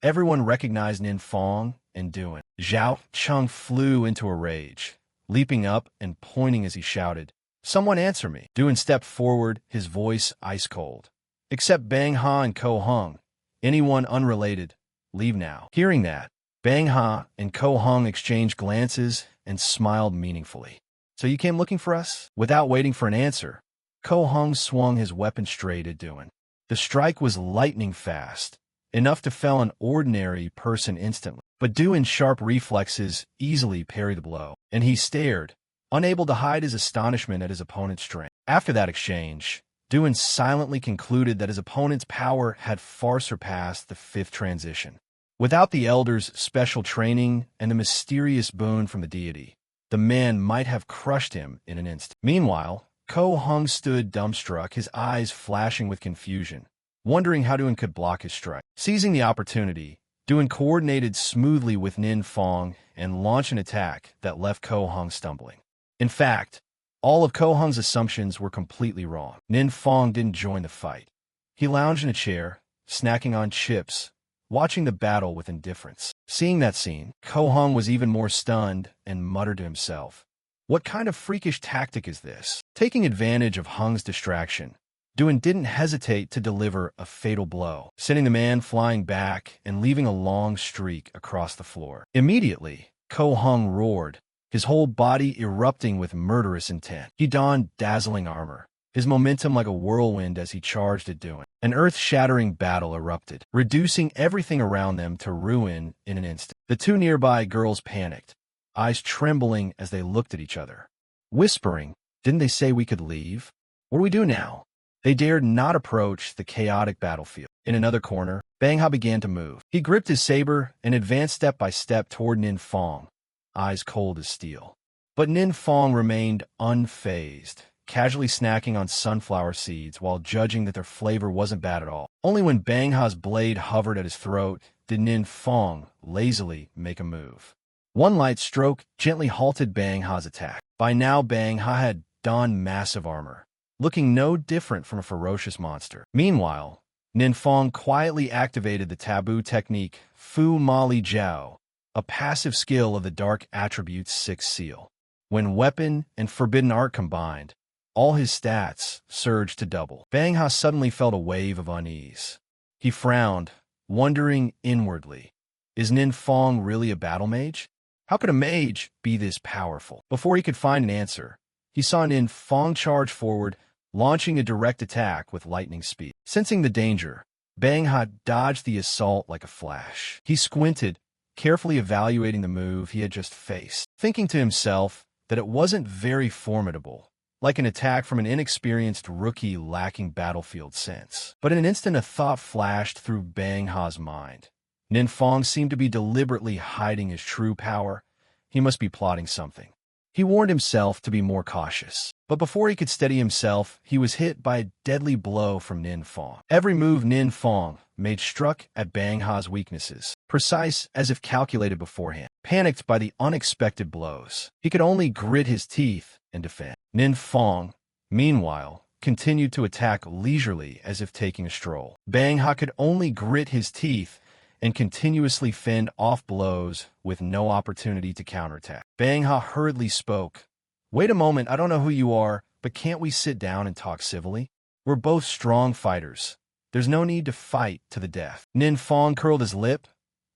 Everyone recognized Nin Fong and Duan. Zhao Qing flew into a rage, leaping up and pointing as he shouted, Someone answer me. Duan stepped forward, his voice ice cold. Except Bang Ha and Ko Hong. Anyone unrelated, leave now. Hearing that, Bang Ha and Ko Hong exchanged glances and smiled meaningfully. So you came looking for us? Without waiting for an answer, Ko Hong swung his weapon straight at Duan. The strike was lightning fast, enough to fell an ordinary person instantly. But Duan's sharp reflexes easily parried the blow, and he stared, unable to hide his astonishment at his opponent's strength. After that exchange, Duan silently concluded that his opponent's power had far surpassed the 5th transition. Without the Elder's special training and the mysterious boon from the deity, the man might have crushed him in an instant. Meanwhile, Ko Hong stood dumbstruck, his eyes flashing with confusion, wondering how Duan could block his strike. Seizing the opportunity, Duan coordinated smoothly with Nin Fong and launched an attack that left Ko Hong stumbling. In fact, all of Ko Hong's assumptions were completely wrong. Nin Fong didn't join the fight. He lounged in a chair, snacking on chips, watching the battle with indifference. Seeing that scene, Ko Hong was even more stunned and muttered to himself, What kind of freakish tactic is this? Taking advantage of Hong's distraction, Duan didn't hesitate to deliver a fatal blow, sending the man flying back and leaving a long streak across the floor. Immediately, Ko Hong roared, his whole body erupting with murderous intent. He donned dazzling armor, his momentum like a whirlwind as he charged at Duan. An earth-shattering battle erupted, reducing everything around them to ruin in an instant. The 2 nearby girls panicked, eyes trembling as they looked at each other, whispering, Didn't they say we could leave? What do we do now? They dared not approach the chaotic battlefield. In another corner, Bang Ha began to move. He gripped his saber and advanced step by step toward Nin Fong, eyes cold as steel. But Nin Fong remained unfazed, casually snacking on sunflower seeds while judging that their flavor wasn't bad at all. Only when Bang Ha's blade hovered at his throat did Nin Fong lazily make a move. One light stroke gently halted Bang Ha's attack. By now, Bang Ha had donned massive armor, looking no different from a ferocious monster. Meanwhile, Nin Fong quietly activated the taboo technique Fu Ma Li Jiao, a passive skill of the Dark Attribute's Sixth Seal. When weapon and forbidden art combined, all his stats surged to double. Bang Ha suddenly felt a wave of unease. He frowned, wondering inwardly, is Nin Fong really a battle mage? How could a mage be this powerful? Before he could find an answer, he saw Nin Fong charge forward, launching a direct attack with lightning speed. Sensing the danger, Bang Ha dodged the assault like a flash. He squinted, carefully evaluating the move he had just faced, thinking to himself that it wasn't very formidable, like an attack from an inexperienced rookie lacking battlefield sense. But in an instant, a thought flashed through Bang Ha's mind. Nin Fong seemed to be deliberately hiding his true power. He must be plotting something. He warned himself to be more cautious. But before he could steady himself, he was hit by a deadly blow from Nin Fong. Every move Nin Fong made struck at Bang Ha's weaknesses, precise as if calculated beforehand. Panicked by the unexpected blows, he could only grit his teeth and defend. Nin Fong, meanwhile, continued to attack leisurely as if taking a stroll. Bang Ha could only grit his teeth and continuously fend off blows with no opportunity to counterattack. Bang Ha hurriedly spoke. Wait a moment, I don't know who you are, but can't we sit down and talk civilly? We're both strong fighters. There's no need to fight to the death. Nin Fong curled his lip,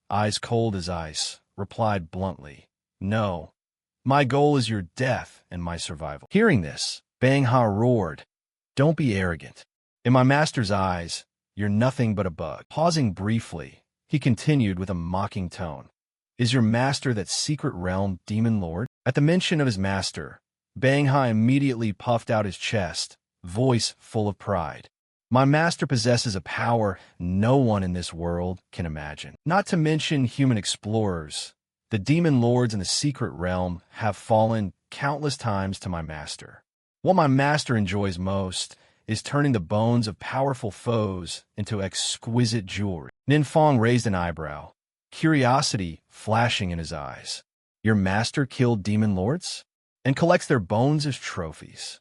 eyes cold as ice, replied bluntly, no. My goal is your death and my survival. Hearing this, Bang Ha roared, don't be arrogant. In my master's eyes, you're nothing but a bug. Pausing briefly, he continued with a mocking tone. Is your master that secret realm demon lord? At the mention of his master, Bang Ha immediately puffed out his chest, voice full of pride. My master possesses a power no one in this world can imagine. Not to mention human explorers. The demon lords in the secret realm have fallen countless times to my master. What my master enjoys most is turning the bones of powerful foes into exquisite jewelry. Nin Fong raised an eyebrow, curiosity flashing in his eyes. Your master killed demon lords? And collects their bones as trophies.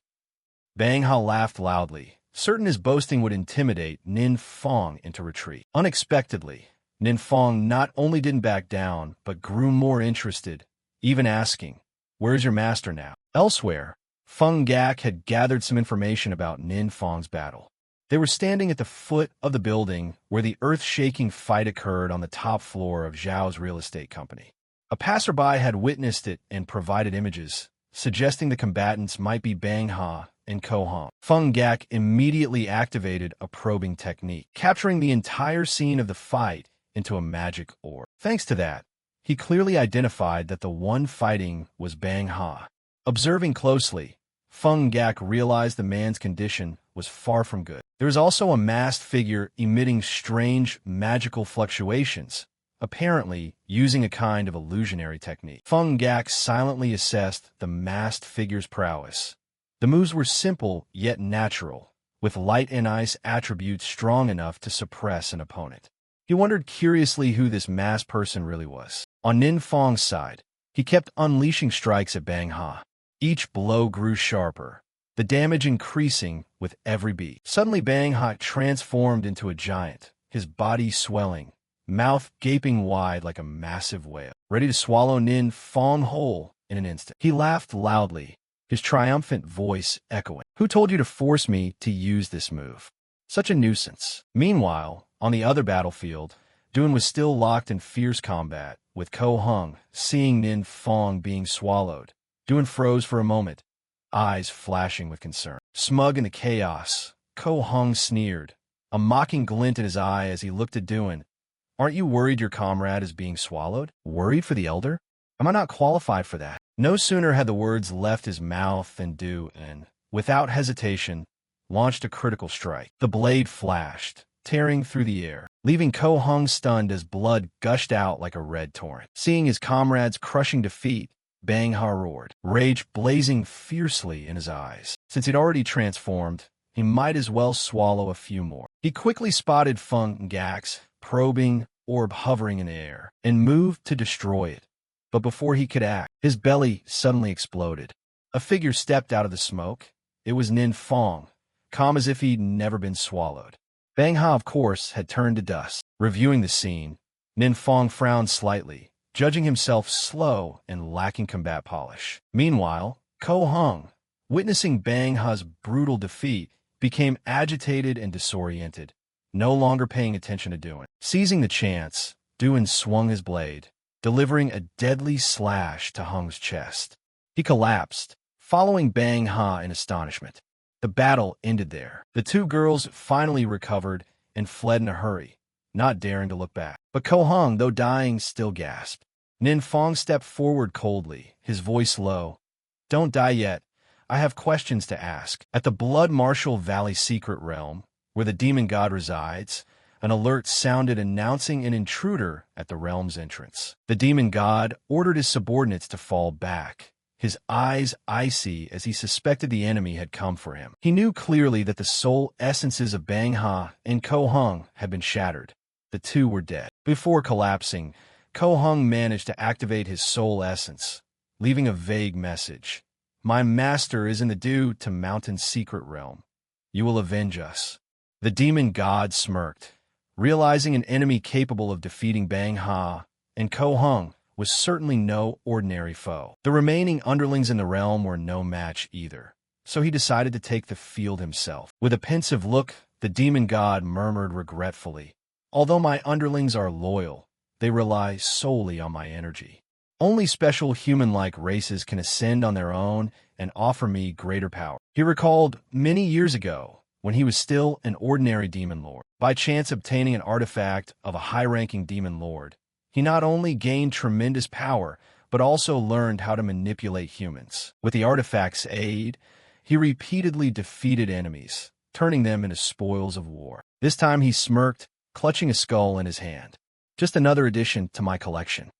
Bang Ha laughed loudly, certain his boasting would intimidate Nin Fong into retreat. Unexpectedly, Nin Fong not only didn't back down, but grew more interested, even asking, where's your master now? Elsewhere, Feng Gak had gathered some information about Nin Fong's battle. They were standing at the foot of the building where the earth-shaking fight occurred on the top floor of Zhao's real estate company. A passerby had witnessed it and provided images, suggesting the combatants might be Bang Ha and Ko Hong. Feng Gak immediately activated a probing technique, capturing the entire scene of the fight into a magic orb. Thanks to that, he clearly identified that the one fighting was Bang Ha. Observing closely, Feng Gak realized the man's condition was far from good. There was also a masked figure emitting strange magical fluctuations, apparently using a kind of illusionary technique. Feng Gak silently assessed the masked figure's prowess. The moves were simple yet natural, with light and ice attributes strong enough to suppress an opponent. He wondered curiously who this masked person really was. On Nin Fong's side, he kept unleashing strikes at Bang Ha. Each blow grew sharper, the damage increasing with every beat. Suddenly Bang Ha transformed into a giant, his body swelling, mouth gaping wide like a massive whale, ready to swallow Nin Fong whole in an instant. He laughed loudly, his triumphant voice echoing. Who told you to force me to use this move? Such a nuisance. Meanwhile, on the other battlefield, Dun was still locked in fierce combat, with Ko Hong seeing Nin Fong being swallowed. Dun froze for a moment, eyes flashing with concern. Smug in the chaos, Ko Hong sneered, a mocking glint in his eye as he looked at Dun. Aren't you worried your comrade is being swallowed? Worried for the elder? Am I not qualified for that? No sooner had the words left his mouth than Dun, without hesitation, launched a critical strike. The blade flashed, tearing through the air, leaving Ko Hong stunned as blood gushed out like a red torrent. Seeing his comrade's crushing defeat, Bang Ha roared, rage blazing fiercely in his eyes. Since he'd already transformed, he might as well swallow a few more. He quickly spotted Feng Gak's probing orb hovering in the air and moved to destroy it. But before he could act, his belly suddenly exploded. A figure stepped out of the smoke. It was Nin Fong, calm as if he'd never been swallowed. Bang Ha, of course, had turned to dust. Reviewing the scene, Nin Fong frowned slightly, judging himself slow and lacking combat polish. Meanwhile, Ko Hung, witnessing Bang Ha's brutal defeat, became agitated and disoriented, no longer paying attention to Duan. Seizing the chance, Duan swung his blade, delivering a deadly slash to Hung's chest. He collapsed, following Bang Ha in astonishment. The battle ended there. The two girls finally recovered and fled in a hurry, not daring to look back. But Ko Hung, though dying, still gasped. Nin Fong stepped forward coldly, his voice low. "Don't die yet. I have questions to ask." At the Blood Marshal Valley secret realm, where the demon god resides, an alert sounded announcing an intruder at the realm's entrance. The demon god ordered his subordinates to fall back, his eyes icy as he suspected the enemy had come for him. He knew clearly that the soul essences of Bang Ha and Ko Hung had been shattered. The two were dead. Before collapsing, Ko Hung managed to activate his soul essence, leaving a vague message. "My master is in the due to Mountain's secret realm. You will avenge us." The demon god smirked, realizing an enemy capable of defeating Bang Ha and Ko Hung was certainly no ordinary foe. The remaining underlings in the realm were no match either, so he decided to take the field himself. With a pensive look, the demon god murmured regretfully, "Although my underlings are loyal, they rely solely on my energy. Only special human-like races can ascend on their own and offer me greater power." He recalled many years ago, when he was still an ordinary demon lord, by chance obtaining an artifact of a high-ranking demon lord. He not only gained tremendous power, but also learned how to manipulate humans. With the artifact's aid, he repeatedly defeated enemies, turning them into spoils of war. This time he smirked, clutching a skull in his hand. "Just another addition to my collection."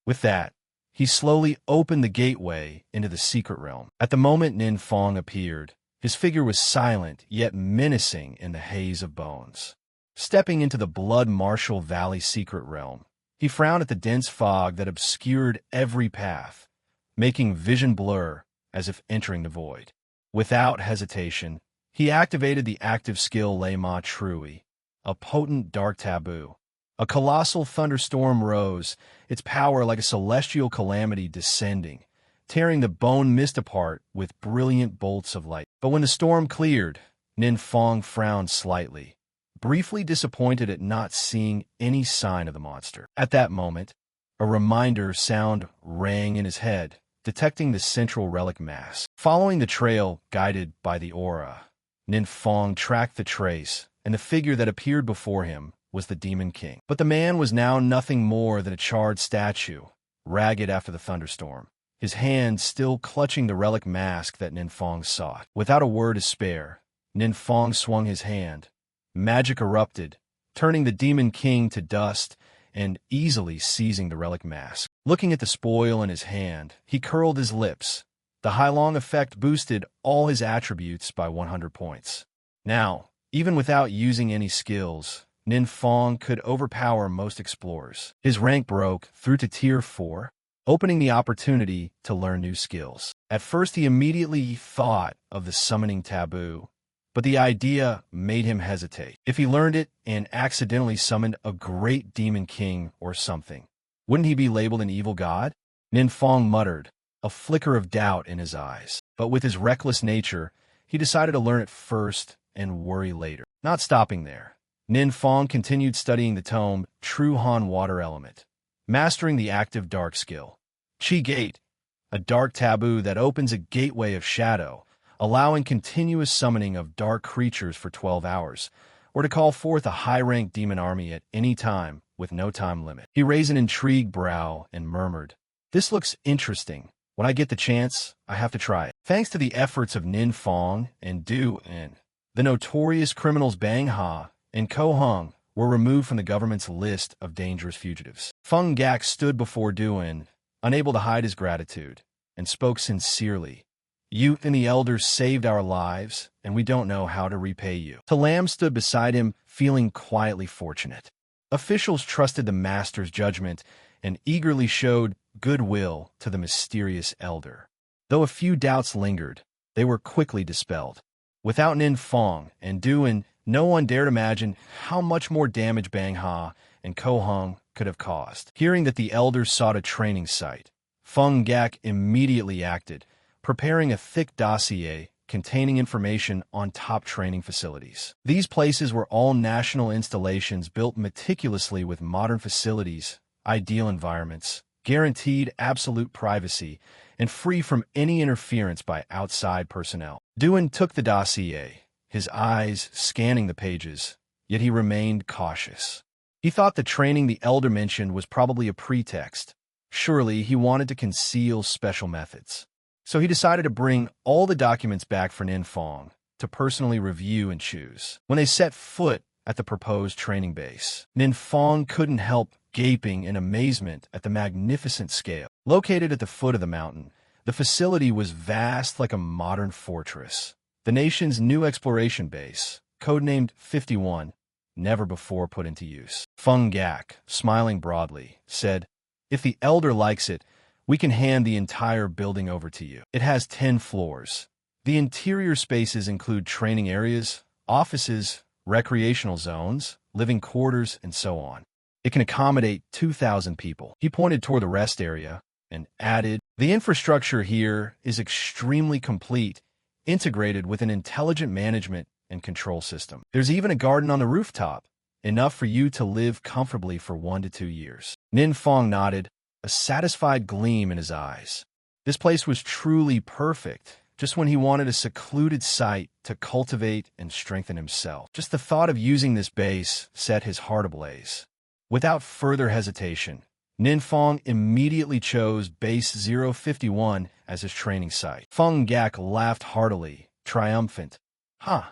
With that, he slowly opened the gateway into the secret realm. At the moment Nin Fong appeared, his figure was silent yet menacing in the haze of bones. Stepping into the Blood Marshal Valley secret realm, he frowned at the dense fog that obscured every path, making vision blur as if entering the void. Without hesitation, he activated the active skill Lei-Ma Trui, a potent dark taboo. A colossal thunderstorm rose, its power like a celestial calamity descending, tearing the bone mist apart with brilliant bolts of light. But when the storm cleared, Nin Fong frowned slightly, briefly disappointed at not seeing any sign of the monster. At that moment, a reminder sound rang in his head, detecting the central relic mass. Following the trail guided by the aura, Nin Fong tracked the trace, and the figure that appeared before him was the Demon King. But the man was now nothing more than a charred statue, ragged after the thunderstorm, his hand still clutching the relic mask that Nin Fong sought. Without a word to spare, Nin Fong swung his hand. Magic erupted, turning the Demon King to dust and easily seizing the relic mask. Looking at the spoil in his hand, he curled his lips. The Hai-Long effect boosted all his attributes by 100 points. Now, even without using any skills, Nin Fong could overpower most explorers. His rank broke through to Tier 4, opening the opportunity to learn new skills. At first he immediately thought of the summoning taboo, but the idea made him hesitate. If he learned it and accidentally summoned a great Demon King or something, wouldn't he be labeled an evil god? Nin Fong muttered, a flicker of doubt in his eyes. But with his reckless nature, he decided to learn it first and worry later. Not stopping there, Nin Fong continued studying the tome True Han Water Element, mastering the active dark skill. Chi Gate, a dark taboo that opens a gateway of shadow, allowing continuous summoning of dark creatures for 12 hours, or to call forth a high-ranked demon army at any time with no time limit. He raised an intrigued brow and murmured, "This looks interesting. When I get the chance, I have to try it." Thanks to the efforts of Nin Fong and Du En, the notorious criminals Bang Ha and Ko Hung were removed from the government's list of dangerous fugitives. Feng Gak stood before Du En, unable to hide his gratitude, and spoke sincerely. You and the elders saved our lives, and we don't know how to repay you. Talam stood beside him, feeling quietly fortunate. Officials trusted the master's judgment and eagerly showed goodwill to the mysterious elder. Though a few doubts lingered, they were quickly dispelled. Without Nin Fong and Duan, no one dared imagine how much more damage Bang Ha and Ko Hong could have caused. Hearing that the elders sought a training site, Feng Gak immediately acted, preparing a thick dossier containing information on top training facilities. These places were all national installations built meticulously with modern facilities, ideal environments, guaranteed absolute privacy, and free from any interference by outside personnel. Duan took the dossier, his eyes scanning the pages, yet he remained cautious. He thought the training the elder mentioned was probably a pretext. Surely he wanted to conceal special methods. So he decided to bring all the documents back for Nin Fong to personally review and choose. When they set foot at the proposed training base, Nin Fong couldn't help gaping in amazement at the magnificent scale. Located at the foot of the mountain, the facility was vast like a modern fortress. The nation's new exploration base, codenamed 51, never before put into use. Feng Gak, smiling broadly, said, "If the elder likes it, we can hand the entire building over to you. It has 10 floors. The interior spaces include training areas, offices, recreational zones, living quarters, and so on. It can accommodate 2,000 people." He pointed toward the rest area and added, "The infrastructure here is extremely complete, integrated with an intelligent management and control system. There's even a garden on the rooftop, enough for you to live comfortably for 1 to 2 years." Nin Fong nodded, a satisfied gleam in his eyes. This place was truly perfect, just when he wanted a secluded site to cultivate and strengthen himself. Just the thought of using this base set his heart ablaze. Without further hesitation, Nin Fong immediately chose Base 051 as his training site. Feng Gak laughed heartily, triumphant. "Huh.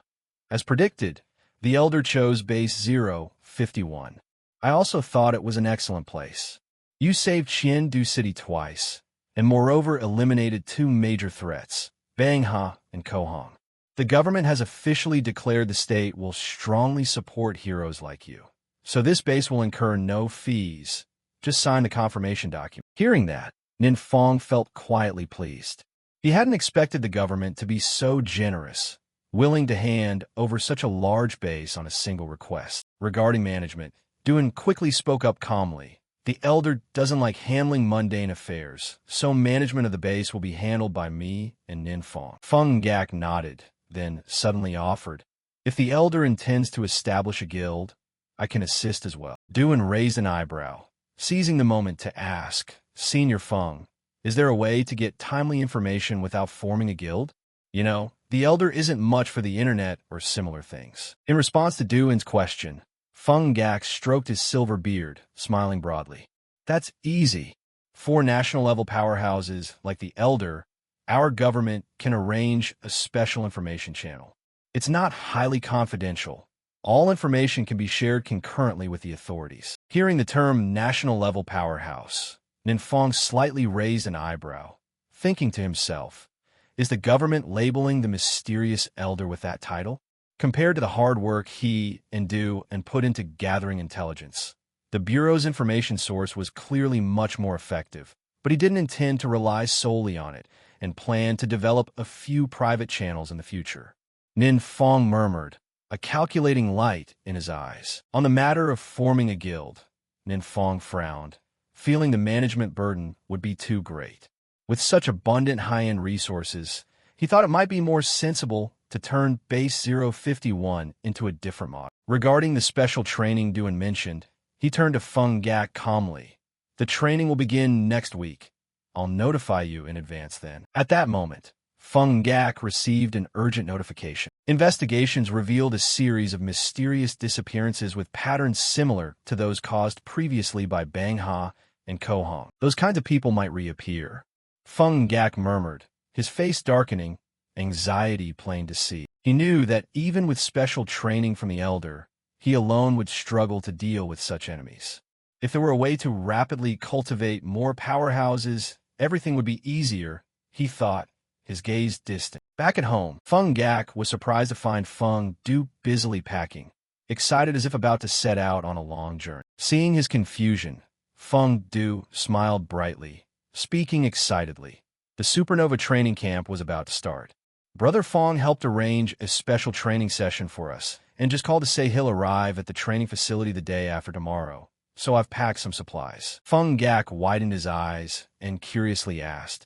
As predicted, the elder chose Base 051. I also thought it was an excellent place. You saved Chengdu City twice, and moreover eliminated 2 major threats, Bang Ha and Ko Hong. The government has officially declared the state will strongly support heroes like you. So this base will incur no fees. Just sign the confirmation document." Hearing that, Nin Fong felt quietly pleased. He hadn't expected the government to be so generous, willing to hand over such a large base on a single request. Regarding management, Duan quickly spoke up calmly. "The elder doesn't like handling mundane affairs, so management of the base will be handled by me and Nin Fong." Feng Gak nodded, then suddenly offered, "If the elder intends to establish a guild, I can assist as well." Duan raised an eyebrow, seizing the moment to ask, "Senior Feng, is there a way to get timely information without forming a guild? You know, the elder isn't much for the internet or similar things." In response to Duan's question, Feng Gak stroked his silver beard, smiling broadly. "That's easy. For national-level powerhouses like the elder, our government can arrange a special information channel. It's not highly confidential. All information can be shared concurrently with the authorities." Hearing the term national-level powerhouse, Nin Fong slightly raised an eyebrow, thinking to himself, is the government labeling the mysterious elder with that title? Compared to the hard work he and Do and put into gathering intelligence, the Bureau's information source was clearly much more effective, but he didn't intend to rely solely on it and planned to develop a few private channels in the future. Nin Fong murmured, a calculating light in his eyes. On the matter of forming a guild, Nin Fong frowned, feeling the management burden would be too great. With such abundant high-end resources, he thought it might be more sensible to turn Base 051 into a different model. Regarding the special training Duan mentioned, he turned to Feng Gak calmly. "The training will begin next week. I'll notify you in advance then." At that moment, Feng Gak received an urgent notification. Investigations revealed a series of mysterious disappearances with patterns similar to those caused previously by Bang Ha and Ko Hong. Those kinds of people might reappear. Feng Gak murmured, his face darkening, anxiety plain to see. He knew that even with special training from the elder, he alone would struggle to deal with such enemies. If there were a way to rapidly cultivate more powerhouses, everything would be easier, he thought, his gaze distant. Back at home, Feng Gak was surprised to find Feng Du busily packing, excited as if about to set out on a long journey. Seeing his confusion, Feng Du smiled brightly, speaking excitedly. The supernova training camp was about to start. Brother Feng helped arrange a special training session for us, and just called to say he'll arrive at the training facility the day after tomorrow, so I've packed some supplies. Feng Gak widened his eyes and curiously asked,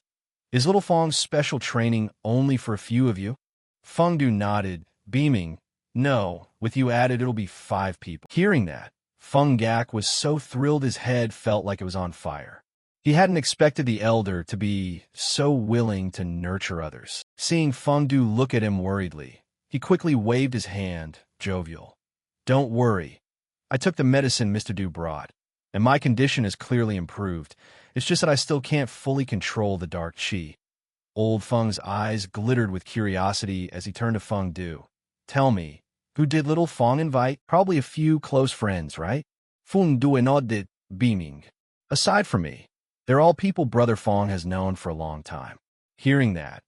"Is little Feng's special training only for a few of you?" Feng Du nodded, beaming, "No, with you added it'll be 5 people." Hearing that, Feng Gak was so thrilled his head felt like it was on fire. He hadn't expected the elder to be so willing to nurture others. Seeing Feng Du look at him worriedly, he quickly waved his hand, jovial. "Don't worry. I took the medicine Mr. Du brought, and my condition has clearly improved. It's just that I still can't fully control the dark qi." Old Feng's eyes glittered with curiosity as he turned to Feng Du. "Tell me, who did little Feng invite? Probably a few close friends, right?" Feng Du nodded, beaming. "Aside from me, they're all people Brother Feng has known for a long time." Hearing that,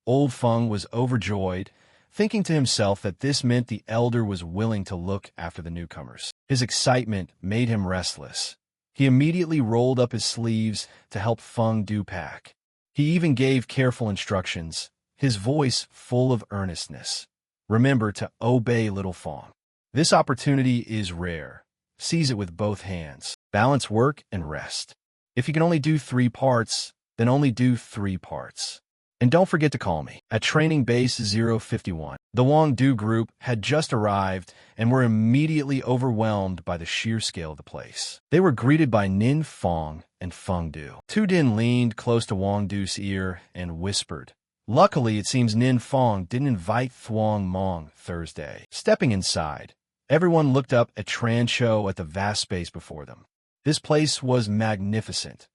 old Feng was overjoyed, thinking to himself that this meant the elder was willing to look after the newcomers. His excitement made him restless. He immediately rolled up his sleeves to help Feng Du pack. He even gave careful instructions, his voice full of earnestness. "Remember to obey little Feng. This opportunity is rare. Seize it with both hands. Balance work and rest. If you can only do 3 parts, then only do 3 parts. And don't forget to call me." At Training Base 051, the Wang Du group had just arrived and were immediately overwhelmed by the sheer scale of the place. They were greeted by Nin Feng and Feng Du. Tu Din leaned close to Wang Du's ear and whispered. Luckily, it seems Nin Feng didn't invite Thuong Mong Thursday. Stepping inside, everyone looked up at Trancho at the vast space before them. This place was magnificent.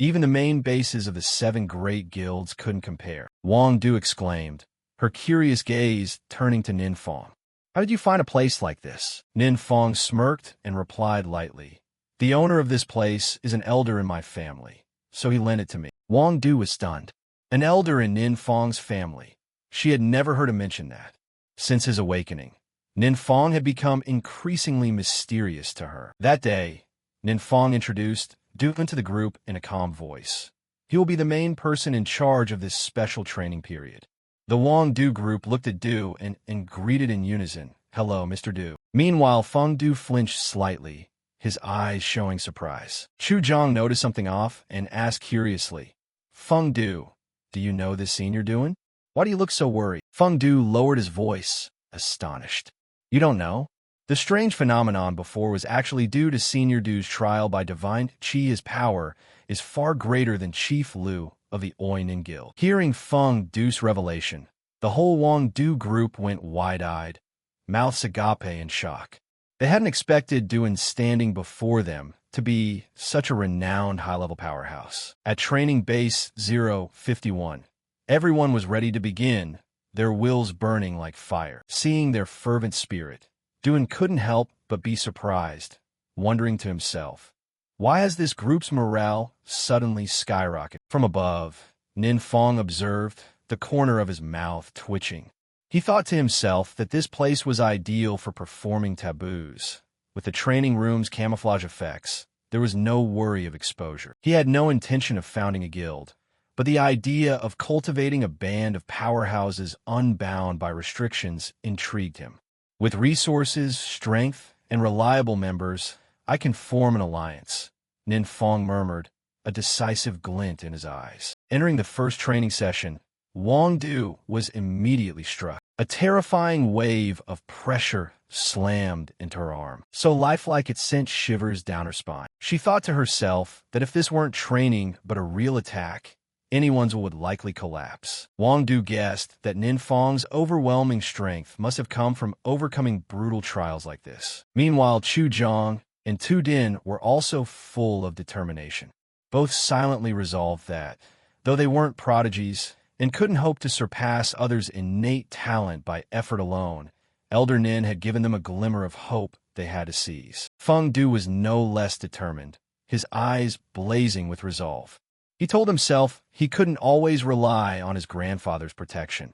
Even the main bases of the 7 great guilds couldn't compare. Wang Du exclaimed, her curious gaze turning to Nin Feng. "How did you find a place like this?" Nin Feng smirked and replied lightly, "The owner of this place is an elder in my family, so he lent it to me." Wang Du was stunned. An elder in Nin Feng's family. She had never heard him mention that. Since his awakening, Nin Feng had become increasingly mysterious to her. That day, Nin Feng introduced Du to the group in a calm voice. He will be the main person in charge of this special training period. The Wang Du group looked at Du and greeted in unison, "Hello, Mr. Du." Meanwhile, Feng Du flinched slightly, his eyes showing surprise. Chu Zhang noticed something off and asked curiously, "Feng Du, do you know this scene you're doing? Why do you look so worried?" Feng Du lowered his voice, astonished. "You don't know? The strange phenomenon before was actually due to Senior Du's trial by divine Qi. His power is far greater than Chief Lu of the Oinin Guild." Hearing Feng Du's revelation, the whole Wang Du group went wide-eyed, mouths agape in shock. They hadn't expected Du standing before them to be such a renowned high-level powerhouse. At Training Base 051, everyone was ready to begin, their wills burning like fire. Seeing their fervent spirit, Du couldn't help but be surprised, wondering to himself, why has this group's morale suddenly skyrocketed? From above, Nin Feng observed, the corner of his mouth twitching. He thought to himself that this place was ideal for performing taboos. With the training room's camouflage effects, there was no worry of exposure. He had no intention of founding a guild, but the idea of cultivating a band of powerhouses unbound by restrictions intrigued him. With resources, strength, and reliable members, I can form an alliance, Nin Feng murmured, a decisive glint in his eyes. Entering the first training session, Wang Du was immediately struck. A terrifying wave of pressure slammed into her arm, so lifelike it sent shivers down her spine. She thought to herself that if this weren't training but a real attack, anyone's would likely collapse. Wang Du guessed that Nin Feng's overwhelming strength must have come from overcoming brutal trials like this. Meanwhile, Chu Zhang and Tu Din were also full of determination. Both silently resolved that, though they weren't prodigies and couldn't hope to surpass others' innate talent by effort alone, Elder Nin had given them a glimmer of hope they had to seize. Feng Du was no less determined, his eyes blazing with resolve. He told himself he couldn't always rely on his grandfather's protection.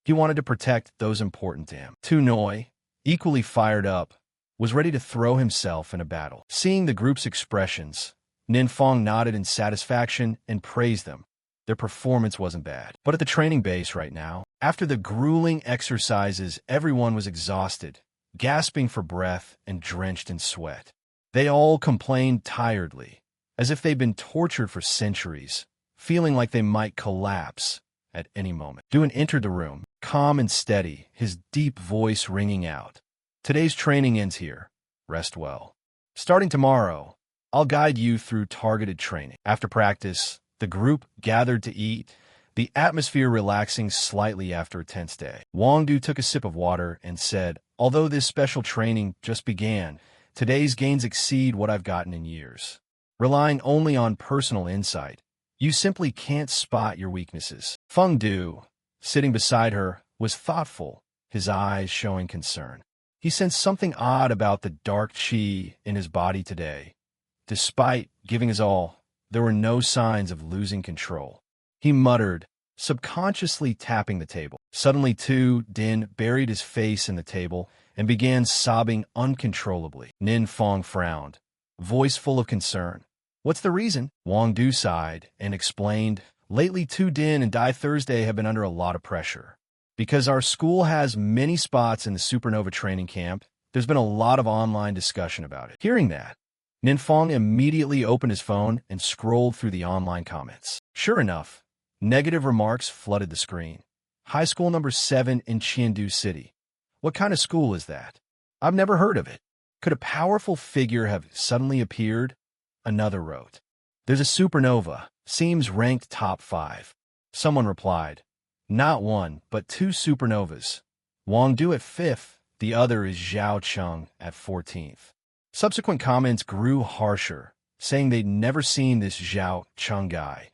He wanted to protect those important to him. Tu Noi, equally fired up, was ready to throw himself in a battle. Seeing the group's expressions, Ninfong nodded in satisfaction and praised them. Their performance wasn't bad. But at the training base right now, after the grueling exercises, everyone was exhausted, gasping for breath and drenched in sweat. They all complained tiredly, as if they'd been tortured for centuries, feeling like they might collapse at any moment. Duen entered the room, calm and steady, his deep voice ringing out. Today's training ends here. Rest well. Starting tomorrow, I'll guide you through targeted training. After practice, the group gathered to eat, the atmosphere relaxing slightly after a tense day. Wang Du took a sip of water and said, although this special training just began, today's gains exceed what I've gotten in years. Relying only on personal insight, you simply can't spot your weaknesses. Feng Du, sitting beside her, was thoughtful, his eyes showing concern. He sensed something odd about the dark qi in his body today. Despite giving his all, there were no signs of losing control. He muttered, subconsciously tapping the table. Suddenly Tu Din buried his face in the table and began sobbing uncontrollably. Ninfong frowned, voice full of concern. What's the reason? Wang Du sighed and explained, lately Tu Din and Dai Thursday have been under a lot of pressure. Because our school has many spots in the Supernova training camp, there's been a lot of online discussion about it. Hearing that, Ninfong immediately opened his phone and scrolled through the online comments. Sure enough, negative remarks flooded the screen. High school number 7 in Chengdu City. What kind of school is that? I've never heard of it. Could a powerful figure have suddenly appeared? Another wrote. There's a supernova, seems ranked top 5. Someone replied. Not one, but 2 supernovas. Wang Du at 5th, the other is Zhao Cheng at 14th. Subsequent comments grew harsher, saying they'd never seen this Zhao Cheng guy.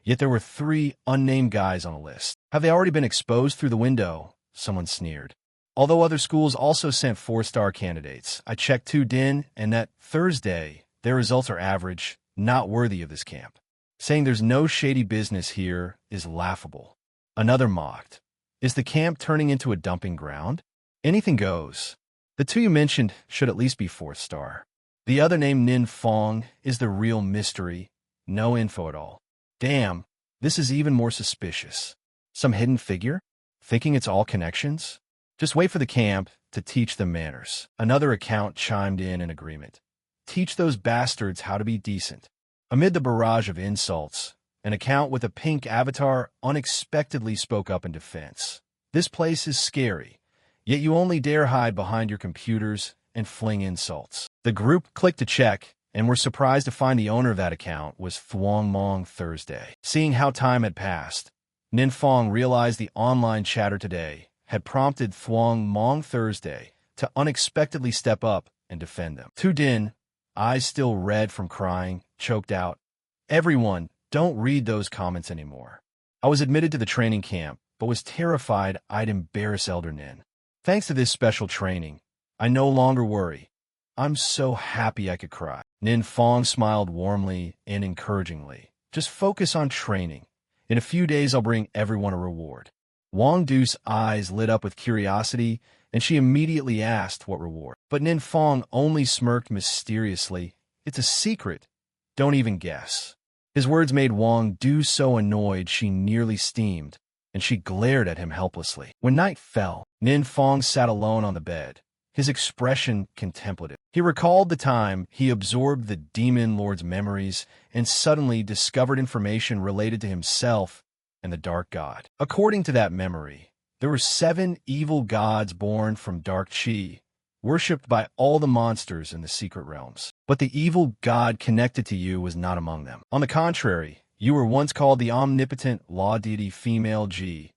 Yet there were 3 unnamed guys on the list. Have they already been exposed through the window? Someone sneered. Although other schools also sent 4-star candidates, I checked Tu Din, and that Thursday, their results are average, not worthy of this camp. Saying there's no shady business here is laughable. Another mocked. Is the camp turning into a dumping ground? Anything goes. The 2 you mentioned should at least be 4th star. The other name Ninfong is the real mystery. No info at all. Damn, this is even more suspicious. Some hidden figure? Thinking it's all connections? Just wait for the camp to teach them manners. Another account chimed in agreement. Teach those bastards how to be decent. Amid the barrage of insults, an account with a pink avatar unexpectedly spoke up in defense. This place is scary, yet you only dare hide behind your computers and fling insults. The group clicked to check and were surprised to find the owner of that account was Thuong Mong Thursday. Seeing how time had passed, Ninfong realized the online chatter today had prompted Thuong Mong Thursday to unexpectedly step up and defend them. Tu Din, eyes still red from crying, choked out, Everyone, don't read those comments anymore. I was admitted to the training camp, but was terrified I'd embarrass Elder Nin. Thanks to this special training, I no longer worry. I'm so happy I could cry. Ninfong smiled warmly and encouragingly. Just focus on training. In a few days, I'll bring everyone a reward. Wang Du's eyes lit up with curiosity, and she immediately asked what reward. But Ninfong only smirked mysteriously. It's a secret. Don't even guess. His words made Wang Du so annoyed she nearly steamed, and she glared at him helplessly. When night fell, Ninfong sat alone on the bed, his expression contemplative. He recalled the time he absorbed the demon lord's memories and suddenly discovered information related to himself and the dark god. According to that memory, there were 7 evil gods born from dark qi, worshipped by all the monsters in the secret realms. But the evil god connected to you was not among them. On the contrary, you were once called the omnipotent law deity female Ji,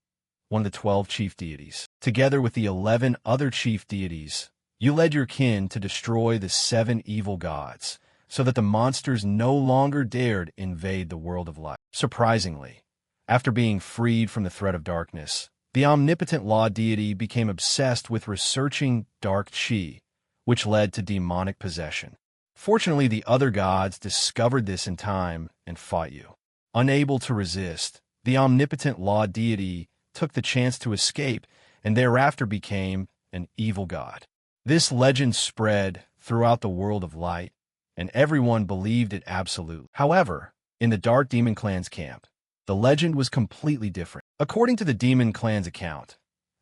one of the 12 chief deities. Together with the 11 other chief deities, you led your kin to destroy the 7 evil gods, so that the monsters no longer dared invade the world of light. Surprisingly, after being freed from the threat of darkness, the omnipotent law deity became obsessed with researching dark qi, which led to demonic possession. Fortunately, the other gods discovered this in time and fought you. Unable to resist, the omnipotent law deity took the chance to escape and thereafter became an evil god. This legend spread throughout the world of light, and everyone believed it absolutely. However, in the Dark Demon Clan's camp, the legend was completely different. According to the Demon Clan's account,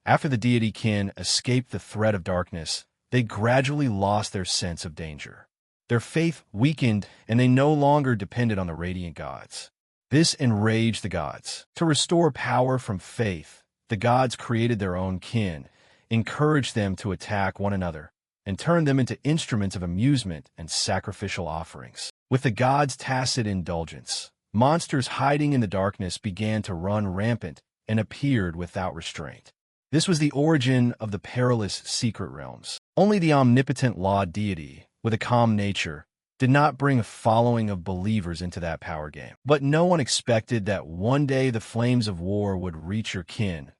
after the deity kin escaped the threat of darkness, they gradually lost their sense of danger. Their faith weakened, and they no longer depended on the radiant gods. This enraged the gods. To restore power from faith, the gods created their own kin, encouraged them to attack one another, and turned them into instruments of amusement and sacrificial offerings. With the gods' tacit indulgence, monsters hiding in the darkness began to run rampant and appeared without restraint. This was the origin of the perilous secret realms. Only the omnipotent law deity, with a calm nature, did not bring a following of believers into that power game. But no one expected that one day the flames of war would reach your kin,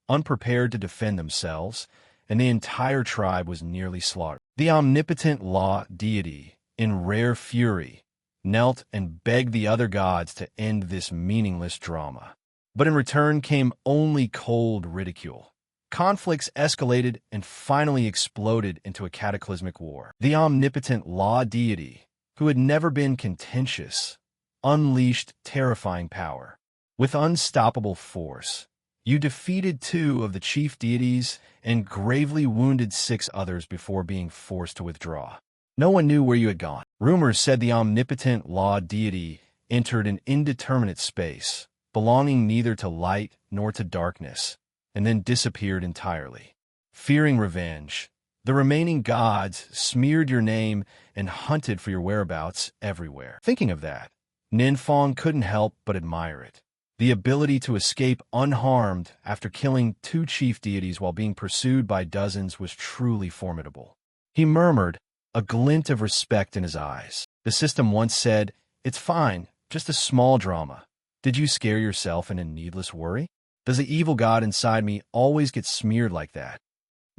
unprepared to defend themselves, and the entire tribe was nearly slaughtered. The omnipotent law deity, in rare fury, knelt and begged the other gods to end this meaningless drama. But in return came only cold ridicule. Conflicts escalated and finally exploded into a cataclysmic war. The omnipotent law deity, who had never been contentious, unleashed terrifying power. With unstoppable force, you defeated 2 of the chief deities and gravely wounded 6 others before being forced to withdraw. No one knew where you had gone. Rumors said the omnipotent law deity entered an indeterminate space, belonging neither to light nor to darkness, and then disappeared entirely. Fearing revenge, the remaining gods smeared your name and hunted for your whereabouts everywhere. Thinking of that, Ninfong couldn't help but admire it. The ability to escape unharmed after killing 2 chief deities while being pursued by dozens was truly formidable. He murmured, a glint of respect in his eyes. The system once said, "It's fine, just a small drama. Did you scare yourself in a needless worry? Does the evil god inside me always get smeared like that?"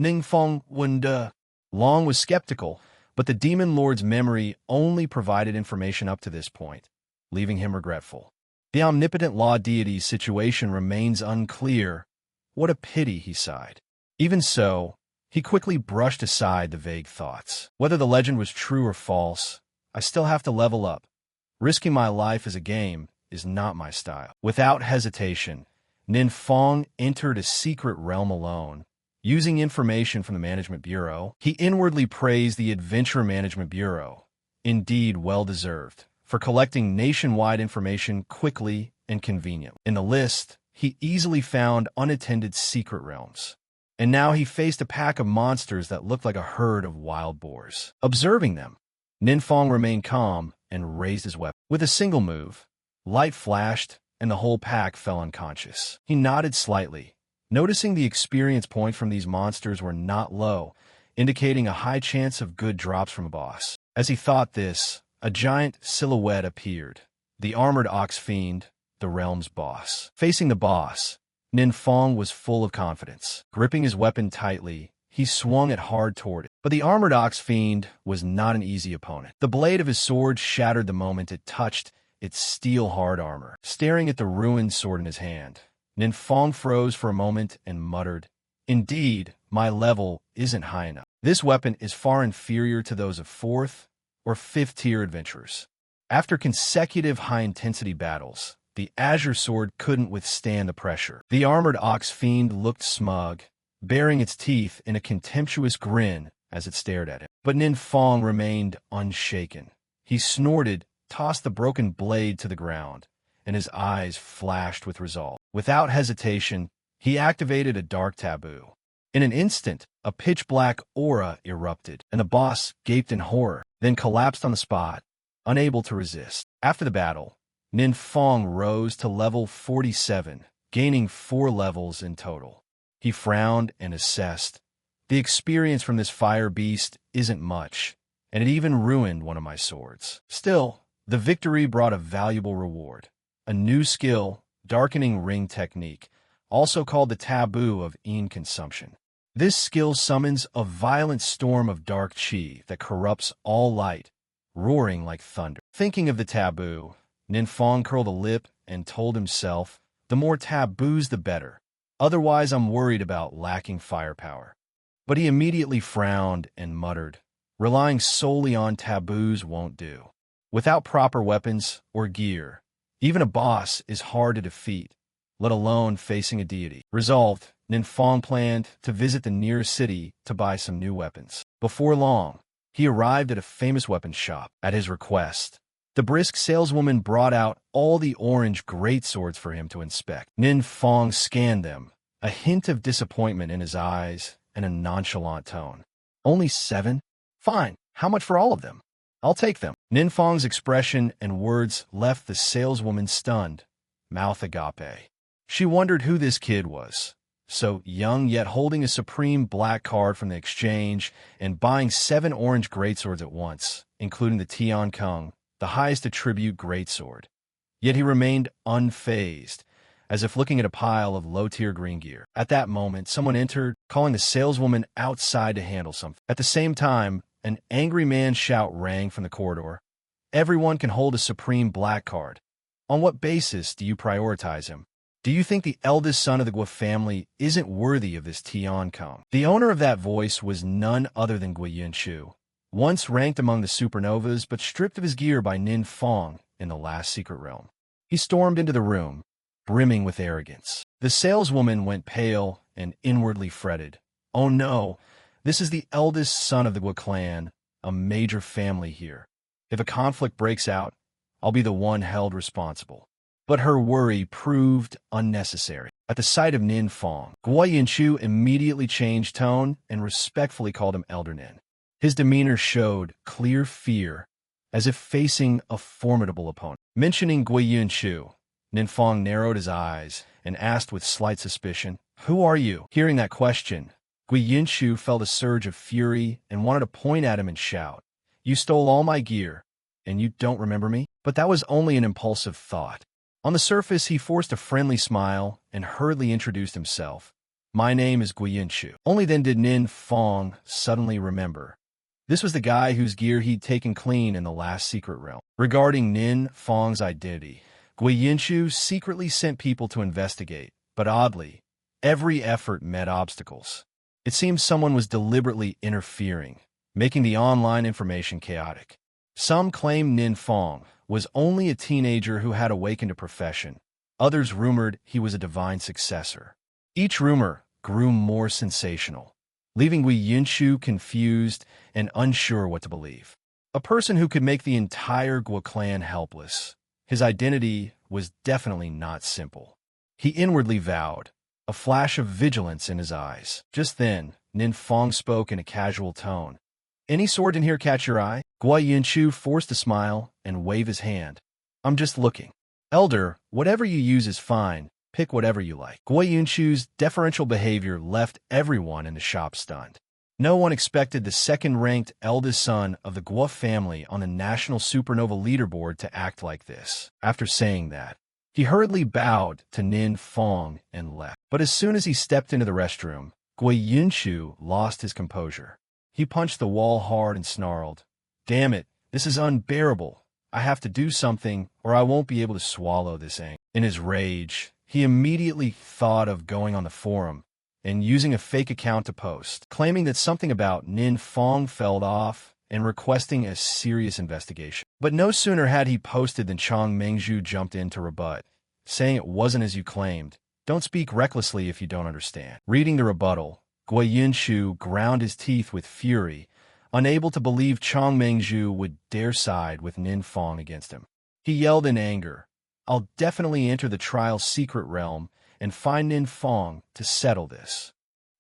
Ningfeng Wunda. Long was skeptical, but the demon lord's memory only provided information up to this point, leaving him regretful. The omnipotent law deity's situation remains unclear. What a pity, he sighed. Even so, he quickly brushed aside the vague thoughts. Whether the legend was true or false, I still have to level up. Risking my life as a game is not my style. Without hesitation, Ninfeng entered a secret realm alone. Using information from the Management Bureau, he inwardly praised the Adventure Management Bureau, indeed well-deserved, for collecting nationwide information quickly and conveniently. In the list, he easily found unattended secret realms. And now he faced a pack of monsters that looked like a herd of wild boars. Observing them, Ninfeng remained calm and raised his weapon. With a single move, light flashed and the whole pack fell unconscious. He nodded slightly, noticing the experience point from these monsters were not low, indicating a high chance of good drops from a boss. As he thought this, a giant silhouette appeared, the armored ox fiend, the realm's boss. Facing the boss, Ninfeng was full of confidence. Gripping his weapon tightly, he swung it hard toward it. But the armored ox fiend was not an easy opponent. The blade of his sword shattered the moment it touched its steel-hard armor. Staring at the ruined sword in his hand, Ninfeng froze for a moment and muttered, "Indeed, my level isn't high enough. This weapon is far inferior to those of 4th or 5th-tier adventurers." After consecutive high-intensity battles, the Azure Sword couldn't withstand the pressure. The armored ox fiend looked smug, baring its teeth in a contemptuous grin as it stared at him. But Ninfeng remained unshaken. He snorted, tossed the broken blade to the ground, and his eyes flashed with resolve. Without hesitation, he activated a dark taboo. In an instant, a pitch-black aura erupted, and the boss gaped in horror, then collapsed on the spot, unable to resist. After the battle, Ninfeng rose to level 47, gaining 4 levels in total. He frowned and assessed. The experience from this fire beast isn't much, and it even ruined one of my swords. Still, the victory brought a valuable reward. A new skill, Darkening Ring Technique, also called the Taboo of Een Consumption. This skill summons a violent storm of dark chi that corrupts all light, roaring like thunder. Thinking of the taboo, Ninfeng curled a lip and told himself, the more taboos the better. Otherwise, I'm worried about lacking firepower. But he immediately frowned and muttered, relying solely on taboos won't do. Without proper weapons or gear, even a boss is hard to defeat, let alone facing a deity. Resolved, Ninfong planned to visit the nearest city to buy some new weapons. Before long, he arrived at a famous weapons shop. At his request, the brisk saleswoman brought out all the orange greatswords for him to inspect. Ninfong scanned them, a hint of disappointment in his eyes and a nonchalant tone. Only 7? Fine. How much for all of them? I'll take them. Ninfong's expression and words left the saleswoman stunned, mouth agape. She wondered who this kid was. So young, yet holding a supreme black card from the exchange and buying 7 orange greatswords at once, including the Tian Kung, the highest attribute greatsword. Yet he remained unfazed, as if looking at a pile of low-tier green gear. At that moment, someone entered, calling the saleswoman outside to handle something. At the same time, an angry man's shout rang from the corridor. Everyone can hold a supreme black card. On what basis do you prioritize him? Do you think the eldest son of the Guo family isn't worthy of this Tian Kung? The owner of that voice was none other than Gui Yunshu, once ranked among the supernovas but stripped of his gear by Ninfong in the last secret realm. He stormed into the room, brimming with arrogance. The saleswoman went pale and inwardly fretted. Oh no, this is the eldest son of the Guo clan, a major family here. If a conflict breaks out, I'll be the one held responsible. But her worry proved unnecessary. At the sight of Ninfong, Guo Yunshu immediately changed tone and respectfully called him Elder Nin. His demeanor showed clear fear, as if facing a formidable opponent. Mentioning Gui Yunshu, Ninfong narrowed his eyes and asked with slight suspicion, "Who are you?" Hearing that question, Gui Yunshu felt a surge of fury and wanted to point at him and shout, "You stole all my gear, and you don't remember me?" But that was only an impulsive thought. On the surface, he forced a friendly smile and hurriedly introduced himself. "My name is Gui Yunshu." Only then did Ninfong suddenly remember. This was the guy whose gear he'd taken clean in the last secret realm. Regarding Ninfong's identity, Gui Yunshu secretly sent people to investigate, but oddly, every effort met obstacles. It seemed someone was deliberately interfering, making the online information chaotic. Some claimed Ninfong was only a teenager who had awakened a profession. Others rumored he was a divine successor. Each rumor grew more sensational, leaving Gui Yunshu confused and unsure what to believe. A person who could make the entire Guo clan helpless. His identity was definitely not simple. He inwardly vowed, a flash of vigilance in his eyes. Just then, Ninfong spoke in a casual tone. "Any sword in here catch your eye?" Gui Yunshu forced a smile and waved his hand. "I'm just looking." "Elder, whatever you use is fine. Pick whatever you like." Gui Yunshu's deferential behavior left everyone in the shop stunned. No one expected the second-ranked eldest son of the Guo family on the national supernova leaderboard to act like this. After saying that, he hurriedly bowed to Ninfong and left. But as soon as he stepped into the restroom, Gui Yunshu lost his composure. He punched the wall hard and snarled, "Damn it, this is unbearable. I have to do something or I won't be able to swallow this anger." In his rage, he immediately thought of going on the forum and using a fake account to post, claiming that something about Ninfong fell off and requesting a serious investigation. But no sooner had he posted than Chang Mengzhu jumped in to rebut, saying it wasn't as you claimed. Don't speak recklessly if you don't understand. Reading the rebuttal, Gui Yunshu ground his teeth with fury, unable to believe Chang Mengzhu would dare side with Ninfong against him. He yelled in anger, "I'll definitely enter the trial's secret realm and find Ninfong to settle this."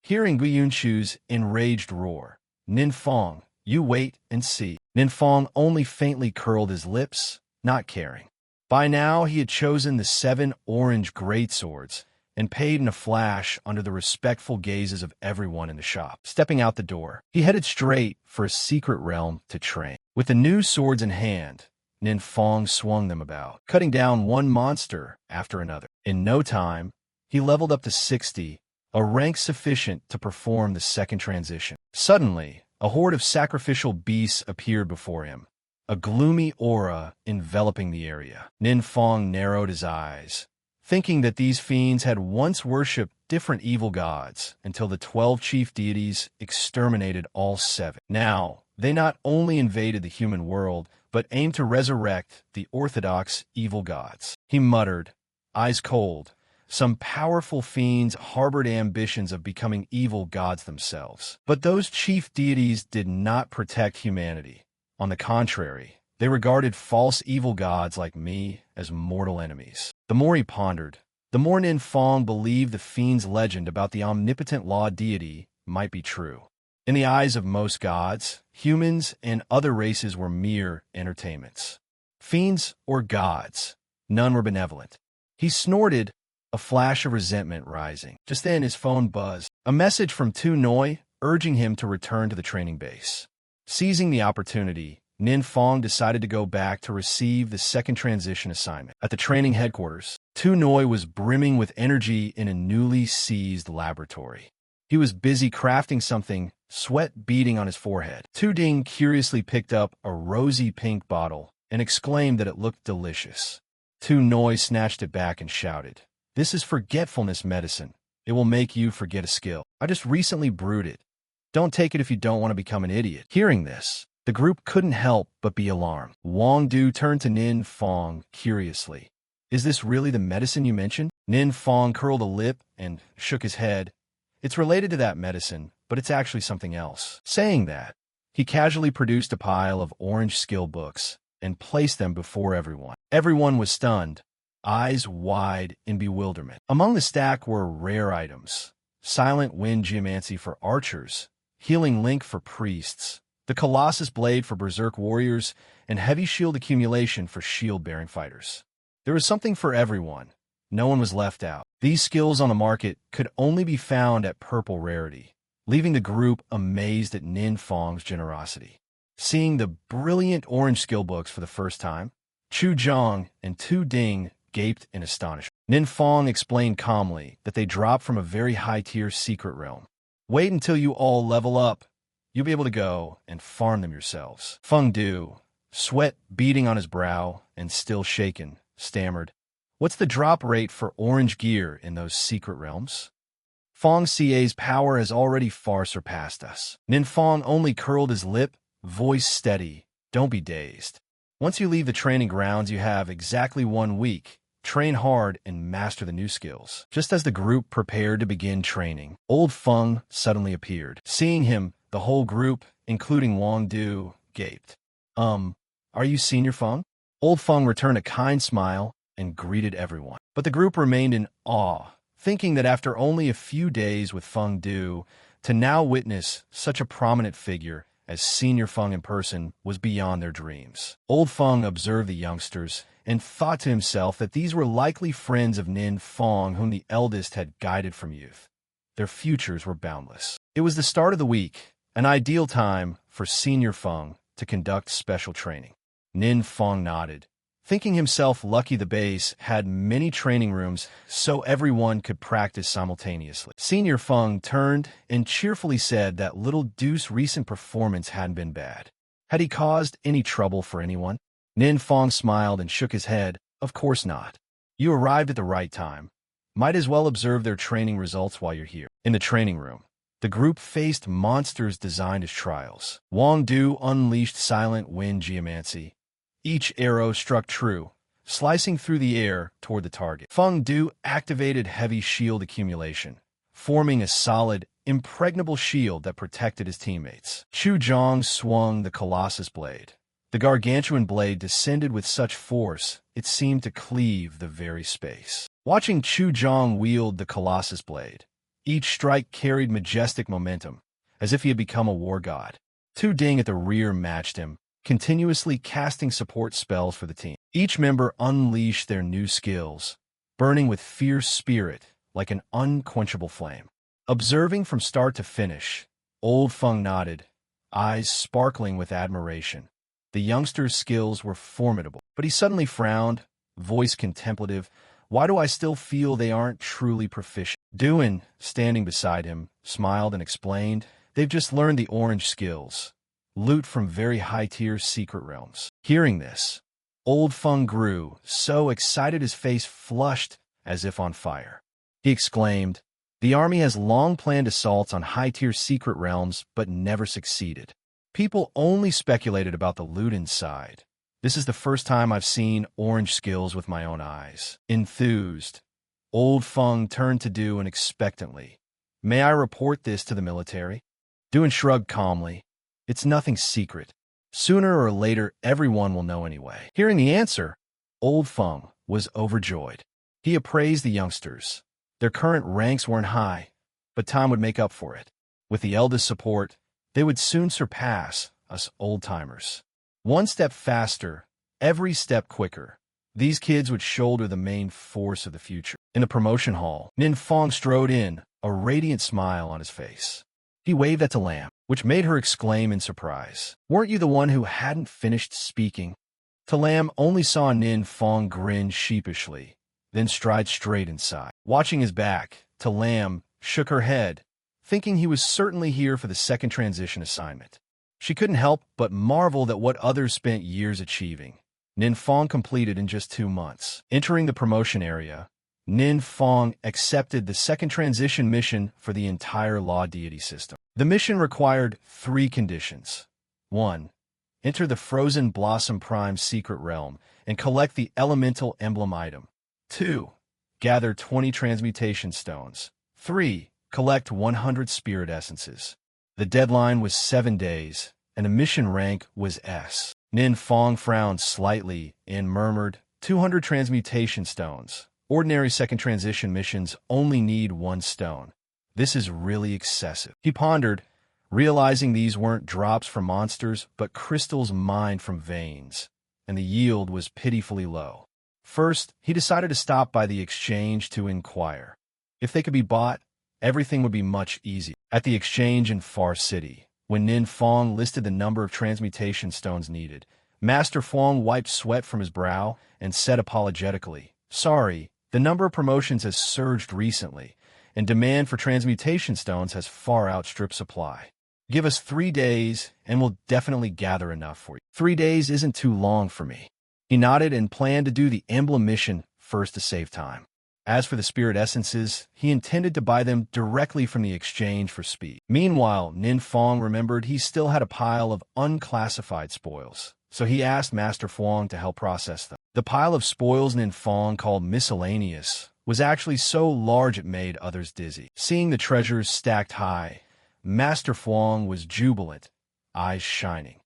Hearing Gui Yunshu's enraged roar, "Ninfong, you wait and see." Ninfong only faintly curled his lips, not caring. By now, he had chosen the 7 orange greatswords and paid in a flash under the respectful gazes of everyone in the shop. Stepping out the door, he headed straight for a secret realm to train. With the new swords in hand, Ninfong swung them about, cutting down one monster after another. In no time, he leveled up to 60, a rank sufficient to perform the second transition. Suddenly, a horde of sacrificial beasts appeared before him, a gloomy aura enveloping the area. Nin Fong narrowed his eyes, thinking that these fiends had once worshipped different evil gods until the 12 chief deities exterminated all 7. Now, they not only invaded the human world, but aimed to resurrect the orthodox evil gods. He muttered, eyes cold. Some powerful fiends harbored ambitions of becoming evil gods themselves. But those chief deities did not protect humanity. On the contrary, they regarded false evil gods like me as mortal enemies. The more he pondered, the more Nin Fong believed the fiend's legend about the omnipotent law deity might be true. In the eyes of most gods, humans and other races were mere entertainments. Fiends or gods, none were benevolent. He snorted, a flash of resentment rising. Just then his phone buzzed. A message from Tu Noi urging him to return to the training base. Seizing the opportunity, Nin Fong decided to go back to receive the second transition assignment. At the training headquarters, Tu Noi was brimming with energy in a newly seized laboratory. He was busy crafting something, sweat beading on his forehead. Tu Ding curiously picked up a rosy pink bottle and exclaimed that it looked delicious. Tu Noi snatched it back and shouted, "This is forgetfulness medicine. It will make you forget a skill. I just recently brewed it. Don't take it if you don't want to become an idiot." Hearing this, the group couldn't help but be alarmed. Wang Du turned to Nin Fong curiously. "Is this really the medicine you mentioned?" Nin Fong curled a lip and shook his head. "It's related to that medicine, but it's actually something else." Saying that, he casually produced a pile of orange skill books and placed them before everyone. Everyone was stunned, eyes wide in bewilderment. Among the stack were rare items: Silent Wind Geomancy for archers, Healing Link for priests, the Colossus Blade for berserk warriors, and Heavy Shield Accumulation for shield-bearing fighters. There was something for everyone. No one was left out. These skills on the market could only be found at purple rarity, leaving the group amazed at Nin Fong's generosity. Seeing the brilliant orange skill books for the first time, Chu Zhang and Tu Ding gaped in astonishment. Nin Fong explained calmly that they dropped from a very high-tier secret realm. "Wait until you all level up. You'll be able to go and farm them yourselves." Feng Du, sweat beading on his brow and still shaken, stammered, "What's the drop rate for orange gear in those secret realms?" Fong Xia's power has already far surpassed us. Nin Fong only curled his lip, voice steady. "Don't be dazed. Once you leave the training grounds, you have exactly 1 week. Train hard and master the new skills." Just as the group prepared to begin training, old Feng suddenly appeared. Seeing him, the whole group, including Wang Du, gaped. Are you Senior Feng?" Old Feng returned a kind smile and greeted everyone. But the group remained in awe, thinking that after only a few days with Feng Du, to now witness such a prominent figure as Senior Feng in person was beyond their dreams. Old Feng observed the youngsters and thought to himself that these were likely friends of Nin Fong whom the eldest had guided from youth. Their futures were boundless. It was the start of the week, an ideal time for Senior Feng to conduct special training. Nin Fong nodded, thinking himself lucky the base had many training rooms so everyone could practice simultaneously. Senior Feng turned and cheerfully said that Little Deuce's recent performance hadn't been bad. Had he caused any trouble for anyone? Nin Fong smiled and shook his head. "Of course not. You arrived at the right time. Might as well observe their training results while you're here." In the training room, the group faced monsters designed as trials. Wang Du unleashed Silent Wind Geomancy. Each arrow struck true, slicing through the air toward the target. Feng Du activated Heavy Shield Accumulation, forming a solid, impregnable shield that protected his teammates. Chu Zhang swung the Colossus Blade. The gargantuan blade descended with such force, it seemed to cleave the very space. Watching Chu Zhang wield the Colossus Blade, each strike carried majestic momentum, as if he had become a war god. Tu Ding at the rear matched him, continuously casting support spells for the team. Each member unleashed their new skills, burning with fierce spirit like an unquenchable flame. Observing from start to finish, old Feng nodded, eyes sparkling with admiration. The youngster's skills were formidable, but he suddenly frowned, voice contemplative. "Why do I still feel they aren't truly proficient?" Duan, standing beside him, smiled and explained, "They've just learned the orange skills. loot from very high-tier secret realms. Hearing this, Old Feng grew so excited his face flushed as if on fire. He exclaimed, "The army has long planned assaults on high-tier secret realms but never succeeded. People only speculated about the loot inside. This is the first time I've seen orange skills with my own eyes." Enthused, Old Feng turned to Duan expectantly. "May I report this to the military?" Duan shrugged calmly. "It's nothing secret. Sooner or later, everyone will know anyway." Hearing the answer, Old Feng was overjoyed. He appraised the youngsters. Their current ranks weren't high, but time would make up for it. With the eldest support, they would soon surpass us old-timers. One step faster, every step quicker. These kids would shoulder the main force of the future. In the promotion hall, Nin Fong strode in, a radiant smile on his face. He waved at Lam, which made her exclaim in surprise. "Weren't you the one who hadn't finished speaking?" Lam only saw Nin Fong grin sheepishly, then stride straight inside. Watching his back, Lam shook her head, thinking he was certainly here for the second transition assignment. She couldn't help but marvel at what others spent years achieving. Nin Fong completed in just 2 months. Entering the promotion area, Nin Fong accepted the second transition mission for the entire law deity system. The mission required 3 conditions. 1. Enter the Frozen Blossom Prime secret realm and collect the elemental emblem item. 2. Gather 20 transmutation stones. 3. Collect 100 spirit essences. The deadline was 7 days, and the mission rank was S. Nin Fong frowned slightly and murmured, 200 transmutation stones. Ordinary second transition missions only need 1 stone. This is really excessive. He pondered, realizing these weren't drops from monsters, but crystals mined from veins, and the yield was pitifully low. First, he decided to stop by the exchange to inquire. If they could be bought, everything would be much easier. At the exchange in Far City, when Nin Fong listed the number of transmutation stones needed, Master Fong wiped sweat from his brow and said apologetically, "Sorry, the number of promotions has surged recently, and demand for transmutation stones has far outstripped supply. Give us 3 days, and we'll definitely gather enough for you." 3 days isn't too long for me. He nodded and planned to do the emblem mission first to save time. As for the spirit essences, he intended to buy them directly from the exchange for speed. Meanwhile, Nin Fong remembered he still had a pile of unclassified spoils, so he asked Master Fong to help process them. The pile of spoils Nin Fong called miscellaneous was actually so large it made others dizzy. Seeing the treasures stacked high, Master Fong was jubilant, eyes shining.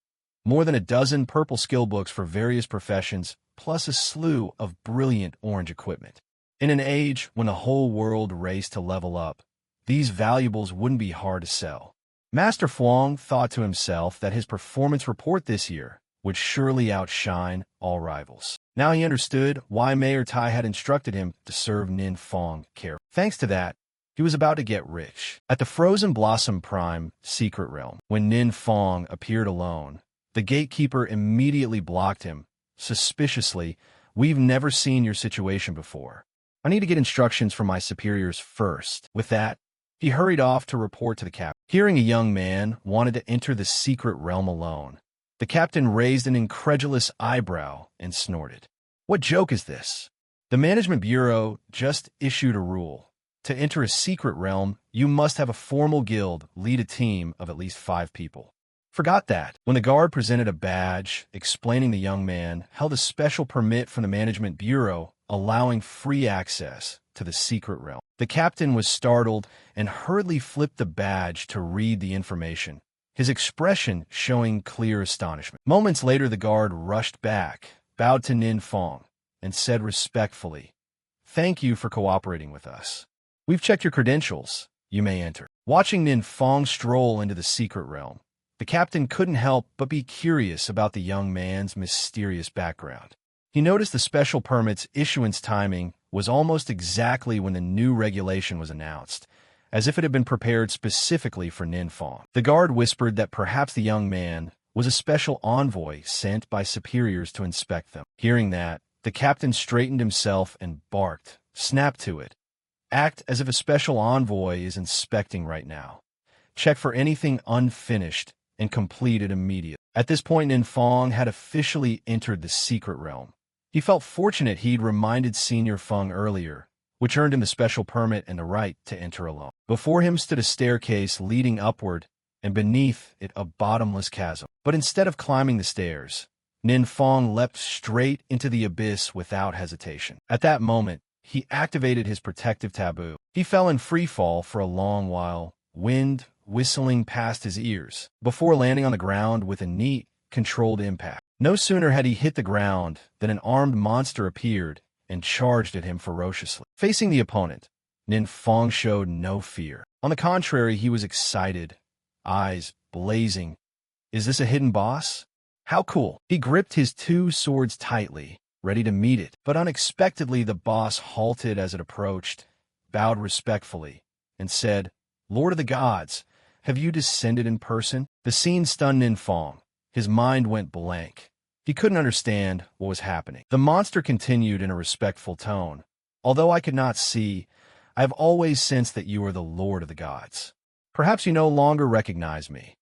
More than a dozen purple skill books for various professions, plus a slew of brilliant orange equipment. In an age when the whole world raced to level up, these valuables wouldn't be hard to sell. Master Fong thought to himself that his performance report this year would surely outshine all rivals. Now he understood why Mayor Tai had instructed him to serve Nin Fong carefully. Thanks to that, he was about to get rich. At the Frozen Blossom Prime secret realm, when Nin Fong appeared alone, the gatekeeper immediately blocked him. Suspiciously, "We've never seen your situation before. I need to get instructions from my superiors first." With that, he hurried off to report to the captain. Hearing a young man wanted to enter the secret realm alone, the captain raised an incredulous eyebrow and snorted. "What joke is this? The Management Bureau just issued a rule. To enter a secret realm, you must have a formal guild lead a team of at least 5 people. Forgot that." When the guard presented a badge explaining the young man held a special permit from the Management Bureau allowing free access to the secret realm, the captain was startled and hurriedly flipped the badge to read the information, his expression showing clear astonishment. Moments later, the guard rushed back, bowed to Nin Fong, and said respectfully, "Thank you for cooperating with us. We've checked your credentials. You may enter." Watching Nin Fong stroll into the secret realm, the captain couldn't help but be curious about the young man's mysterious background. He noticed the special permit's issuance timing was almost exactly when the new regulation was announced, as if it had been prepared specifically for Nin Fong. The guard whispered that perhaps the young man was a special envoy sent by superiors to inspect them. Hearing that, the captain straightened himself and barked, "Snap to it. Act as if a special envoy is inspecting right now. Check for anything unfinished and completed immediately. At this point, Nin Fong had officially entered the secret realm. He felt fortunate he'd reminded Senior Feng earlier, which earned him the special permit and the right to enter alone. Before him stood a staircase leading upward, and beneath it a bottomless chasm. But instead of climbing the stairs, Nin Fong leapt straight into the abyss without hesitation. At that moment, he activated his protective taboo. He fell in free fall for a long while, wind whistling past his ears, before landing on the ground with a neat, controlled impact. No sooner had he hit the ground than an armed monster appeared and charged at him ferociously. Facing the opponent, Nin Fong showed no fear. On the contrary, he was excited, eyes blazing. Is this a hidden boss? How cool. He gripped his two swords tightly, ready to meet it. But unexpectedly, the boss halted as it approached, bowed respectfully, and said, "Lord of the gods, have you descended in person?" The scene stunned Nin Fong. His mind went blank. He couldn't understand what was happening. The monster continued in a respectful tone. "Although I could not see, I have always sensed that you are the Lord of the gods. Perhaps you no longer recognize me.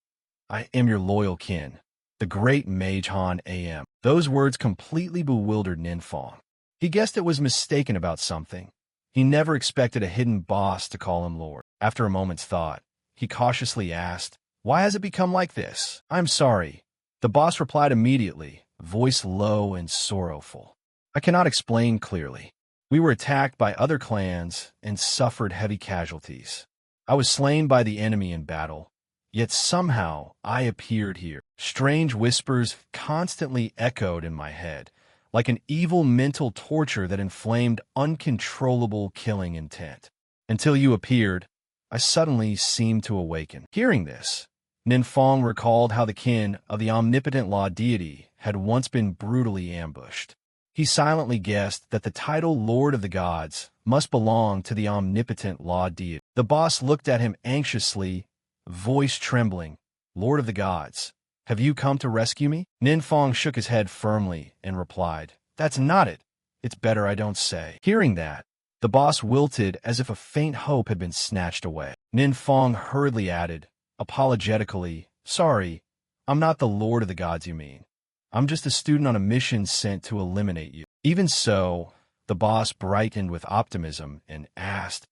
I am your loyal kin, the great mage Han Am." Those words completely bewildered Nin Fong. He guessed it was mistaken about something. He never expected a hidden boss to call him Lord. After a moment's thought, he cautiously asked, "Why has it become like this?" "I'm sorry." The boss replied immediately, voice low and sorrowful. "I cannot explain clearly. We were attacked by other clans and suffered heavy casualties. I was slain by the enemy in battle, yet somehow I appeared here." Strange whispers constantly echoed in my head, like an evil mental torture that inflamed uncontrollable killing intent. "Until you appeared, I suddenly seemed to awaken." Hearing this, Nin Fong recalled how the kin of the omnipotent law deity had once been brutally ambushed. He silently guessed that the title Lord of the Gods must belong to the omnipotent law deity. The boss looked at him anxiously, voice trembling. "Lord of the Gods, have you come to rescue me?" Nin Fong shook his head firmly and replied, "That's not it. It's better I don't say." Hearing that, the boss wilted as if a faint hope had been snatched away. Nin Fong hurriedly added, apologetically, "Sorry, I'm not the Lord of the Gods you mean. I'm just a student on a mission sent to eliminate you." Even so, the boss brightened with optimism and asked,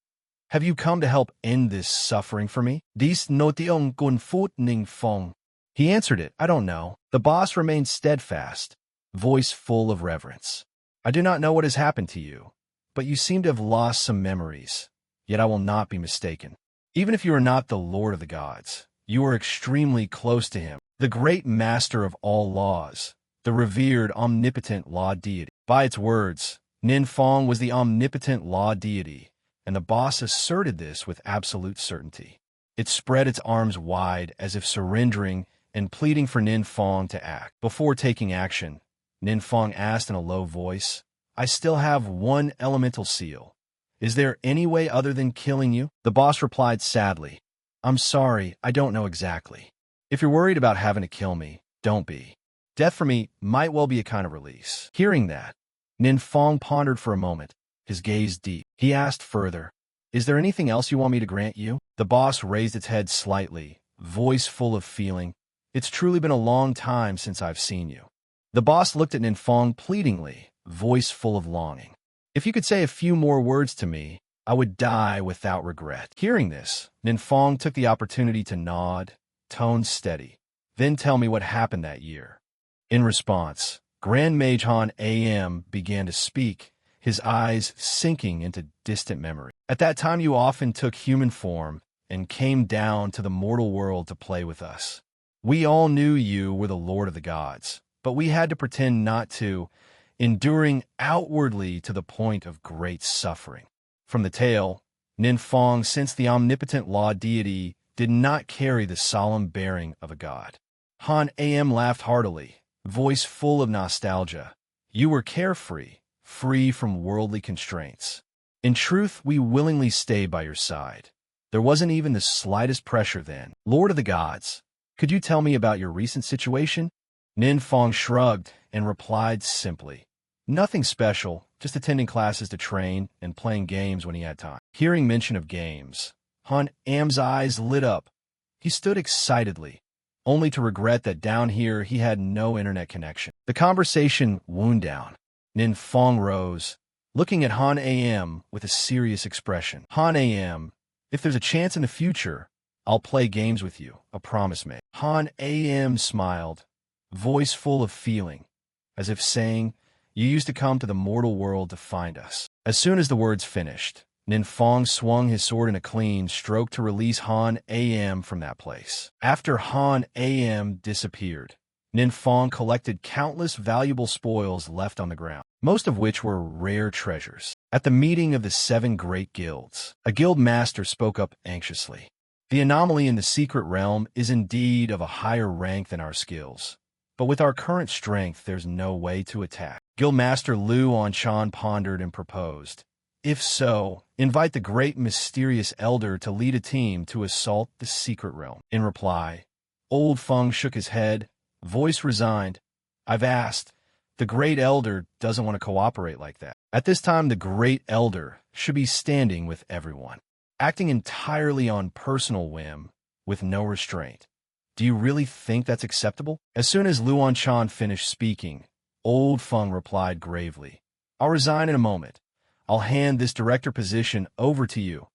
"Have you come to help end this suffering for me?" "Dis notion kun fut Ning Fong." He answered it, "I don't know." The boss remained steadfast, voice full of reverence. "I do not know what has happened to you, but you seem to have lost some memories. Yet I will not be mistaken. Even if you are not the Lord of the Gods, you are extremely close to him, the great master of all laws, the revered omnipotent law deity." By its words, Nin Fong was the omnipotent law deity, and the boss asserted this with absolute certainty. It spread its arms wide as if surrendering and pleading for Nin Fong to act. Before taking action, Nin Fong asked in a low voice, "I still have one elemental seal. Is there any way other than killing you?" The boss replied sadly, "I'm sorry, I don't know exactly. If you're worried about having to kill me, don't be. Death for me might well be a kind of release." Hearing that, Nin Fong pondered for a moment, his gaze deep. He asked further, "Is there anything else you want me to grant you?" The boss raised its head slightly, voice full of feeling. "It's truly been a long time since I've seen you." The boss looked at Nin Fong pleadingly, voice full of longing. "If you could say a few more words to me, I would die without regret." Hearing this, Nin Fong took the opportunity to nod, tone steady. "Then tell me what happened that year." In response, Grand Mage Han Am began to speak, his eyes sinking into distant memory. "At that time you often took human form and came down to the mortal world to play with us. We all knew you were the Lord of the Gods, but we had to pretend not to, enduring outwardly to the point of great suffering." From the tale, Nin Fong sensed the omnipotent law deity did not carry the solemn bearing of a god. Han Am laughed heartily, voice full of nostalgia. "You were carefree, free from worldly constraints. In truth, we willingly stayed by your side. There wasn't even the slightest pressure then. Lord of the Gods, could you tell me about your recent situation?" Nin Fong shrugged and replied simply, "Nothing special, just attending classes to train and playing games when he had time." Hearing mention of games, Han Am's eyes lit up. He stood excitedly, only to regret that down here he had no internet connection. The conversation wound down. Nin Fong rose, looking at Han AM with a serious expression. Han AM, if there's a chance in the future, I'll play games with you, a promise made. Han AM smiled, voice full of feeling, as if saying, you used to come to the mortal world to find us. As soon as the words finished, Nin Fong swung his sword in a clean stroke to release Han AM from that place. After Han AM disappeared, Nin Fong collected countless valuable spoils left on the ground, most of which were rare treasures. At the meeting of the 7 great guilds, a guild master spoke up anxiously. The anomaly in the secret realm is indeed of a higher rank than our skills, but with our current strength there's no way to attack. Guildmaster Lu Anshan pondered and proposed, if so, invite the great mysterious elder to lead a team to assault the secret realm. In reply, Old Feng shook his head, voice resigned. I've asked. The great elder doesn't want to cooperate like that. At this time, the great elder should be standing with everyone, acting entirely on personal whim, with no restraint. Do you really think that's acceptable? As soon as Lu Anshan finished speaking, Old Feng replied gravely, I'll resign in a moment. I'll hand this director position over to you.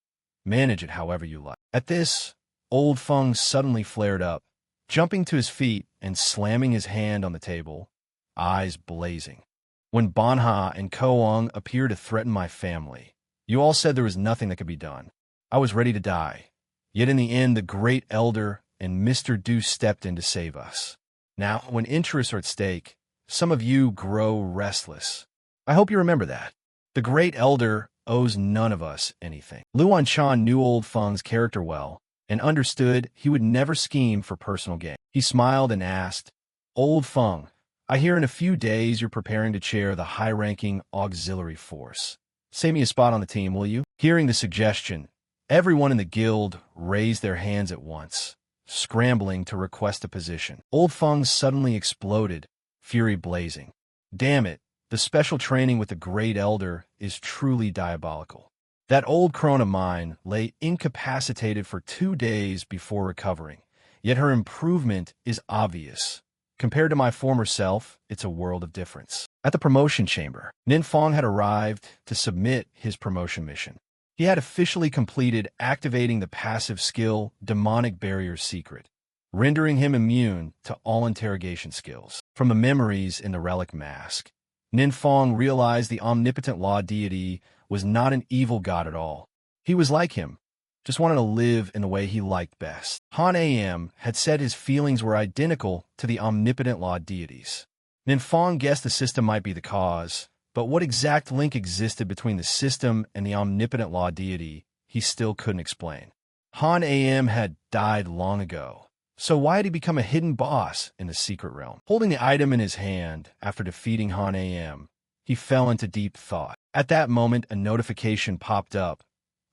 Manage it however you like. At this, Old Feng suddenly flared up, jumping to his feet and slamming his hand on the table, eyes blazing. When Manhwa and Koang appeared to threaten my family, you all said there was nothing that could be done. I was ready to die. Yet in the end, the great elder and Mr. Du stepped in to save us. Now, when interests are at stake, some of you grow restless. I hope you remember that. The great elder owes none of us anything. Lu Anshan knew Old Feng's character well and understood he would never scheme for personal gain. He smiled and asked, Old Feng, I hear in a few days you're preparing to chair the high-ranking auxiliary force. Save me a spot on the team, will you? Hearing the suggestion, everyone in the guild raised their hands at once, scrambling to request a position. Old Feng suddenly exploded, fury blazing. Damn it, the special training with the great elder is truly diabolical. That old crone of mine lay incapacitated for 2 days before recovering, yet her improvement is obvious. Compared to my former self, it's a world of difference. At the promotion chamber, Nin Fong had arrived to submit his promotion mission. He had officially completed activating the passive skill Demonic Barrier Secret, rendering him immune to all interrogation skills. From the memories in the relic mask, Nin Fong realized the omnipotent law deity was not an evil god at all. He was like him, just wanted to live in the way he liked best. Han AM had said his feelings were identical to the omnipotent law deities. Nin Fong guessed the system might be the cause, but what exact link existed between the system and the omnipotent law deity, he still couldn't explain. Han AM had died long ago. So why had he become a hidden boss in the secret realm? Holding the item in his hand after defeating Han AM, he fell into deep thought. At that moment, a notification popped up.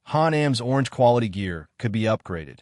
Han AM's orange quality gear could be upgraded.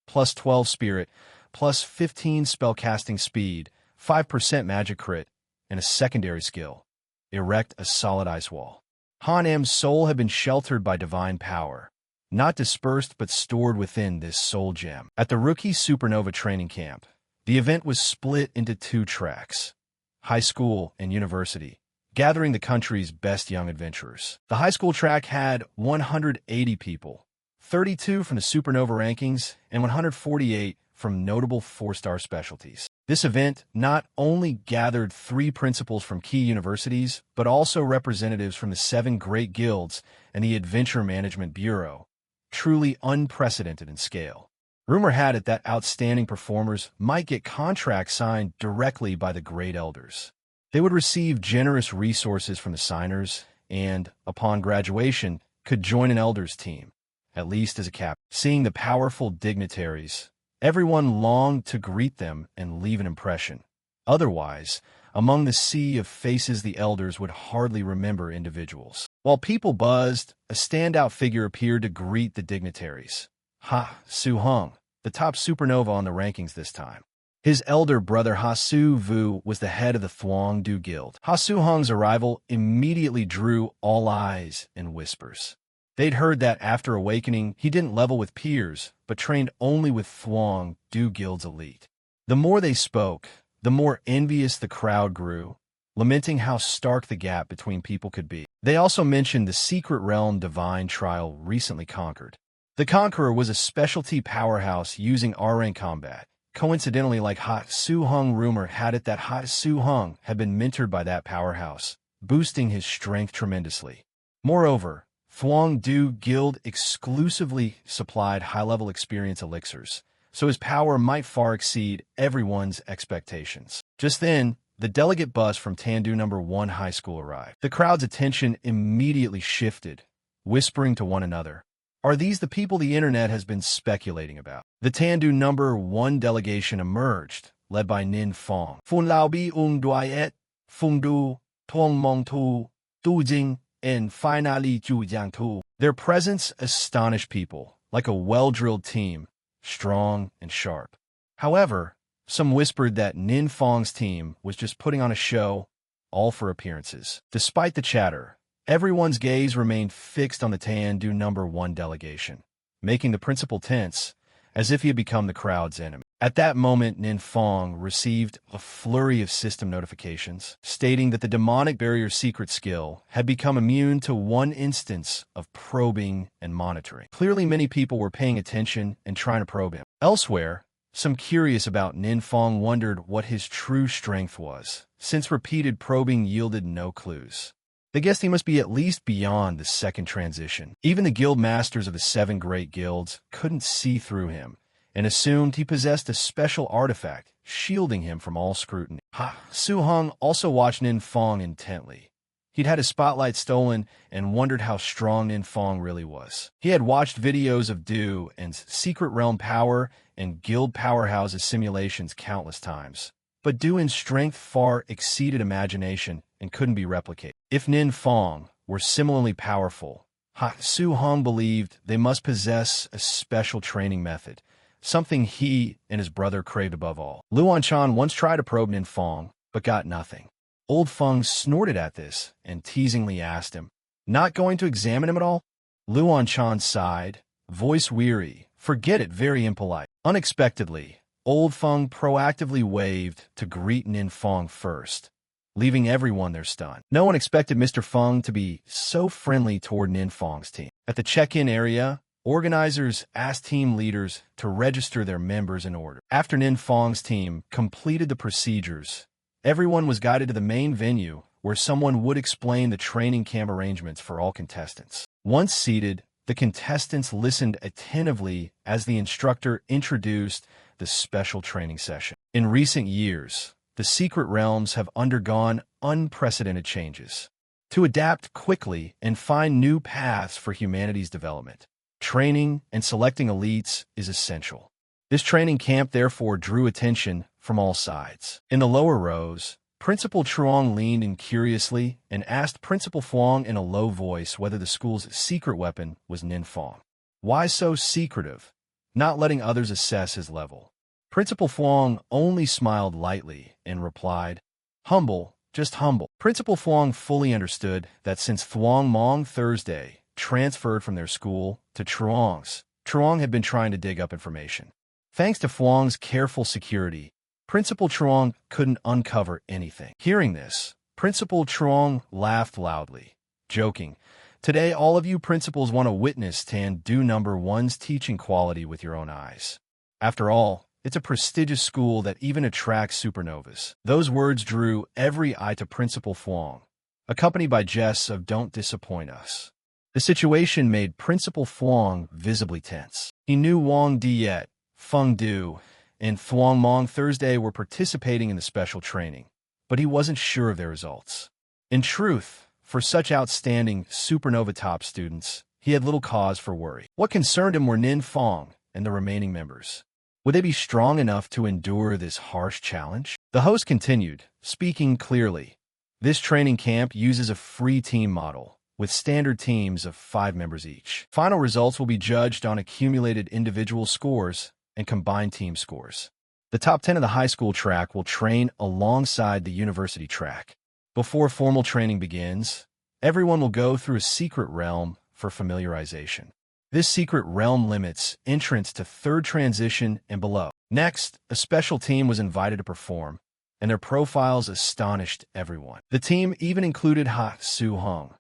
Plus 12 spirit, plus 15 spellcasting speed, 5% magic crit, and a secondary skill. Erect a solid ice wall. Han AM's soul had been sheltered by divine power, not dispersed but stored within this soul gem. At the Rookie Supernova training camp, the event was split into 2 tracks, high school and university, gathering the country's best young adventurers. The high school track had 180 people, 32 from the Supernova rankings and 148 from notable 4-star specialties. This event not only gathered 3 principals from key universities, but also representatives from the 7 great guilds and the Adventure Management Bureau, truly unprecedented in scale. Rumor had it that outstanding performers might get contracts signed directly by the great elders. They would receive generous resources from the signers and, upon graduation, could join an elders team, at least as a captain. Seeing the powerful dignitaries, everyone longed to greet them and leave an impression. Otherwise, among the sea of faces the elders would hardly remember individuals. While people buzzed, a standout figure appeared to greet the dignitaries. Ha Su Hung, the top supernova on the rankings this time. His elder brother Ha Su Vu was the head of the Thuong Du Guild. Ha Su Hung's arrival immediately drew all eyes and whispers. They'd heard that after awakening, he didn't level with peers, but trained only with Thuong Du Guild's elite. The more they spoke, the more envious the crowd grew, lamenting how stark the gap between people could be. They also mentioned the secret realm divine trial recently conquered. The Conqueror was a specialty powerhouse using R-rank combat. Coincidentally, like Ha Su-hung, rumor had it that Ha Su-hung had been mentored by that powerhouse, boosting his strength tremendously. Moreover, Thuong Du Guild exclusively supplied high-level experience elixirs, so his power might far exceed everyone's expectations. Just then, the delegate bus from Tandu No. 1 High School arrived. The crowd's attention immediately shifted, whispering to one another, "Are these the people the internet has been speculating about?" The Tandu No. 1 delegation emerged, led by Nin Fong. Phun Lao Bi Ung Duayet, Phung Du, Tuong Mong Tu, Tu Jing, and finally Zhu Jiang Tu. Their presence astonished people, like a well-drilled team, strong and sharp. However, some whispered that Nin Fong's team was just putting on a show, all for appearances. Despite the chatter, everyone's gaze remained fixed on the Tandu No. 1 delegation, making the principal tense, as if he had become the crowd's enemy. At that moment, Nin Fong received a flurry of system notifications, stating that the demonic barrier secret skill had become immune to one instance of probing and monitoring. Clearly, many people were paying attention and trying to probe him. Elsewhere, some curious about Nin Fong wondered what his true strength was, since repeated probing yielded no clues. They guessed he must be at least beyond the second transition. Even the guild masters of the 7 great guilds couldn't see through him, and assumed he possessed a special artifact, shielding him from all scrutiny. Ha Su-hung also watched Nin Fong intently. He'd had his spotlight stolen and wondered how strong Nin Fong really was. He had watched videos of Du and secret realm power and guild powerhouses simulations countless times. But Duin's strength far exceeded imagination and couldn't be replicated. If Nin Fong were similarly powerful, Ha Su-hung believed they must possess a special training method, something he and his brother craved above all. Luan Chan once tried to probe Nin Fong, but got nothing. Old Feng snorted at this and teasingly asked him, "Not going to examine him at all?" Luan Chan sighed, voice weary, "Forget it," very impolite. Unexpectedly, Old Feng proactively waved to greet Nin Fong first, leaving everyone there stunned. No one expected Mr. Feng to be so friendly toward Nin Fong's team. At the check-in area, organizers asked team leaders to register their members in order. After Nin Fong's team completed the procedures, everyone was guided to the main venue where someone would explain the training camp arrangements for all contestants. Once seated, the contestants listened attentively as the instructor introduced the special training session. In recent years, the secret realms have undergone unprecedented changes. To adapt quickly and find new paths for humanity's development, training and selecting elites is essential. This training camp therefore drew attention from all sides. In the lower rows, Principal Truong leaned in curiously and asked Principal Thuong in a low voice whether the school's secret weapon was Nin Fong. Why so secretive, not letting others assess his level? Principal Thuong only smiled lightly and replied, "Humble, just humble." Principal Thuong fully understood that since Thuong Mong Thursday transferred from their school to Truong's, Truong had been trying to dig up information. Thanks to Thuong's careful security, Principal Truong couldn't uncover anything. Hearing this, Principal Truong laughed loudly, joking, "Today all of you principals want to witness Tandu No. 1's teaching quality with your own eyes. After all, it's a prestigious school that even attracts supernovas." Those words drew every eye to Principal Thuong, accompanied by jests of "Don't disappoint us." The situation made Principal Thuong visibly tense. He knew Wang Diet, Feng Du, and Thuong Mong Thursday were participating in the special training, but he wasn't sure of their results. In truth, for such outstanding supernova top students, he had little cause for worry. What concerned him were Nin Fong and the remaining members. Would they be strong enough to endure this harsh challenge? The host continued, speaking clearly. This training camp uses a free team model, with standard teams of 5 members each. Final results will be judged on accumulated individual scores and combined team scores. The top 10 of the high school track will train alongside the university track. Before formal training begins, everyone will go through a secret realm for familiarization. This secret realm limits entrance to third transition and below. Next, a special team was invited to perform, and their profiles astonished everyone. The team even included Ha Soo-hung.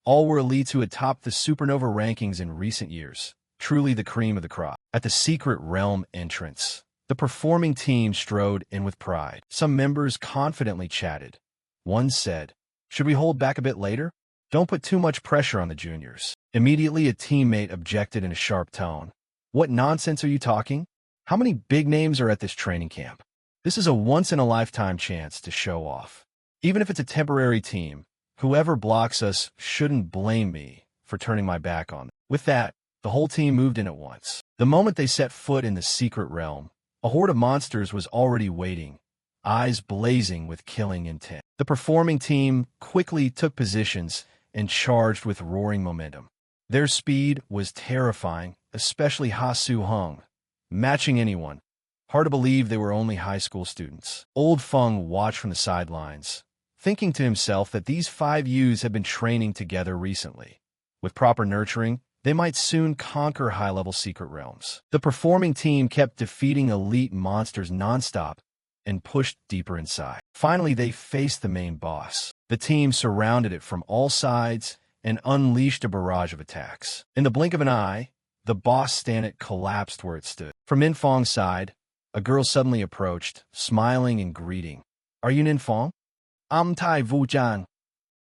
All were elites who had topped the supernova rankings in recent years, truly the cream of the crop. At the secret realm entrance, the performing team strode in with pride. Some members confidently chatted. One said, "Should we hold back a bit later? Don't put too much pressure on the juniors." Immediately, a teammate objected in a sharp tone. "What nonsense are you talking? How many big names are at this training camp? This is a once-in-a-lifetime chance to show off. Even if it's a temporary team, whoever blocks us shouldn't blame me for turning my back on them." With that, the whole team moved in at once. The moment they set foot in the secret realm, a horde of monsters was already waiting, eyes blazing with killing intent. The performing team quickly took positions and charged with roaring momentum. Their speed was terrifying, especially Ha Soo-hung, matching anyone. Hard to believe they were only high school students. Old Feng watched from the sidelines, thinking to himself that these 5Us had been training together recently. With proper nurturing, they might soon conquer high-level secret realms. The performing team kept defeating elite monsters nonstop and pushed deeper inside. Finally, they faced the main boss. The team surrounded it from all sides and unleashed a barrage of attacks. In the blink of an eye, the boss stand collapsed where it stood. From Ninfong's side, a girl suddenly approached, smiling and greeting. "Are you Ninfong? I'm Tai Wu-jian.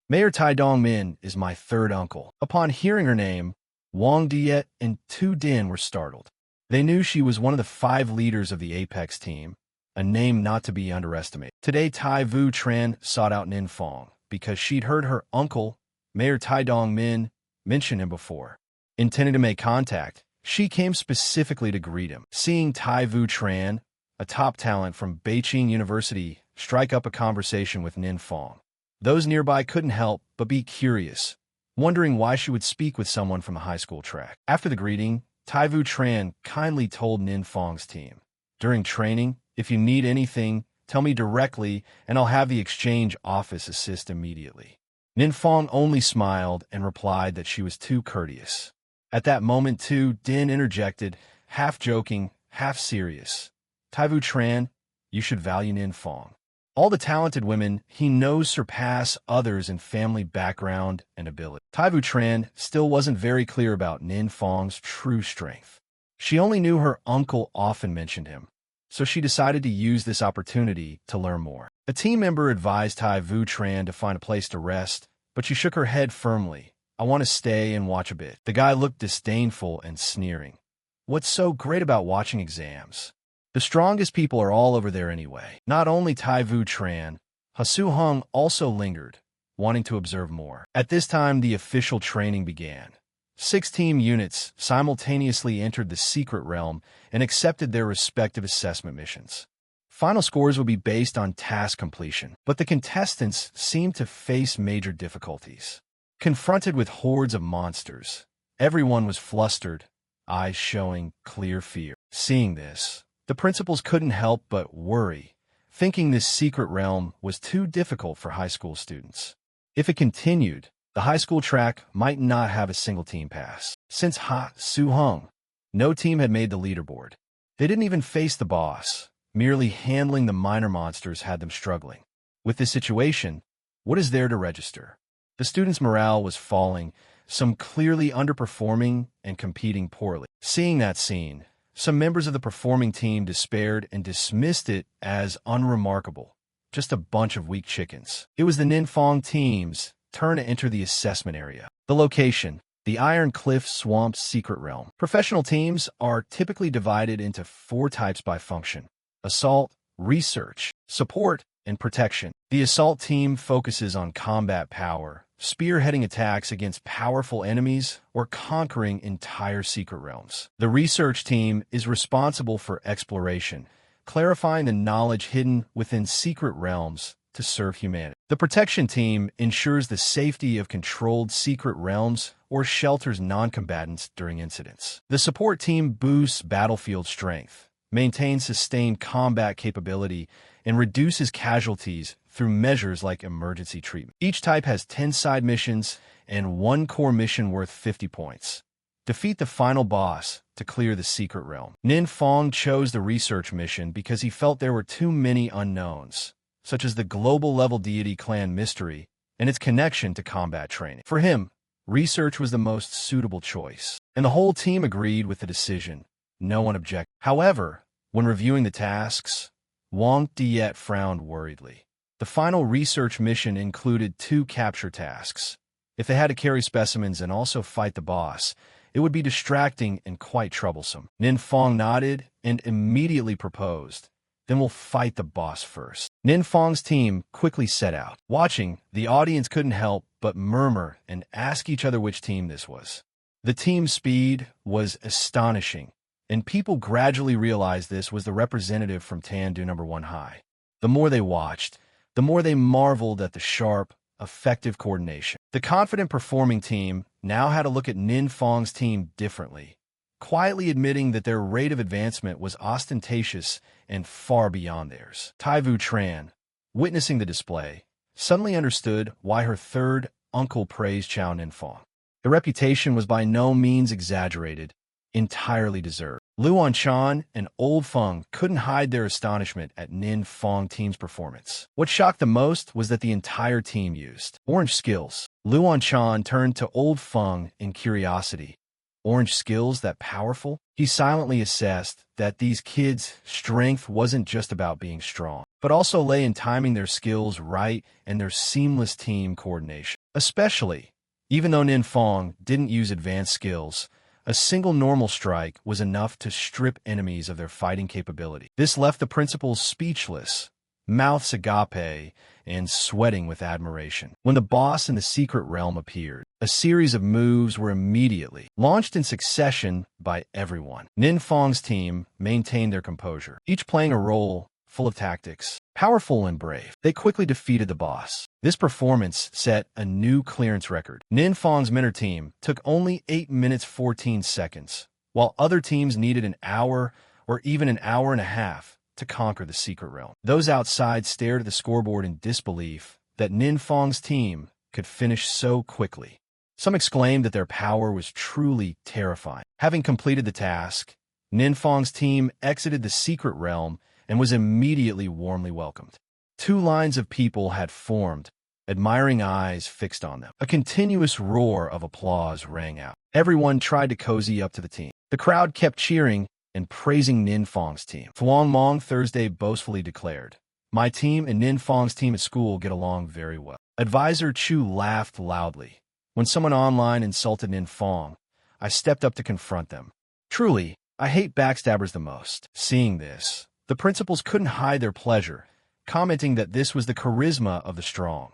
Mayor Tai Dong-min is my third uncle." Upon hearing her name, Wang Diet and Tu Din were startled. They knew she was one of the 5 leaders of the Apex team, a name not to be underestimated. Today, Tai Wu-tran sought out Ninfong because she'd heard her uncle, Mayor Tai Dong-min, mention him before. Intending to make contact, she came specifically to greet him. Seeing Tai Wu-tran, a top talent from Beijing University, strike up a conversation with Ninfong, those nearby couldn't help but be curious, wondering why she would speak with someone from the high school track. After the greeting, Tai Wu-tran kindly told Ninfong's team, "During training, if you need anything, tell me directly and I'll have the exchange office assist immediately." Ninfong only smiled and replied that she was too courteous. At that moment, Tu Din interjected, half joking, half serious. "Tai Wu-tran, you should value Ninfong. All the talented women he knows surpass others in family background and ability." Tai Wu-tran still wasn't very clear about Ninfong's true strength. She only knew her uncle often mentioned him, so she decided to use this opportunity to learn more. A team member advised Tai Wu-tran to find a place to rest, but she shook her head firmly. "I want to stay and watch a bit." The guy looked disdainful and sneering. "What's so great about watching exams? The strongest people are all over there anyway." Not only Tai Wu-tran, Ha Soo-hung also lingered, wanting to observe more. At this time, the official training began. 6 team units simultaneously entered the secret realm and accepted their respective assessment missions. Final scores would be based on task completion, but the contestants seemed to face major difficulties. Confronted with hordes of monsters, everyone was flustered, eyes showing clear fear. Seeing this, the principals couldn't help but worry, thinking this secret realm was too difficult for high school students. If it continued, the high school track might not have a single team pass. Since Ha Soo-hung, no team had made the leaderboard. They didn't even face the boss. Merely handling the minor monsters had them struggling. With this situation, what is there to register? The students' morale was falling, some clearly underperforming and competing poorly. Seeing that scene, some members of the performing team despaired and dismissed it as unremarkable, just a bunch of weak chickens. It was the Ninfong team's turn to enter the assessment area. The location, the Iron Cliff Swamp's secret realm. Professional teams are typically divided into 4 types by function: assault, research, support, and protection. The assault team focuses on combat power, spearheading attacks against powerful enemies or conquering entire secret realms. The research team is responsible for exploration, clarifying the knowledge hidden within secret realms to serve humanity. The protection team ensures the safety of controlled secret realms or shelters non-combatants during incidents. The support team boosts battlefield strength, maintains sustained combat capability, and reduces casualties through measures like emergency treatment. Each type has 10 side missions and 1 core mission worth 50 points. defeat the final boss to clear the secret realm. Nin Fong chose the research mission because he felt there were too many unknowns, such as the global-level deity clan mystery and its connection to combat training. For him, research was the most suitable choice, and the whole team agreed with the decision. No one objected. However, when reviewing the tasks, Wang Diet frowned worriedly. The final research mission included 2 capture tasks. If they had to carry specimens and also fight the boss, it would be distracting and quite troublesome. Nin Fong nodded and immediately proposed, "Then we'll fight the boss first." Nin Fong's team quickly set out. Watching, the audience couldn't help but murmur and ask each other which team this was. The team speed was astonishing, and people gradually realized this was the representative from Tandu No. 1 High. The more they watched, the more they marveled at the sharp, effective coordination. The confident performing team now had to look at Nin Fong's team differently, quietly admitting that their rate of advancement was ostentatious and far beyond theirs. Taivu Tran, witnessing the display, suddenly understood why her third uncle praised Chao Nin Fong. The reputation was by no means exaggerated, entirely deserved. Luan Chan and Old Feng couldn't hide their astonishment at Nin Fong team's performance. What shocked them most was that the entire team used orange skills. Luan Chan turned to Old Feng in curiosity. Orange skills that powerful? He silently assessed that these kids' strength wasn't just about being strong, but also lay in timing their skills right and their seamless team coordination. Especially, even though Nin Fong didn't use advanced skills, a single normal strike was enough to strip enemies of their fighting capability. This left the principals speechless, mouths agape, and sweating with admiration. When the boss in the secret realm appeared, a series of moves were immediately launched in succession by everyone. Nin Fong's team maintained their composure, each playing a role full of tactics, powerful and brave. They quickly defeated the boss. This performance set a new clearance record. Nin Fong's mentor team took only 8 minutes 14 seconds, while other teams needed an hour or even an hour and a half to conquer the secret realm. Those outside stared at the scoreboard in disbelief that Nin Fong's team could finish so quickly. Some exclaimed that their power was truly terrifying. Having completed the task, Nin Fong's team exited the secret realm and was immediately warmly welcomed. 2 lines of people had formed, admiring eyes fixed on them. A continuous roar of applause rang out. Everyone tried to cozy up to the team. The crowd kept cheering and praising Nin Fong's team. Thuong Mong Thursday boastfully declared, "My team and Nin Fong's team at school get along very well." Advisor Chu laughed loudly. "When someone online insulted Nin Fong, I stepped up to confront them. Truly, I hate backstabbers the most." Seeing this, the principals couldn't hide their pleasure, commenting that this was the charisma of the strong,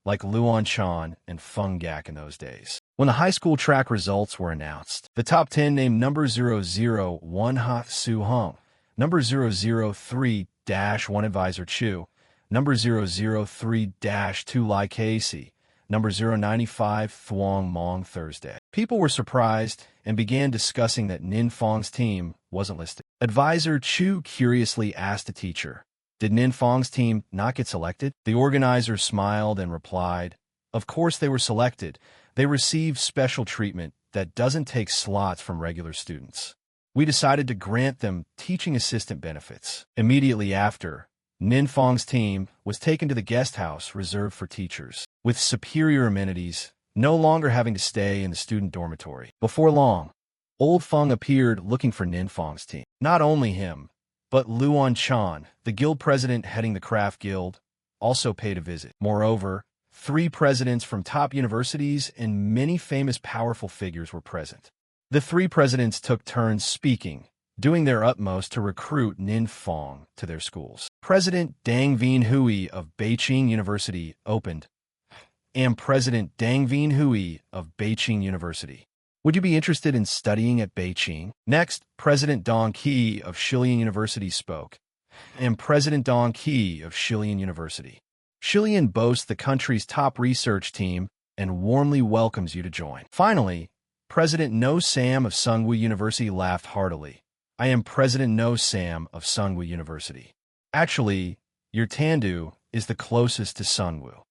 like Luan Chan and Feng Gak in those days. When the high school track results were announced, the top 10 named number 001 Ha Su Hung, number 003-1 Advisor Chu, number 003-2 Lai Casey, number 095 Thuong Mong Thursday. People were surprised and began discussing that Nin Fong's team wasn't listed. Advisor Chu curiously asked the teacher, "Did Nin Fong's team not get selected?" The organizer smiled and replied, "Of course they were selected. They received special treatment that doesn't take slots from regular students. We decided to grant them teaching assistant benefits." Immediately after, Nin Fong's team was taken to the guest house reserved for teachers, with superior amenities, no longer having to stay in the student dormitory. Before long, Old Feng appeared looking for Nin Fong's team. Not only him, but Luan Chan, the guild president heading the craft guild, also paid a visit. Moreover, 3 presidents from top universities and many famous powerful figures were present. The 3 presidents took turns speaking, doing their utmost to recruit Nin Fong to their schools. President Dang Vien Hui of Beijing University opened, and President Dang Vien Hui of Beijing University. Would you be interested in studying at Beijing? Next, President Dong Qi of Shilian University spoke, and President Dong Qi of Shilian University. Shilian boasts the country's top research team and warmly welcomes you to join. Finally, President No Sam of Sungwoo University laughed heartily. "I am President No Sam of Sungwoo University. Actually, your Tandu is the closest to Sungwoo."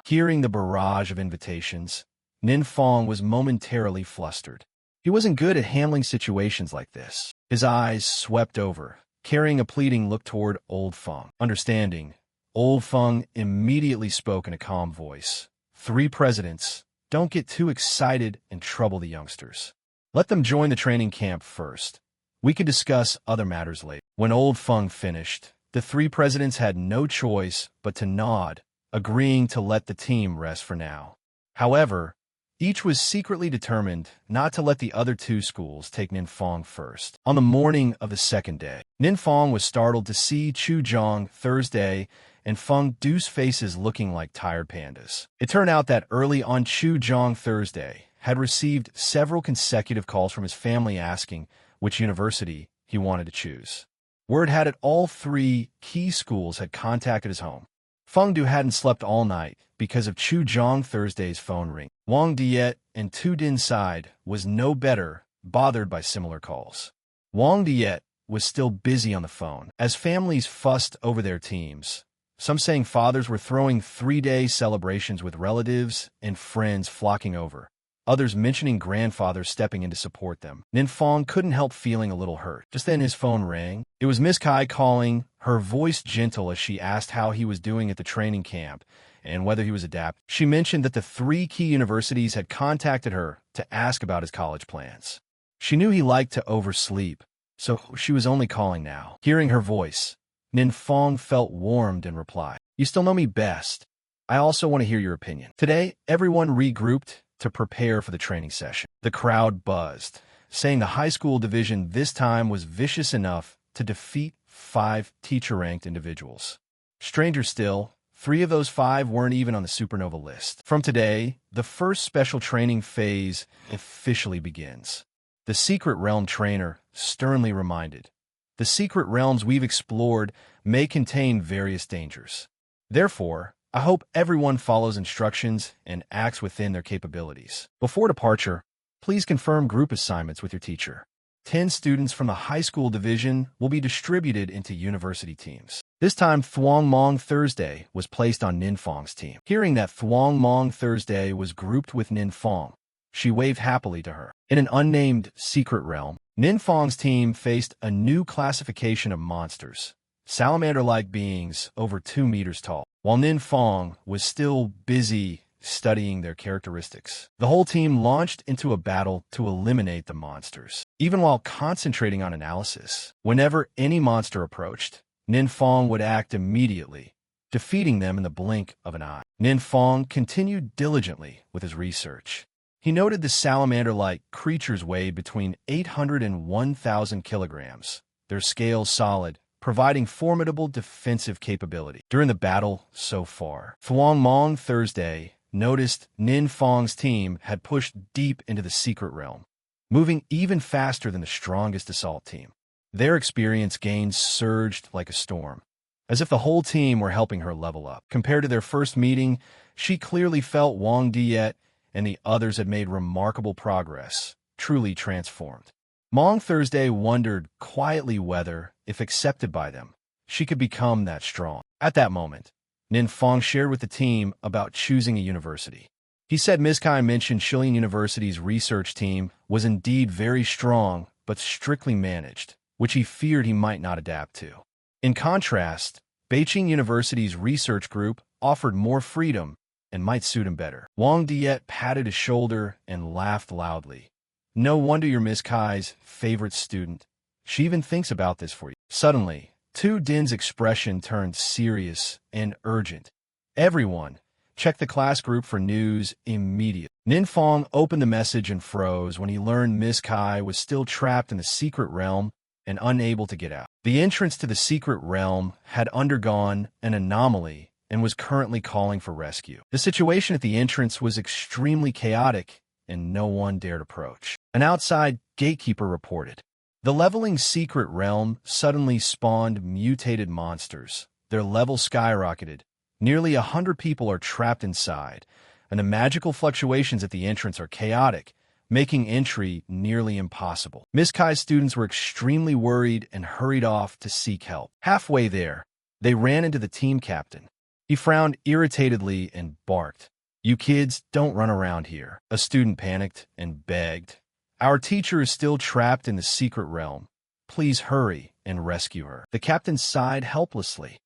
Hearing the barrage of invitations, Nin Fong was momentarily flustered. He wasn't good at handling situations like this. His eyes swept over, carrying a pleading look toward Old Feng. Understanding, Old Feng immediately spoke in a calm voice. "Three presidents, don't get too excited and trouble the youngsters. Let them join the training camp first. We could discuss other matters later." When Old Feng finished, the three presidents had no choice but to nod, agreeing to let the team rest for now. However, each was secretly determined not to let the other two schools take Ninfeng first. On the morning of the second day, Ninfeng was startled to see Chu Zhang Thursday and Feng Du's faces looking like tired pandas. It turned out that early on Chu Zhang Thursday had received several consecutive calls from his family asking which university he wanted to choose. Word had it all three key schools had contacted his home. Feng Du hadn't slept all night because of Chu Zhang Thursday's phone ring. Wang Diet and Tu Din's side was no better, bothered by similar calls. Wang Diet was still busy on the phone, as families fussed over their teams. Some saying fathers were throwing 3-day celebrations with relatives and friends flocking over. Others mentioning grandfathers stepping in to support them. Ninfeng couldn't help feeling a little hurt. Just then his phone rang. It was Miss Kai calling, her voice gentle as she asked how he was doing at the training camp and whether he was adapted. She mentioned that the three key universities had contacted her to ask about his college plans. She knew he liked to oversleep, so she was only calling now. Hearing her voice, Ninfeng felt warmed and replied, "You still know me best. I also want to hear your opinion." Today, everyone regrouped to prepare for the training session. The crowd buzzed, saying the high school division this time was vicious enough to defeat 5 teacher-ranked individuals. Stranger still, 3 of those 5 weren't even on the supernova list. From today, the first special training phase officially begins. The Secret Realm trainer sternly reminded, "The secret realms we've explored may contain various dangers. Therefore, I hope everyone follows instructions and acts within their capabilities. Before departure, please confirm group assignments with your teacher. 10 students from the high school division will be distributed into university teams." This time, Thuong Mong Thursday was placed on Ninfeng's team. Hearing that Thuong Mong Thursday was grouped with Ninfeng, she waved happily to her. In an unnamed secret realm, Ninfeng's team faced a new classification of monsters, salamander-like beings over 2 meters tall. While Ninfeng was still busy studying their characteristics, the whole team launched into a battle to eliminate the monsters. Even while concentrating on analysis, whenever any monster approached, Ninfeng would act immediately, defeating them in the blink of an eye. Ninfeng continued diligently with his research. He noted the salamander-like creatures weighed between 800 and 1,000 kilograms, their scales solid, providing formidable defensive capability. During the battle so far, Thuong Mong Thursday noticed Ninfeng's team had pushed deep into the secret realm, moving even faster than the strongest assault team. Their experience gains surged like a storm, as if the whole team were helping her level up. Compared to their first meeting, she clearly felt Wang Diet and the others had made remarkable progress, truly transformed. Mong Thursday wondered quietly whether, if accepted by them, she could become that strong. At that moment, Ninfeng shared with the team about choosing a university. He said Ms. Kai mentioned Shilin University's research team was indeed very strong but strictly managed, which he feared he might not adapt to. In contrast, Beijing University's research group offered more freedom and might suit him better. Wang Diet patted his shoulder and laughed loudly. "No wonder you're Miss Kai's favorite student. She even thinks about this for you." Suddenly, Tu Din's expression turned serious and urgent. "Everyone, check the class group for news immediately." Ninfeng opened the message and froze when he learned Miss Kai was still trapped in the secret realm and unable to get out. The entrance to the secret realm had undergone an anomaly and was currently calling for rescue. The situation at the entrance was extremely chaotic, and no one dared approach. An outside gatekeeper reported, "The leveling secret realm suddenly spawned mutated monsters. Their level skyrocketed. Nearly 100 people are trapped inside, and the magical fluctuations at the entrance are chaotic, making entry nearly impossible." Miss Kai's students were extremely worried and hurried off to seek help. Halfway there, they ran into the team captain. He frowned irritatedly and barked, "You kids don't run around here." A student panicked and begged, Our teacher is still trapped in the secret realm. Please hurry and rescue her. The captain sighed helplessly.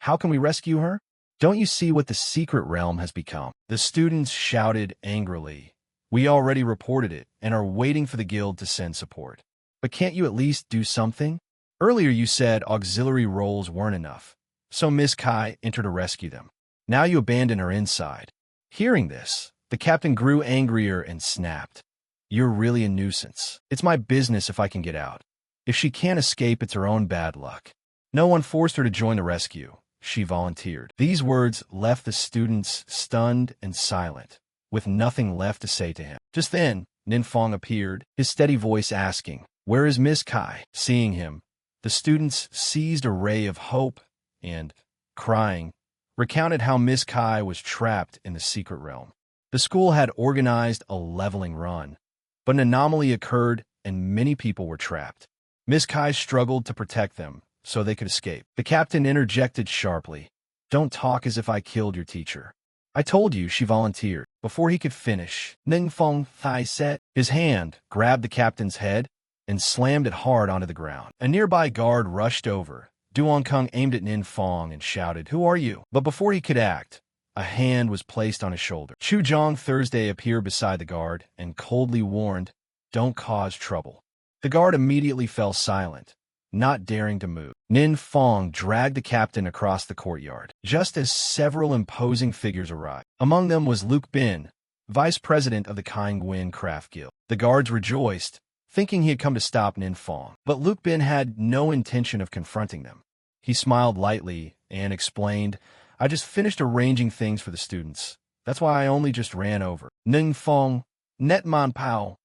How can we rescue her? Don't you see what the secret realm has become? The students shouted angrily. We already reported it and are waiting for the guild to send support. But can't you at least do something? Earlier you said auxiliary roles weren't enough, so Miss Kai entered to rescue them. Now you abandon her inside. Hearing this, the captain grew angrier and snapped. You're really a nuisance. It's my business if I can get out. If she can't escape, it's her own bad luck. No one forced her to join the rescue. She volunteered. These words left the students stunned and silent, with nothing left to say to him. Just then, Ninfong appeared, his steady voice asking, "Where is Miss Kai?" Seeing him, the students seized a ray of hope and, crying, recounted how Miss Kai was trapped in the secret realm. The school had organized a leveling run, but an anomaly occurred and many people were trapped. Miss Kai struggled to protect them so they could escape. The captain interjected sharply, "Don't talk as if I killed your teacher. I told you she volunteered." Before he could finish, Ninfong Thai set his hand, grabbed the captain's head, and slammed it hard onto the ground. A nearby guard rushed over. Duong Kung aimed at Ninfong and shouted, "Who are you?" But before he could act, a hand was placed on his shoulder. Chu Jong Thursday appeared beside the guard and coldly warned, "Don't cause trouble." The guard immediately fell silent, not daring to move. Ninfong dragged the captain across the courtyard, just as several imposing figures arrived. Among them was Luke Bin, vice president of the Kaingwin Craft Guild. The guards rejoiced, thinking he had come to stop Ninfong. But Luke Bin had no intention of confronting them. He smiled lightly and explained, "I just finished arranging things for the students. That's why I only just ran over." Ninfong, Netman Pao.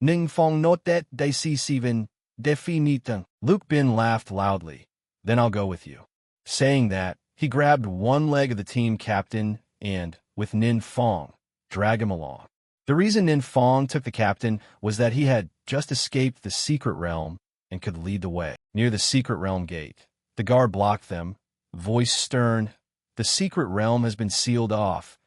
Ninfong notet de C7 definitan. Luke Bin laughed loudly. "Then I'll go with you." Saying that, he grabbed one leg of the team captain and, with Ninfong, dragged him along. The reason Ninfong took the captain was that he had just escaped the secret realm and could lead the way. Near the secret realm gate, the guard blocked them, voice stern, "The secret realm has been sealed off.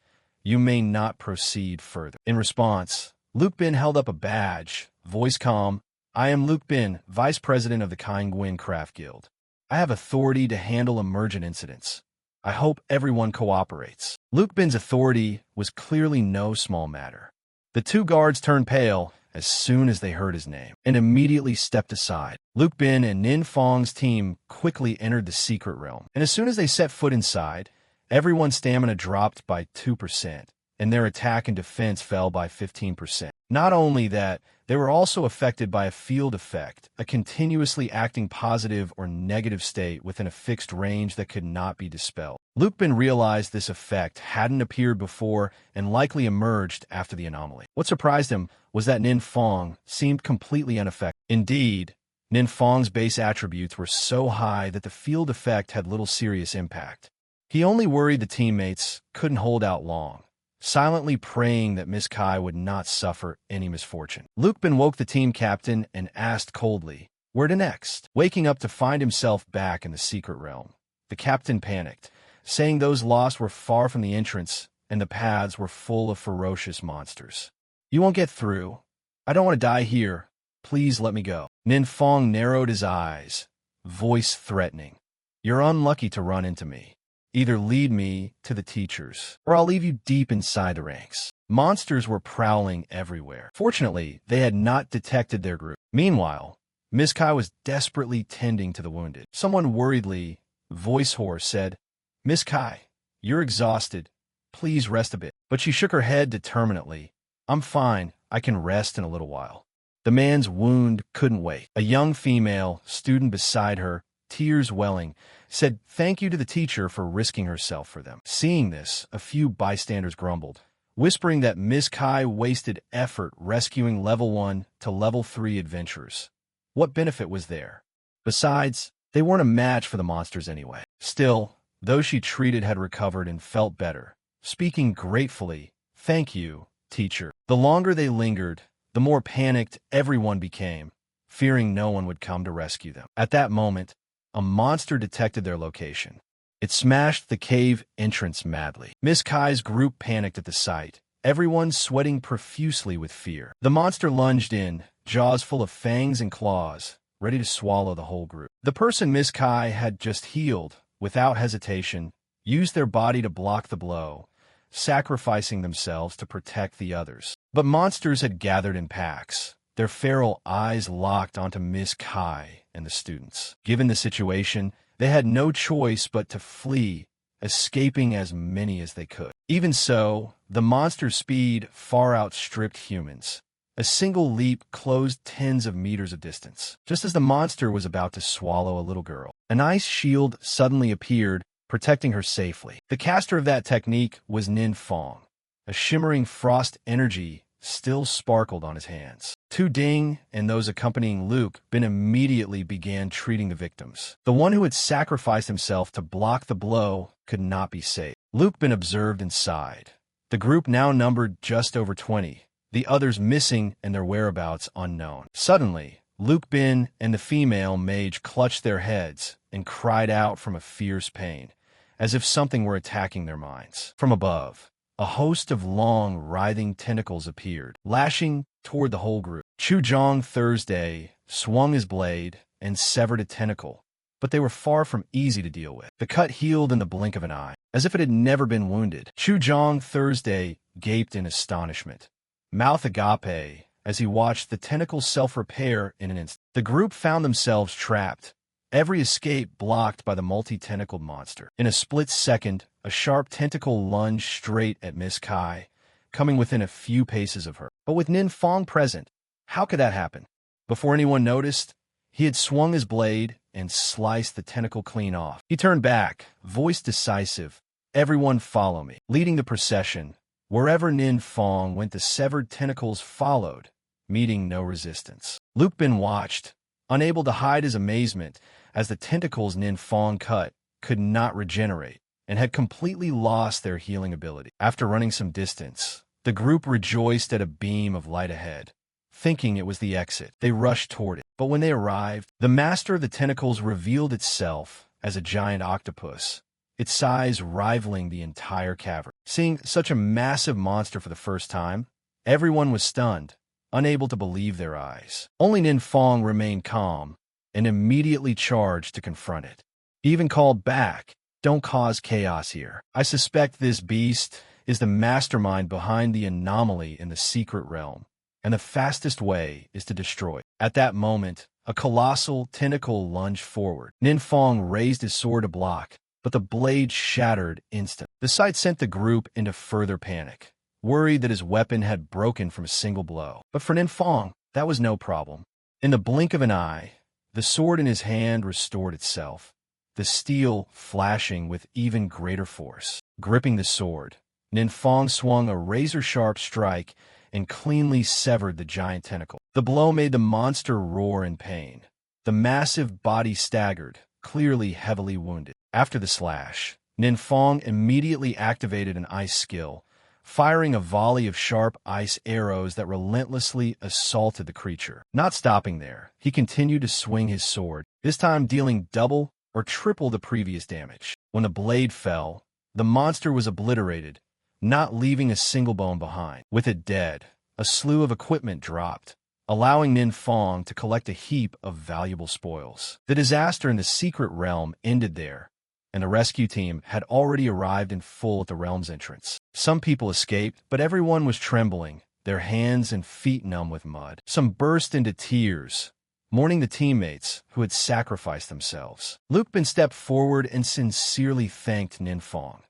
You may not proceed further." In response, Luke Bin held up a badge, voice calm, "I am Luke Bin, vice president of the Kaingwin Craft Guild. I have authority to handle emergent incidents. I hope everyone cooperates." Luke Bin's authority was clearly no small matter. The two guards turned pale as soon as they heard his name, and immediately stepped aside. Luke Bin and Ninfong's team quickly entered the secret realm, and as soon as they set foot inside, everyone's stamina dropped by 2%, and their attack and defense fell by 15%. Not only that, they were also affected by a field effect, a continuously acting positive or negative state within a fixed range that could not be dispelled. Luke Bin realized this effect hadn't appeared before and likely emerged after the anomaly. What surprised him was that Ninfong seemed completely unaffected. Indeed, Ninfong's base attributes were so high that the field effect had little serious impact. He only worried the teammates couldn't hold out long, silently praying that Miss Kai would not suffer any misfortune. Luke Bin woke the team captain and asked coldly, "Where to next?" Waking up to find himself back in the secret realm, the captain panicked, saying those lost were far from the entrance and the paths were full of ferocious monsters. "You won't get through. I don't want to die here. Please let me go." Ninfong narrowed his eyes, voice threatening. "You're unlucky to run into me. Either lead me to the teachers, or I'll leave you deep inside the ranks." Monsters were prowling everywhere. Fortunately, they had not detected their group. Meanwhile, Miss Kai was desperately tending to the wounded. Someone worriedly, voice hoarse, said, "Miss Kai, you're exhausted. Please rest a bit." But she shook her head determinedly. "I'm fine. I can rest in a little while." The man's wound couldn't wait. A young female, student beside her, tears welling, said thank you to the teacher for risking herself for them. Seeing this, a few bystanders grumbled, whispering that Miss Kai wasted effort rescuing level 1 to level 3 adventurers. What benefit was there? Besides, they weren't a match for the monsters anyway. Still, those she treated had recovered and felt better, speaking gratefully, "Thank you, teacher." The longer they lingered, the more panicked everyone became, fearing no one would come to rescue them. At that moment, a monster detected their location. It smashed the cave entrance madly. Miss Kai's group panicked at the sight, everyone sweating profusely with fear. The monster lunged in, jaws full of fangs and claws, ready to swallow the whole group. The person Miss Kai had just healed, without hesitation, used their body to block the blow, sacrificing themselves to protect the others. But monsters had gathered in packs, their feral eyes locked onto Miss Kai and the students. Given the situation, they had no choice but to flee, escaping as many as they could. Even so, the monster's speed far outstripped humans. A single leap closed tens of meters of distance. Just as the monster was about to swallow a little girl, an ice shield suddenly appeared, protecting her safely. The caster of that technique was Nin Fong. A shimmering frost energy still sparkled on his hands. Tu Ding and those accompanying Luke Bin immediately began treating the victims. The one who had sacrificed himself to block the blow could not be saved. Luke Bin observed and sighed. The group now numbered just over 20, the others missing and their whereabouts unknown. Suddenly, Luke Bin and the female mage clutched their heads and cried out from a fierce pain, as if something were attacking their minds. From above, a host of long, writhing tentacles appeared, lashing toward the whole group. Chu Zhong Thursday swung his blade and severed a tentacle, but they were far from easy to deal with. The cut healed in the blink of an eye, as if it had never been wounded. Chu Zhong Thursday gaped in astonishment, mouth agape, as he watched the tentacles self-repair in an instant. The group found themselves trapped, every escape blocked by the multi-tentacled monster. In a split second, a sharp tentacle lunged straight at Miss Kai, coming within a few paces of her. But with Nin Fong present, how could that happen? Before anyone noticed, he had swung his blade and sliced the tentacle clean off. He turned back, voice decisive, "Everyone follow me." Leading the procession, wherever Nin Fong went, the severed tentacles followed, meeting no resistance. Luke Bin watched, unable to hide his amazement, as the tentacles Nin Fong cut could not regenerate and had completely lost their healing ability. After running some distance, the group rejoiced at a beam of light ahead. Thinking it was the exit, they rushed toward it. But when they arrived, the master of the tentacles revealed itself as a giant octopus, its size rivaling the entire cavern. Seeing such a massive monster for the first time, everyone was stunned, unable to believe their eyes. Only Nin Fong remained calm and immediately charged to confront it. He even called back, "Don't cause chaos here. I suspect this beast is the mastermind behind the anomaly in the secret realm, and the fastest way is to destroy it." At that moment, a colossal tentacle lunged forward. Nin Fong raised his sword to block, but the blade shattered instantly. The sight sent the group into further panic, worried that his weapon had broken from a single blow. But for Nin Fong, that was no problem. In the blink of an eye, the sword in his hand restored itself, the steel flashing with even greater force. Gripping the sword, Nin Fong swung a razor-sharp strike and cleanly severed the giant tentacle. The blow made the monster roar in pain. The massive body staggered, clearly heavily wounded. After the slash, Nin Fong immediately activated an ice skill, firing a volley of sharp ice arrows that relentlessly assaulted the creature. Not stopping there, he continued to swing his sword, this time dealing double or triple the previous damage. When the blade fell, the monster was obliterated, not leaving a single bone behind. With it dead, a slew of equipment dropped, allowing Nin Fong to collect a heap of valuable spoils. The disaster in the secret realm ended there, and the rescue team had already arrived in full at the realm's entrance. Some people escaped, but everyone was trembling, their hands and feet numb with mud. Some burst into tears, mourning the teammates who had sacrificed themselves. Luke Bin stepped forward and sincerely thanked Nin Fong.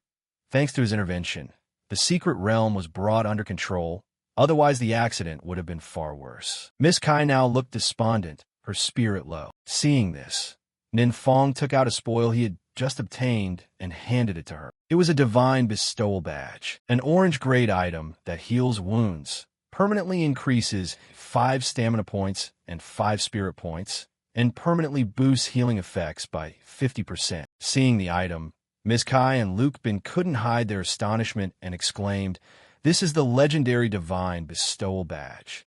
Thanks to his intervention, the secret realm was brought under control, otherwise the accident would have been far worse. Miss Kai now looked despondent, her spirit low. Seeing this, Nin Fong took out a spoil he had just obtained and handed it to her. It was a divine bestowal badge, an orange-grade item that heals wounds, permanently increases 5 stamina points and 5 spirit points, and permanently boosts healing effects by 50%. Seeing the item, Miss Kai and Luke Bin couldn't hide their astonishment and exclaimed, "This is the legendary divine bestowal badge."